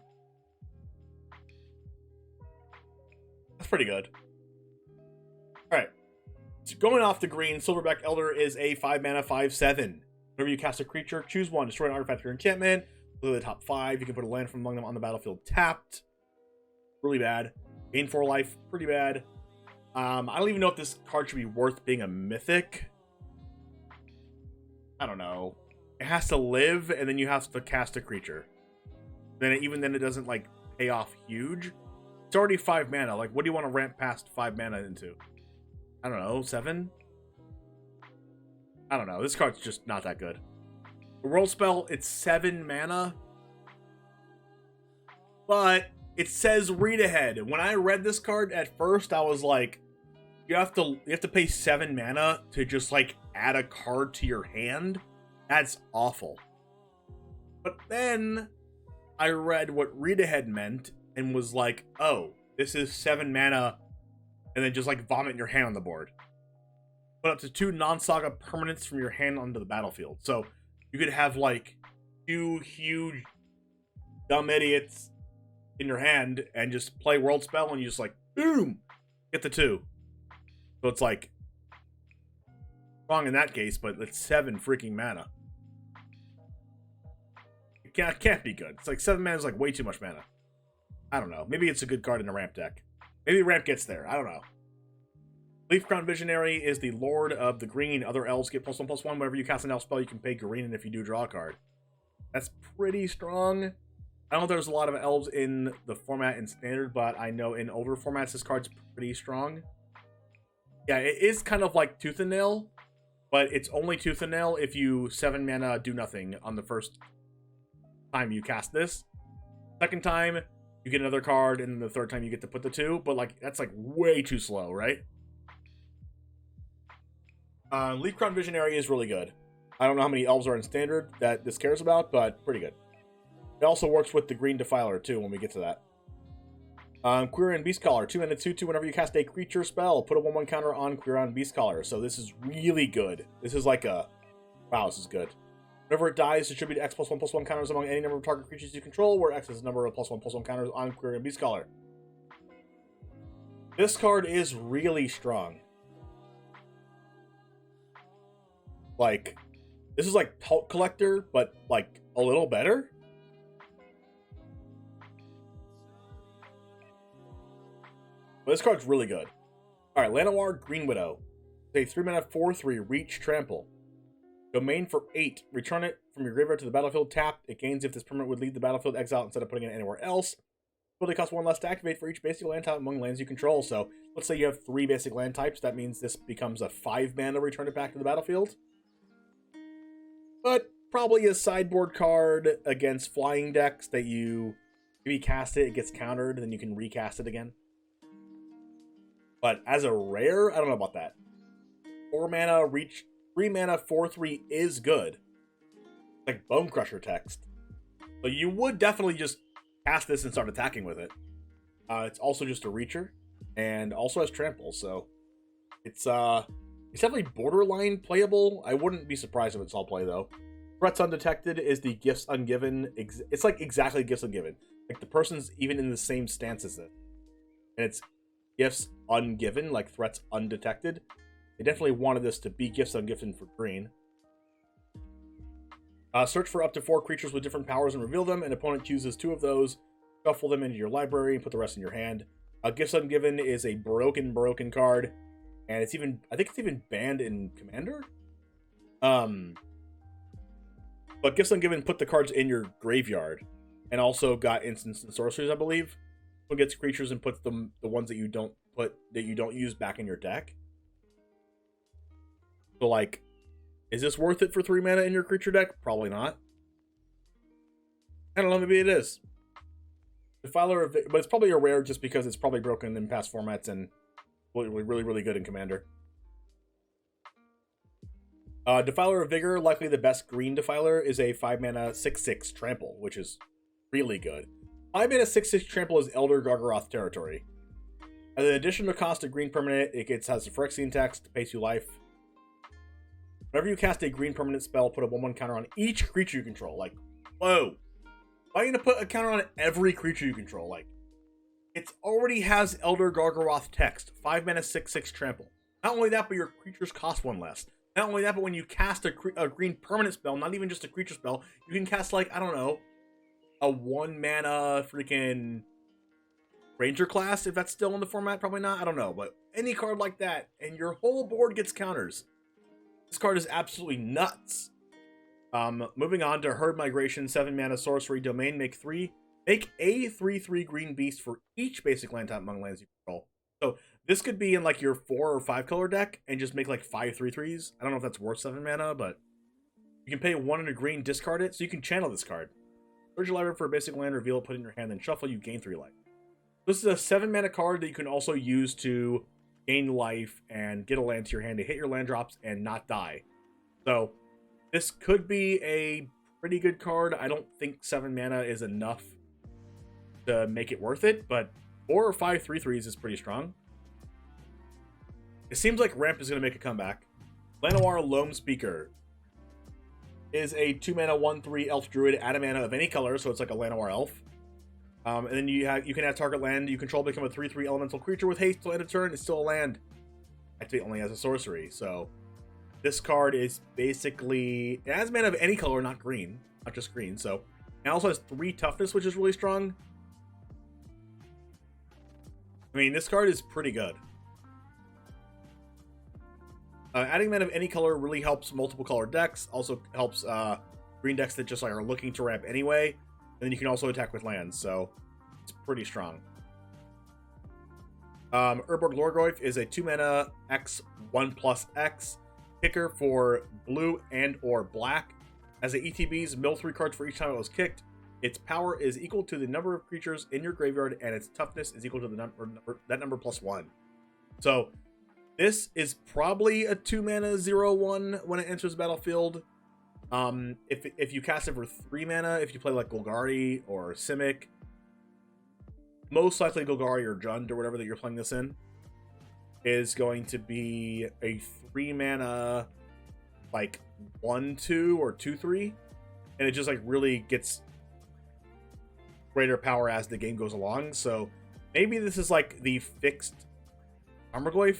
That's pretty good. Alright. So going off the green, Silverback Elder is a 5-mana 5/7. Whenever you cast a creature, choose one. Destroy an artifact or enchantment. Go to the top 5. You can put a land from among them on the battlefield tapped. Really bad. Gain 4 life. Pretty bad. I don't even know if this card should be worth being a mythic. I don't know. It has to live, and then you have to cast a creature. Even then, it doesn't, like, pay off huge. It's already 5 mana. Like, what do you want to ramp past 5 mana into? I don't know, 7? I don't know. This card's just not that good. The World Spell, it's 7 mana. But it says read ahead. When I read this card at first, I was like, you have to pay 7 mana to just like add a card to your hand. That's awful. But then I read what read ahead meant and was like, oh, this is 7 mana, and then just like vomit your hand on the board. Put up to 2 non-saga permanents from your hand onto the battlefield. So you could have like 2 huge dumb idiots in your hand and just play World Spell, and you just like, boom, get the 2. So it's like, wrong in that case, but it's 7 freaking mana. It can't be good. It's like 7 mana is like way too much mana. I don't know. Maybe it's a good card in a ramp deck. Maybe ramp gets there. I don't know. Leafcrown Visionary is the Lord of the Green. Other elves get +1/+1. Whenever you cast an elf spell, you can pay green, and if you do, draw a card. That's pretty strong. I don't know if there's a lot of elves in the format in standard, but I know in older formats this card's pretty strong. Yeah, it is kind of like Tooth and Nail, but it's only Tooth and Nail if you 7 mana do nothing on the first time you cast this. Second time, you get another card, and then the third time you get to put the 2, but like that's like way too slow, right? Leafcrown Visionary is really good. I don't know how many elves are in standard that this cares about, but pretty good. It also works with the Green Defiler too when we get to that. Queer and Beast Collar, 2 mana 2/2. Whenever you cast a creature spell, put a 1/1 counter on Queer and Beast Collar. So this is really good. This is like a wow. This is good. Whenever it dies, distribute X +1/+1 counters among any number of target creatures you control, where X is the number of +1/+1 counters on Queer and Beast Collar. This card is really strong. Like, this is like Cult Collector, but like a little better. But this card's really good. Alright, Llanowar Green Widow. It's a 3 mana 4/3 Reach Trample. Domain for 8. Return it from your graveyard to the battlefield tapped. It gains if this permanent would leave the battlefield exiled instead of putting it anywhere else. Ability costs 1 less to activate for each basic land type among lands you control. So let's say you have 3 basic land types. That means this becomes a 5 mana return it back to the battlefield. But probably a sideboard card against flying decks that you maybe cast it gets countered, and then you can recast it again. But as a rare, I don't know about that. 4 mana reach, 3 mana 4/3 is good. Like Bone Crusher text. So you would definitely just cast this and start attacking with it. It's also just a reacher, and also has trample, so it's definitely borderline playable. I wouldn't be surprised if it's all play though. Threats Undetected is the Gifts Ungiven. It's like exactly Gifts Ungiven. Like the person's even in the same stance as it, and it's Gifts Ungiven, like Threats Undetected. They definitely wanted this to be Gifts Ungiven for green. Search for up to 4 creatures with different powers and reveal them. An opponent chooses 2 of those. Shuffle them into your library and put the rest in your hand. Gifts Ungiven is a broken card, and it's even, I think it's even banned in Commander. But Gifts Ungiven put the cards in your graveyard, and also got instants and sorceries, I believe. One gets creatures and puts them, the ones that you don't use, back in your deck. So like, is this worth it for 3 mana in your creature deck? Probably not. I don't know, maybe it is. Defiler of, but it's probably a rare just because it's probably broken in past formats and really good in Commander. Defiler of Vigor, likely the best green Defiler, is a 5 mana 6/6 Trample, which is really good. 5 mana 6/6 Trample is Elder Gargaroth territory. As an additional cost of green permanent, it has a Phyrexian text, pays you life. Whenever you cast a green permanent spell, put a 1/1 counter on each creature you control. Like, whoa. Why are you going to put a counter on every creature you control? Like, it already has Elder Gargaroth text. 5 mana 6/6 Trample. Not only that, but your creatures cost 1 less. Not only that, but when you cast a green permanent spell, not even just a creature spell, you can cast, like, I don't know, a 1 mana freaking Ranger class, if that's still in the format. Probably not. I don't know. But any card like that, and your whole board gets counters. This card is absolutely nuts. Moving on to Herd Migration, 7 mana sorcery domain. Make a 3/3 green beast for each basic land type among lands you control. So this could be in like your 4 or 5 color deck and just make like 5 3/3s. I don't know if that's worth 7 mana, but you can pay 1 and a green, discard it, so you can channel this card. Search your library for a basic land, reveal it, put it in your hand, then shuffle. You gain 3 life. This is a 7 mana card that you can also use to gain life and get a land to your hand to hit your land drops and not die. So this could be a pretty good card. I don't think 7 mana is enough to make it worth it, but 4 or 5 3/3s is pretty strong. It seems like Ramp is going to make a comeback. Llanowar Loam Speaker is a 2 mana 1/3 elf druid, add a mana of any color, so it's like a Llanowar elf. And then you can add target land you control, become a 3/3 elemental creature with haste till end of turn. It's still a land. Activate only as a sorcery. So this card is basically, it has mana of any color, not green, not just green. So it also has 3 toughness, which is really strong. I mean, this card is pretty good. Adding mana of any color really helps multiple color decks. Also helps green decks that just are looking to ramp anyway. And then you can also attack with lands, so it's pretty strong. Urborg Lorgoyf is a 2 mana X 1/X kicker for blue and or black. As a ETBs, mill 3 cards for each time it was kicked. Its power is equal to the number of creatures in your graveyard, and its toughness is equal to the number plus 1. So this is probably a 2 mana 0/1 when it enters the battlefield. If you cast it for 3 mana, if you play like Golgari or Simic, most likely Golgari or Jund or whatever that you're playing this in, is going to be a 3-mana, like 1/2 or 2/3, and it just like really gets greater power as the game goes along. So maybe this is like the fixed Tarmogoyf.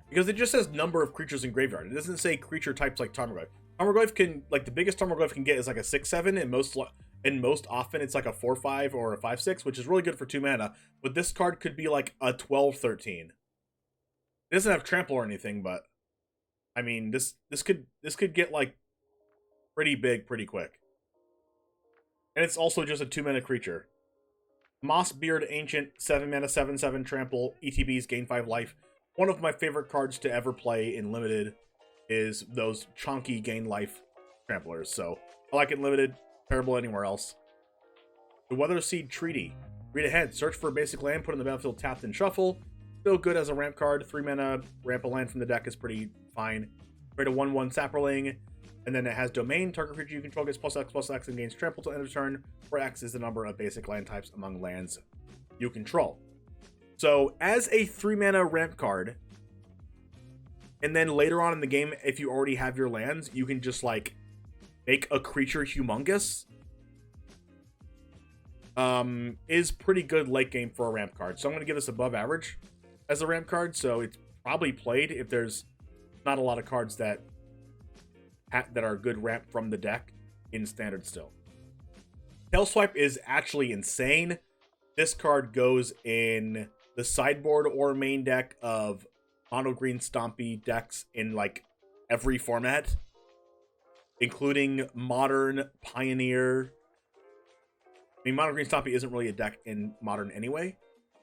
Because it just says number of creatures in graveyard. It doesn't say creature types like Tarmogoyf. Tarmogoyf can, like, the biggest Tarmogoyf can get is like a 6/7, and most often it's like a 4/5 or a 5/6, which is really good for 2 mana. But this card could be like a 12/13. It doesn't have trample or anything, but I mean, this could get like pretty big pretty quick. And it's also just a 2-mana creature. Mossbeard Ancient, 7 mana, 7/7 trample, ETBs, gain 5 life. One of my favorite cards to ever play in Limited is those chunky gain life tramplers. So I like it in Limited, terrible anywhere else. The Weatherseed Treaty. Read ahead, search for a basic land, put it in the battlefield, tapped and shuffle. Still good as a ramp card. 3 mana, ramp a land from the deck is pretty fine. Create a 1/1 Sapperling, and then it has Domain. Target creature you control gets +X/+X and gains trample till end of turn, where X is the number of basic land types among lands you control. So, as a 3-mana ramp card, and then later on in the game, if you already have your lands, you can just, like, make a creature humongous, is pretty good late game for a ramp card. So I'm going to give this above average as a ramp card, so it's probably played if there's not a lot of cards that are good ramp from the deck in Standard still. Tailswipe is actually insane. This card goes in the sideboard or main deck of mono green stompy decks in like every format, including Modern, Pioneer. I mean, mono green stompy isn't really a deck in Modern anyway,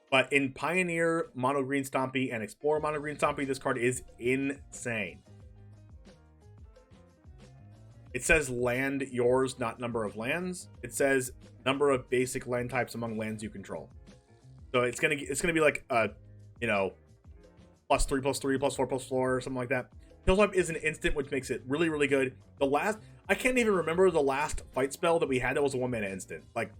but in Pioneer, mono green stompy, and Explorer mono green stompy, this card is insane. It says land yours, not number of lands. It says number of basic land types among lands you control. So it's gonna be like a, you know, +3/+3, +4/+4, or something like that. Tailswipe is an instant, which makes it really, really good. I can't even remember the last fight spell that we had that was a 1-mana instant. Like,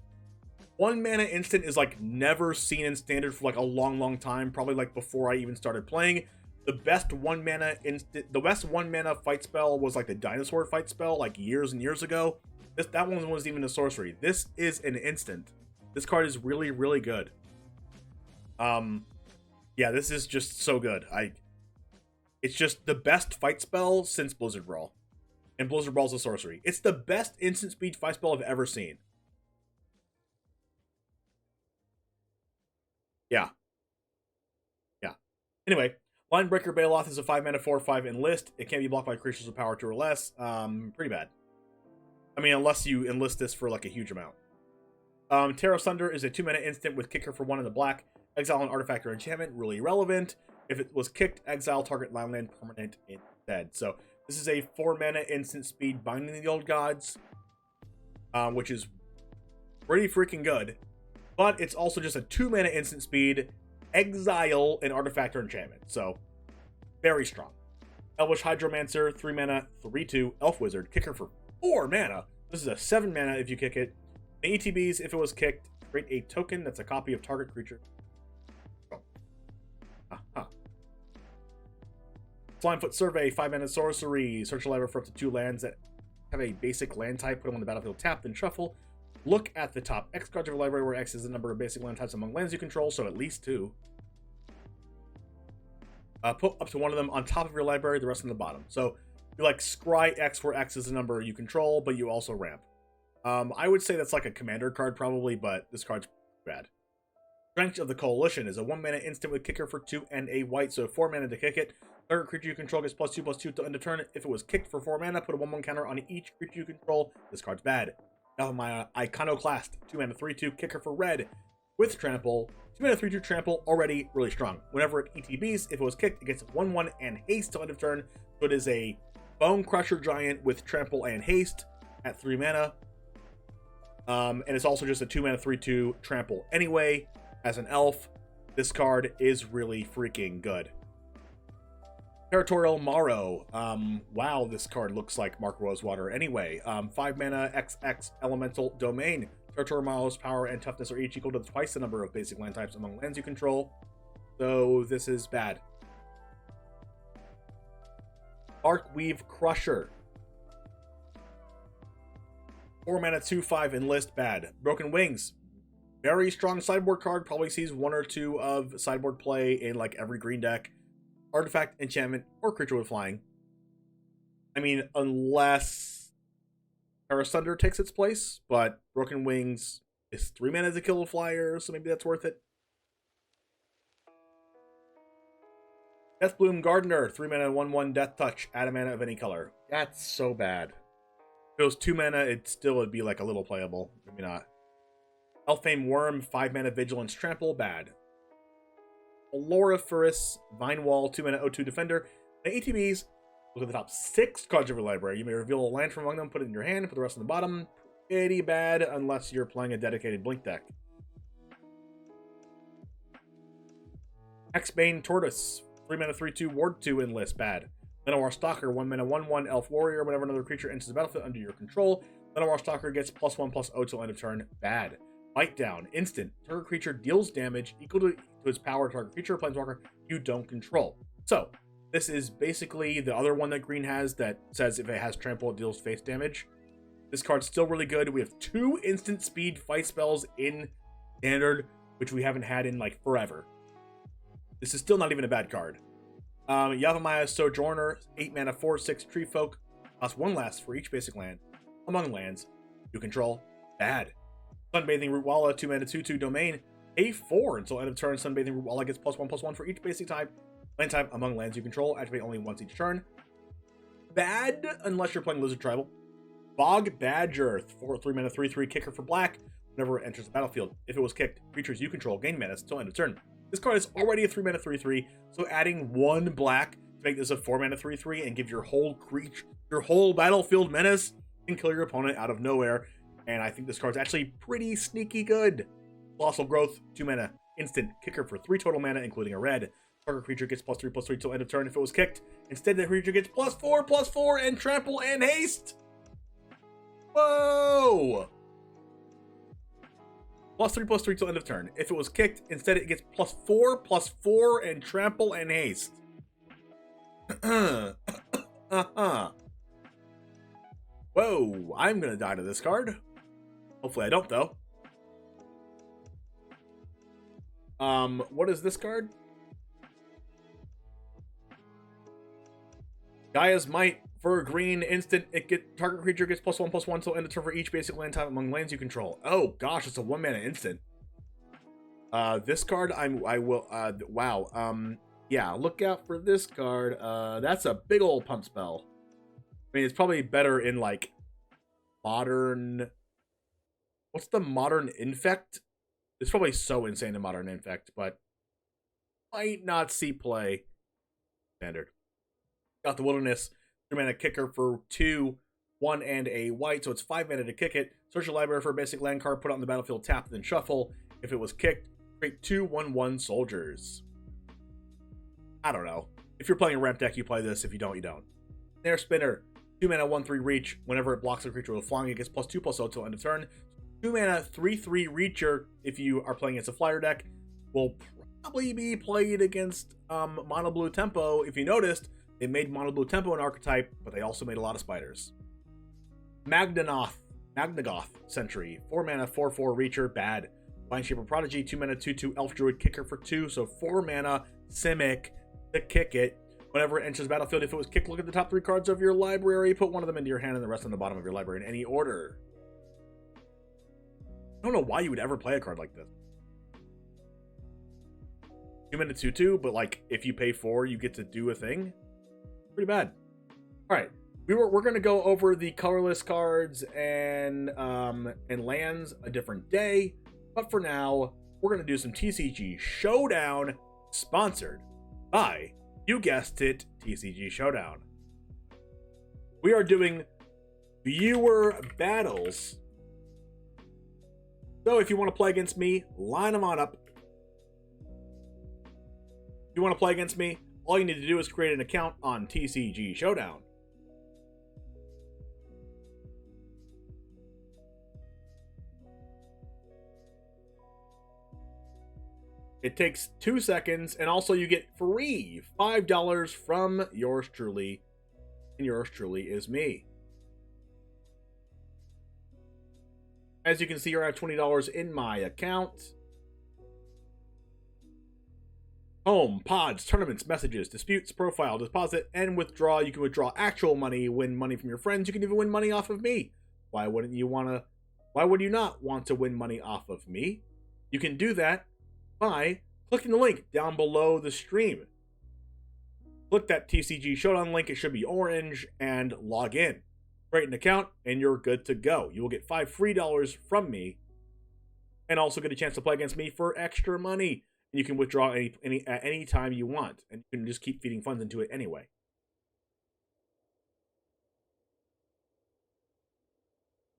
1-mana instant is like never seen in Standard for like a long, long time. Probably like before I even started playing. The best 1-mana fight spell was like the dinosaur fight spell, like years and years ago. That one wasn't even a sorcery. This is an instant. This card is really, really good. Yeah, this is just so good. It's just the best fight spell since Blizzard Brawl. And Blizzard Brawl's a sorcery. It's the best instant speed fight spell I've ever seen. Yeah. Anyway, Linebreaker Bailoff is a 5-mana 4/5 enlist. It can't be blocked by creatures with power 2 or less. Pretty bad. I mean, unless you enlist this for like a huge amount. Terra Sunder is a 2-mana instant with kicker for 1 in the black. Exile an artifact or enchantment, really irrelevant. If it was kicked, exile target land permanent instead. So this is a 4-mana instant speed Binding the Old Gods, which is pretty freaking good. But it's also just a 2-mana instant speed, exile an artifact or enchantment. So very strong. Elvish Hydromancer, 3-mana, 3/2, Elf Wizard, kicker for 4 mana. This is a 7-mana if you kick it. The ETBs, if it was kicked, create a token that's a copy of target creature. Slimefoot Survey, 5-mana sorcery. Search a library for up to 2 lands that have a basic land type. Put them on the battlefield, tap, then shuffle. Look at the top X cards of your library, where X is the number of basic land types among lands you control, so at least 2. Put up to 1 of them on top of your library, the rest on the bottom. So you like scry X, where X is the number you control, but you also ramp. I would say that's like a commander card probably, but this card's bad. Strength of the Coalition is a 1-mana instant with kicker for 2 and a white, so 4 mana to kick it. Target creature you control gets +2/+2 till end of turn. If it was kicked for 4 mana, put a 1/1 counter on each creature you control. This card's bad. Now my Iconoclast, 2-mana 3/2, kicker for red with trample. 2-mana 3/2 trample, already really strong. Whenever it ETBs, if it was kicked, it gets 1/1 and haste till end of turn. So it is a Bone Crusher Giant with trample and haste at 3 mana. And it's also just a 2-mana 3/2 trample anyway. As an elf, this card is really freaking good. Territorial Morrow. Wow, this card looks like Mark Rosewater. Anyway, 5 mana XX Elemental Domain. Territorial Morrow's power and toughness are each equal to twice the number of basic land types among lands you control. So this is bad. Arcweave Crusher. 4 mana 2/5 enlist, bad. Broken Wings. Very strong sideboard card. Probably sees 1 or 2 of sideboard play in like every green deck. Artifact, enchantment, or creature with flying. I mean, unless Terra Thunder takes its place, but Broken Wings is 3 mana to kill a flyer, so maybe that's worth it. Deathbloom Gardener, 3 mana 1/1 Death Touch, add a mana of any color. That's so bad. If it was 2 mana, it'd be like a little playable. Maybe not. Elfame Worm, 5 mana Vigilance Trample, bad. Oloriferous Vine Wall, 2 mana O2 Defender. And ATBs, look at the top 6 cards of your library. You may reveal a land from among them, put it in your hand, put the rest on the bottom. Pretty bad unless you're playing a dedicated Blink deck. Hexbane Tortoise, 3 mana 3/2 Ward 2 enlist, bad. Manowar Stalker, 1 mana 1/1 Elf Warrior. Whenever another creature enters the battlefield under your control, Manowar Stalker gets +1/+0 till end of turn, bad. Bite Down, instant. Target creature deals damage equal to its power to target creature or planeswalker you don't control. So, this is basically the other one that green has that says if it has trample, it deals face damage. This card's still really good. We have 2 instant speed fight spells in standard, which we haven't had in like forever. This is still not even a bad card. Yavimaya Sojourner, 8 mana 4/6 Tree Folk, costs 1 last for each basic land among lands you control, bad. Sunbathing Root Walla, 2 mana 2/2 Domain, pay 4 until end of turn. Sunbathing Root Walla gets +1/+1 for each basic type land type among lands you control. Activate only once each turn. Bad unless you're playing Lizard Tribal. Bog Badger, 3 mana 3/3 kicker for black. Whenever it enters the battlefield, if it was kicked, creatures you control gain mana until end of turn. This card is already a 3 mana 3/3, so adding 1 black to make this a 4 mana 3/3 and give your whole battlefield menace can kill your opponent out of nowhere. And I think this card's actually pretty sneaky good. Colossal Growth, 2 mana, instant, kicker for 3 total mana, including a red. Target creature gets +3/+3 till end of turn if it was kicked. Instead, the creature gets +4/+4 and trample and haste. Whoa! +3/+3 till end of turn. If it was kicked, instead it gets +4/+4 and trample and haste. Whoa, I'm gonna die to this card. Hopefully I don't, though. What is this card? Gaia's Might. For a green instant, target creature gets +1/+1 till end of turn for each basic land type among lands you control. Oh gosh, it's a 1 mana instant. This card, wow. Yeah, look out for this card. That's a big old pump spell. I mean, it's probably better in like modern. What's the modern infect? It's probably so insane in modern infect, but might not see play standard. Got the Wilderness. 3 mana kicker for 2, 1 and a white, so it's 5 mana to kick it. Search your library for a basic land card, put it on the battlefield, tap, then shuffle. If it was kicked, create 2 1/1 soldiers. I don't know. If you're playing a ramp deck, you play this. If you don't, you don't. Snare Spinner, 2 mana 1/3 reach. Whenever it blocks a creature with flying, it gets +2/+0 till end of turn. 2 mana 3/3 reacher. If you are playing against a flyer deck, will probably be played against Mono Blue Tempo. If you noticed, they made Mono Blue Tempo an archetype, but they also made a lot of spiders. Magnagoth Sentry, 4 mana 4/4 reacher, bad. Vine Shaper Prodigy, 2 mana 2/2 Elf Druid, kicker for 2, so 4 mana Simic to kick it. Whenever it enters the battlefield, if it was kicked, look at the top 3 cards of your library, put one of them into your hand and the rest on the bottom of your library in any order. I don't know why you would ever play a card like this. 2 mana 2/2, but like if you pay 4, you get to do a thing. Pretty bad. All right, we're gonna go over the colorless cards and lands a different day, but for now we're gonna do some TCG Showdown, sponsored by, you guessed it, TCG Showdown. We are doing viewer battles, so if you want to play against me, line them on up. If you want to play against me, all you need to do is create an account on TCG Showdown. It takes 2 seconds, and also you get free $5 from yours truly, and yours truly is me. As you can see, you're at $20 in my account. Home, pods, tournaments, messages, disputes, profile, deposit, and withdraw. You can withdraw actual money, win money from your friends. You can even win money off of me. Why would you not want to win money off of me? You can do that by clicking the link down below the stream. Click that TCG Showdown link. It should be orange, and log in. Create an account, and you're good to go. You will get $5 free from me, and also get a chance to play against me for extra money. And you can withdraw at any time you want, and you can just keep feeding funds into it anyway.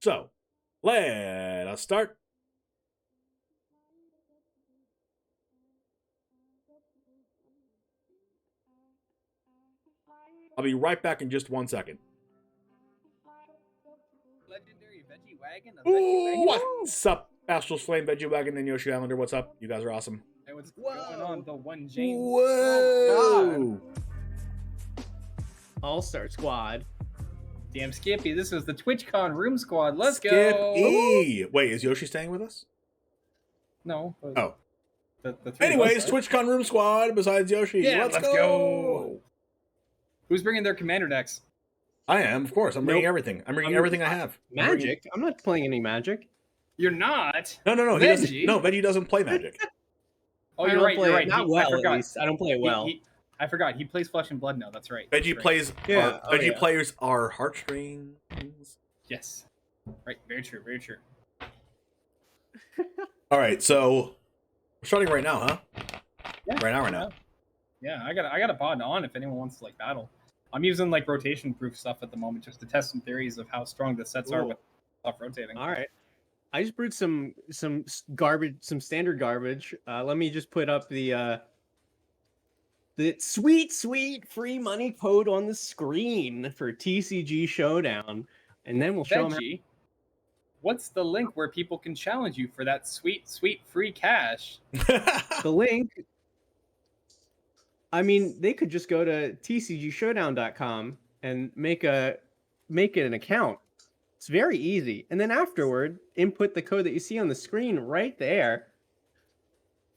So, let us start. I'll be right back in just 1 second. Legendary Veggie Wagon. The Veggie Wagon. What's up, Astral's Flame, Veggie Wagon, and Yoshi Islander? What's up? You guys are awesome. Hey, what's going on? The one James. Whoa! All-Star Squad. Damn Skippy, this is the TwitchCon Room Squad. Let's go. Skippy! Wait, is Yoshi staying with us? No. But Oh. The three Anyways, of us are. TwitchCon Room Squad besides Yoshi. Yeah, let's let's go. Who's bringing their commander decks? I am, of course. I'm bringing Nope. everything. I'm bringing everything I have. Magic? I'm not playing any Magic. You're not. No. He doesn't. Veggie? No, Veggie doesn't play Magic. Oh, I you're don't right. play You're it- right. Not I well, at forgot. least. I don't play it well. I forgot. He plays Flesh and Blood now. That's right. Veggie That's right. plays. Yeah, Veggie yeah. players are heartstrings. Yes. Right. Very true. Very true. All right, so we're starting right now, huh? Yeah. Right now. Yeah, I got a pod on if anyone wants to like battle. I'm using like rotation proof stuff at the moment just to test some theories of how strong the sets are Cool. with stuff rotating. All right. I just brewed some garbage, some standard garbage. Let me just put up the sweet free money code on the screen for TCG Showdown, and then we'll show them. Veggie, what's the link where people can challenge you for that sweet free cash? The link. I mean, they could just go to tcgshowdown.com and make it an account. It's very easy. And then afterward, input the code that you see on the screen right there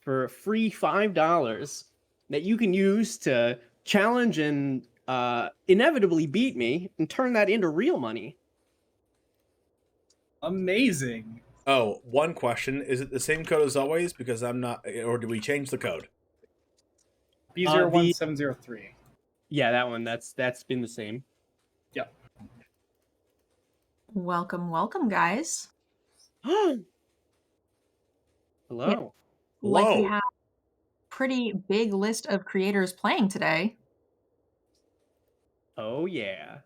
for a free $5 that you can use to challenge and inevitably beat me and turn that into real money. Amazing. Oh, one question: is it the same code as always? Because I'm not, or do we change the code? B01703. Yeah, that one. That's been the same. Yep. Welcome, guys. Hello. Like we Whoa. have a pretty big list of creators playing today. Oh yeah.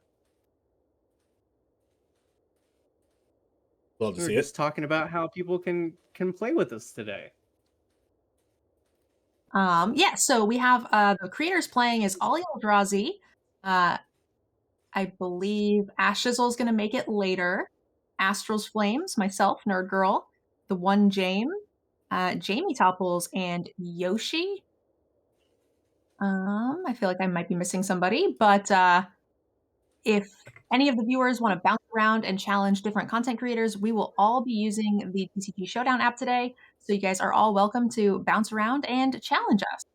Love to We were see just it. talking about how people can play with us today. Yeah, so we have the creators playing is Ollie Eldrazi. I believe Ashizzle is going to make it later. Astral's Flames, myself, Nerd Girl, the one James, Jamie Topples, and Yoshi. I feel like I might be missing somebody, but if any of the viewers want to bounce around and challenge different content creators, we will all be using the TCG Showdown app today. So you guys are all welcome to bounce around and challenge us.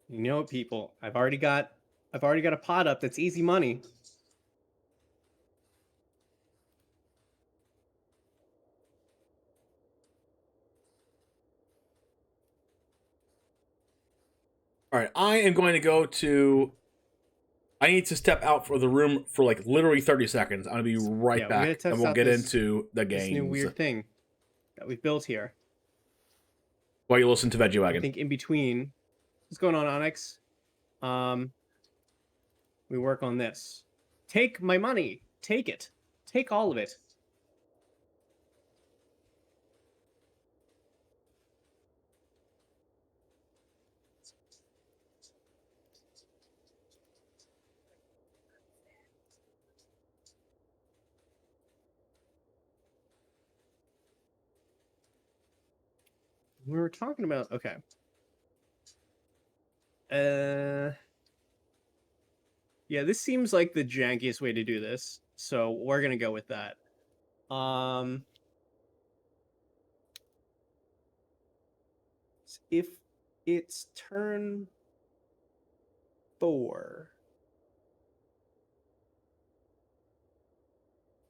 You know it, people. I've already got a pot up that's easy money. All right, I am going to go to. I need to step out for the room for like literally 30 seconds. I'm gonna be right Yeah, we're gonna back, test and we'll out get this- into the This new games weird thing that we've built here. while you listen to Veggie I Wagon. think in between, what's going on, Onyx? We work on this. Take my money. Take it. Take all of it. We were talking about okay. Yeah, this seems like the jankiest way to do this, so we're gonna go with that. If it's turn 4,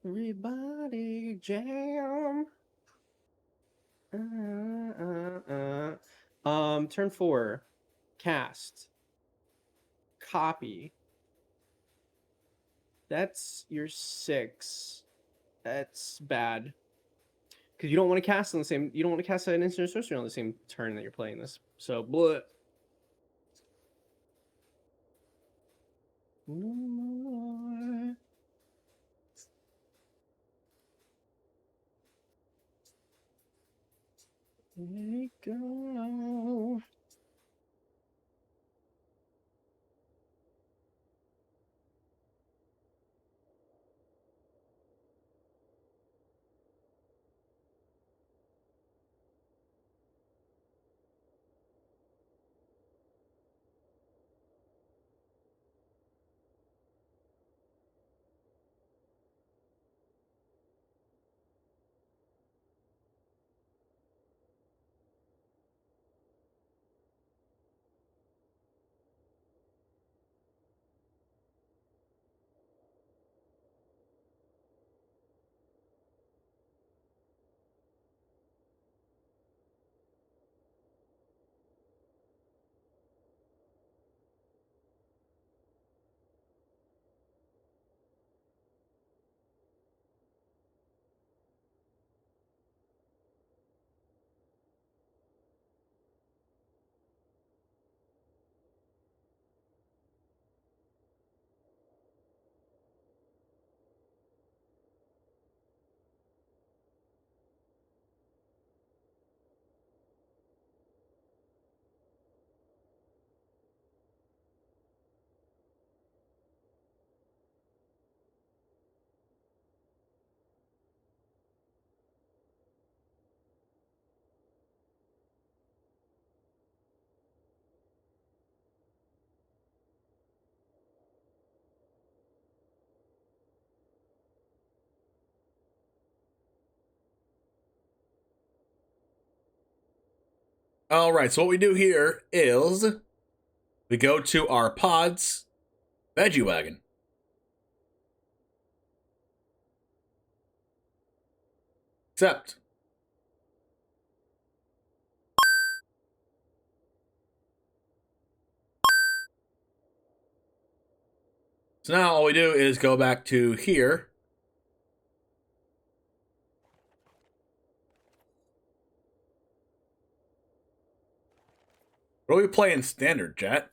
everybody jam. Turn 4, cast, copy. That's your 6. That's bad. Because you don't want to cast on the same. You don't want to cast an instant sorcery on the same turn that you're playing this. So, bleh. No more. Let it go. All right, so what we do here is we go to our pods veggie wagon. Accept. So now all we do is go back to here. What are we playing standard, Jet?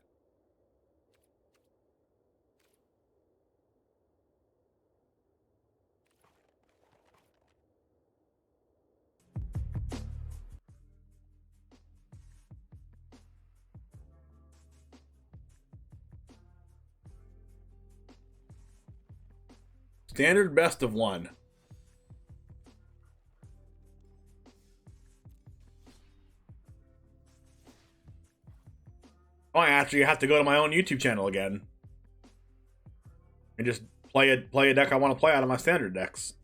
Standard best of 1. Oh, I actually have to go to my own YouTube channel again and just play a deck I want to play out of my standard decks.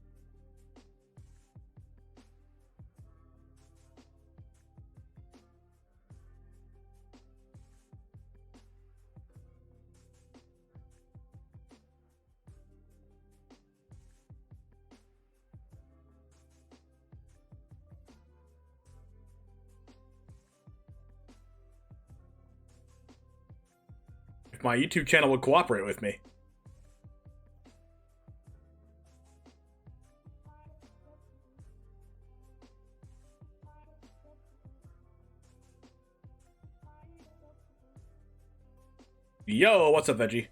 If my YouTube channel would cooperate with me. Yo, what's up, Veggie?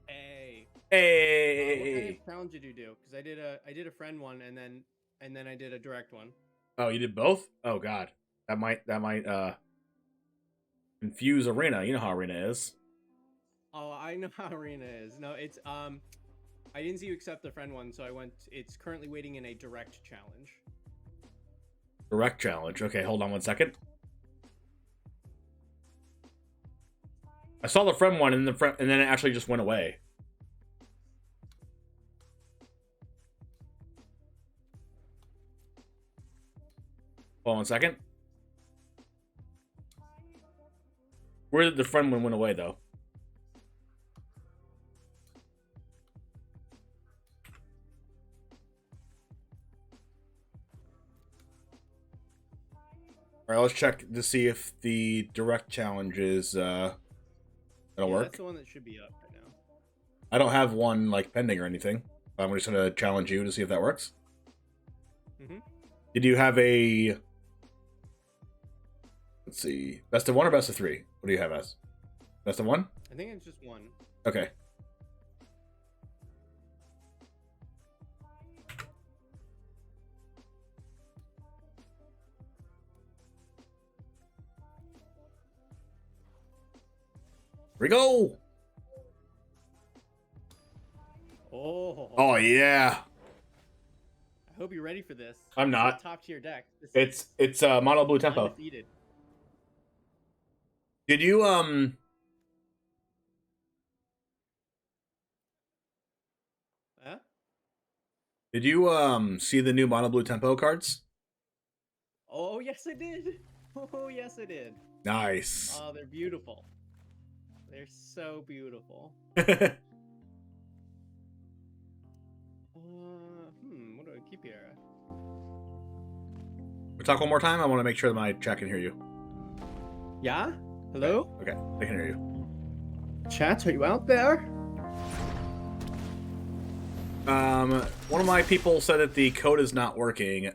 Hey. Hey. What kind of challenge did you do? Because I did a friend one and then I did a direct one. Oh, you did both? Oh God, that might confuse Arena. You know how Arena is. Oh, I know how Arena is. No, it's I didn't see you accept the friend one, so I went. It's currently waiting in a direct challenge. Direct challenge. Okay, hold on 1 second. I saw the friend one, and and then it actually just went away. Hold on 1 second. Where did the friend one went away, though? All right, let's check to see if the direct challenge is that'll work. That's the one that should be up right now. I don't have one like pending or anything. I'm just gonna challenge you to see if that works. Mm-hmm. Did you have a? Let's see, best of one or best of three? What do you have as? Best of one? I think it's just one. Okay. Here we go. Oh yeah. I hope you're ready for this. I'm not. It's a top tier deck. This It's mono blue tempo. undefeated. Did you Huh? Did you see the new mono blue tempo cards? Oh yes, I did. Oh yes, I did. Nice. Oh, they're beautiful. They're so beautiful. What do I keep here? We talk one more time. I want to make sure that my chat can hear you. Yeah? Hello? Okay, I can hear you. Chat, are you out there? One of my people said that the code is not working.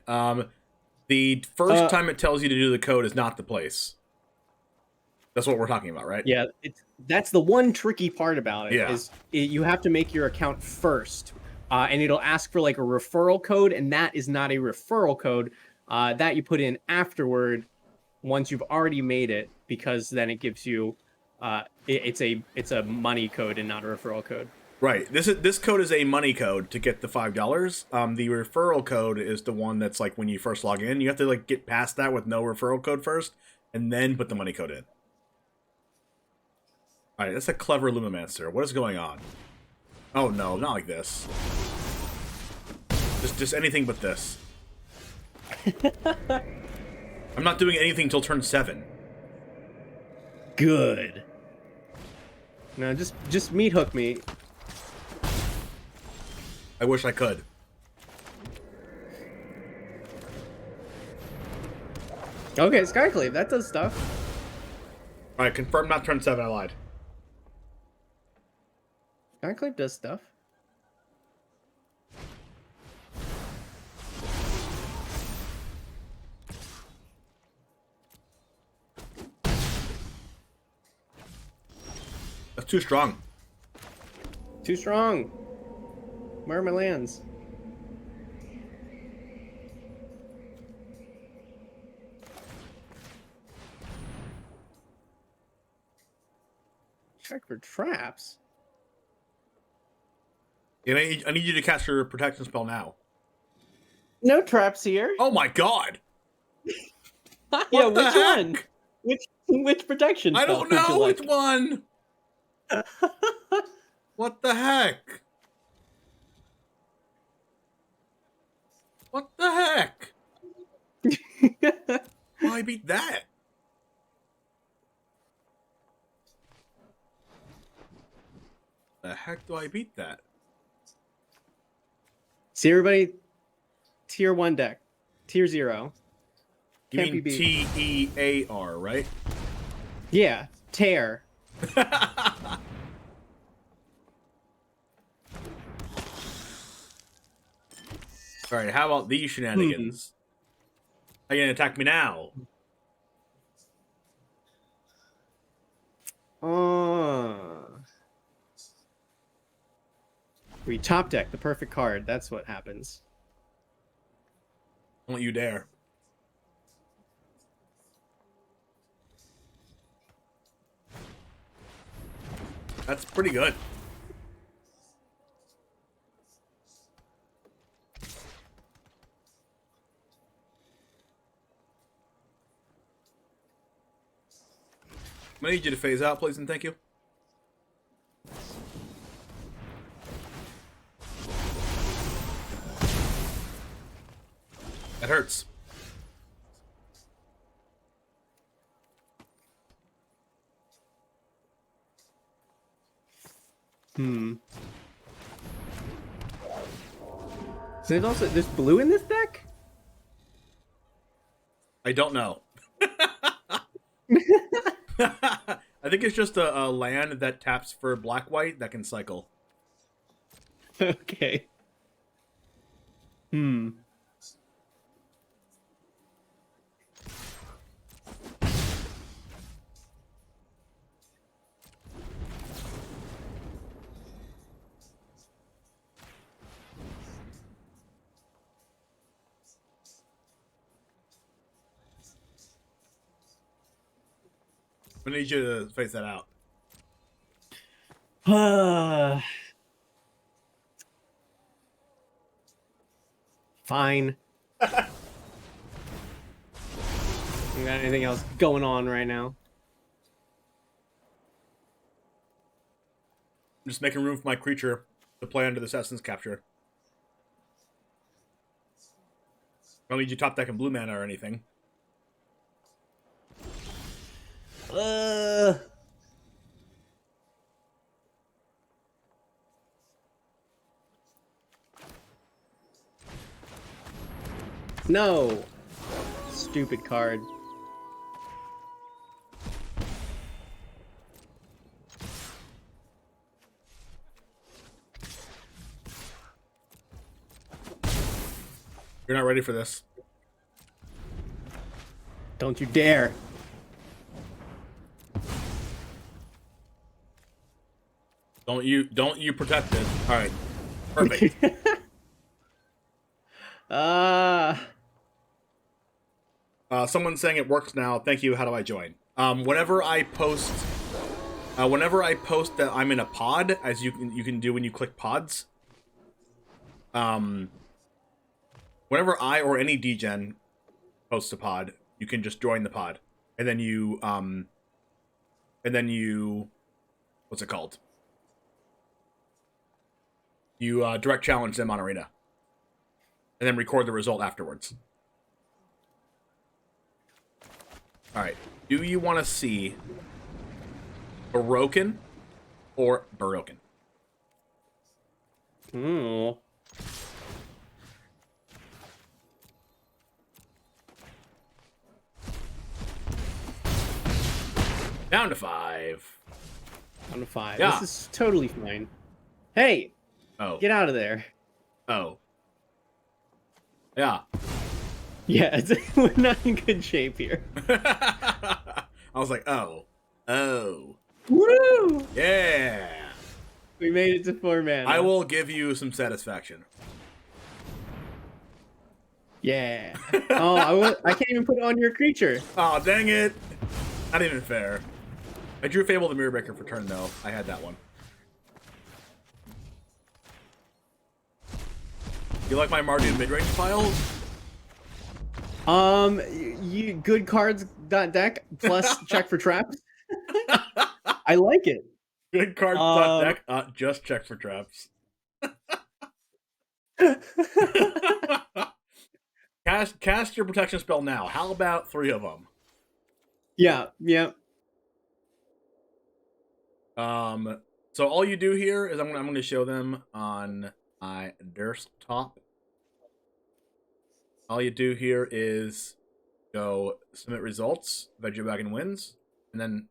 The first time it tells you to do the code is not the place. That's what we're talking about, right? Yeah, that's the one tricky part about it. Yeah. You have to make your account first, and it'll ask for like a referral code, and that is not a referral code. That you put in afterward once you've already made it, because then it gives you it's a money code and not a referral code. Right. This code is a money code to get the $5. The referral code is the one that's like when you first log in. You have to like get past that with no referral code first, and then put the money code in. All right, that's a clever Lumimancer. What is going on? Oh no, not like this. Just anything but this. I'm not doing anything till turn 7. Good. No, just meat hook me. I wish I could. Okay, Skyclave, that does stuff. All right, confirm not turn 7. I lied. Skyclave does stuff. That's too strong. Too strong. Where are my lands? Check for traps. And I need you to cast your protection spell now. No traps here. Oh my god! Yeah, What the which heck? one? Which protection? I spell don't would you know like? which one. What the heck? What the heck? Well, I beat that. The heck do I beat that? See everybody, tier 1 deck, tier 0. You Can't mean be beat. T-E-A-R, right? Yeah, tear. Alright, how about these shenanigans? How you gonna attack me now? We top deck the perfect card. That's what happens. Don't you dare. That's pretty good. I need you to phase out, please, and thank you. That hurts. There's blue in this deck? I don't know. I think it's just a land that taps for black-white that can cycle. Okay. I need you to face that out. Fine. I don't got anything else going on right now. I'm just making room for my creature to play under the Assassin's Capture. I don't need you top deck in blue mana or anything. No. Stupid card. You're not ready for this. Don't you dare. Don't you protect it. Alright. Perfect. Someone's saying it works now. Thank you. How do I join? Whenever I post that I'm in a pod, as you can do when you click pods. Whenever I or any degen posts a pod, you can just join the pod, and then you what's it called? You direct challenge them on Arena, and then record the result afterwards. Alright, do you want to see broken or broken? Down to 5. Down to 5. Yeah. This is totally fine. Hey! Oh. Get out of there. Oh. Yeah. Yeah, we're not in good shape here. I was like, oh. Oh. Woo! Yeah. We made it to 4 mana. I will give you some satisfaction. Yeah. Oh, I can't even put it on your creature. Oh, dang it. Not even fair. I drew Fable the Mirrorbreaker for turn, though. I had that one. You like my Mardu midrange pile? You good cards deck plus check for traps. I like it. Good cards deck. Just check for traps. Cast your protection spell now. How about 3 of them? Yeah. Yeah. So all you do here is I'm going to show them on my desktop. All you do here is go submit results, VeggieWagon wins, and then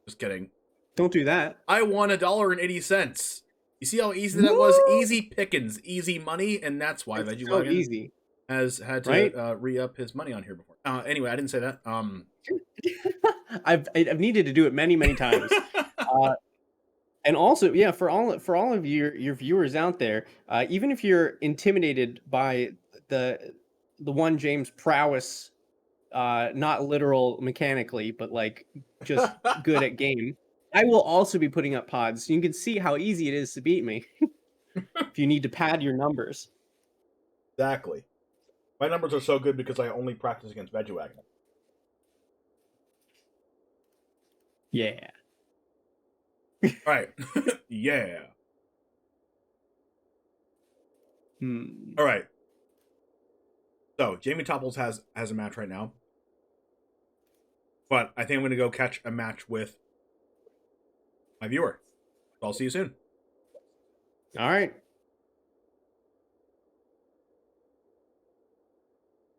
just kidding. Don't do that. I won $1.80. You see how easy that was? Easy pickings, easy money, and that's why VeggieWagon has had to re-up his money on here before. Anyway, I didn't say that. I've needed to do it many times. And also, yeah, for all of your viewers out there, even if you're intimidated by the one James prowess, not literal mechanically, but like just good at game, I will also be putting up pods so you can see how easy it is to beat me. If you need to pad your numbers. Exactly. My numbers are so good because I only practice against VeggieWagon. Yeah. All right. Yeah. All right. So Jamie Topples has a match right now, but I think I'm going to go catch a match with my viewer. So I'll see you soon. All right.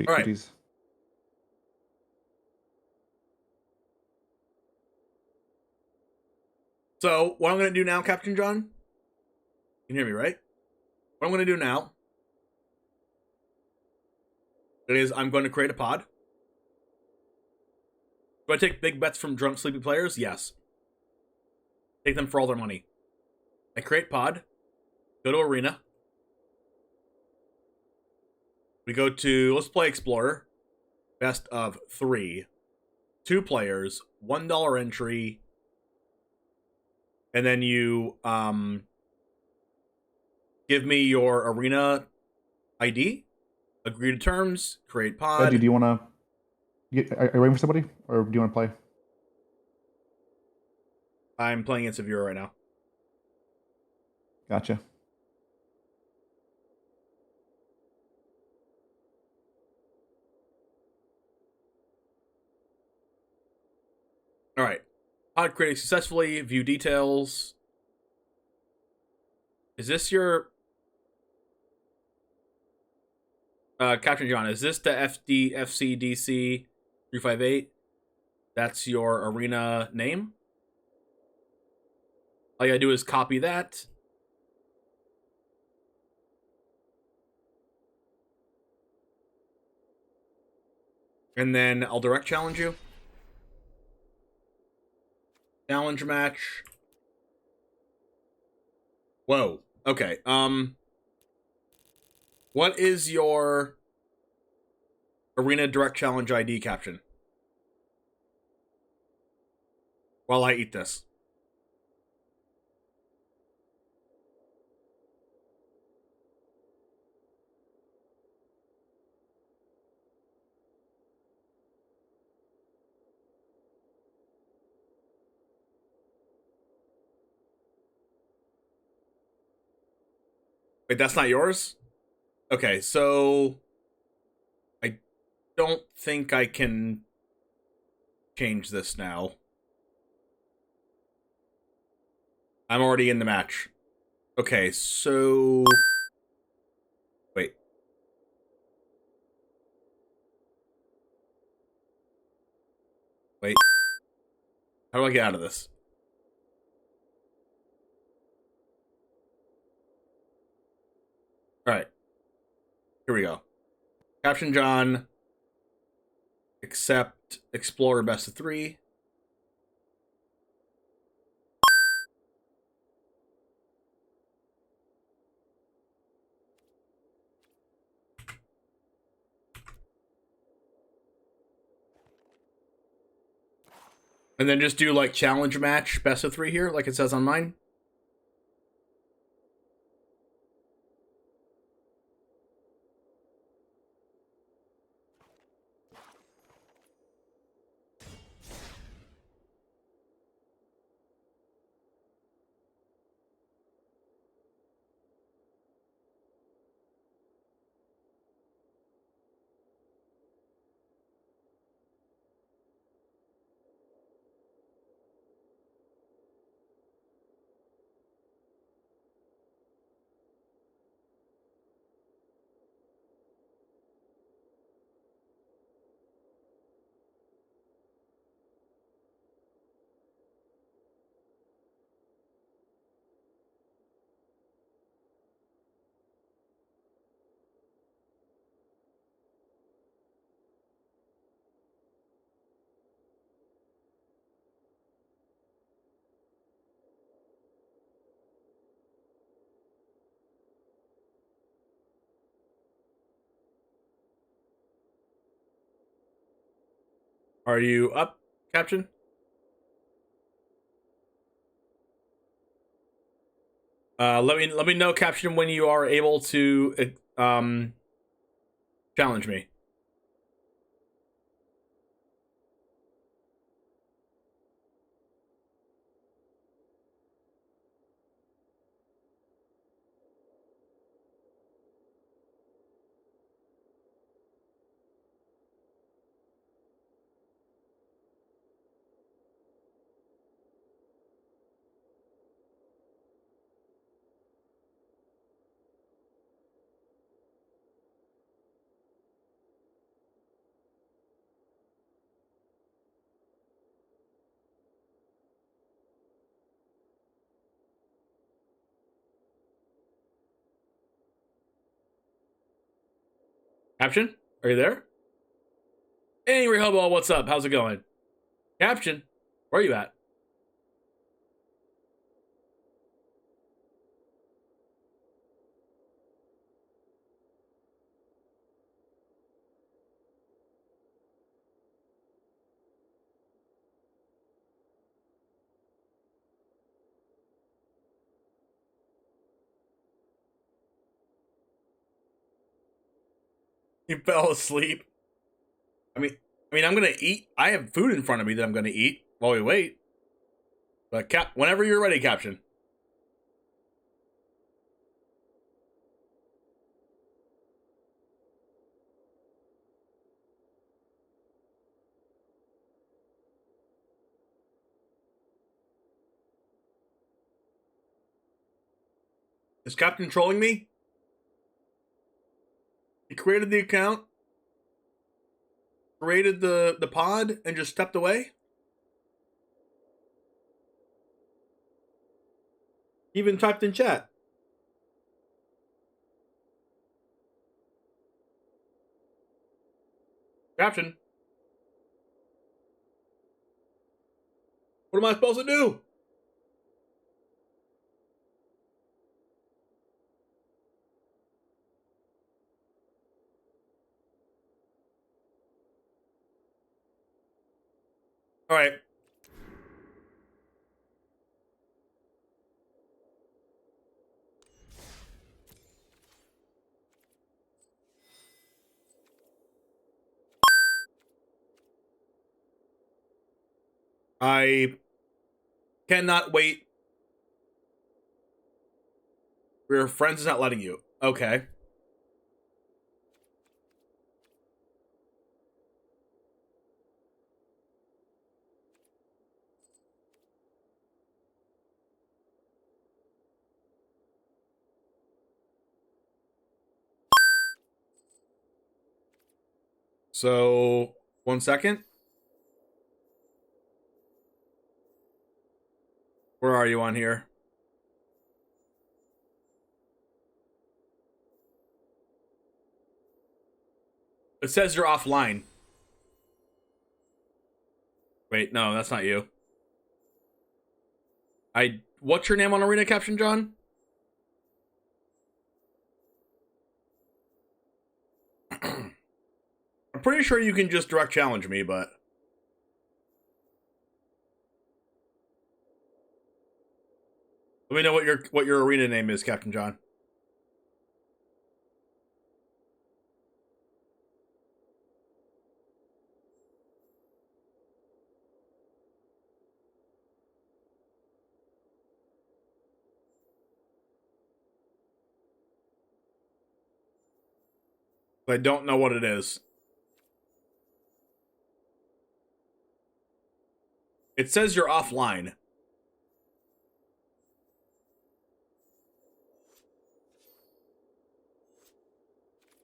All right. Jeez. So what I'm going to do now, Captain John, you can hear me, right? What I'm going to do now is I'm going to create a pod. Do I take big bets from drunk, sleepy players? Yes. Take them for all their money. I create pod, go to arena. We go to, let's play Explorer. Best of 3. 2 players, $1 entry. And then you give me your arena ID, agree to terms, create pod. Do you want to... Are you waiting for somebody? Or do you want to play? I'm playing against a viewer right now. Gotcha. All right. Pod created successfully. View details. Is this your... Captain John, is this the FCDC 358? That's your arena name? All you gotta do is copy that. And then I'll direct challenge you. Challenge match. Whoa. Okay. What is your arena direct challenge ID, Captain? While I eat this. Wait, that's not yours? Okay, so I don't think I can change this now. I'm already in the match. Okay, so... Wait. Wait. How do I get out of this? Alright. Here we go. Caption John. Accept Explorer best of 3. And then just do like challenge match best of 3 here, like it says on mine. Are you up, Captain? Let me know, Captain, when you are able to challenge me. Caption, are you there? Hey, Rehobo, what's up? How's it going? Caption, where are you at? He fell asleep. I mean, I'm gonna eat. I have food in front of me that I'm gonna eat while we wait. But whenever you're ready, Caption. Is Captain trolling me? He created the account, created the pod, and just stepped away? He even typed in chat. Caption. What am I supposed to do? All right. I cannot wait. Your friends is not letting you. Okay. So, 1 second. Where are you on here? It says you're offline. Wait, no, that's not you. What's your name on Arena Caption, John? I'm pretty sure you can just direct challenge me, but let me know what your arena name is, Captain John. I don't know what it is. It says you're offline.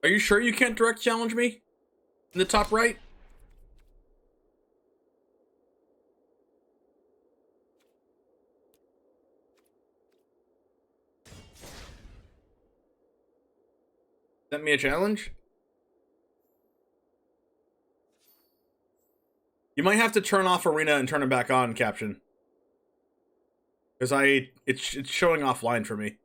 Are you sure you can't direct challenge me? In the top right? Sent me a challenge? You might have to turn off Arena and turn it back on, Caption. Because it's showing offline for me.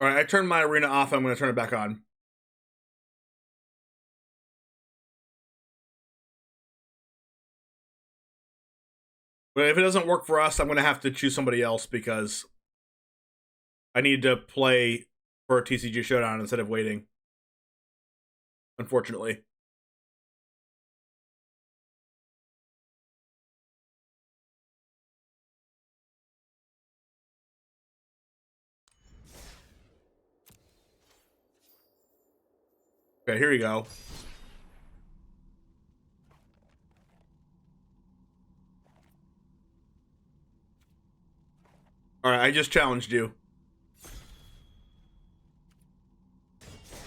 Alright, I turned my Arena off. I'm going to turn it back on. But if it doesn't work for us, I'm going to have to choose somebody else because I need to play for a TCG Showdown instead of waiting. Unfortunately. Okay, here you go. Alright, I just challenged you.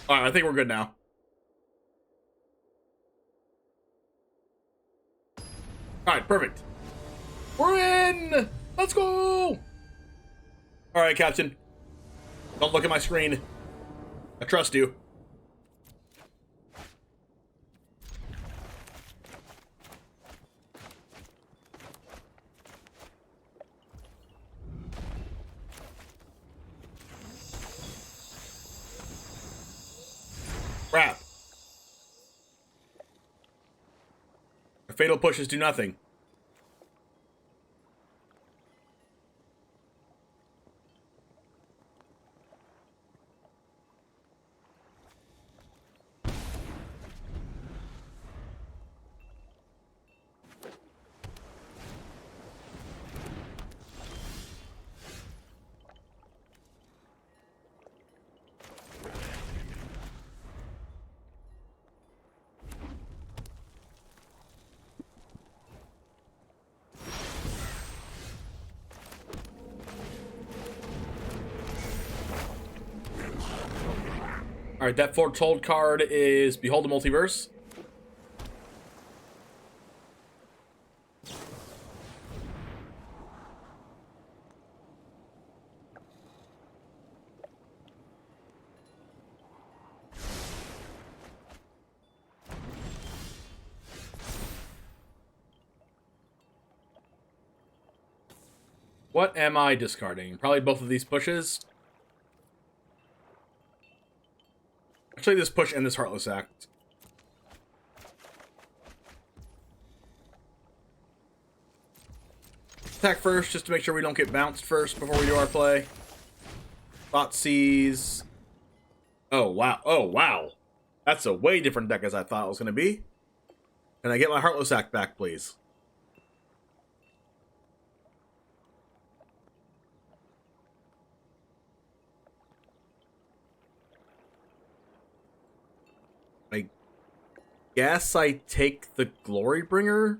Alright, I think we're good now. Alright, perfect. We're in! Let's go! Alright, Captain. Don't look at my screen. I trust you. Crap. Fatal pushes do nothing. Alright, that foretold card is Behold the Multiverse. What am I discarding? Probably both of these pushes. Actually, this push and this Heartless Act. Attack first, just to make sure we don't get bounced first before we do our play. Thoughtseize. Oh, wow. Oh, wow. That's a way different deck as I thought it was going to be. Can I get my Heartless Act back, please? I guess I take the Glorybringer.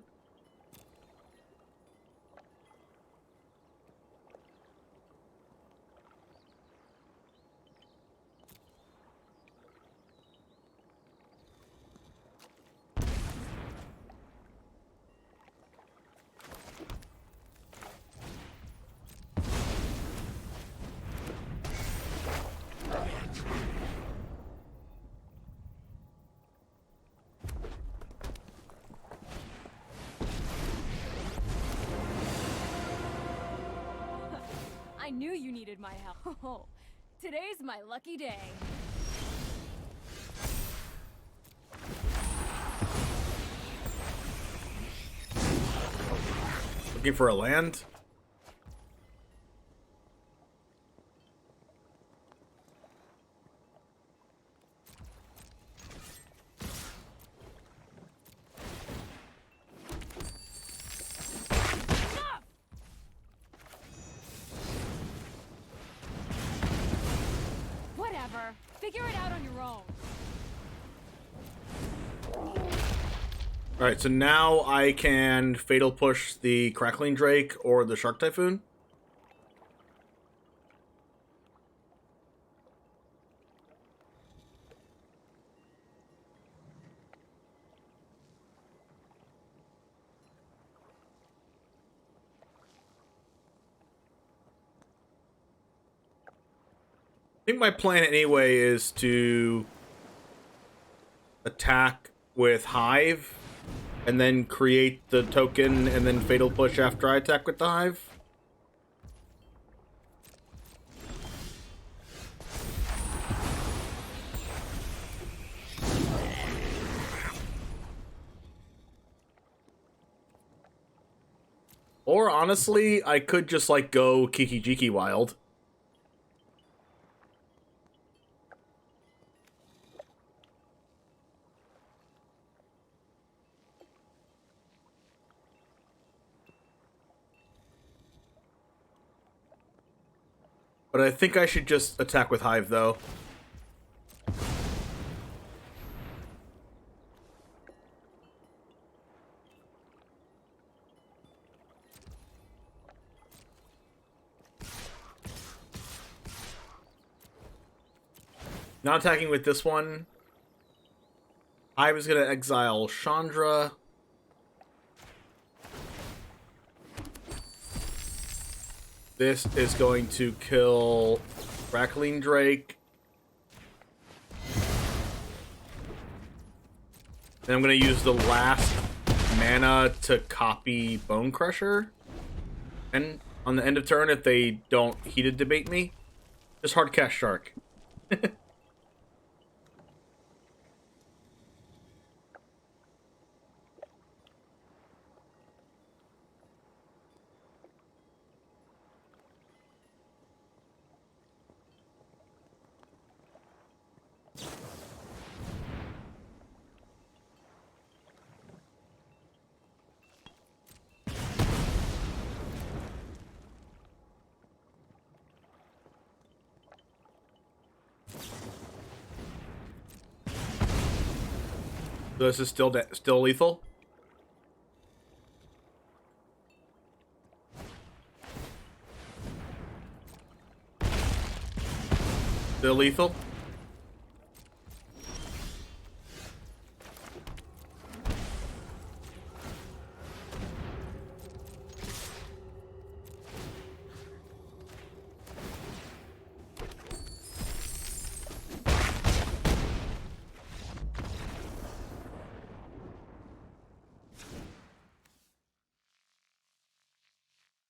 I knew you needed my help. Oh, today's my lucky day. Looking for a land? Whatever. Figure it out on your own. Alright, so now I can Fatal Push the Crackling Drake or the Shark Typhoon. I think my plan anyway is to attack with Hive and then create the token and then Fatal Push after I attack with the Hive. Or honestly, I could just like go Kiki Jiki Wild. But I think I should just attack with Hive, though. Not attacking with this one. Hive is going to exile Chandra. This is going to kill Crackling Drake. And I'm going to use the last mana to copy Bone Crusher. And on the end of turn, if they don't heated debate me, just hard cast Shark. So this is still lethal. Still lethal.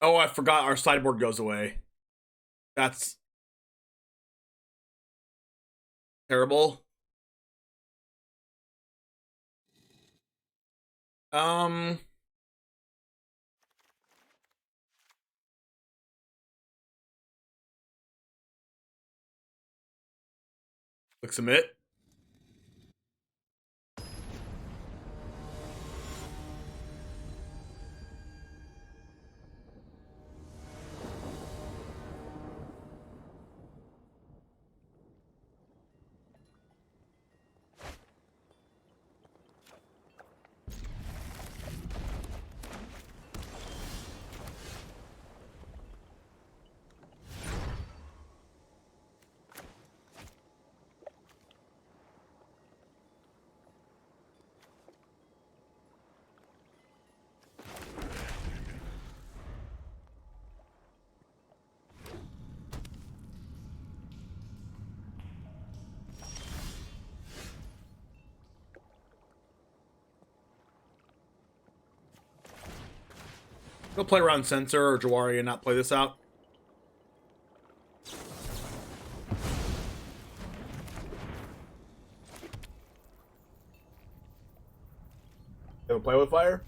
Oh, I forgot our sideboard goes away. That's terrible. Click submit. Go play around Sensor or Jawari and not play this out. Ever play with fire?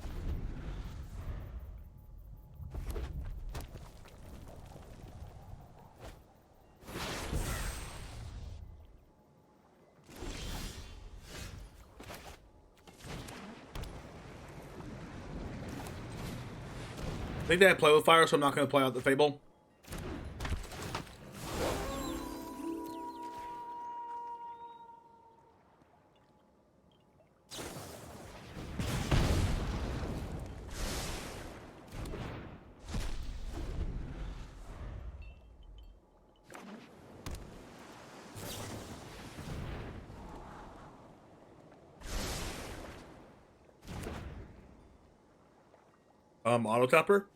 I think they had play with fire, so I'm not going to play out the Fable. Auto tapper.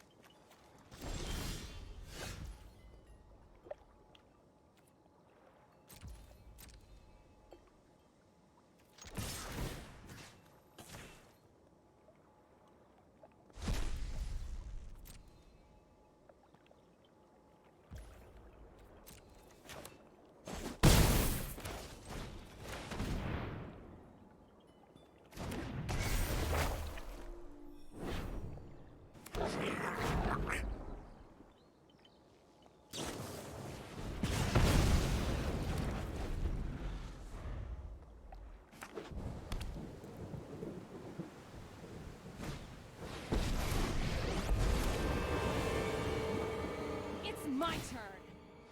My turn.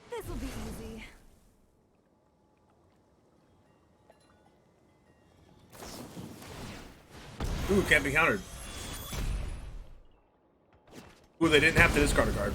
This'll be easy. Ooh, can't be countered. Ooh, they didn't have to discard a card.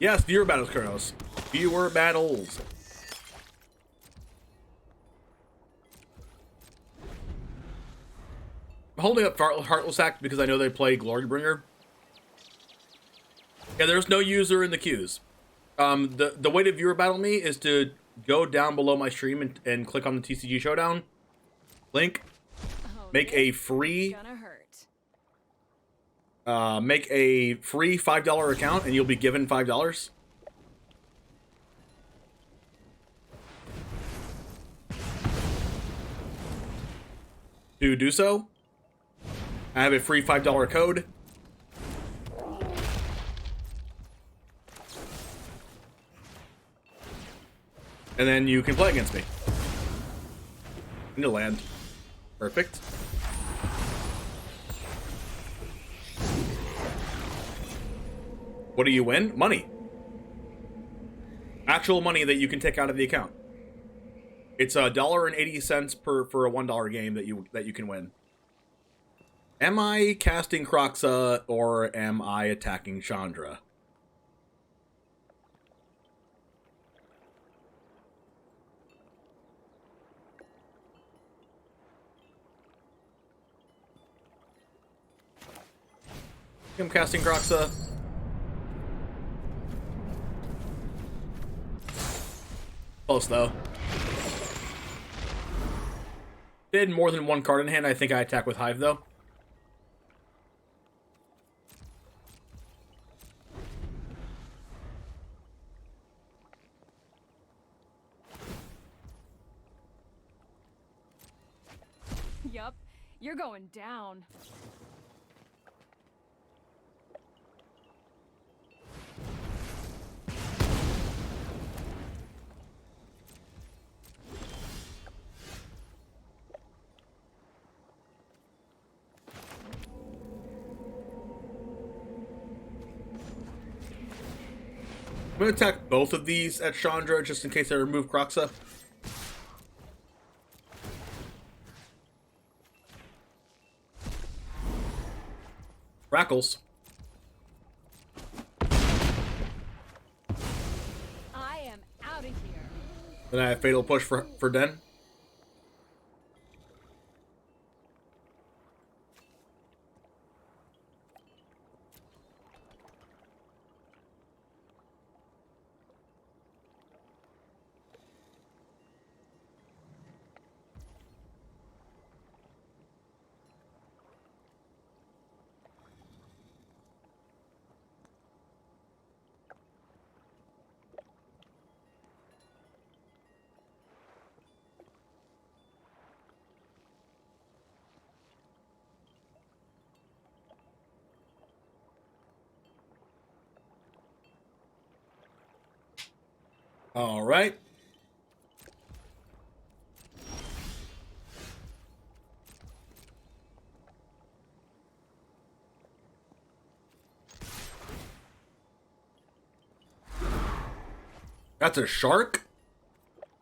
Yes, viewer battles, Kronos. Viewer battles. I'm holding up Heartless Act because I know they play Glorybringer. Yeah, there's no user in the queues. The way to viewer battle me is to go down below my stream and click on the TCG Showdown link. Make a free $5 account, and you'll be given $5. To do so, I have a free $5 code. And then you can play against me. Into land. Perfect. What do you win? Money. Actual money that you can take out of the account. It's $1.80 for a $1 game that you can win. Am I casting Kroxa or am I attacking Chandra? I'm casting Kroxa. Close though. Did more than one card in hand. I think I attack with Hive though. Yup, you're going down. I'm going to attack both of these at Chandra just in case I remove Kroxa. Rackles. I am out of here. Then I have Fatal Push for Den. All right. That's a shark?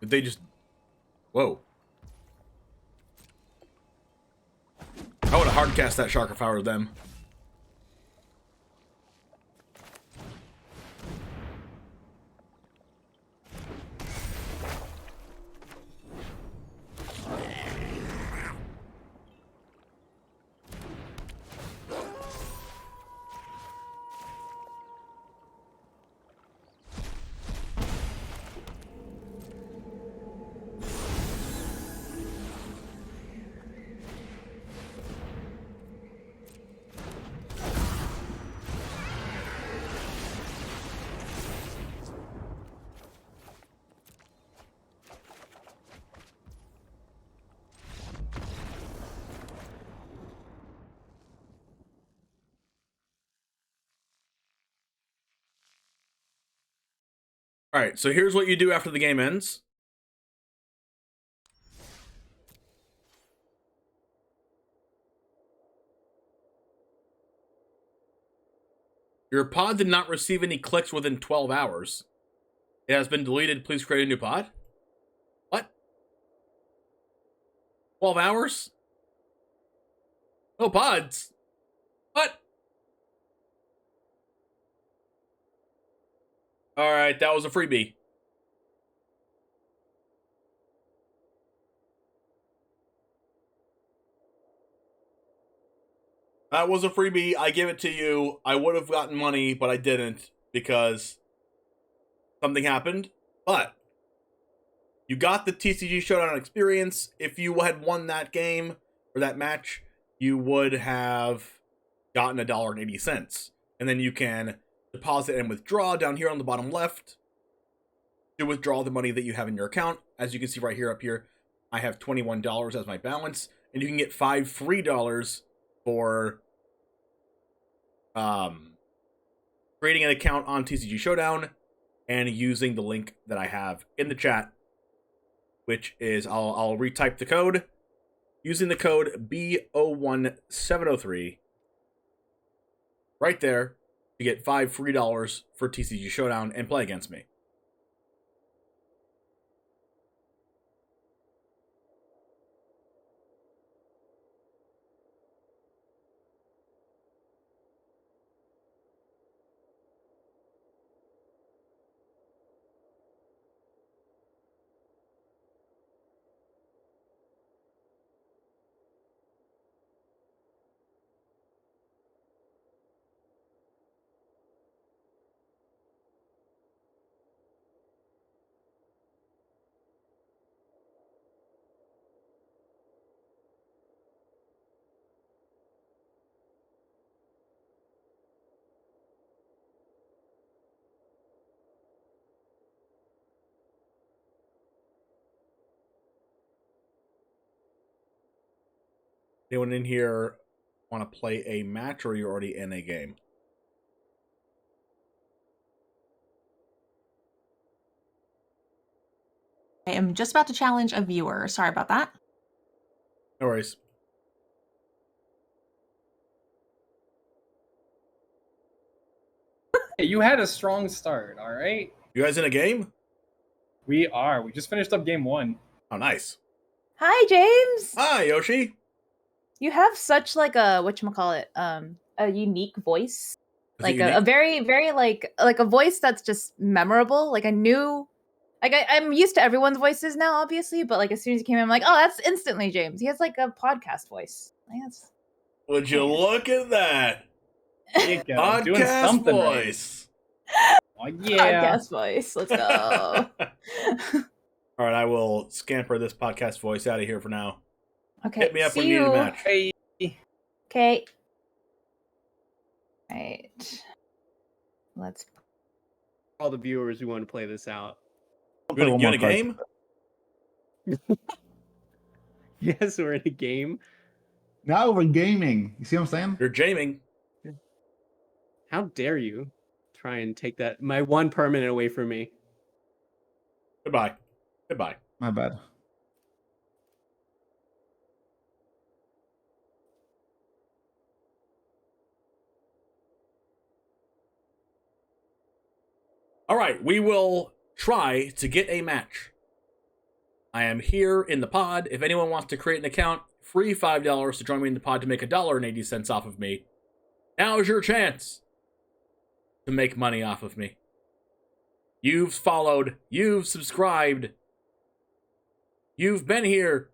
Did they just... Whoa. I would have hard cast that shark if I were them. All right, so here's what you do after the game ends. Your pod did not receive any clicks within 12 hours. It has been deleted. Please create a new pod. What? 12 hours? No pods. What? All right, that was a freebie. That was a freebie. I give it to you. I would have gotten money, but I didn't because something happened. But you got the TCG Showdown experience. If you had won that game or that match, you would have gotten $1.80. And then you can deposit and withdraw down here on the bottom left to withdraw the money that you have in your account. As you can see right here, up here, I have $21 as my balance. And you can get $5 free for creating an account on TCG Showdown and using the link that I have in the chat, which is, I'll retype the code, using the code B01703 right there to get $5 free for TCG Showdown and play against me. Anyone in here want to play a match, or are you already in a game? I am just about to challenge a viewer. Sorry about that. No worries. Hey, you had a strong start, all right? You guys in a game? We are. We just finished up game 1. Oh, nice. Hi, James. Hi, Yoshi. You have such like a whatchamacallit, a unique voice. Is Like it a unique? very, very like a voice that's just memorable. Like I knew like I'm used to everyone's voices now, obviously, but like as soon as he came in, I'm like, oh, that's instantly James. He has like a podcast voice. Like, that's Would you look at that? There you go. Doing Podcast something right. voice. Oh, yeah. podcast voice. Let's go. All right, I will scamper this podcast voice out of here for now. Okay. Hit me up see when you need a you. match. Hey. Okay. Right. Let's All the viewers who want to play this out. You in a game? Yes, we're in a game. Now we're gaming. You see what I'm saying? You're jaming. How dare you try and take that my one permanent away from me? Goodbye. Goodbye. My bad. All right, we will try to get a match. I am here in the pod. If anyone wants to create an account, free $5 to join me in the pod to make $1.80 off of me. Now is your chance to make money off of me. You've followed. You've subscribed. You've been here.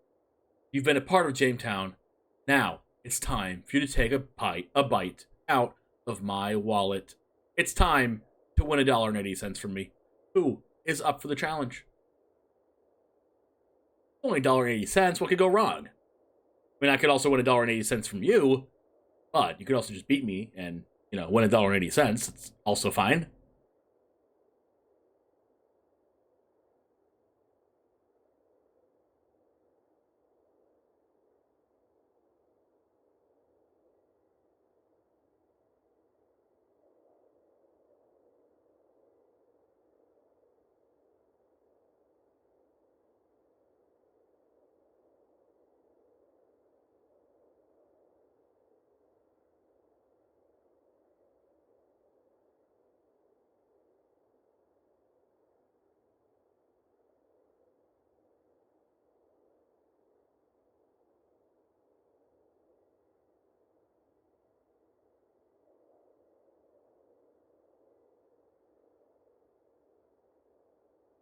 You've been a part of Jametown. Now it's time for you to take a bite out of my wallet. It's time to win $1.80 from me. Who is up for the challenge? Only $1.80. What could go wrong? I mean, I could also win $1.80 from you, but you could also just beat me and, win $1.80. It's also fine.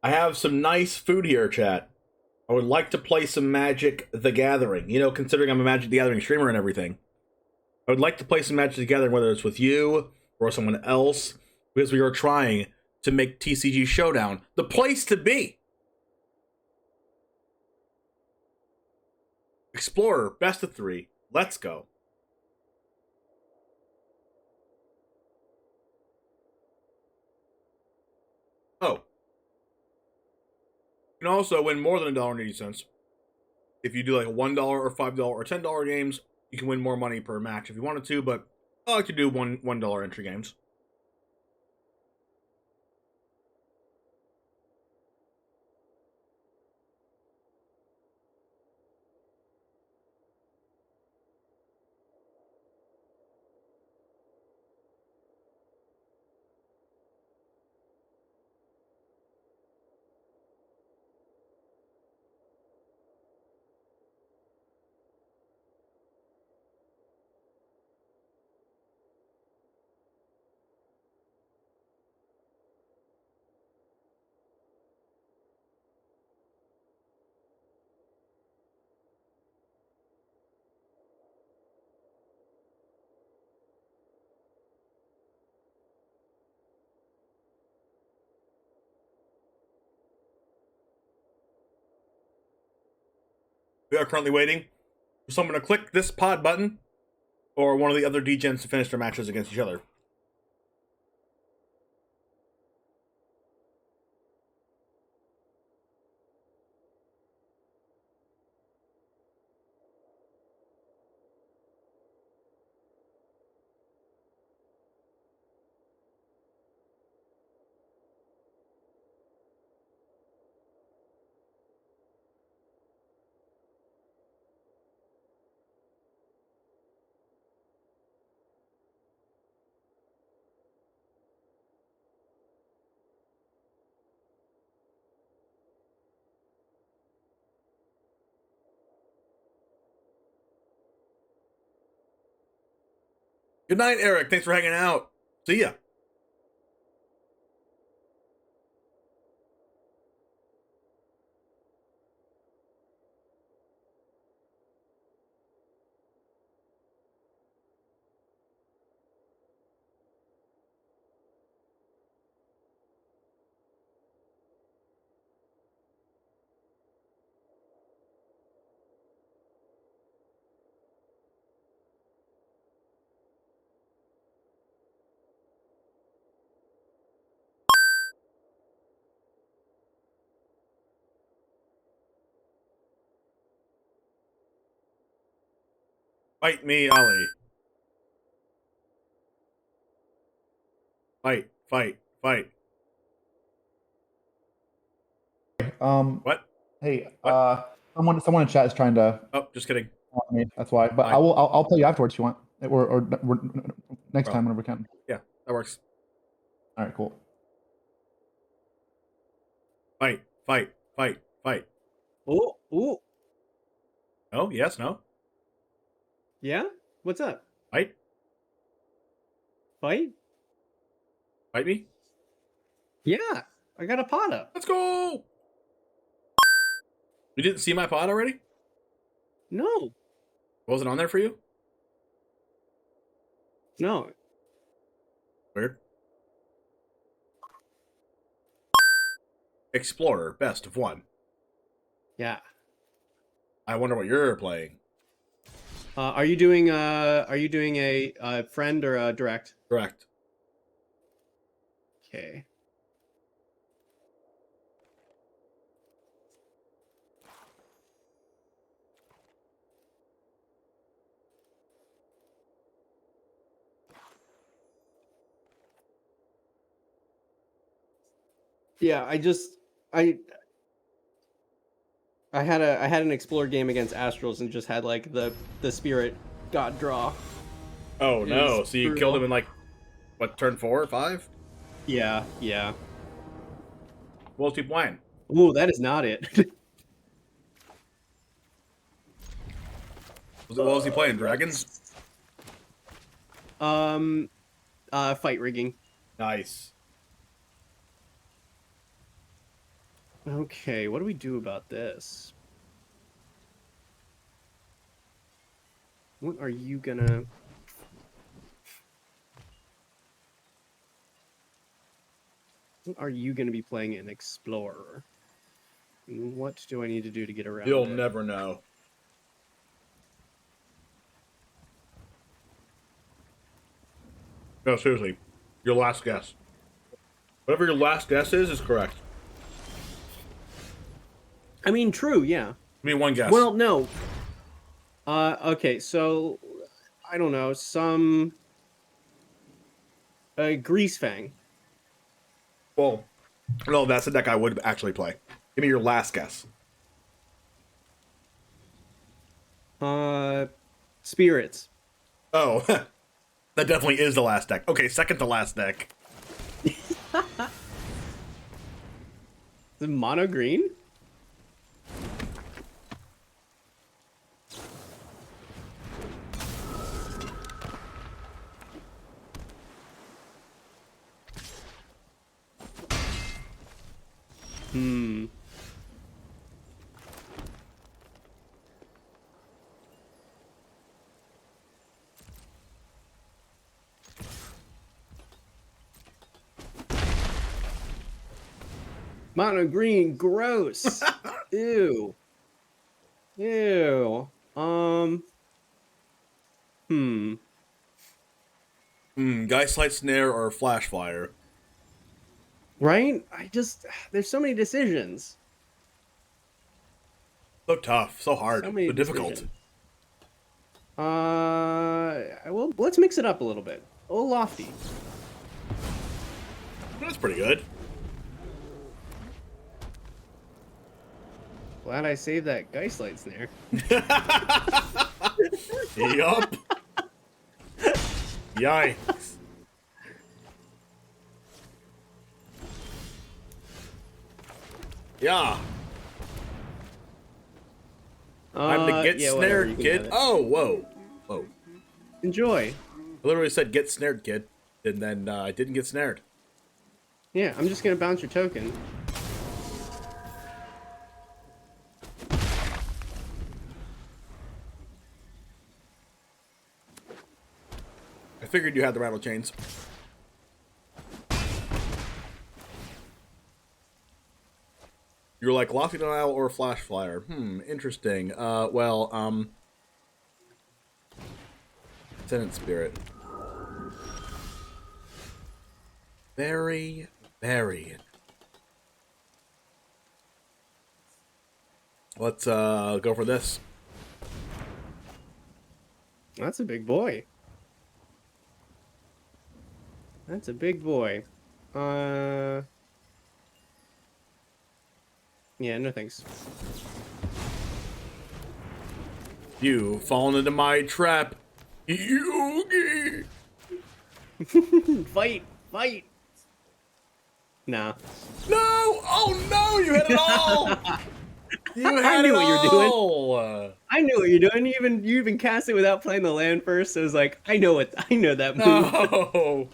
I have some nice food here, chat. I would like to play some Magic the Gathering. You know, considering I'm a Magic the Gathering streamer and everything. I would like to play some Magic the Gathering, whether it's with you or someone else, because we are trying to make TCG Showdown the place to be. Explorer, best of 3. Let's go. Oh. You can also win more than $1.80. If you do like a $1 or $5 or $10 games, you can win more money per match if you wanted to, but I like to do $1 entry games. We are currently waiting for someone to click this pod button or one of the other degens to finish their matches against each other. Good night, Eric. Thanks for hanging out. See ya. Fight me, Ali. Fight, fight, fight. What? Hey, someone in chat is trying to. Oh, just kidding. That's why. But I'll play you afterwards if you want, or next time whenever we can. Yeah, that works. All right, cool. Fight, fight, fight, fight. Oh, ooh. No, yes, no. Yeah? What's up? Fight. Fight? Fight me? Yeah, I got a pot up. Let's go! You didn't see my pod already? No. Wasn't on there for you? No. Weird. Explorer, best of 1. Yeah. I wonder what you're playing. Are you doing a friend or a direct? Correct. Okay. Yeah, I had an Explorer game against Astrals and just had like the Spirit God draw. Oh no! So you killed him in like what, turn 4 or 5? Yeah, yeah. What was he playing? Ooh, that is not it. What was he playing? Dragons? Fight rigging. Nice. Okay, what do we do about this? What are you gonna... What are you gonna be playing in Explorer? And what do I need to do to get around You'll it? never know. No, seriously. Your last guess. Whatever your last guess is correct. I mean, true, yeah. Give me one guess. Well, no. Okay, so I don't know, some Grease Fang. Well, no, that's a deck I would actually play. Give me your last guess. Spirits. Oh, that definitely is the last deck. Okay, second to last deck. The mono green? Hmm. Mono green, gross. Ew. Ew. Geistlight Snare or Flash Fire? Right? There's so many decisions. So tough, so hard, So many so difficult. decisions. Well, let's mix it up a little bit. A little lofty. That's pretty good. Glad I saved that Geistlight Snare. Yup. Yikes. Yeah. Time to get yeah, whatever, you snared, can kid. have it. Oh, whoa. Whoa. Enjoy. I literally said get snared, kid. And then I didn't get snared. Yeah, I'm just gonna bounce your token. I figured you had the rattle chains. You're like Lofty Denial or Flash Flyer. Interesting. Tenant Spirit. Very, very. Let's go for this. That's a big boy. That's a big boy. Yeah, no thanks. You fallen into my trap. Yugi. Fight! Fight! Nah. No! Oh no! You had it all! You had I knew it what you were all! doing. I knew what you're doing. You even cast it without playing the land first. So it was like, I know that move. No!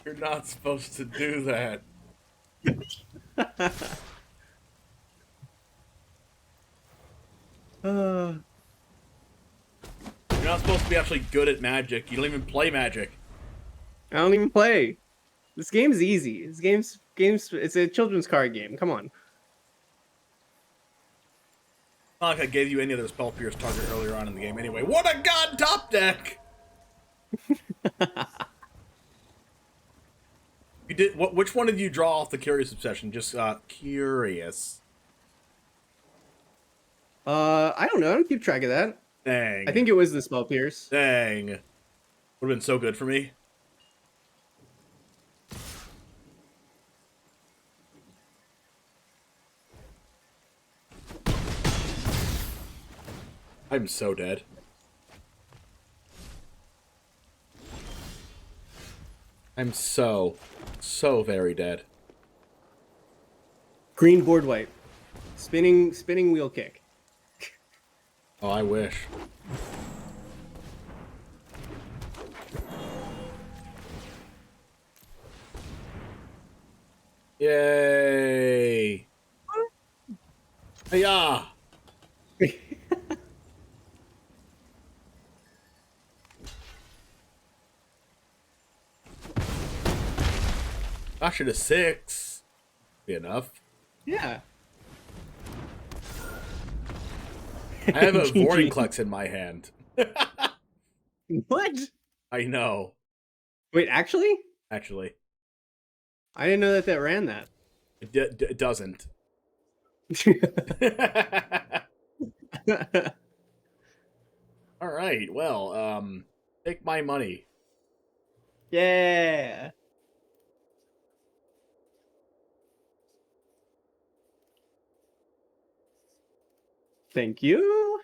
You're not supposed to do that. You're not supposed to be actually good at Magic. You don't even play Magic. I don't even play. This game's easy. This game's it's a children's card game. Come on. Not like I gave you any other Spell Pierce target earlier on in the game anyway. What a god top deck! You did which one did you draw off the Curious Obsession? Just curious. I don't know. I don't keep track of that. Dang. I think it was the Spell Pierce. Dang. Would have been so good for me. I'm so dead. I'm so very dead. Green board wipe. Spinning wheel kick. Oh, I wish. Yay! Yeah. I should have 6. Be enough. Yeah. I have a Voiding Clux in my hand. What? I know. Wait, actually? Actually. I didn't know that that ran that. It doesn't. All right. Well, take my money. Yeah. Thank you.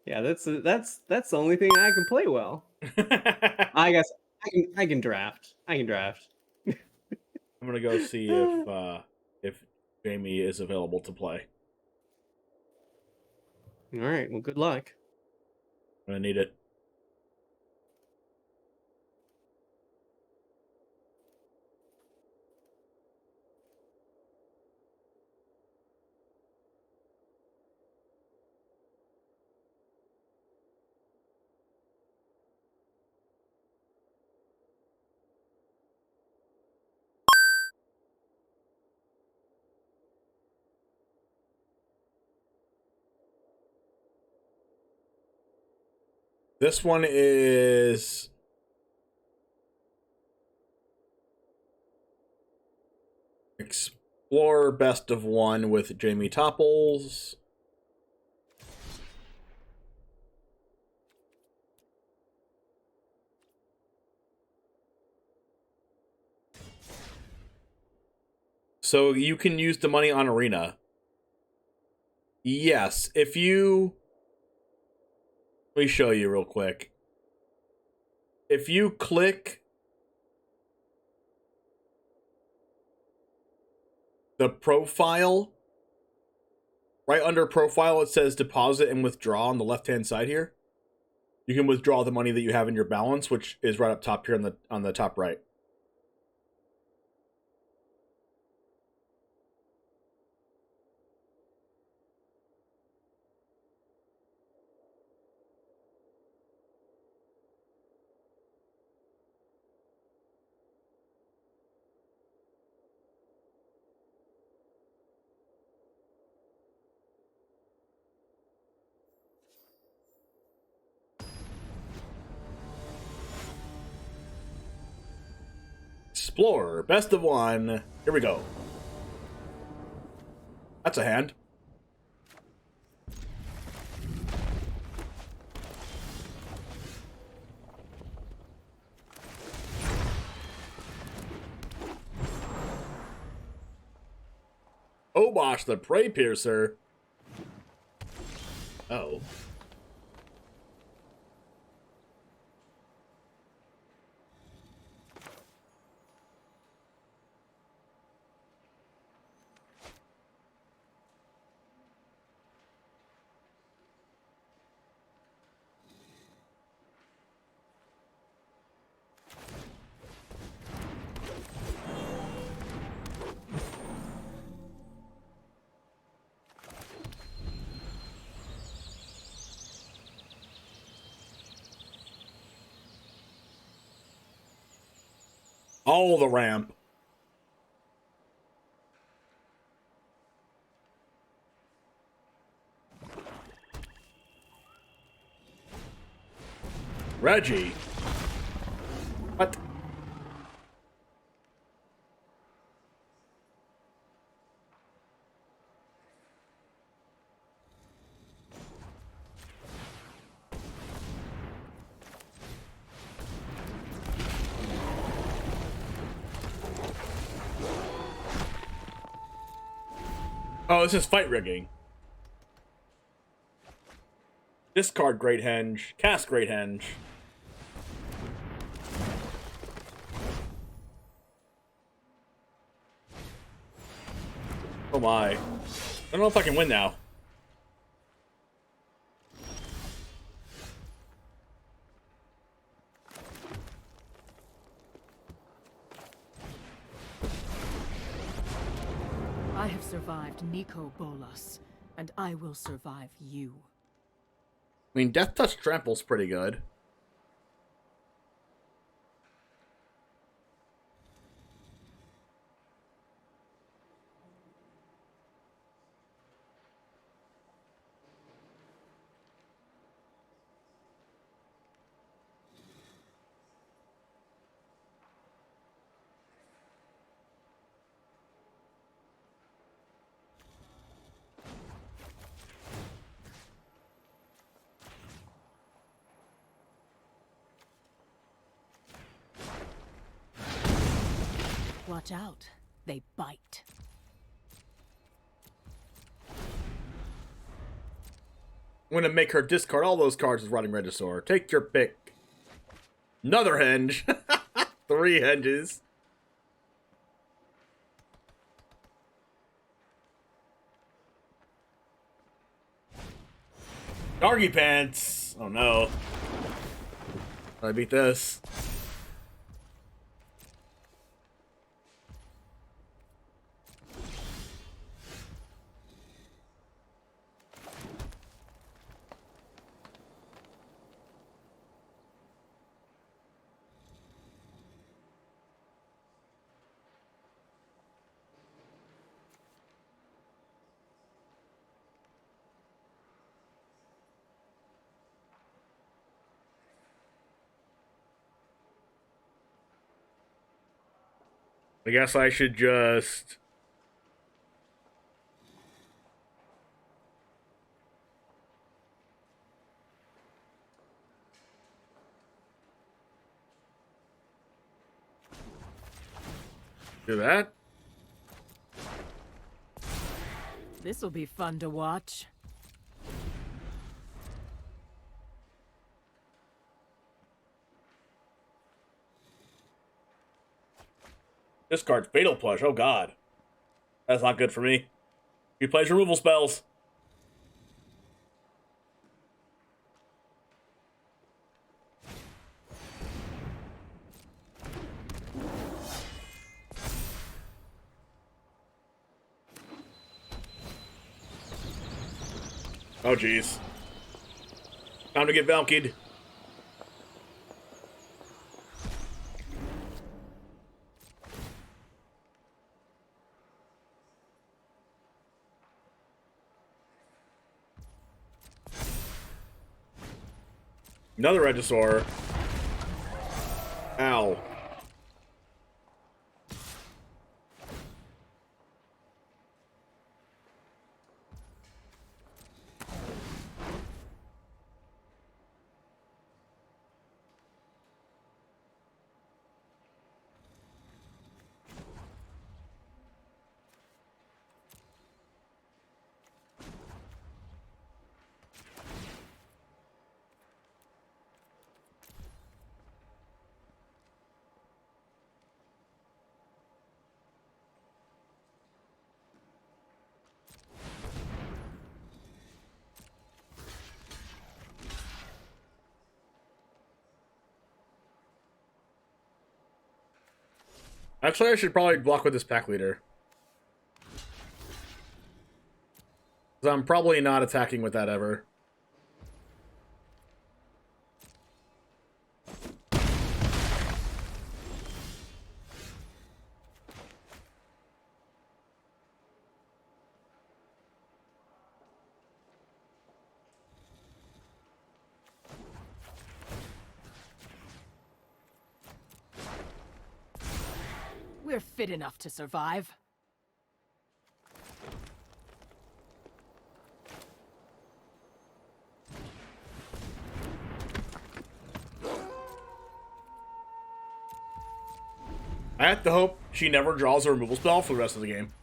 Yeah, that's the only thing I can play well. I guess I can draft. I can draft. I'm gonna go see if Jamie is available to play. All right. Well, good luck. I'm gonna need it. This one is Explorer Best of 1 with Jamie Topples. So you can use the money on Arena. Yes, if you... Let me show you real quick. If you click the profile, right under profile, it says deposit and withdraw on the left-hand side here. You can withdraw the money that you have in your balance, which is right up top here on the top right. Explorer, best of 1. Here we go. That's a hand. Obosh the Prey Piercer. Oh. All the ramp. Reggie. What? Oh, this is fight rigging. Discard Great Henge. Cast Great Henge. Oh my. I don't know if I can win now. I have survived Nico Bolas, and I will survive you. I mean, Death Touch Trample's pretty good. Watch out. They bite. I'm gonna make her discard all those cards with Rotting Regisaur. Take your pick. Another henge. 3 henges. Doggy pants. Oh no. I beat this. I guess I should just... do that? This'll be fun to watch. Discard Fatal Push. Oh god. That's not good for me. He plays removal spells. Oh jeez. Time to get Valky'd. Another Regisaur. Ow. Actually, I should probably block with this pack leader. Because I'm probably not attacking with that ever. We're fit enough to survive. I have to hope she never draws a removal spell for the rest of the game.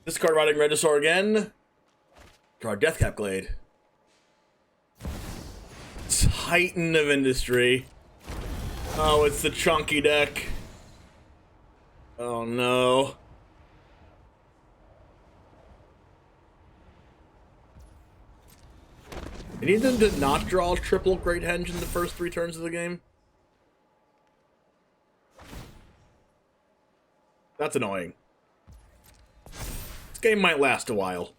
Discard Riding Regisaur again. Draw Deathcap Glade. Titan of Industry. Oh, it's the chunky deck. Oh no. I need them to not draw triple Great Henge in the first 3 turns of the game. That's annoying. This game might last a while.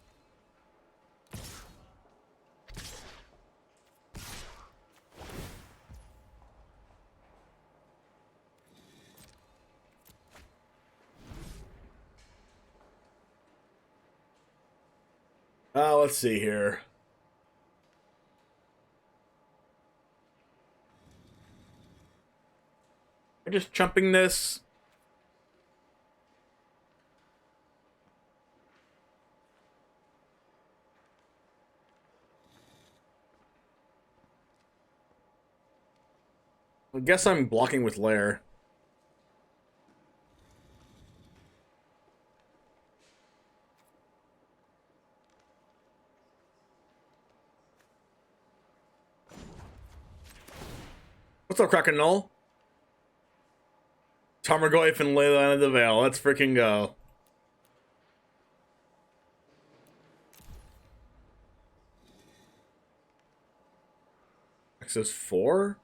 Let's see here. I'm just chumping this. I guess I'm blocking with Lair. What's up, Kraken Null? Tarmogoyf and Leyline of the Veil. Let's freaking go. Access 4?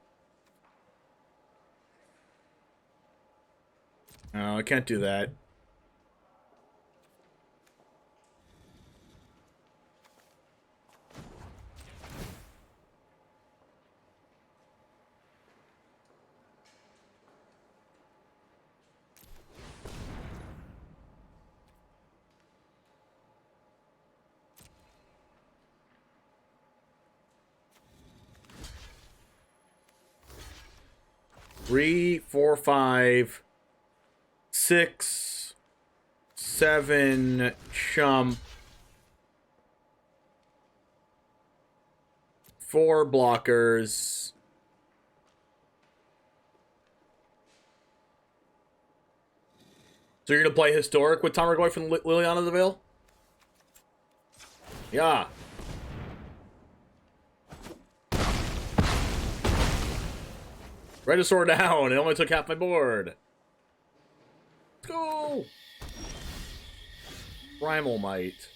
No, I can't do that. Three, 4, 5, 6, 7, chump. 4 blockers. So you're gonna play Historic with Tarmogoyf and Liliana of the Veil? Yeah. Regisaur down. It only took half my board. Let's go. Primal Might.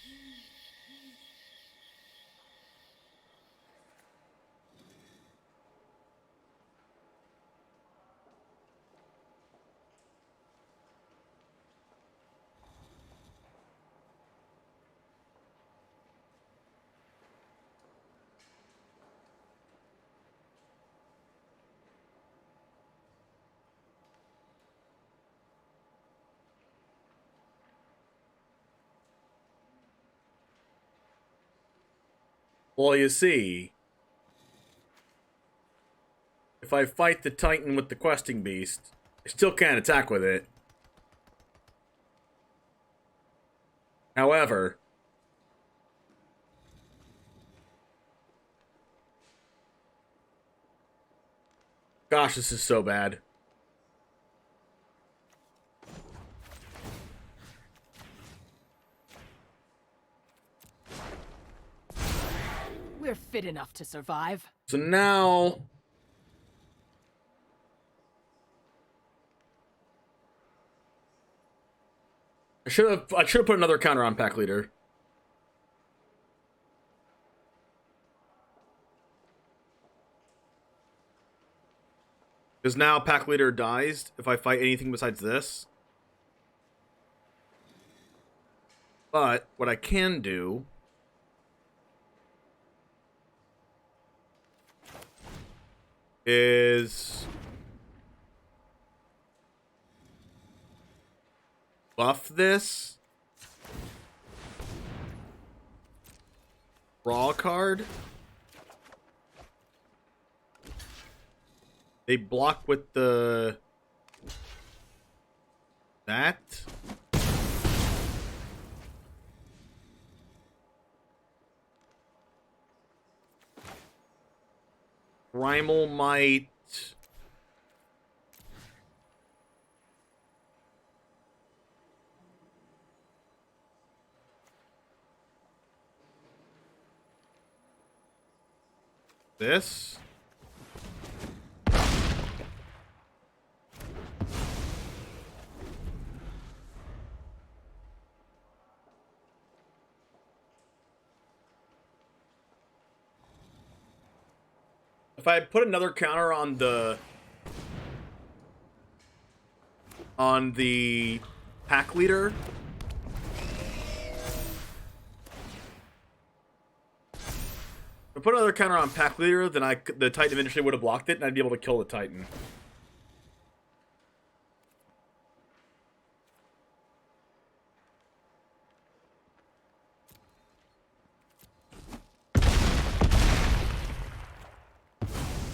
Well, you see, if I fight the Titan with the Questing Beast, I still can't attack with it. However, gosh, this is so bad. We're fit enough to survive. So now I should have put another counter on Pack Leader. Because now Pack Leader dies if I fight anything besides this. But what I can do is buff this. Draw a card. They block with the... that. Primal Might. This. If I put another counter on the pack leader. If I put another counter on pack leader, then the Titan of Industry would have blocked it, and I'd be able to kill the Titan.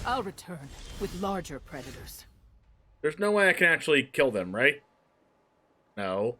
I'll return with larger predators. There's no way I can actually kill them, right? No.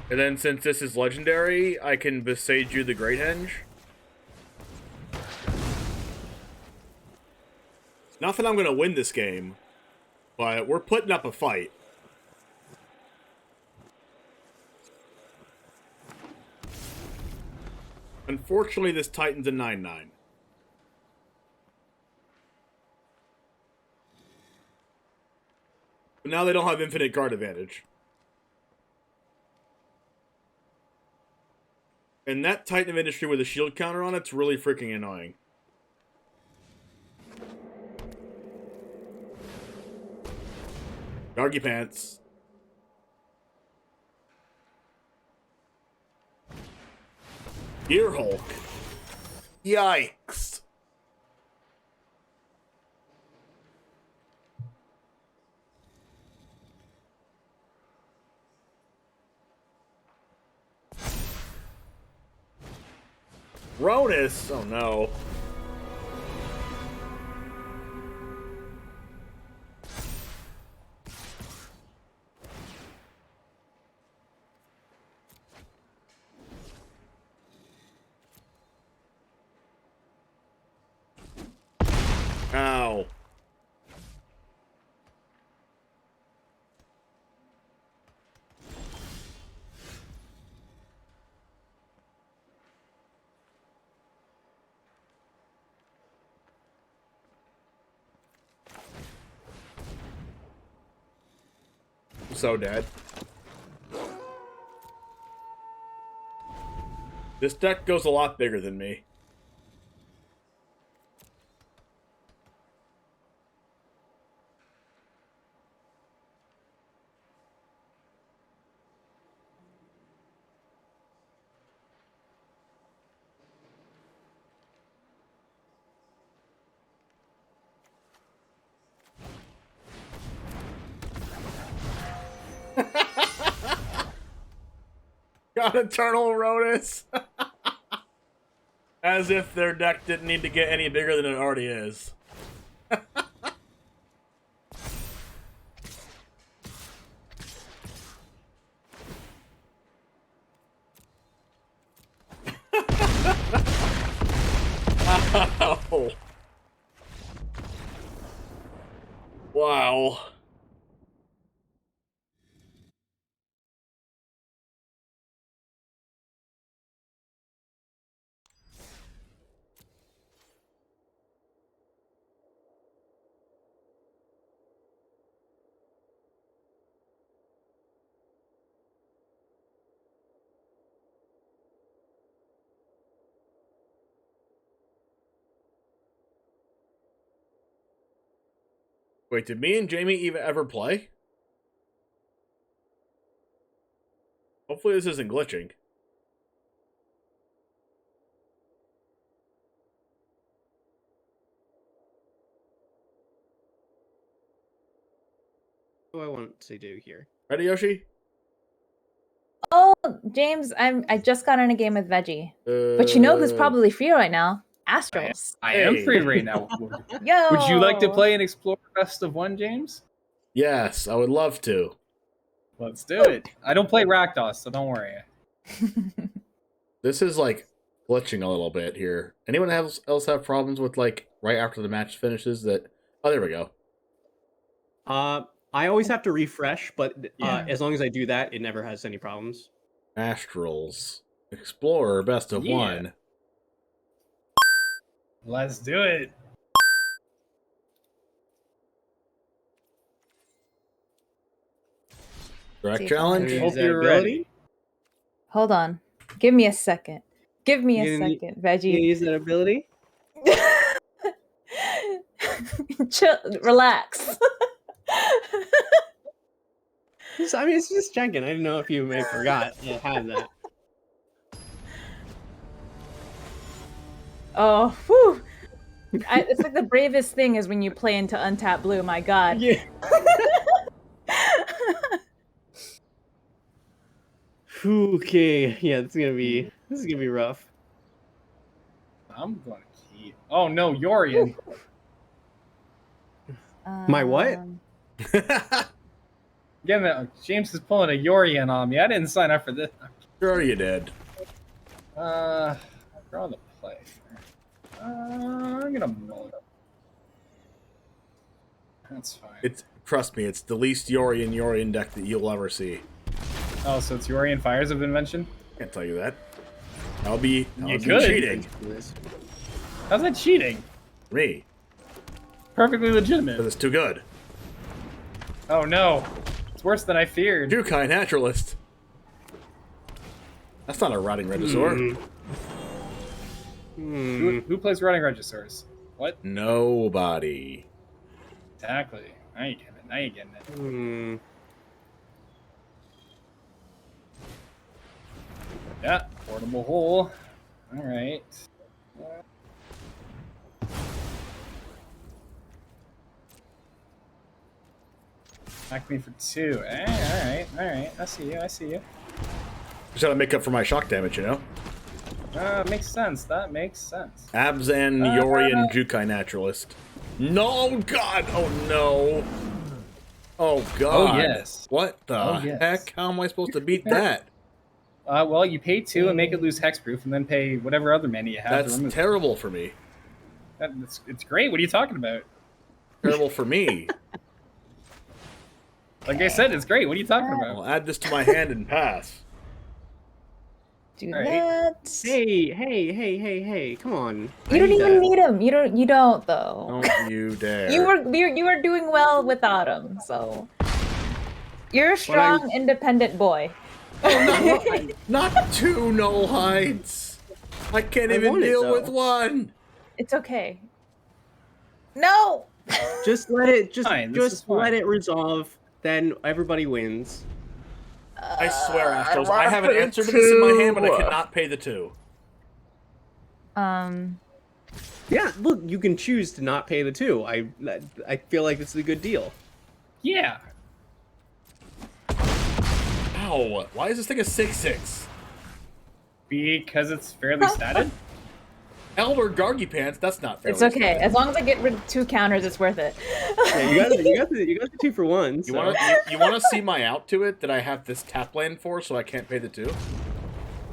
And then since this is legendary, I can Besage you the Great Henge. Not that I'm going to win this game, but we're putting up a fight. Unfortunately, this Titan's a 9/9. But now they don't have infinite guard advantage. And that Titan of Industry with a shield counter on it's really freaking annoying. Doggy pants. Gear Hulk. Yikes. Ronus! Oh no. Ow. I'm so dead. This deck goes a lot bigger than me. Got Eternal Ronus. As if their deck didn't need to get any bigger than it already is. Ow. Wow. Wait, did me and Jamie even ever play? Hopefully this isn't glitching. What do I want to do here? Ready, Yoshi? Oh, James, I just got in a game with Veggie. But you know who's probably free right now? Astrals. I am free right now. Yo! Would you like to play an Explorer Best of 1, James? Yes, I would love to. Let's do it. I don't play RAKDOS, so don't worry. This is like glitching a little bit here. Anyone else have problems with like right after the match finishes that? Oh, there we go. I always have to refresh, but Yeah. as long as I do that, it never has any problems. Astrals. Explorer, best of Yeah. one. Let's do it. Direct challenge? Hope you're ready. Hold on. Give me a second. Give me a You need- second, Veggie. You use that ability? Chill, relax. I mean, it's just checking. I didn't know if you may forgot to have that. Oh, whew. It's like the bravest thing is when you play into Untapped Blue. My God. Yeah. Okay. Yeah, this is gonna be rough. I'm going to keep. Oh no, Yorian. My what? Again, James is pulling a Yorian on me. I didn't sign up for this. Sure you did. Draw the play. I'm gonna mull it. That's fine. Trust me, it's the least Yorian deck that you'll ever see. Oh, so it's Yorian Fires of Invention? Can't tell you that. That'll be You could. cheating. How's that cheating? Me. Perfectly legitimate. Because it's too good. Oh no. It's worse than I feared. Jukai Naturalist. That's not a Rotting Regisaur. Who plays Running Regisaurs? What? Nobody. Exactly. Now you get it. Now you getting it. Yeah, portable hole. Alright. Attack me for 2. Alright. I see you. Just gotta make up for my shock damage, you know? Makes sense. That makes sense. Abzan Yorian Jukai Naturalist. No, God! Oh, no. Oh, God. Oh, yes. What the Oh, yes. heck? How am I supposed to beat that? Well, you pay 2 and make it lose hexproof, and then pay whatever other mana you have. That's to remove terrible for me. it's great. What are you talking about? Terrible for me. Like I said, it's great. What are you talking about? I'll add this to my hand and pass. Do All right. that. Hey! Come on. You don't even need him. You don't though. Don't you dare. You were doing well without him, so you're a strong, independent boy. Not 2 null hides. I can't I even want it, deal though. with 1. It's okay. No. Just let it. Fine, this is Just let fine. it resolve. Then everybody wins. I swear, Astrals, I have an answer to this in my hand, but I cannot pay the 2. Yeah, look, you can choose to not pay the 2. I feel like this is a good deal. Yeah. Ow! Why is this thing a 6/6? Because it's fairly statted? Elder Gargy Pants, that's not fairly It's okay. statted. As long as I get rid of 2 counters, it's worth it. Yeah, you got the 2 for 1. You So. want to see my out to it that I have this tap land for, so I can't pay the 2?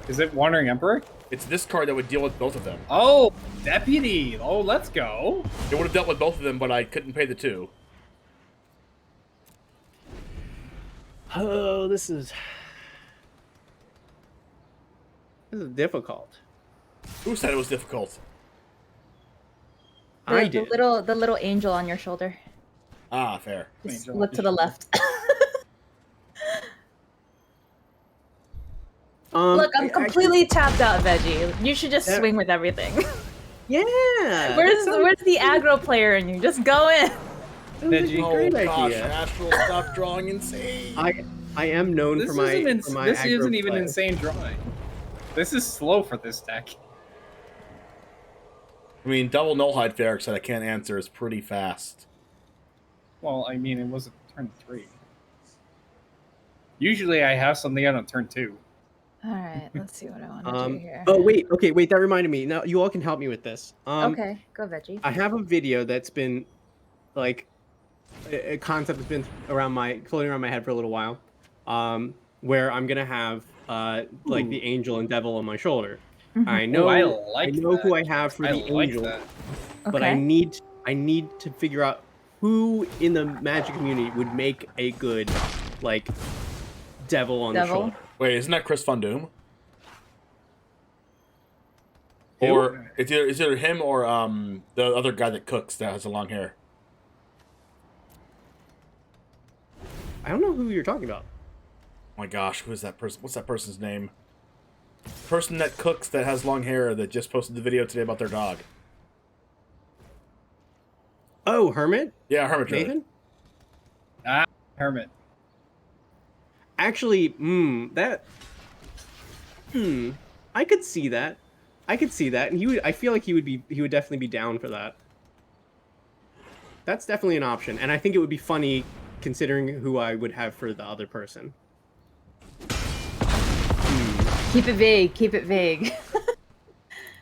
Is it Wandering Emperor? It's this card that would deal with both of them. Oh, Deputy. Oh, let's go. It would have dealt with both of them, but I couldn't pay the 2. Oh, this is difficult. Who said it was difficult? I The did. little angel on your shoulder. Ah, fair. Just look to the left. Look, I'm completely tapped out, Veggie. You should just swing with everything. Yeah. Where's the aggro player in you? Just go in. Veggie, great gosh, idea. Astral, stop drawing insane. I am known This for my isn't, for my this aggro isn't even play. insane drawing. This is slow for this deck. I mean, double null hide Ferrex that I can't answer is pretty fast. Well, I mean, it was a turn 3. Usually I have something out on turn 2. All right, let's see what I want to do here. Oh wait, okay, wait. That reminded me. Now you all can help me with this. Okay, go Veggie. I have a video that's been like a concept that's been floating around my head for a little while. Where I'm gonna have like the angel and devil on my shoulder. I know I like who that. I have for I the like angel, that. but I Okay. need to figure out who in the Magic community would make a good, like, devil on the shoulder? Wait, isn't that Chris Von Doom? Who? Or it's either him or the other guy that cooks that has the long hair. I don't know who you're talking about. Oh my gosh, who is that person? What's that person's name? Person that cooks that has long hair that just posted the video today about their dog. Oh, Hermit? Yeah, Hermit. Nathan? Hermit. Actually, I could see that. And I feel like he would definitely be down for that. That's definitely an option, and I think it would be funny considering who I would have for the other person. Keep it vague. Keep it vague.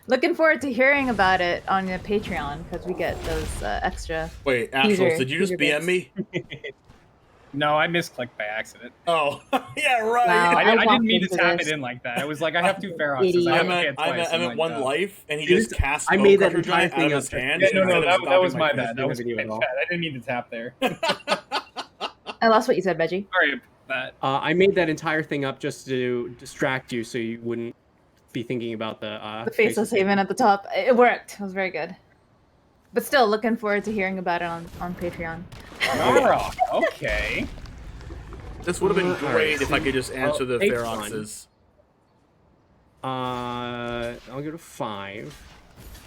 Looking forward to hearing about it on the Patreon because we get those extra. Wait, Astros, did you just BM me? No, I misclicked by accident. Oh, yeah, right. Wow, I didn't mean to into tap this. it in like that. I was like, I have 2 Feroxes. I meant one life, and he just cast I made that Bone Crusher entire Giant thing out of up his just- hand. Yeah, no, instead of that was stopping my my bad. That was video my at all. bad. I didn't mean to tap there. I lost what you said, Veggie. Sorry about that. I made that entire thing up just to distract you, so you wouldn't be thinking about the The faceless haven at the top. It worked. It was very good. But still, looking forward to hearing about it on Patreon. Alright, okay. This would have been great if I could just answer the Take Feroxes. I'll go to 5.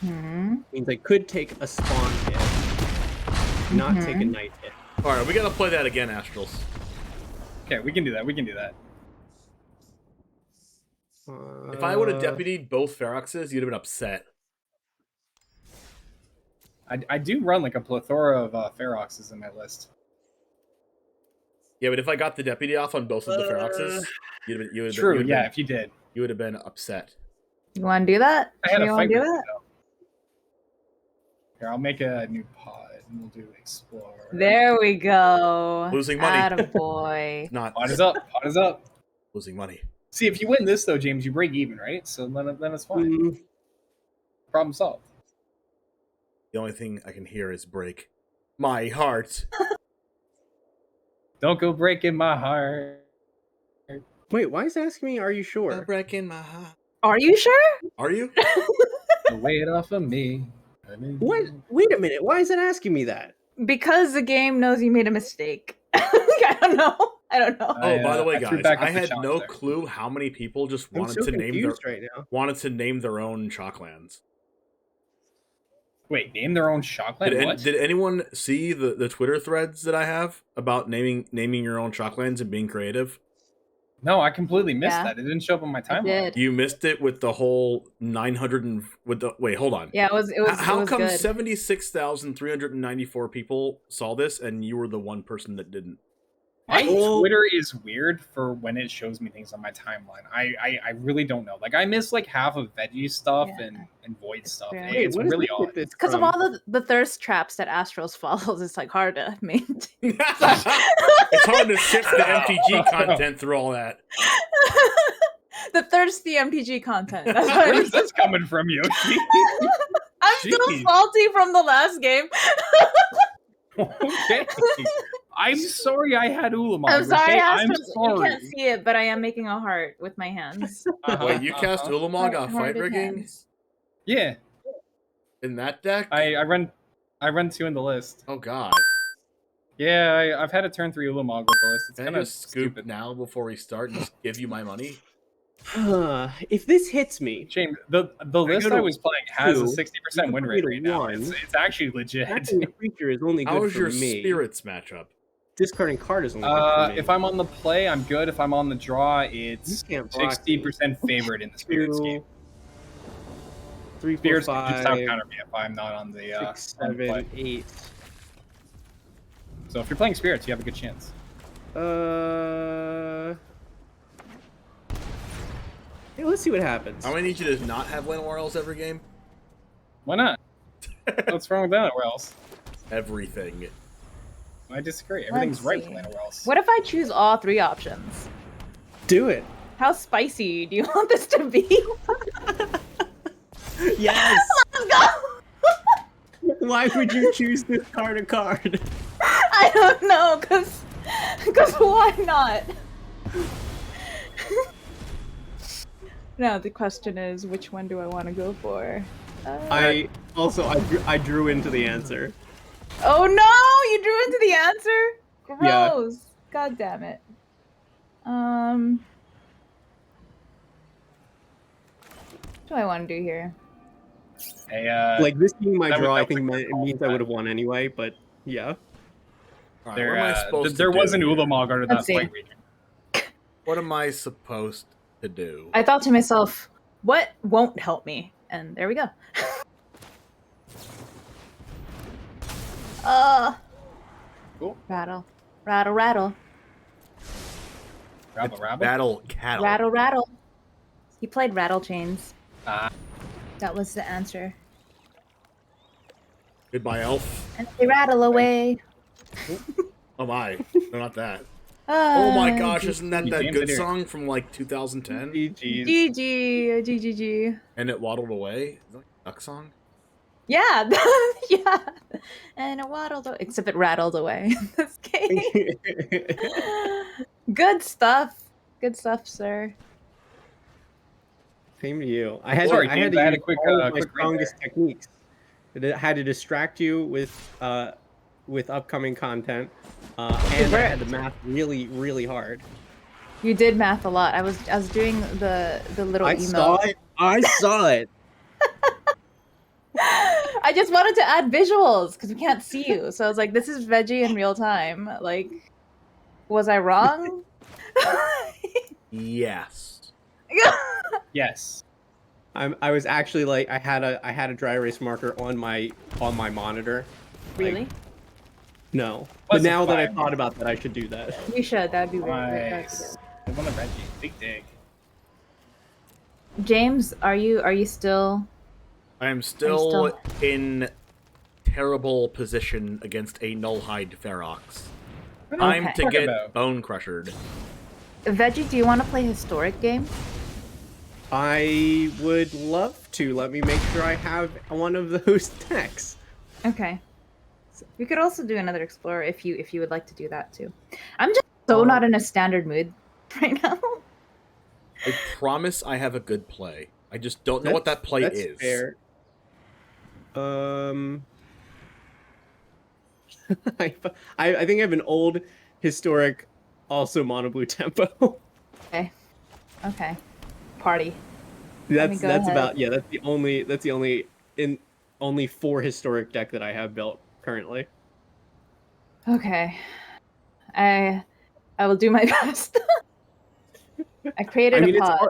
Hmm. Means I could take a spawn hit, not take a night hit. All right, we gotta play that again, Astrals. Okay, we can do that. We can do that. If I would have deputied both Feroxes, you'd have been upset. I do run like a plethora of Feroxes in my list. Yeah, but if I got the deputy off on both of the Feroxes, you would True, have yeah, been, if you did. you would have been upset. You want to do that? I had you a want fight to do with that? though. Here, I'll make a new pod and we'll do Explorer. There we go. Losing money. Attaboy. Not Pod is up. Pod is up. losing money. See, if you win this though, James, you break even, right? So then it's fine. Problem solved. The only thing I can hear is break my heart. Don't go breaking my heart. Wait, why is it asking me, are you sure? Breaking my heart. Are you sure? Are you? Lay it off of me. What? Wait a minute, why is it asking me that? Because the game knows you made a mistake. I don't know. Oh, by the way, I threw guys, back up I the had challenge no there. clue how many people just I'm wanted so to name confused right now. their own Shocklands. Wait, name their own Shockland? What? Did anyone see the Twitter threads that I have about naming your own Shocklands and being creative? No, I completely missed Yeah. that. It didn't show up on my timeline. You missed it with the whole 900 and wait, hold on. Yeah, it was. How it was come good. 76,394 people saw this and you were the one person that didn't? My Twitter is weird for when it shows me things on my timeline. I really don't know. Like I miss like half of veggie stuff and void stuff. Yeah. It's Wait, what really is odd. this Because of from? all the thirst traps that Astros follows, it's like hard to maintain. It's hard to shift the MTG content through all that. The thirsty MTG content. That's what Where I'm, is this coming from, Yoshi? I'm still Jeez. salty from the last game. Okay. I'm sorry I had Ulamog. I'm sorry, okay? Astros. I'm You sorry. can't see it, but I am making a heart with my hands. Wait, you cast Ulamog on Fight Hearted Rigging hands. Yeah, in that deck? I run 2 in the list. Oh god. Yeah, I've had a turn 3 Ulamog with the list. It's Can I kind of just scoop stupid. now before we start and just give you my money? If this hits me, James, the list go I to was playing has a 2, 60% win rate to right now. 1. It's actually legit. attacking a creature is only good How's for your me. spirits matchup? Discarding card is only good for me. If I'm on the play, I'm good. If I'm on the draw, it's You can't block 60% favored in the Spirits game. 3, 4, Spirits can 5, just out counter me if I'm not on the 6, on the 7, play. 8. So if you're playing Spirits, you have a good chance. Hey, let's see what happens. I'm gonna need you to not have Llanowar Elves every game. Why not? What's wrong with that? Where else? Everything. I disagree. Everything's Let's right see. for Llanowar Elves. What if I choose all 3 options? Do it. How spicy do you want this to be? Yes. Let's go. Why would you choose this card? don't know, cause why not? No, the question is, which one do I want to go for? I drew into the answer. Oh no! You drew into the answer? Yeah. Gross. God damn it. What do I want to do here? Hey, Like this being my that draw, was- I think it means I would have won anyway. But yeah. All right, There, what am I supposed there to was do an here? Ulamog under Let's that see. fight region. What am I supposed to do? I thought to myself, what won't help me? And there we go. Cool. Rattle. Rattle, rattle. Rabble, rabble. Battle cattle. Rattle, rattle. He played rattle chains. Ah. That was the answer. Goodbye, elf. And they rattle away. Oh my, no, not that. Oh my gosh, isn't that that James good Adair. song from like 2010? GG's. GG, GGG. And it waddled away. Is that like a duck song? Yeah, yeah. And it waddled away. Except it rattled away in this case. Good stuff. Good stuff, sir. Same to you. I had Sorry, to James, I had a use quick, all of my quick break strongest techniques. I had to distract you with upcoming content, and I had to math really, really hard. You did math a lot. I was doing the little I email. saw it. I saw it. I just wanted to add visuals because we can't see you. So I was like, this is veggie in real time. Like, was I wrong? Yes. Yes. I was actually like I had a dry erase marker on my monitor. Really? No, but now that I thought about that, I should do that. You should. That'd be very Nice. I want a Reggie. Big dig. James, are you still? I am still in terrible position against a Nullhide Ferox. Time Okay. to Talk get about- bone crushed. Veggie, do you want to play historic game? I would love to. Let me make sure I have one of those decks. Okay. We could also do another explorer if you would like to do that too. I'm just so not in a standard mood right now. I promise I have a good play. I just don't know what that play That's is. fair. I think I have an old historic, also mono blue tempo. Okay. Okay. Party. Let me That's go that's ahead. about that's the only 4 historic deck that I have built currently. Okay. I will do my best. I created a pod.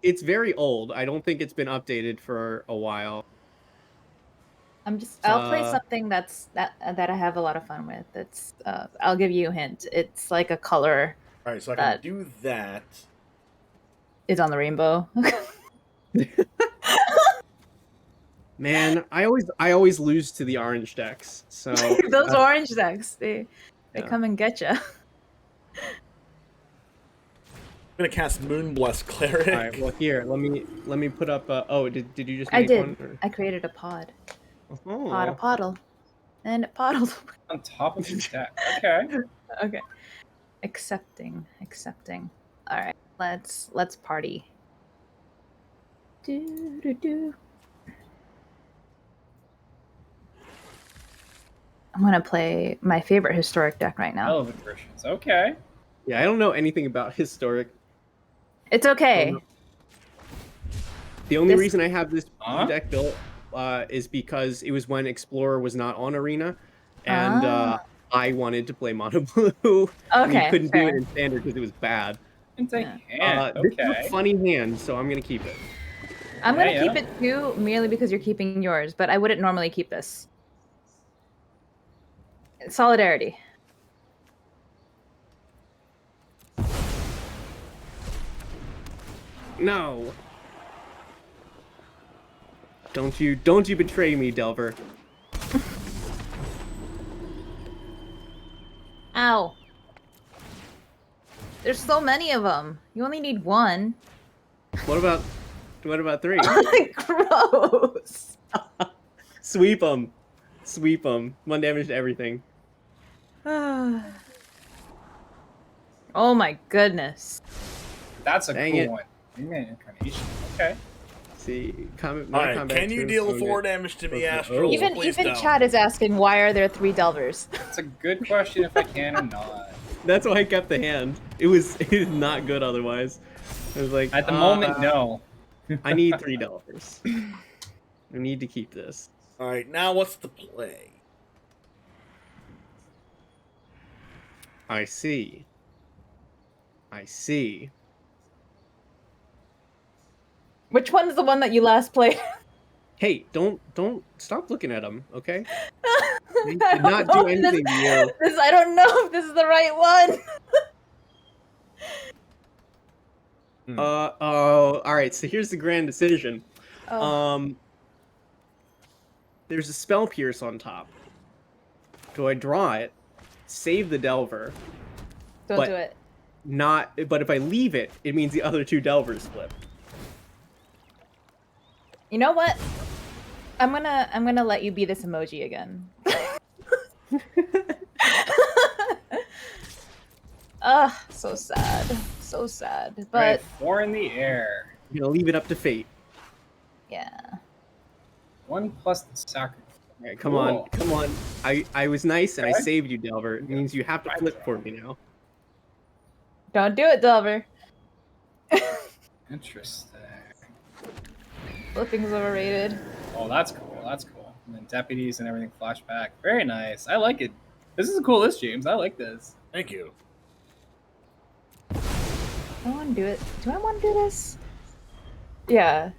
It's very old. I don't think it's been updated for a while. I'll play something that I have a lot of fun with. It's I'll give you a hint. It's like a color All right, so I can do that. is on the rainbow. Man, I always lose to the orange decks. So Those orange decks, they Yeah. come and get you. I'm gonna cast Moonbless Cleric. All right, well here, let me put up. Oh, did you just I make did. one? Or- I created a pod. Oh. Pod a poddle. And it poddled. On top of his deck. Okay. Okay. Accepting. All right. Let's party. Do do do. I'm gonna play my favorite historic deck right now. Relevant versions. Okay. Yeah, I don't know anything about historic. It's okay. The only This- reason I have this Huh? deck built is because it was when Explorer was not on Arena, and I wanted to play mono blue. and you Okay, couldn't do fair. it in standard because it was bad. It's a hand. This is Okay. a funny hand, so I'm gonna keep it. I'm gonna Yeah, keep yeah. it too, merely because you're keeping yours, but I wouldn't normally keep this. Solidarity. No. Don't you betray me, Delver. Ow. There's so many of them. You only need one. What about 3? Gross. Sweep them. 1 damage to everything. Oh my goodness. That's a Dang cool it. one. Wingman incarnation. Okay. See, comment. All right, can you deal 4 damage to me, Astral? Even Please even don't. Chad is asking, why are there 3 Delvers? That's a good question if I can or not. That's why I kept the hand. It was not good otherwise. I was like, At the moment, no. I need 3 Delvers. I need to keep this. All right, now what's the play? I see. I see. Which one is the one that you last played? Hey, don't stop looking at them, okay? They I did not don't do know if anything to you. I don't know if this is the right one. Oh, all right. So here's the grand decision. Oh. There's a spell pierce on top. Do I draw it, save the Delver? Don't do it. But if I leave it, it means the other 2 Delvers flip. You know what? I'm gonna let you be this emoji again. Ugh, so sad. So sad. But Right, 4 in the air. I'm gonna leave it up to fate. yeah. 1 plus the sacrifice. All right, come on, come on. I was nice and I saved you, Delver. It means you have to flip for me now. Don't do it, Delver. Interesting. Flipping's overrated. Oh, that's cool. That's cool. And then deputies and everything flash back. Very nice. I like it. This is a cool list, James. I like this. Thank you. I want to do it. Do I want to do this? Yeah.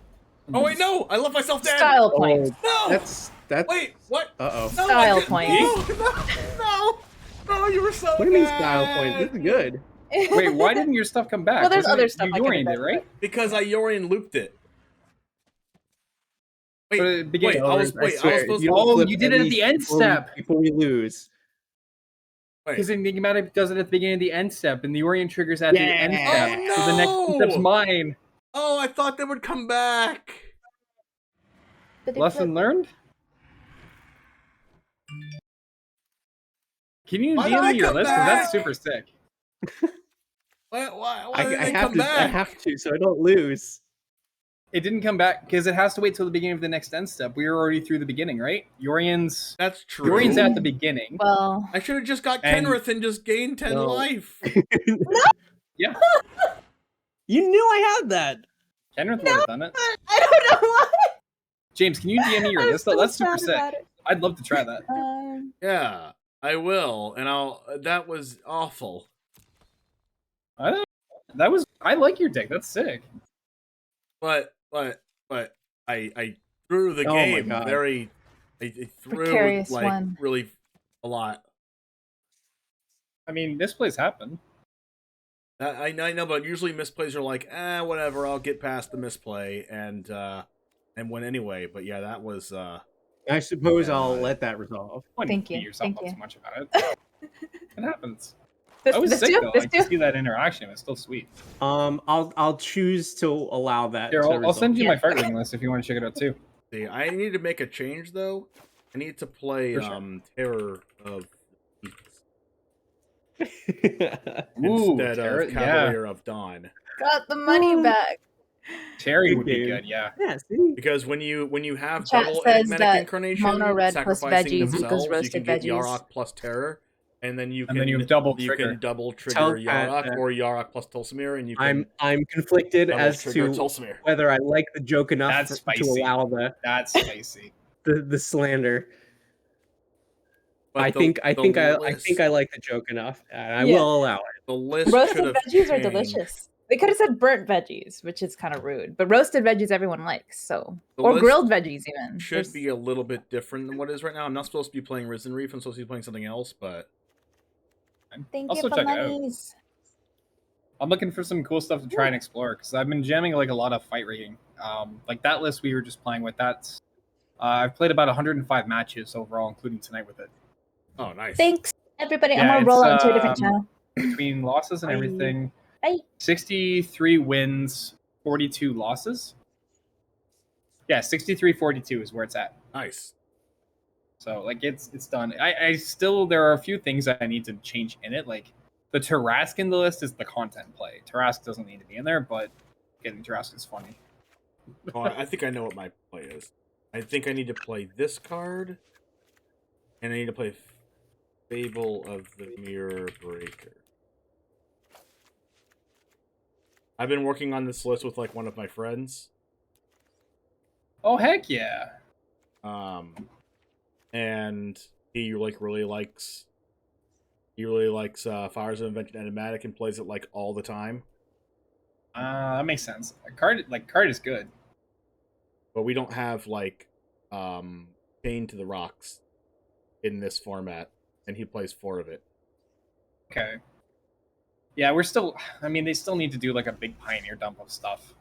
Oh wait, no! I left myself dead. Style point. No. That's Wait, what? Uh-oh. No, Style I didn't- point. No, you were so What do you mean bad. style point? This is good. Wait, why didn't your stuff come back? Well, there's Wasn't other it- stuff You I could've oriented, done. right? Because I Yorian looped it. Wait, But it began- I was I supposed don't Oh, flip you did it at the end before step. before we lose. Because Enigmatic does it at the beginning of the end step, and the Orient triggers at the end Yeah. step. Oh, So the next step's no. mine. Oh, I thought they would come back. But they Lesson flip. learned? Can you Why did DM I me your come list? 'Cause back? that's super sick. Why did I they have come to. back? I have to, so I don't lose. It didn't come back because it has to wait till the beginning of the next end step. We were already through the beginning, right? Yorian's That's true. Yorian's at the beginning. Well, I should have just got And- Kenrith and just gained 10 No. life. Yeah, You knew I had that. Kenrith would have done it. I don't know why. James, can you DM me your I'm list? so That's super sad sick. about it. I'd love to try that. Yeah, I will. And that was awful. I like your deck. That's sick. But I threw the Oh my game God. very. I threw Precarious like one. really a lot. I mean, misplays happen. I know, but usually misplays are like, whatever. I'll get past the misplay and win anyway. But yeah, that was. I suppose I'll let that resolve. Wouldn't Thank beat you, yourself thank up you. so much about it. It happens. This, I was this sick too? though. This Like too? to see that interaction, it's still sweet. I'll choose to allow that. Here, to I'll send you Yeah. my fight rating list if you want to check it out too. See, I need to make a change though. I need to play For sure. Terror of Ooh, instead Terror- of Cavalier of Dawn. Got the money back. Terry Good would be game. good, yeah. Yeah, see? Because when you have Chat double says enigmatic that incarnation, mono red plus sacrificing veggies equals themselves, you can roasted get veggies. Yarok plus Terror, and then you And can then you have double you trigger. can double trigger Tell- Yarok or Yarok plus Tulsimir, and you can I'm conflicted double as trigger to Tulsimir. whether I like the joke enough That's to spicy. allow That's spicy. the slander. But I the- think I the think I list- think I like the joke enough, and I Yeah. will allow it. the list Roasted should have veggies are changed. delicious. They could have said burnt veggies, which is kind of rude, but roasted veggies everyone likes. So, The or list grilled veggies even. Should There's- be a little bit different than what it is right now. I'm not supposed to be playing Risen Reef. I'm supposed to be playing something else, but Thank Also you for check it out. monies. I'm looking for some cool stuff to try and explore because I've been jamming like a lot of fight rigging. Like that list we were just playing with. That's I've played about 105 matches overall, including tonight with it. oh, nice. Thanks, everybody. Yeah, I'm gonna it's, roll out to a different channel. Between losses and Bye. everything, Bye. 63 wins, 42 losses. Yeah, 63-42 is where it's at. Nice. So like it's done. I still there are a few things that I need to change in it. Like the Tarask in the list is the content play. Tarask doesn't need to be in there, but getting Tarask is funny. Oh, I think I know what my play is. I think I need to play this card, and I need to play Fable of the Mirror Breaker. I've been working on this list with like one of my friends. Oh heck yeah! And he like really likes Fires of Invention Enigmatic and plays it like all the time. That makes sense. Card is good. But we don't have like Chained to the Rocks in this format, and he plays 4 of it. Okay. Yeah, we're still. I mean, they still need to do like a big Pioneer dump of stuff.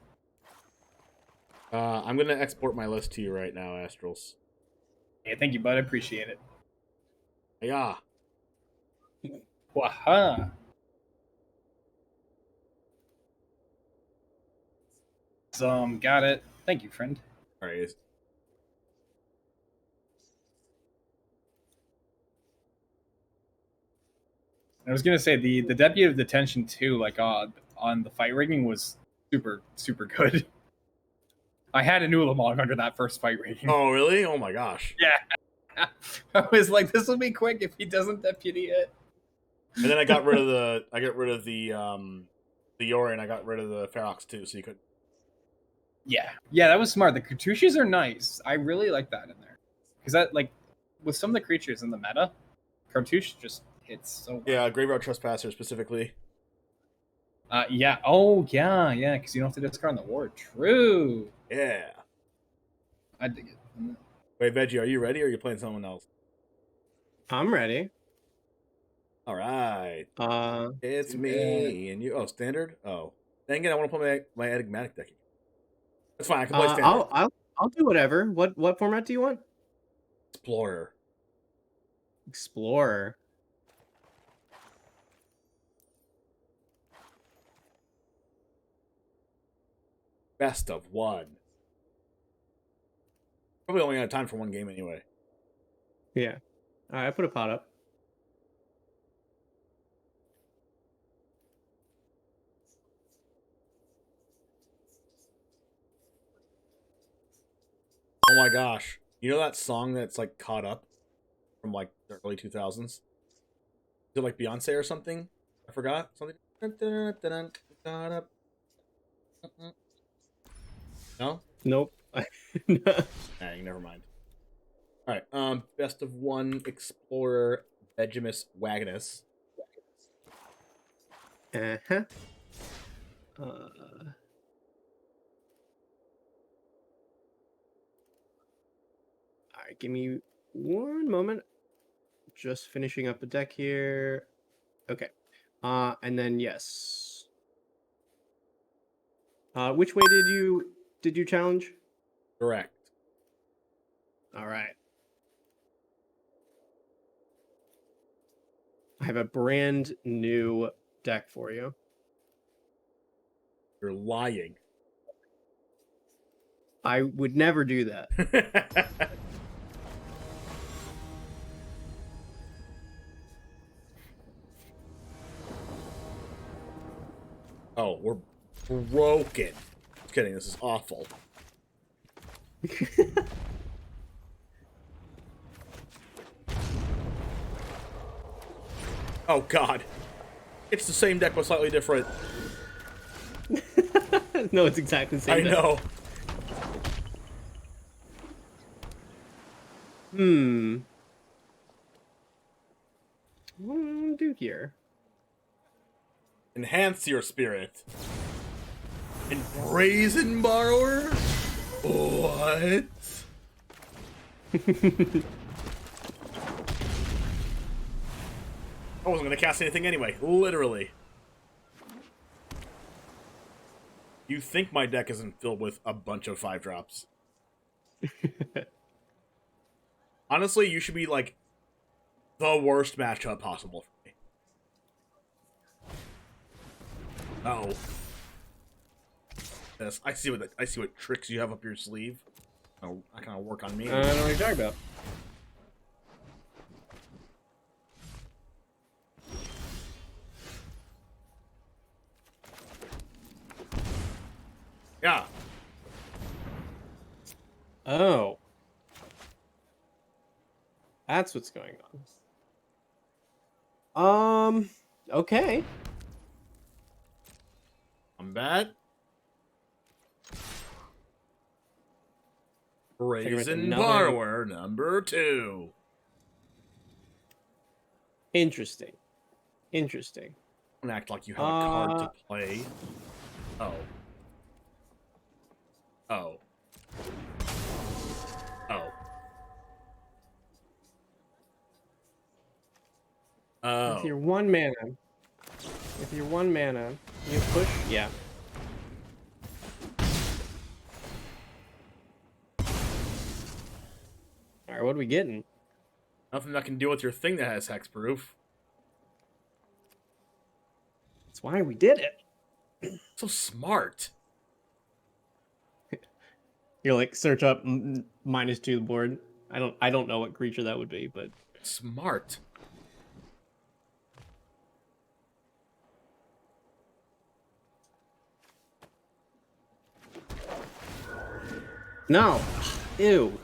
I'm gonna export my list to you right now, Astrals. Yeah, thank you, bud. I appreciate it. Yeah. Waha. Got it. Thank you, friend. All right. I was gonna say the Deputy of Detention too, like on the fight rigging was super good. I had a Ulamog under that first fight rigging. Oh really? Oh my gosh. Yeah. I was like, this will be quick if he doesn't deputy it. And then I got rid of the Yori, and I got rid of the Ferox too, so you could. Yeah, that was smart. The cartouches are nice. I really like that in there because that like with some of the creatures in the meta, cartouche just hits so well. Yeah, Graveyard Trespasser specifically. Yeah. Oh yeah, because you don't have to discard on the ward. True. Yeah. I dig it. Wait, Veggie, are you ready, or are you playing someone else? I'm ready. All right. It's me and you. Oh, standard. Oh, dang it! I want to play my enigmatic deck. That's fine. I can play standard. I'll do whatever. What format do you want? Explorer. Explorer. Best of 1. Probably only had time for 1 game anyway. Yeah. All right, I put a pot up. Oh my gosh. You know that song that's like caught up from like the early 2000s? Is it like Beyonce or something? I forgot. Something. Caught up. No? Nope. Dang, never mind. Alright, best of 1 Explorer Vegimus Wagnus. Uh-huh. Alright, give me 1 moment. Just finishing up a deck here. Okay. And then yes. Which way did you challenge? Correct. All right. I have a brand new deck for you. You're lying. I would never do that. Oh, we're broken. Just kidding, this is awful. Oh god. It's the same deck but slightly different. No, it's exactly the same I deck. know. What do I do here? Enhance your spirit. And Brazen Borrower? What? I wasn't gonna cast anything anyway, literally. You think my deck isn't filled with a bunch of 5-drops. Honestly, you should be like the worst matchup possible for me. Uh-oh. Yes, I see what tricks you have up your sleeve. Oh, that kind of work on me. I don't know what you're talking about. Yeah. Oh. That's what's going on. Okay. Combat. Brazen another- Borrower number 2. Interesting. Interesting. Don't act like you have a card to play. Oh. Oh. Oh. Oh. If you're 1 mana. If you're 1 mana, you push. Yeah. Alright, what are we getting? Nothing that can deal with your thing that has hexproof. That's why we did it. So smart. You're like search up -2 the board. I don't know what creature that would be, but smart. No. Ew.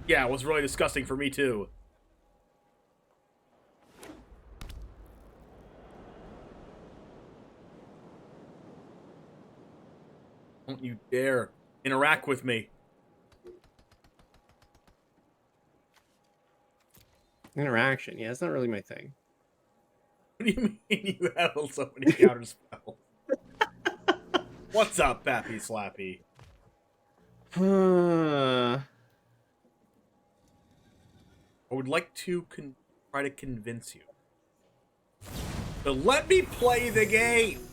Yeah, it was really disgusting for me too. Don't you dare interact with me. Interaction. Yeah, it's not really my thing. What do you mean you have so many counter spells? What's up, Pappy Slappy? I would like to try to convince you. So let me play the game!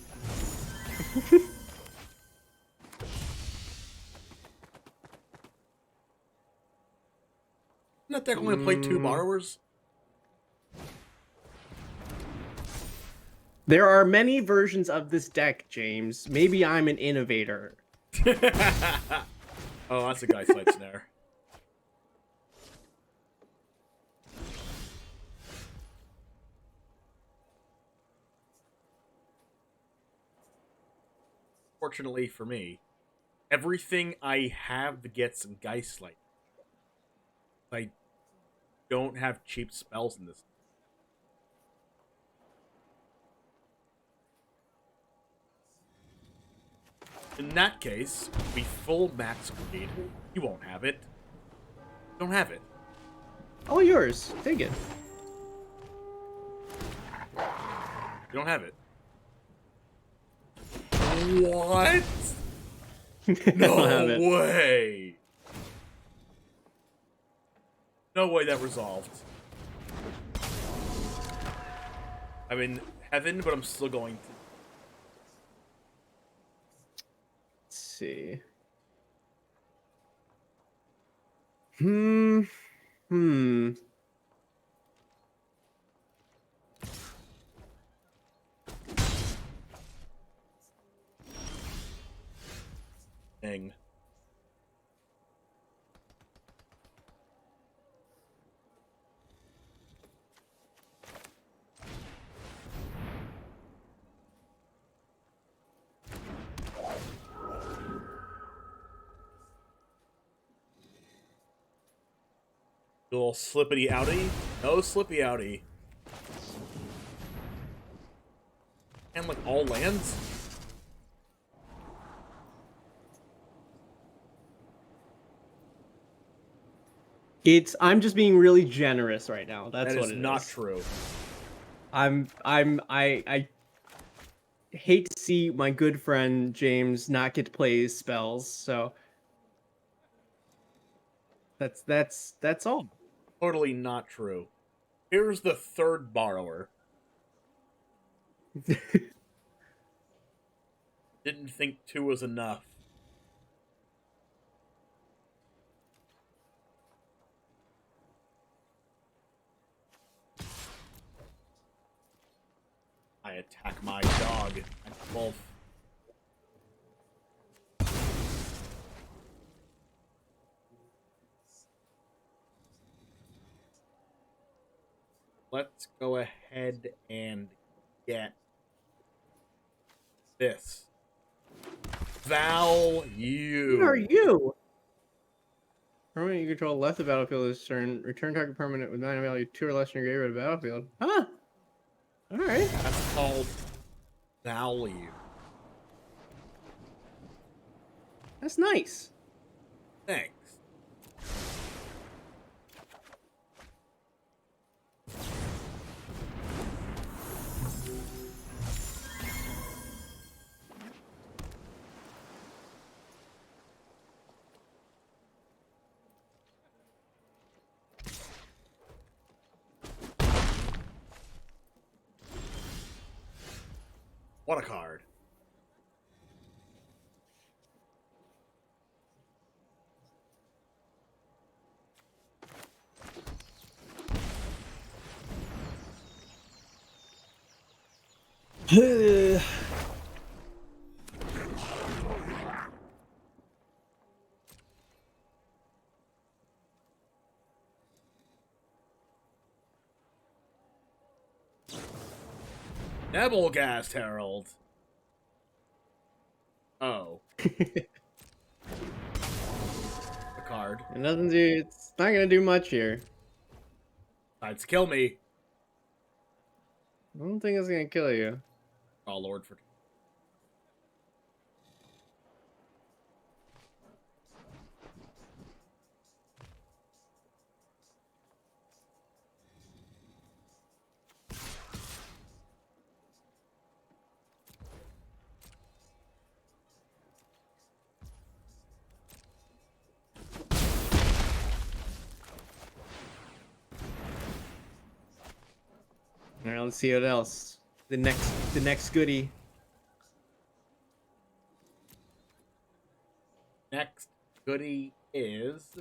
Not that I'm going to play 2 borrowers? There are many versions of this deck, James. Maybe I'm an innovator. Oh, that's a guy fight snare. Fortunately for me, everything I have gets Geist Light. I don't have cheap spells in this. In that case, we full max grade. You won't have it. Don't have it. All yours. Take it. You don't have it. What? No have it. way. No way that resolved. I'm in heaven, but I'm still going to. Let's see. Dang. Little slippity outy? No slippy outy. And like all lands? I'm just being really generous right now. That's That what is it not is. true. I hate to see my good friend James not get to play his spells, so that's all. Totally not true. Here's the 3rd borrower. Didn't think 2 was enough. I attack my dog. I'm wolf. Let's go ahead and get this. Value. What are you? Permanent you control left the battlefield this turn. Return target permanent with 9 value 2 or less in your graveyard of the battlefield. Huh. Alright. That's called value. That's nice. Thanks. What a card. Nebelgast Herald. Oh. A card. It doesn't do. It's not gonna do much here. Decides to kill me. I don't think it's gonna kill you. Oh, Lord for. All right, let's see what else. The next goodie. Next goodie is.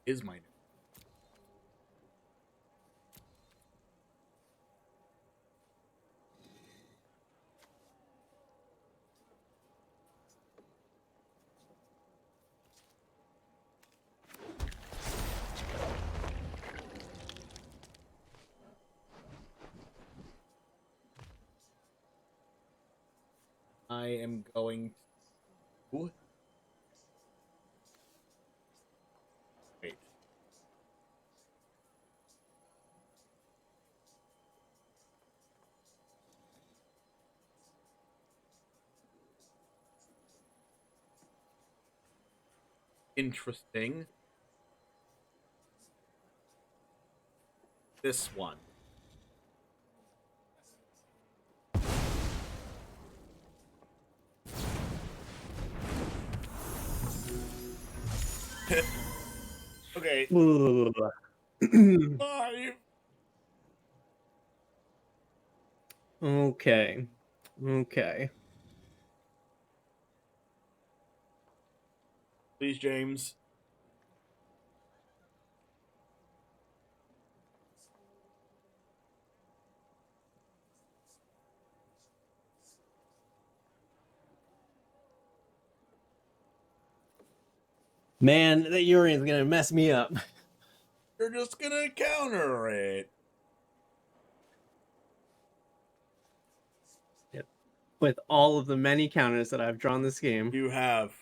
Is my name. I am going to... Wait. Interesting. This one. Okay. 5. Okay. Okay. Please, James. Man, that Urian's gonna mess me up. You're just gonna counter it. Yep. With all of the many counters that I've drawn this game. You have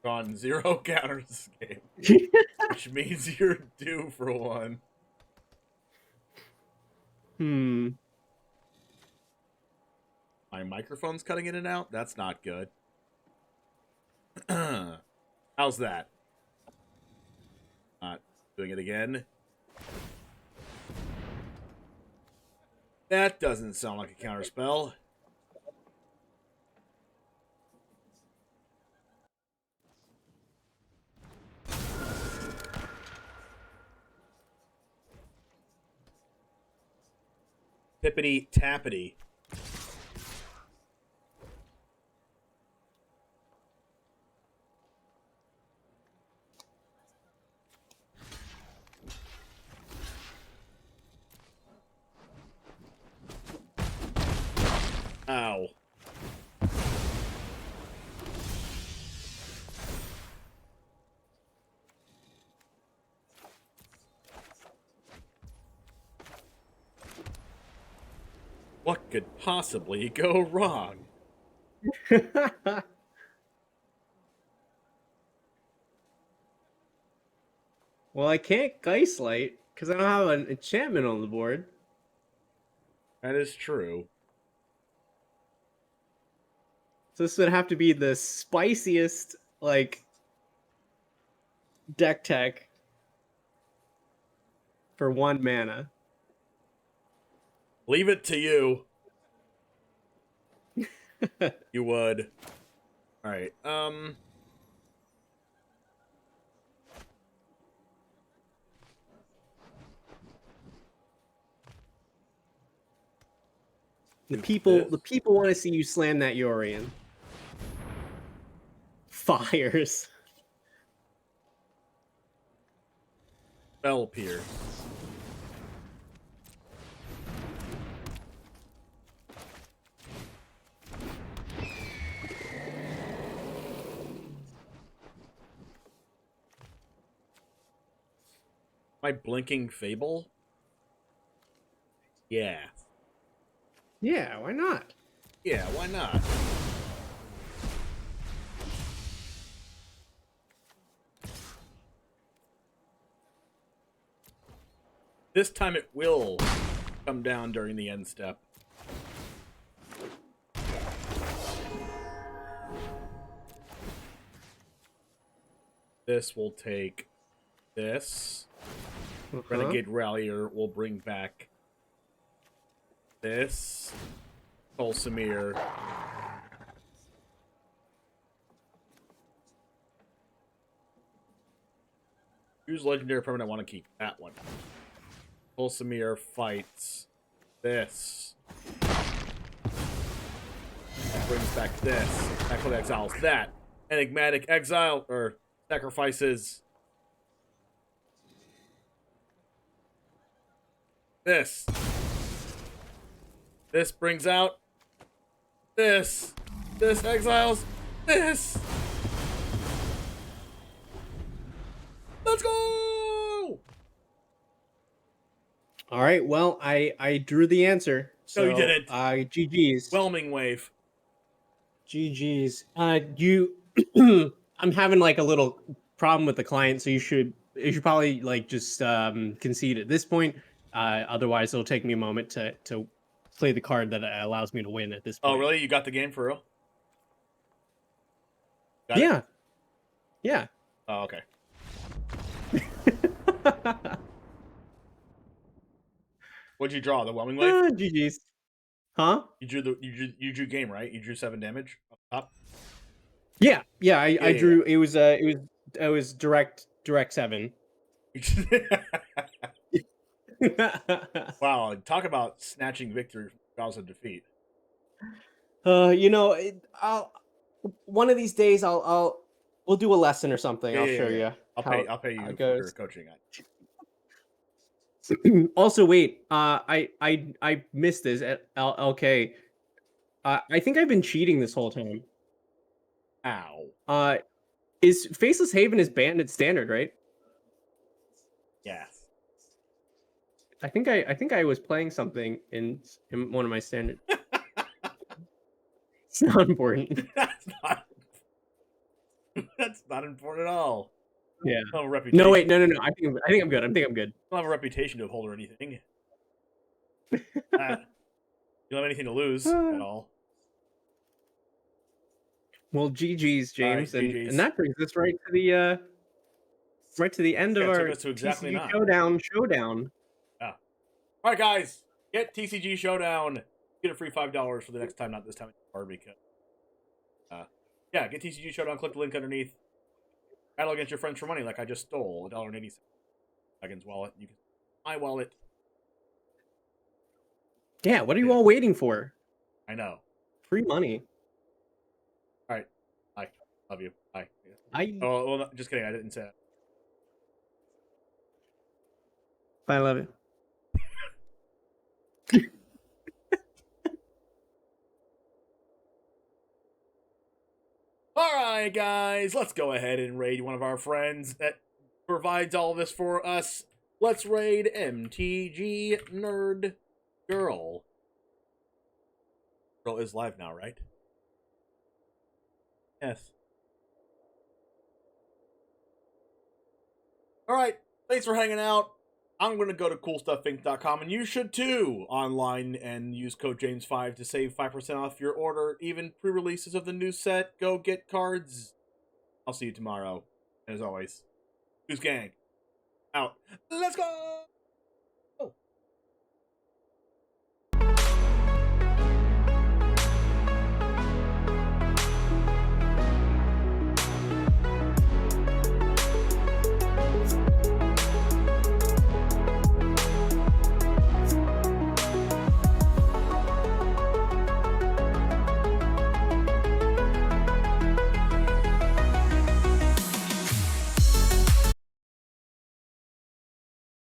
drawn 0 counters this game. Which means you're due for one. My microphone's cutting in and out? That's not good. How's that? Not doing it again. That doesn't sound like a counterspell. Tippity tappity. Ow. What could possibly go wrong? Well, I can't Geist Light because I don't have an enchantment on the board. That is true. So this would have to be the spiciest, like, deck tech for 1 mana. Leave it to you. You would. All right. The people want to see you slam that Yorion. Fires. Spell Pierce. My Blinking Fable? Yeah. Yeah, why not? Yeah, why not? This time it will come down during the end step. This will take this. Renegade Rallier will bring back this. Tolsimir. Use legendary permanent. I want to keep that one. Tolsimir fights this. That brings back this. Actually exiles that. Enigmatic exile or sacrifices this. This brings out this. This exiles this. Let's go! All right, well, I drew the answer. So, No, you didn't. GG's. Whelming Wave. GG's. You, I'm having like a little problem with the client, so you should probably like just concede at this point. Otherwise, it'll take me a moment to play the card that allows me to win at this point. Oh, really? You got the game for real? Yeah. Yeah. Oh, okay. What'd you draw? The Whelming Wave? GG's. Huh? You drew game, right? You drew 7 damage up top. Yeah. I drew. It was direct 7. Wow, talk about snatching victory from jaws of defeat. One of these days we'll do a lesson or something. I'll show you. I'll pay you for your coaching. Also, wait. I missed this at LK. I think I've been cheating this whole time. Ow. Is Faceless Haven is banned at standard, right? Yeah. I think I was playing something in one of my standard. It's not important. That's not important at all. Yeah. I don't have a reputation. No, wait, no. I think I'm good. I think I'm good. I don't have a reputation to uphold or anything. You don't have anything to lose at all. Well, GG's, James, Right, GG's. And that brings us right to the end of our exactly TCG showdown. Yeah. All right, guys, get TCG Showdown. Get a free $5 for the next time, not this time anymore, because yeah, get TCG Showdown. Click the link underneath. Battle against your friends for money, like I just stole $1.80 Megan's wallet. You can my wallet. Yeah, what are you all waiting for? I know. Free money. All right. Bye. Love you. Bye. I. Oh, well, no, just kidding. I didn't say that. I love it. All right, guys, let's go ahead and raid one of our friends that provides all this for us. Let's raid MTG Nerd Girl. Girl is live now, right? Yes. All right. Thanks for hanging out. I'm going to go to coolstuffinc.com, and you should too, online, and use code James5 to save 5% off your order. Even pre-releases of the new set. Go get cards. I'll see you tomorrow. As always, Goose Gang out. Let's go!